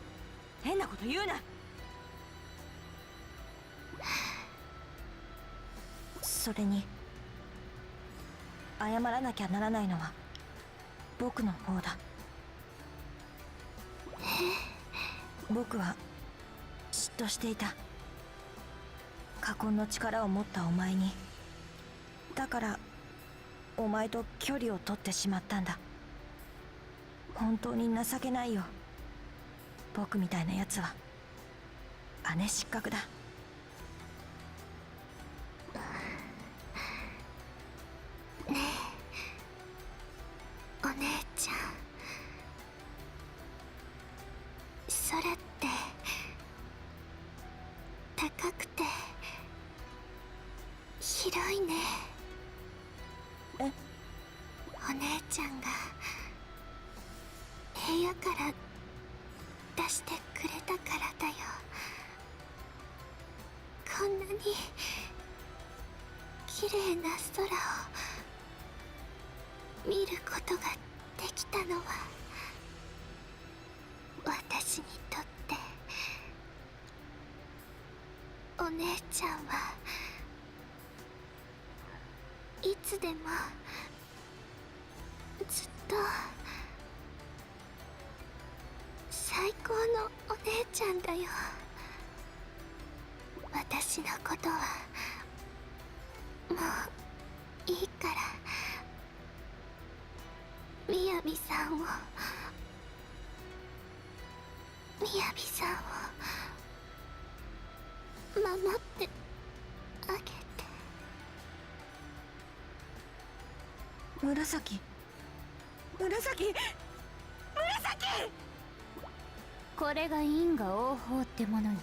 変なこと言うな。それに謝らなきゃならないのは僕の方だ。僕は嫉妬していた。禍根の力を持ったお前に。だからお前と距離を取ってしまったんだ。本当に情けないよ。僕みたいなやつは姉失格だ。ねえお姉ちゃん、空って高くて広いね。え、お姉ちゃんが部屋から出してくれたからだよ。こんなに綺麗な空を見ることができたのは私にとってお姉ちゃんはいつでもずっと最高のお姉ちゃんだよ。私のことはもういいからみやびさんを守ってあげて。紫。これが因果応報ってものよ。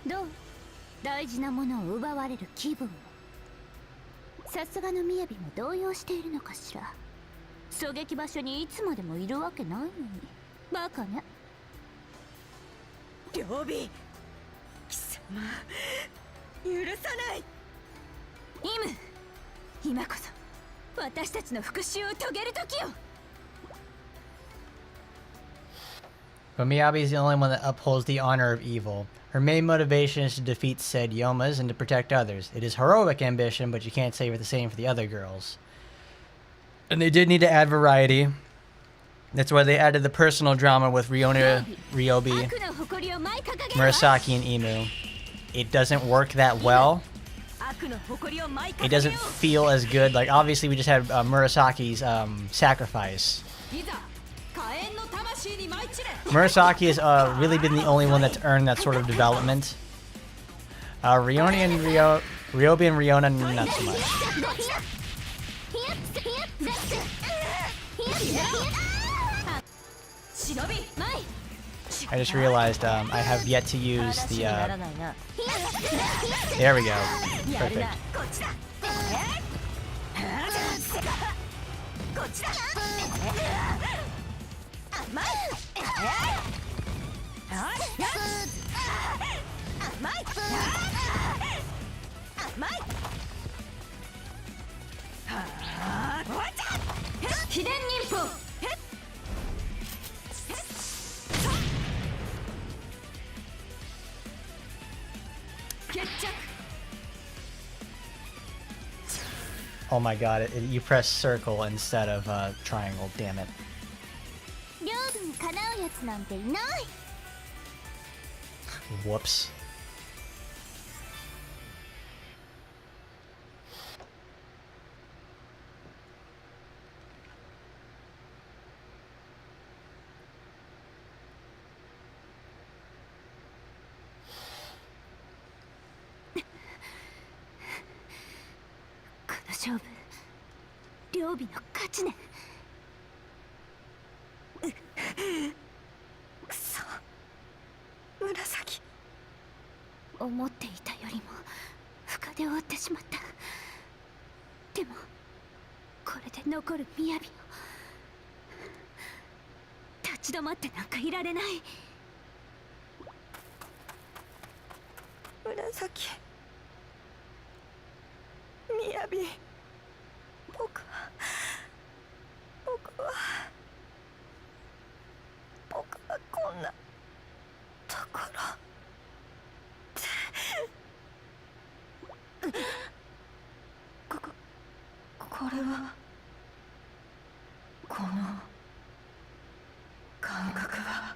どう？大事なものを奪われる気分。さすがの雅も動揺しているのかしら。狙撃場所にいつまでもいるわけないのに。バカね。両備、貴様許さない。イム、今こそ私たちの復讐を遂げる時よ。 But Miyabi is the only one that upholds the honor of evil. Her main motivation is to defeat said Yomas and to protect others. It is heroic ambition, but you can't say the same for the other girls. And they did need to add variety. That's why they added the personal drama with Riona, Ryobi, Murasaki, and Imu. It doesn't work that well. It doesn't feel as good. Like, obviously, we just had Murasaki's sacrifice. Murasaki has really been the only one that's earned that sort of development. Ryobi and Riona, not so much. I just realized I have yet to use the... There we go. Perfect. Oh my god, you press circle instead of triangle, damn it. 領土にかなうやつなんていない。 Whoops.勝負、両備の勝ちね。くそ、紫。思っていたよりも深手を負ってしまった。でもこれで残る雅を立ち止まってなんかいられない。紫、雅、僕はこんなところで。これはこの感覚は。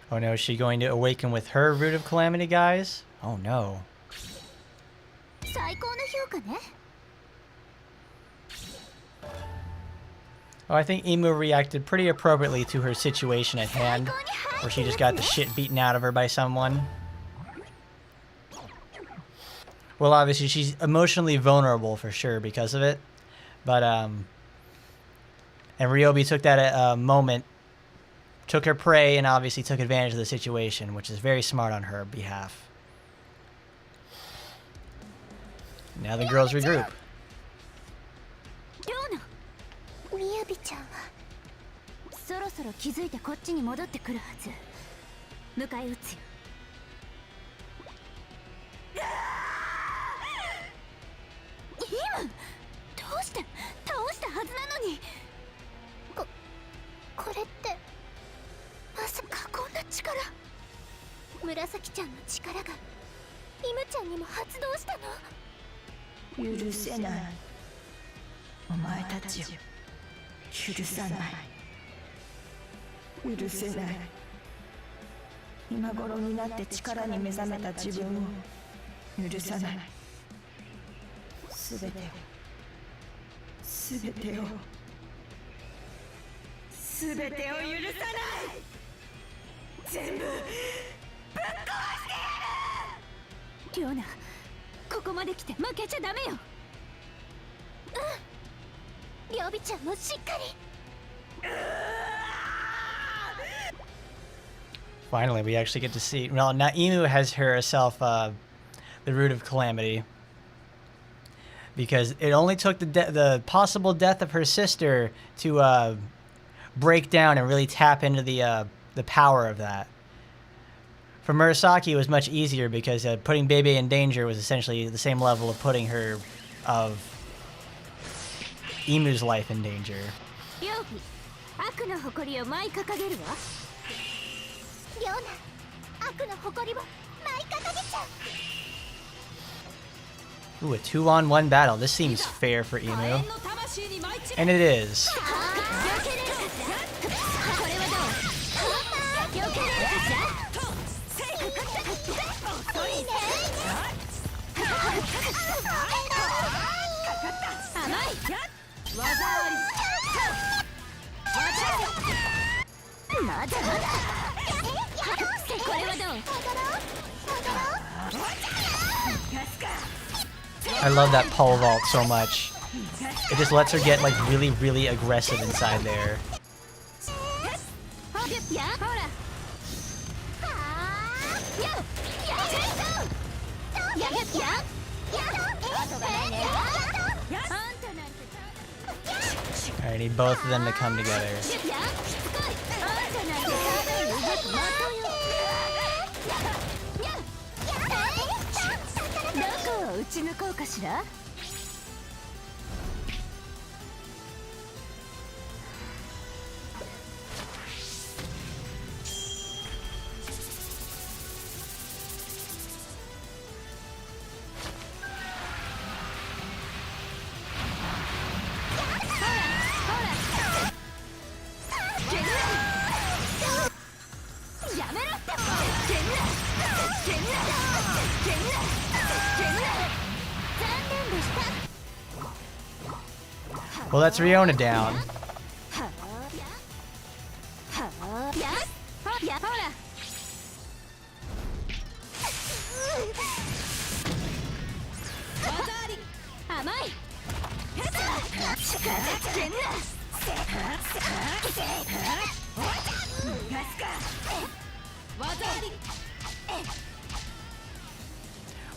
Oh no, is she going to awaken with her root of calamity, guys? Oh no. 最高の評価ね。Oh, I think Imu reacted pretty appropriately to her situation at hand, where she just got the shit beaten out of her by someone. Well, obviously she's emotionally vulnerable for sure because of it, but and Ryobi took that moment, took her prey, and obviously took advantage of the situation, which is very smart on her behalf. Now the girls regroup. みやびちゃんはそろそろ気づいてこっちに戻ってくるはず。迎え撃つよ。今どうして倒したはずなのに。これってまさかこんな力。紫ちゃんの力がイムちゃんにも発動したの。許せない。お前たちを許さない。許せない。今頃になって力に目覚めた自分を許さない。すべてを許さない。全部ぶっ壊してやる。リョーナ、ここまで来て負けちゃダメよ。りょうびちゃんもしっかり。Finally, we actually get to see. Well, now Imu has herself the root of calamity, because it only took the possible death of her sister to break down and really tap into the power of that. For Murasaki, it was much easier because putting Bebe in danger was essentially the same level of putting her of Imu's life in danger. リョウビ、悪の誇りを舞い掲げるわ。りょうな、悪の誇りを舞い掲げちゃう。 Ooh, a 2-on-1 battle. This seems fair for Imu. And it is. I love that pole vault so much. It just lets her get like really, really aggressive inside there. I need both of them to come together. どこを撃ち抜こうかしら。Well, that's Riona down.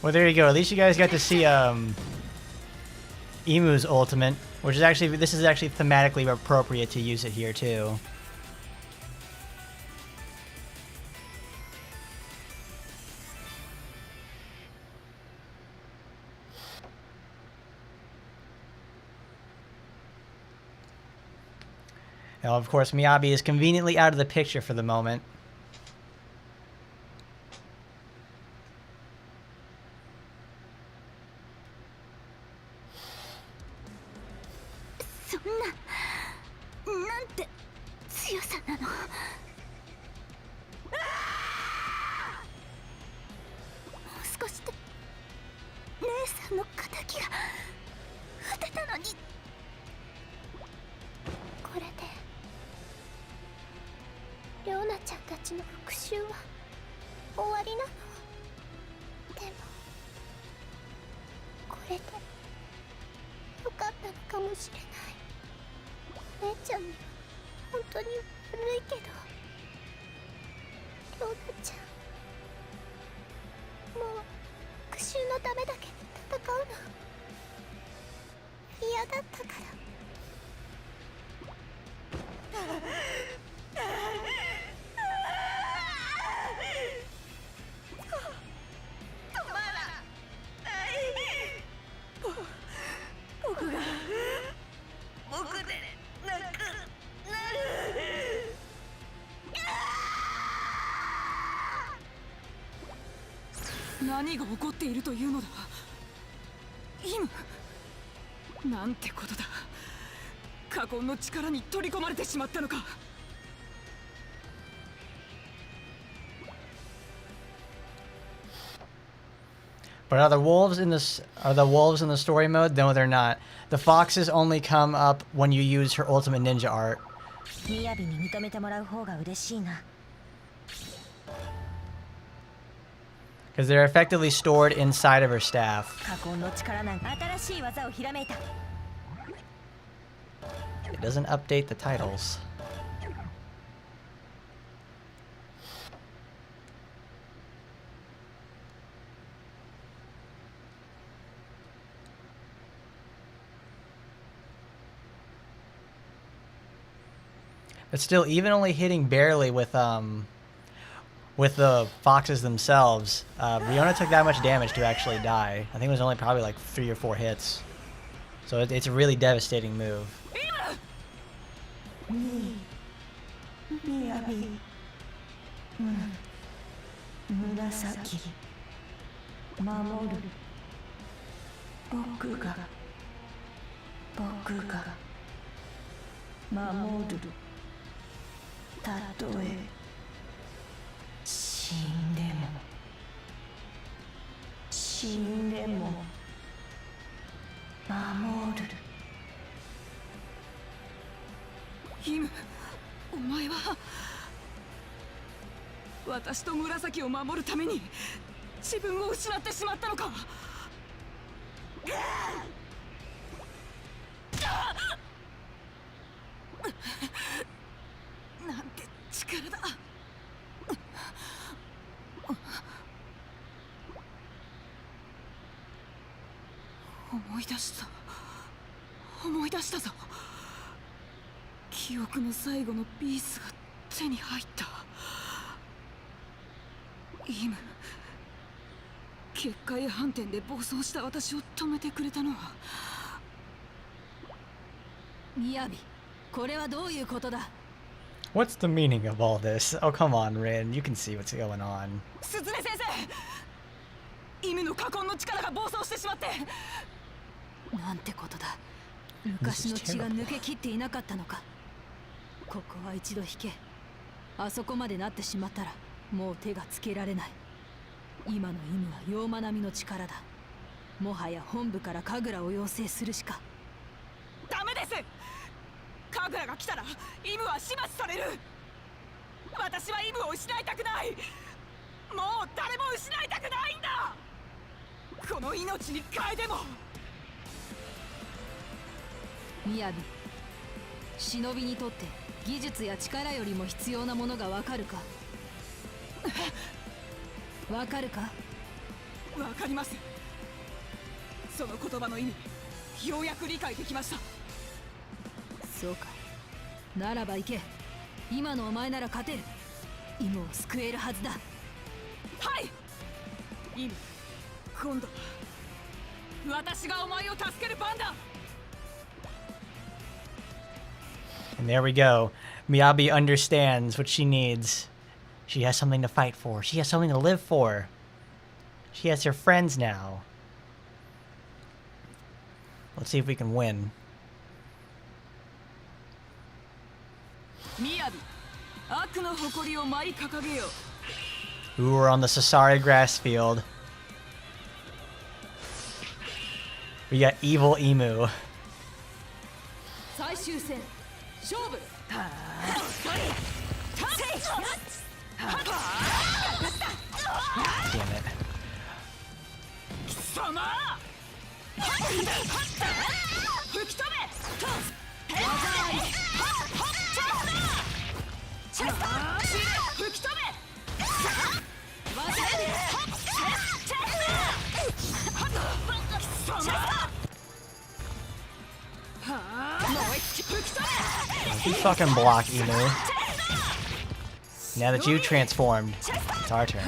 Well, there you go. At least you guys got to see Imu's ultimate, which is actually, this is actually thematically appropriate to use it here too. Now, of course, Miyabi is conveniently out of the picture for the moment. ちの復讐は終わりなの。でもこれでよかったのかもしれない。姉ちゃんには本当に悪いけど、リョウナちゃんもう復讐のためだけに戦うの嫌だったから。何が起こっているというのだ。イム、なんてことだ。過去の力に取り込まれてしまったのか。But are the wolves in the story mode? No, they're not. The foxes only come up when you use her ultimate ninja art. みやびに認めてもらう方が嬉しいな。Because they're effectively stored inside of her staff. 過去の力なんか新しい技をひらめいた。It doesn't update the titles. But still, even only hitting barely with the foxes themselves, Riona took that much damage to actually die. I think it was only probably like 3 or 4 hits. So it's a really devastating move. みやび、紫、守る。僕が守る。たとえ死んでも守る。イム、お前は私と紫を守るために自分を失ってしまったのか。なんて力だ。思い出したぞ。記憶の最後のピースが手に入った。イム、結界反転で暴走した私を止めてくれたのは。みやび、これはどういうことだ。 What's the meaning of all this? Oh, come on, Rin. You can see what's going on. 鈴音先生、イムの過去の力が暴走してしまって。なんてことだ。昔の血が抜けきっていなかったのか。ここは一度引け。あそこまでなってしまったらもう手がつけられない。今のイムは妖魔並みの力だ。もはや本部から神楽を要請するしか。ダメです。神楽が来たらイムは始末される。私はイムを失いたくない。もう誰も失いたくないんだ。この命に変えても。みやび、忍びにとって技術や力よりも必要なものがわかるか。わかるか。わかります。その言葉の意味、ようやく理解できました。そうか。ならば行け。今のお前なら勝てる。イムを救えるはずだ。はい。イム、今度は私がお前を助ける番だ。 And there we go. Miyabi understands what she needs. She has something to fight for. She has something to live for. She has her friends now. Let's see if we can win. Miyabi, 悪の誇りを舞い掲げよ。 Ooh, we're on the Sasari grass field. We got evil Emu. 最終戦勝負。You fucking block, Emu. Now that you transformed, it's our turn.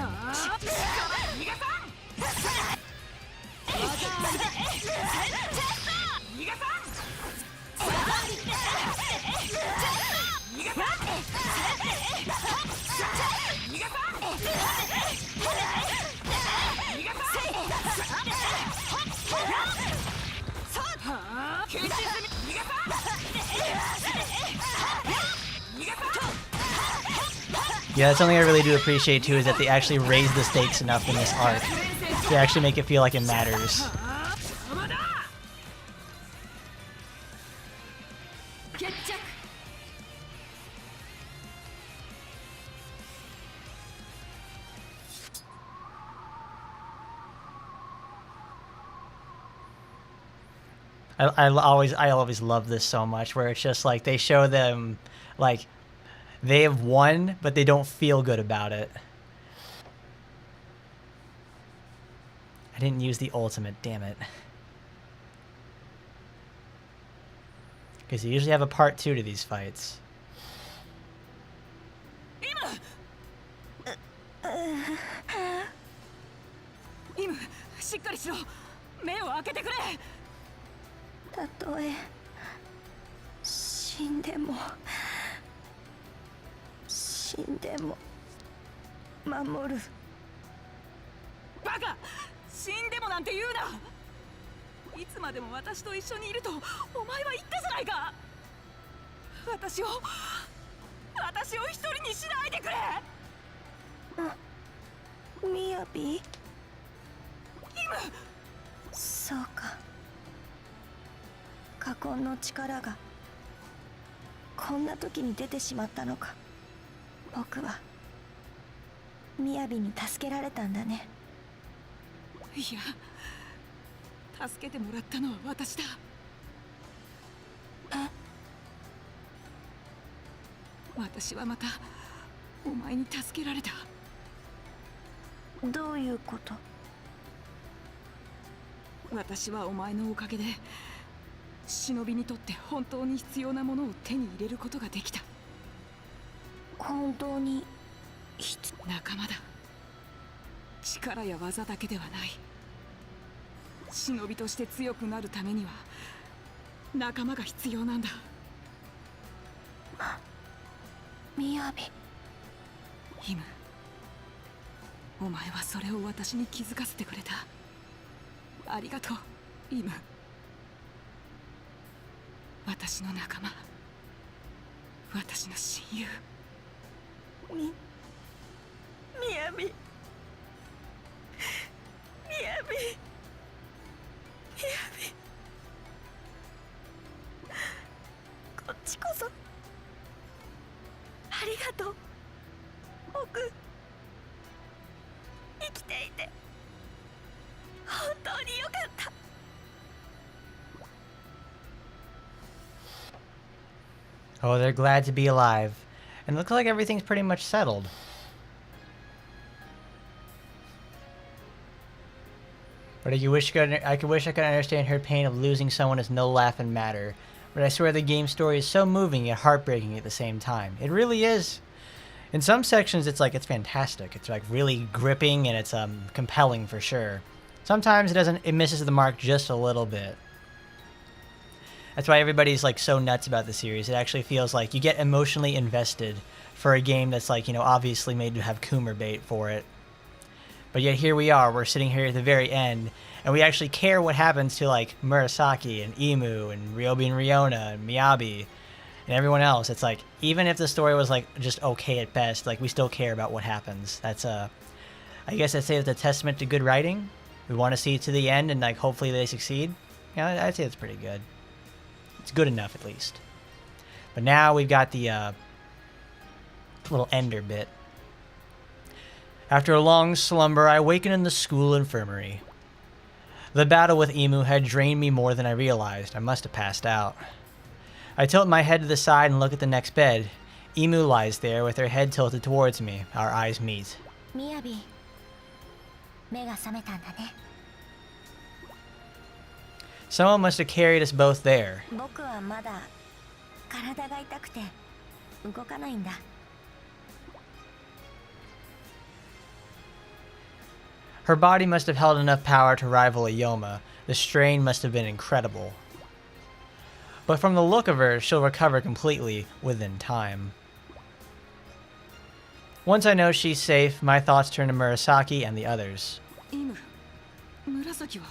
Yeah, that's something I really do appreciate too, is that they actually raise the stakes enough in this arc to actually make it feel like it matters. I always love this so much, where it's just like they show them like they have won, but they don't feel good about it. I didn't use the ultimate, damn it. Because you usually have a part 2 to these fights. Im, しっかりしろ。目を開けてくれ。たとえ死んでも守る。バカ！死んでもなんて言うな。いつまでも私と一緒にいるとお前は言ったじゃないか。私を一人にしないでくれ。みやび。イム。そうか。禍根の力がこんな時に出てしまったのか。僕はみやびに助けられたんだね。いや、助けてもらったのは私だ。私はまたお前に助けられた。どういうこと？私はお前のおかげで忍びにとって本当に必要なものを手に入れることができた。本当に仲間だ。力や技だけではない。忍びとして強くなるためには仲間が必要なんだ。みやび。イム、お前はそれを私に気づかせてくれた。ありがとう、イム。私の仲間、私の親友。みやび。こっちこそありがとう。僕生きていて本当によかった。Oh, they're glad to be alive. And it looks like everything's pretty much settled. But I wish I could understand her pain of losing someone is no laughing matter. But I swear the game story is so moving yet heartbreaking at the same time. It really is. In some sections, it's fantastic. It's like really gripping and it's compelling for sure. Sometimes it misses the mark just a little bit. That's why everybody's like so nuts about the series. It actually feels like you get emotionally invested for a game that's like, you know, obviously made to have Coomer bait for it. But yet here we are, we're sitting here at the very end, and we actually care what happens to like Murasaki and Emu and Ryobi and Riona and Miyabi and everyone else. It's like, even if the story was like just okay at best, like we still care about what happens. That's I guess I'd say it's a testament to good writing. We want to see it to the end and like hopefully they succeed. Yeah, I'd say it's pretty good. It's good enough at least. But now we've got the little ender bit. After a long slumber, I awaken in the school infirmary. The battle with Imu had drained me more than I realized. I must have passed out. I tilt my head to the side and look at the next bed. Imu lies there with her head tilted towards me. Our eyes meet. Miyabi, 目が覚めたんだね。 Someone must have carried us both there. 僕はまだ体が痛くて動かないんだ。 Her body must have held enough power to rival a Yoma. The strain must have been incredible. But from the look of her, she'll recover completely within time. Once I know she's safe, my thoughts turn to Murasaki and the others. イム、紫は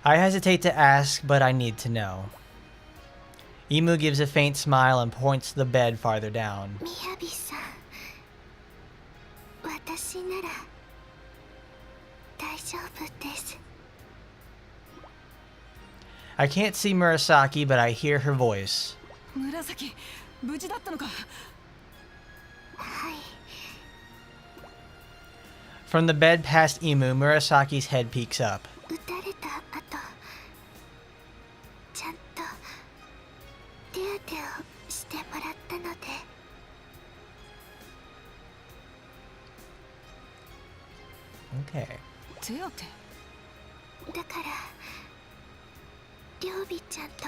I hesitate to ask, but I need to know. Imu gives a faint smile and points to the bed farther down. みやびさん、私なら大丈夫です。 I can't see Murasaki, but I hear her voice. 紫、無事だったのか。はい。 From the bed past Imu, Murasaki's head peeks up. 撃たれた後、ちゃんと手当てをしてもらったので。 Okay. 手当て。だからりょうびちゃんと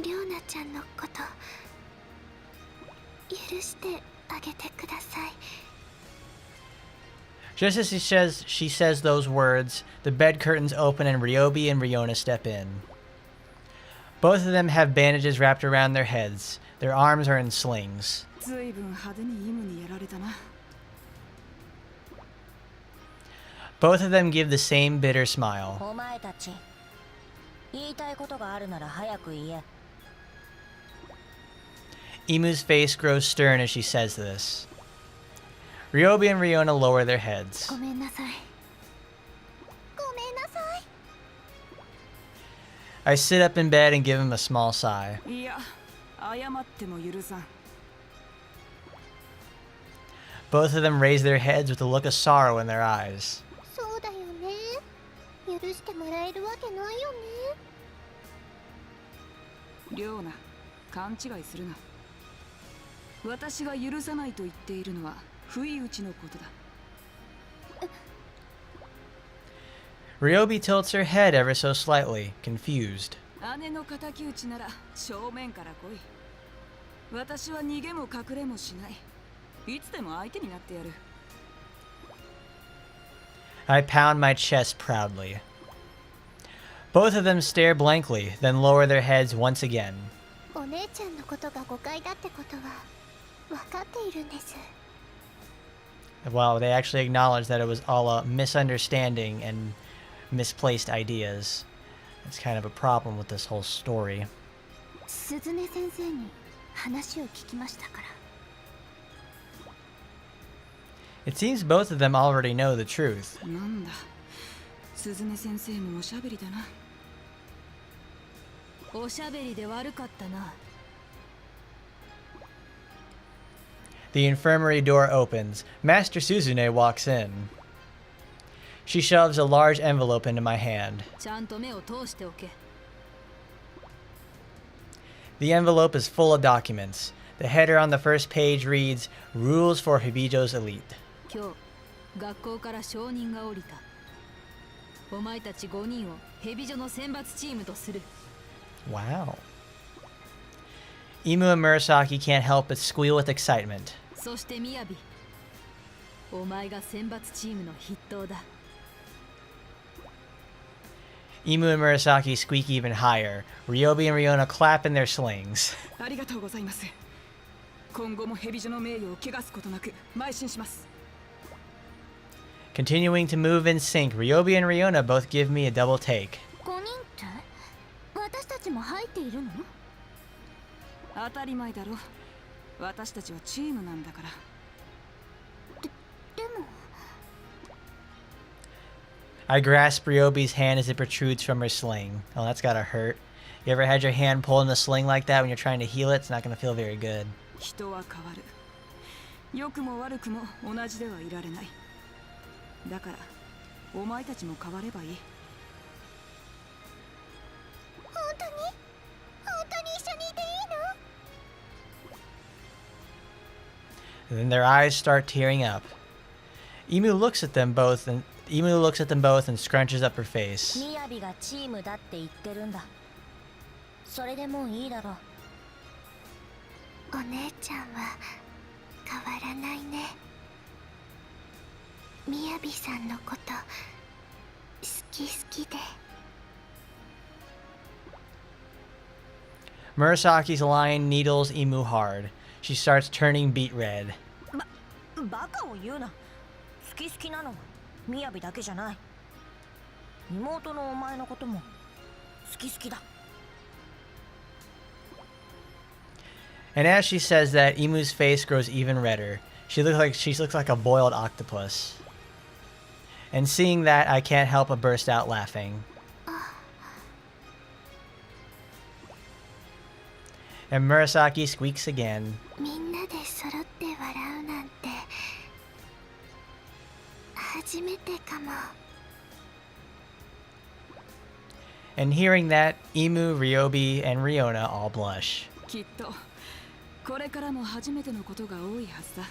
りょうなちゃんのこと許してあげてください。 Just as she says those words, the bed curtains open and Ryobi and Riona step in. Both of them have bandages wrapped around their heads. Their arms are in slings. ずいぶん派手にイムにやられたな。 Both of them give the same bitter smile. お前たち、言いたいことがあるなら早く言え。 Imu's face grows stern as she says this. Ryobi and Riona lower their heads. ごめんなさい。ごめんなさい。 I sit up in bed and give him a small sigh. いや、謝っても許さん。 Both of them raise their heads with a look of sorrow in their eyes. そうだよね。許してもらえるわけないよね。りょうな、勘違いするな。私が許さないと言っているのは不意打ちのことだ。 Ryobi tilts her head ever so slightly, confused. 姉の敵討ちなら正面から来い。私は逃げも隠れもしない。いつでも相手になってやる。 I pound my chest proudly. Both of them stare blankly, then lower their heads once again. お姉ちゃんのことが誤解だってことは分かっているんです。 Well, they actually acknowledge that it was all a misunderstanding and misplaced ideas. It's kind of a problem with this whole story. 鈴音先生に話を聞きましたから。 It seems both of them already know the truth. なんだ、鈴音先生もおしゃべりだな。おしゃべりで悪かったな。 The infirmary door opens. Master Suzune walks in. She shoves a large envelope into my hand. ちゃんと目を通しておけ。 The envelope is full of documents. The header on the first page reads, Rules for Hebijou's Elite. 今日、学校から承認が下りた。お前たち5人をヘビ女の選抜チームとする。 Wow. Imu and Murasaki can't help but squeal with excitement. そしてみやび、お前が選抜チームの筆頭だ。 Imu and Murasaki squeak even higher. Ryobi and Riona clap in their slings. ありがとうございます。今後もヘビ女の名誉を汚すことなく邁進します。 Continuing to move in sync, Ryobi and Riona both give me a double take. 5人って私たちも入っているの？当たり前だろ。私たちはチームなんだから。でも I grasp Ryobi's hand as it protrudes from her sling. Oh, that's gotta hurt. You ever had your hand pulled in a sling like that when you're trying to heal it? It's not gonna feel very good. 人は変わる。良くも悪くも同じではいられない。だからお前たちも変わればいい。本当に一緒にいていいの？ And then their eyes start tearing up. Emu looks at them both and scrunches up her face. みやびがチームだって言ってるんだ。それでもういいだろう。お姉ちゃんは変わらないね。みやびさんのこと好きで。Murasaki's line needles Emu hard. She starts turning beet red. バカを言うな。好きなのはみやびだけじゃない。妹のお前のことも好きだ。And as she says that, Emu's face grows even redder. She looks like a boiled octopus. And seeing that, I can't help but burst out laughing. And Murasaki squeaks again. みんなで揃って笑うなんて初めてかも。And hearing that, Emu, Ryobi, and Riona all blush. きっとこれからも初めてのことが多いはずだ。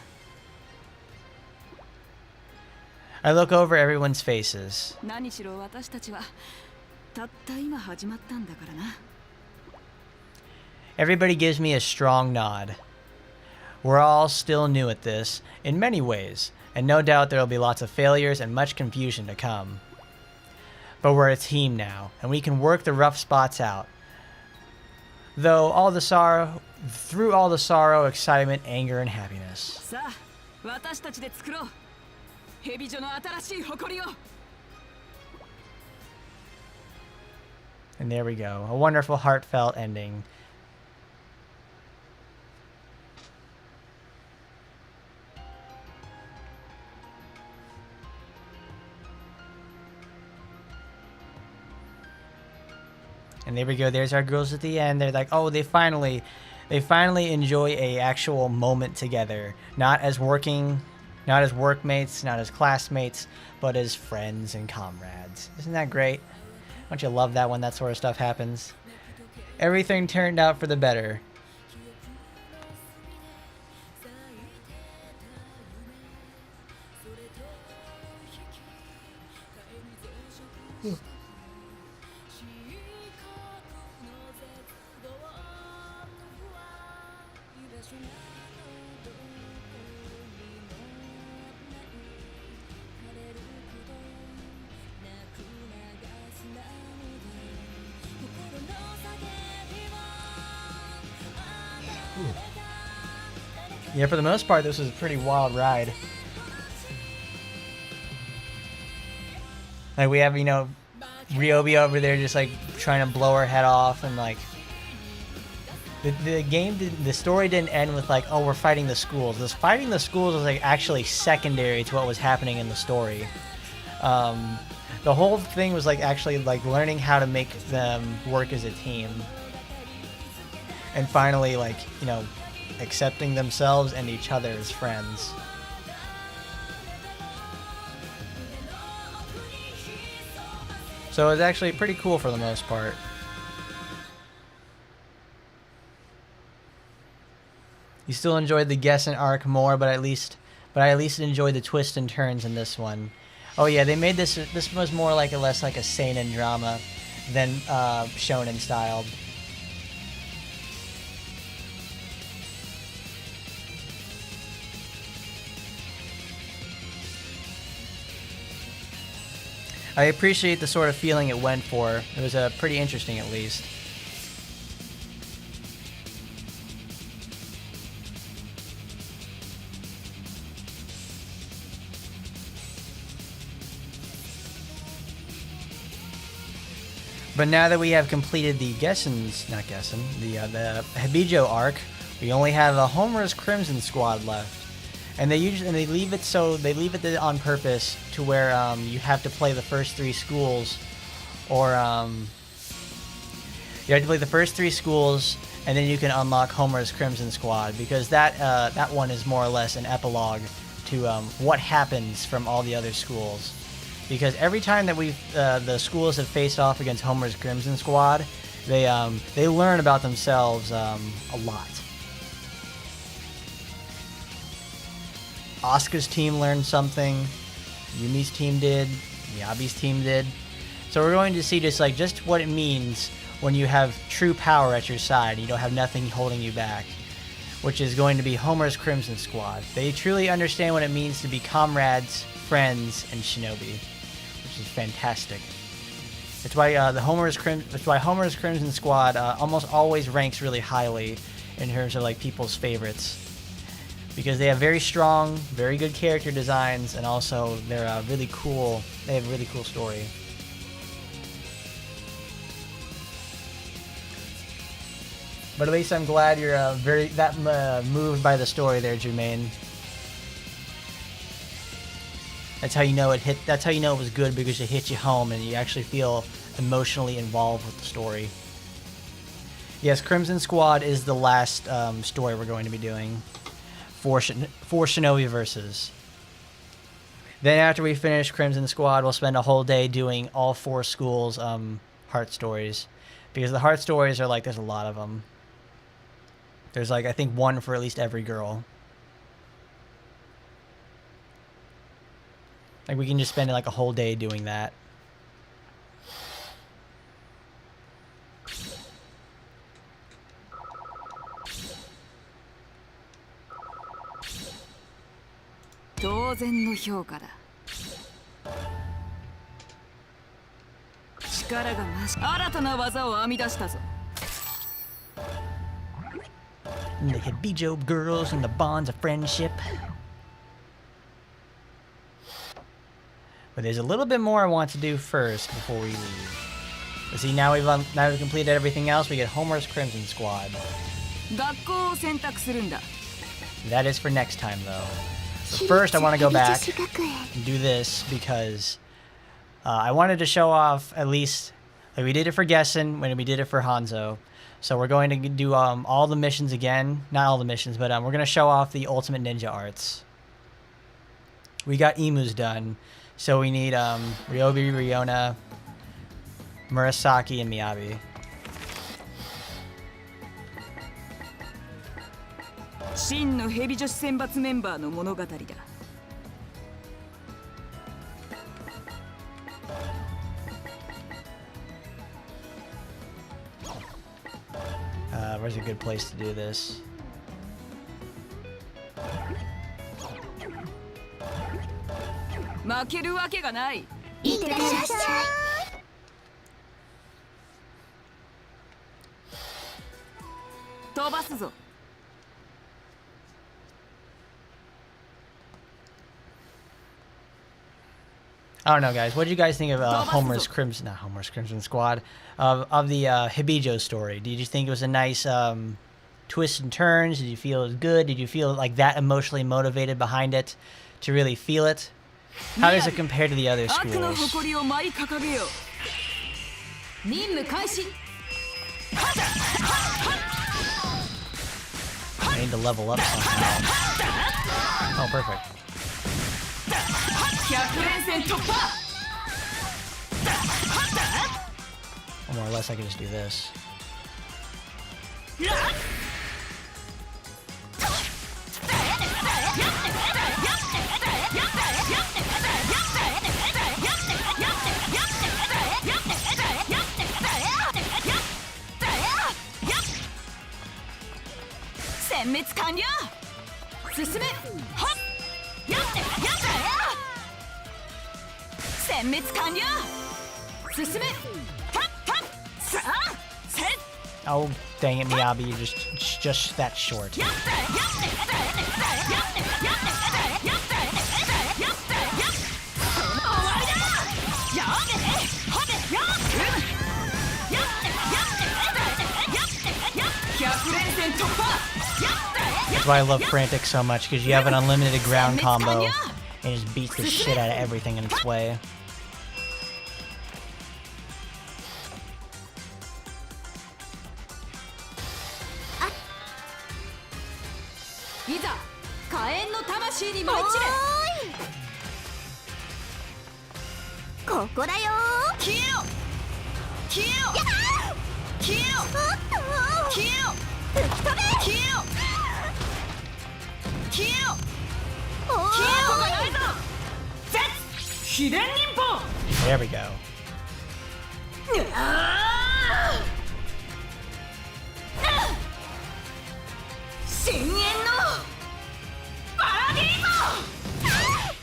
I look over everyone's faces. 何しろ私たちはたった今始まったんだからな。Everybody gives me a strong nod. We're all still new at this, in many ways, and no doubt there will be lots of failures and much confusion to come. But we're a team now, and we can work the rough spots out. Through all the sorrow, excitement, anger, and happiness. さあ、私たちで作ろう。ヘビ女の新しい誇りを。And there we go. A wonderful, heartfelt ending. And there we go. There's our girls at the end. They're like, oh, they finally enjoy a actual moment together. Not as workmates, not as classmates, but as friends and comrades. Isn't that great? Don't you love that when that sort of stuff happens? Everything turned out for the better. Yeah, for the most part, this was a pretty wild ride. Like, we have, you know, Ryobi over there just, like, trying to blow her head off, and, like, the story didn't end with, like, oh, we're fighting the schools. This fighting the schools was, like, actually secondary to what was happening in the story. The whole thing was, like, actually, like, learning how to make them work as a team. And finally, like, you know, accepting themselves and each other as friends. So it was actually pretty cool for the most part. You still enjoyed the Gessen arc more, but I at least enjoyed the twists and turns in this one. Oh yeah, they made this was more like less like a seinen drama than shonen styled. I appreciate the sort of feeling it went for. It was pretty interesting, at least. But now that we have completed the the Hebijou arc, we only have a Homer's Crimson Squad left. And they leave it on purpose to where you have to play the first 3 schools, or you have to play the first 3 schools, and then you can unlock Homer's Crimson Squad, because that one is more or less an epilogue to what happens from all the other schools. because every time that the schools have faced off against Homer's Crimson Squad, they learn about themselves a lot. Asuka's team learned something, Yumi's team did, Miyabi's team did. So we're going to see just what it means when you have true power at your side and you don't have nothing holding you back, which is going to be Homer's Crimson Squad. They truly understand what it means to be comrades, friends, and shinobi, which is fantastic. That's why Homer's Crimson Squad almost always ranks really highly in terms of people's favorites, because they have very strong, very good character designs, and also they're really cool. They have a really cool story. But at least I'm glad you're moved by the story there, Jermaine. That's how you know it hit. That's how you know it was good, because it hit you home and you actually feel emotionally involved with the story. Yes, Crimson Squad is the last story we're going to be doing for Shinobi Versus. Then after we finish Crimson Squad, we'll spend a whole day doing all 4 schools' heart stories, because the heart stories are there's a lot of them. There's I think one for at least every girl. We can just spend a whole day doing that. And the Hebijou girls and the bonds of friendship. But there's a little bit more I want to do first before we leave. But see, now we've completed everything else. We get Homer's Crimson Squad. That is for next time, though. So first, I want to go back and do this because I wanted to show off at least, we did it for Gessen when we did it for Hanzo. So we're going to do all the missions again. Not all the missions, but we're going to show off the Ultimate Ninja Arts. We got Emus done. So we need Ryobi, Ryona, Murasaki, and Miyabi. Shin no Hebijou Senbatsu member no monogatari da. Where's a good place to do this? Makeru wake ga nai. Tobasu zo. I don't know, guys. What did not you guys think of Homer's Crimson Squad, of the Hebijou story? Did you think it was a nice twists and turns? Did you feel it was good? Did you feel that emotionally motivated behind it to really feel it? How does it compare to the other schools? I need to level up somehow. Oh, perfect. Or more or less, I can just do this. Oh, dang it, Miyabi, you're just that short. That's why I love Frantic so much, because you have an unlimited ground combo and it just beats the shit out of everything in its way. ここだよ消えよ消えよ消えよおっと消えよ吹き飛べ消えよ消えよおー消えよがないぞ絶秘伝忍法 There we go. 深淵のパラディーゾ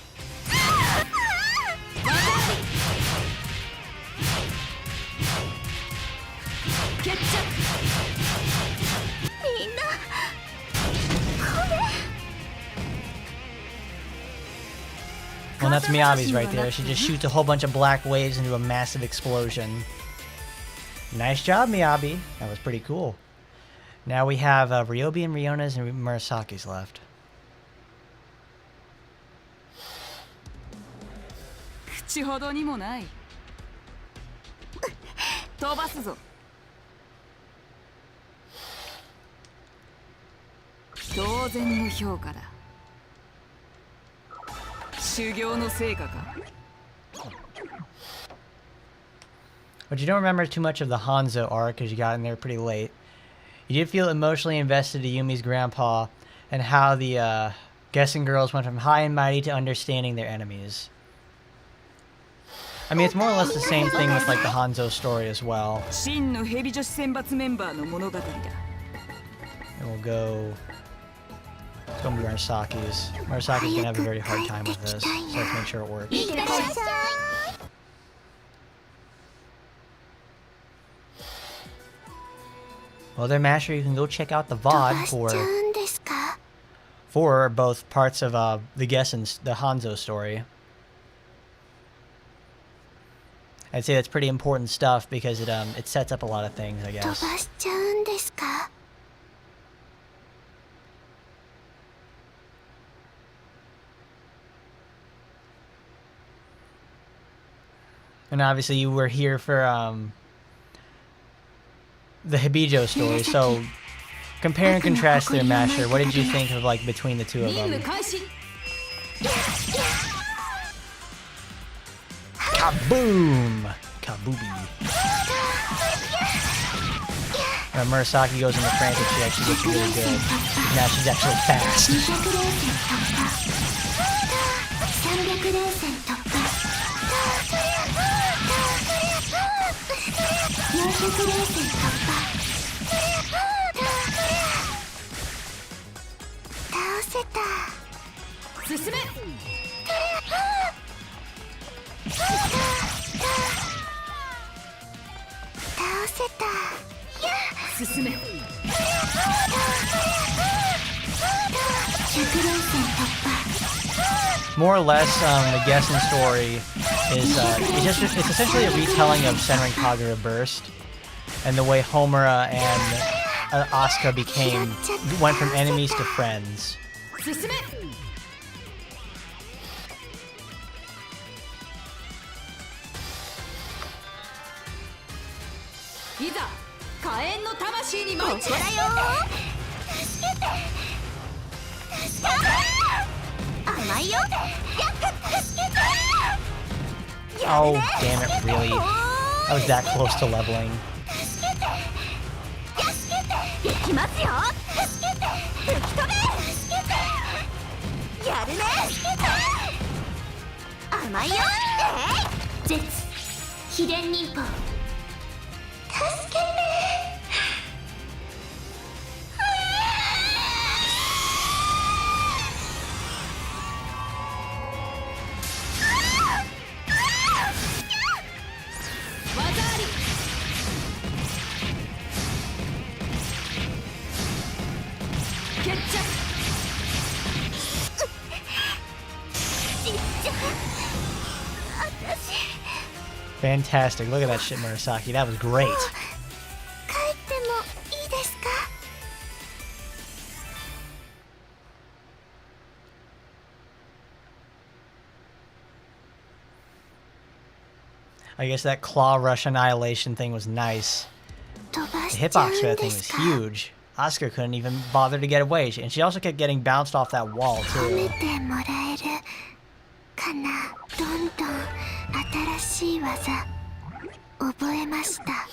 決着みんな Well, that's Miyabi's right there. She just shoots a whole bunch of black waves into a massive explosion. Nice job, Miyabi. That was pretty cool. Now we have Ryobi and Ryona's and Murasaki's left. 口ほどにもない飛ばすぞ当然の評価だ修行の成果か But you don't remember too much of the Hanzo arc because you got in there pretty late. You did feel emotionally invested in Yumi's grandpa and how the guessing girls went from high and mighty to understanding their enemies. I mean, it's more or less the same thing with like the Hanzo story as well. 真のヘビ女子選抜メンバーの物語だ And we'll go... It's going to be Murasaki's. Murasaki's going to have a very hard time with this, so let's make sure it works. いってらっしゃい Well, there, Masher, you can go check out the 飛ば VOD しちゃうんですか for both parts of the the Hanzo story. I'd say that's pretty important stuff because it sets up a lot of things, I 飛 guess. ばしちゃうんですか And obviously you were here for the Hebijou story, so compare and contrast there, Masher. What did you think of like between the two of 任務 them? 開始 Kaboom! Kabooby. Murasaki goes into frantic, she actually gets really good. Now she's actually fast. 300連戦突破400連戦突破倒せた進め倒せた進め 100連戦突破 More or less, the Gessen story is it's essentially a retelling of Senran Kagura Burst and the way Homura and Asuka went from enemies to friends. 進め いざ火炎の魂に参っちゃここだよ助けて助けて甘いよ助けて Oh, damn it, really? I was that close to leveling. 行きますよ助けて吹き飛べ助けてやるね助けて甘いよ絶秘伝忍法助けて技あり 決着 Fantastic. Look at that shit, Murasaki. That was great. 帰ってもいいですか I guess that claw rush annihilation thing was nice. 飛ば The しちゃ hitbox う for ん that で thing す was か huge. Asuka couldn't even bother to get away, and she also kept getting bounced off that wall 褒め too. てもらえるかなどんどん新しました。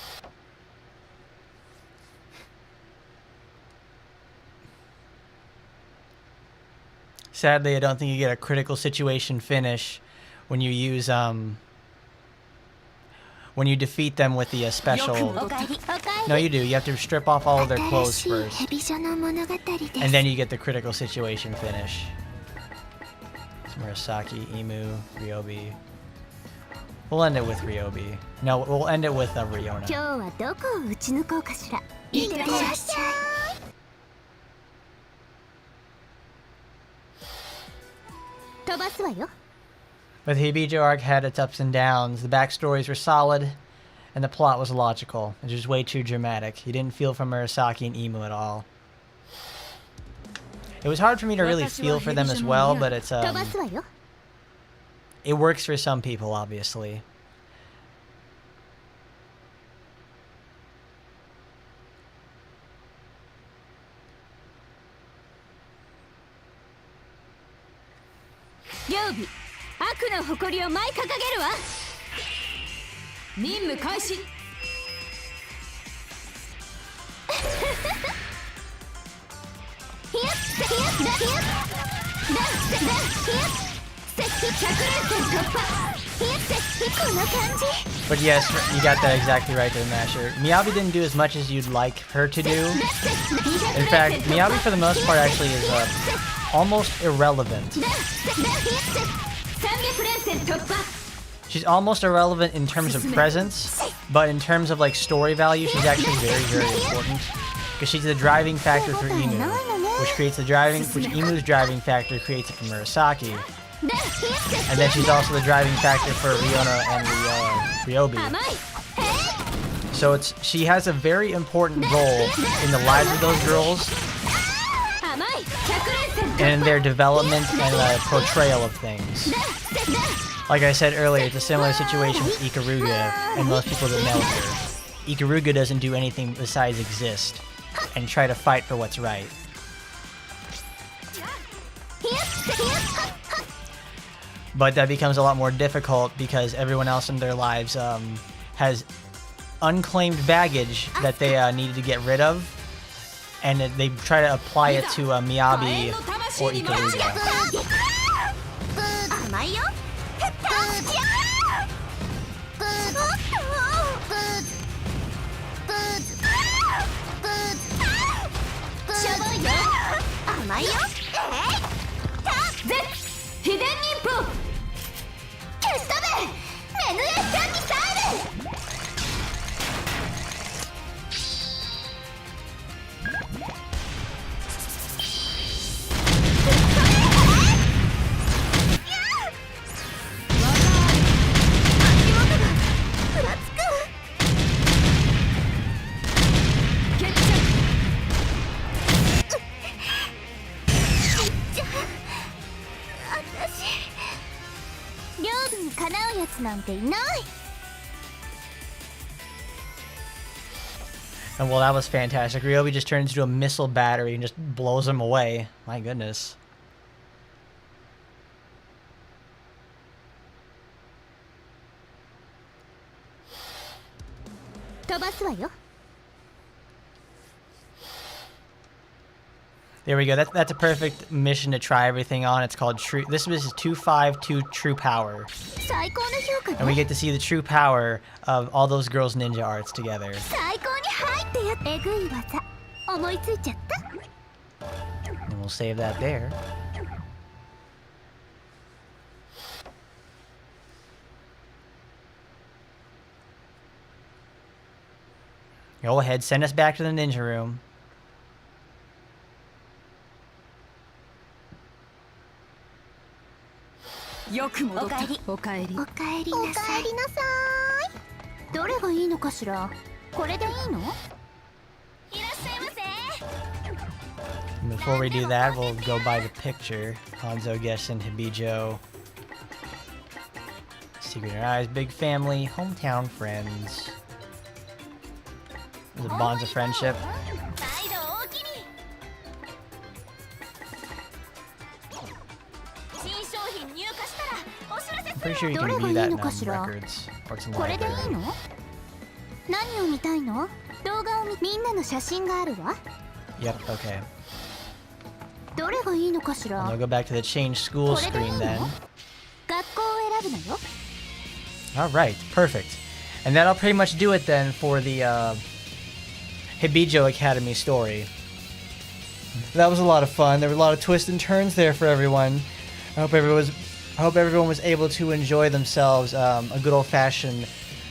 Sadly, I don't think you get a critical situation finish when you use when you defeat them with the special. No, you do. You have to strip off all of their clothes first, ヘビジョの物語です。 and then you get the critical situation finish. It's Murasaki, Imu, Ryobi. We'll end it with Ryobi. No, we'll end it with Riona. 今日はどこを撃ち抜こうかしら。いってらっしゃい。 飛ばすわよ。 But the Hebijou arc had its ups and downs. The backstories were solid, and the plot was logical. It was just way too dramatic. You didn't feel for Murasaki and Imu at all. It was hard for me to really feel for them as well, but it's 飛ばすわよ。 it works for some people, obviously. 両備、悪の誇りを舞い掲げるわ。任務開始。But yes, you got that exactly right there, Masher. Miyabi didn't do as much as you'd like her to do. In fact, Miyabi for the most part actually is almost irrelevant. She's almost irrelevant in terms of presence, but in terms of like story value, she's actually very, very important. Because she's the driving factor for Imu, which creates the driving, which Imu's driving factor creates it for Murasaki. And then she's also the driving factor for Riona and Ryobi. So she has a very important role in the lives of those girls and in their development and portrayal of things. Like I said earlier, it's a similar situation with Ikaruga and most people that know her. Ikaruga doesn't do anything besides exist and try to fight for what's right. But that becomes a lot more difficult because everyone else in their lives has unclaimed baggage that they needed to get rid of, and they try to apply it to Miyabi or Ikaruga. And well, that was fantastic. Ryobi just turns into a missile battery and just blows him away. My goodness. There we go. That's a perfect mission to try everything on. It's called True. This is 252 True Power. And we get to see the true power of all those girls' ninja arts together. And we'll save that there. Go ahead, send us back to the ninja room. Yoく戻った。おかえり。おかえりなさい。どれがいいのかしら。これでいいの？ Before we do that, we'll go by the picture. Hanzo, Geshin, Hebijou. Secret in Her Eyes, big family, hometown friends. The bonds of friendship. I'm pretty sure you can view that in records, or it's in the library. 何を見たいの？動画をみんなの写真があるわ。 Yep, okay. どれがいいのかし I'm ら？ gonna go back to the change school これでいい screen の？ then. 学校を選ぶのよ。 Alright, perfect. And that'll pretty much do it then for the Hebijou Academy story. That was a lot of fun. There were a lot of twists and turns there for everyone. I hope everyone was able to enjoy themselves a good old-fashioned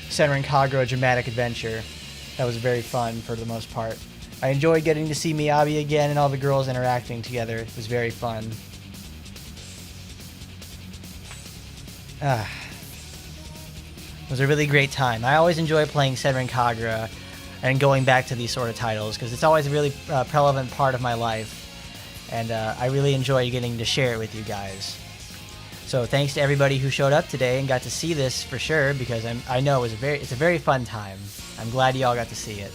Senran Kagura dramatic adventure. That was very fun for the most part. I enjoyed getting to see Miyabi again and all the girls interacting together. It was very fun. It was a really great time. I always enjoy playing Senran Kagura and going back to these sort of titles because it's always a really relevant part of my life. And I really enjoy getting to share it with you guys. So thanks to everybody who showed up today and got to see this for sure, because I know it's a very fun time. I'm glad you all got to see it.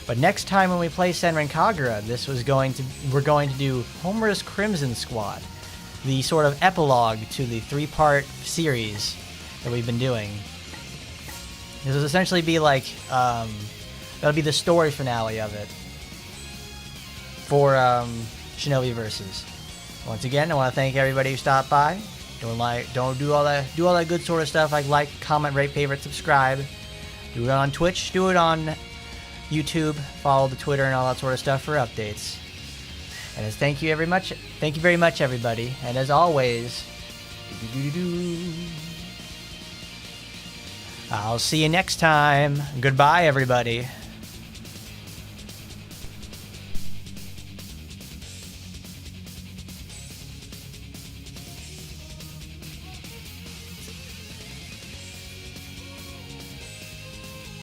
But next time when we play Senran Kagura, we're going to do Homura's Crimson Squad, the sort of epilogue to the 3-part series that we've been doing. This will essentially be like that'll be the story finale of it for Shinovi Versus. Once again, I want to thank everybody who stopped by. Don't do all that good sort of stuff like, comment, rate, favorite, subscribe. Do it on Twitch, do it on YouTube, follow the Twitter and all that sort of stuff for updates. And thank you very much everybody. And as always, I'll see you next time. Goodbye everybody.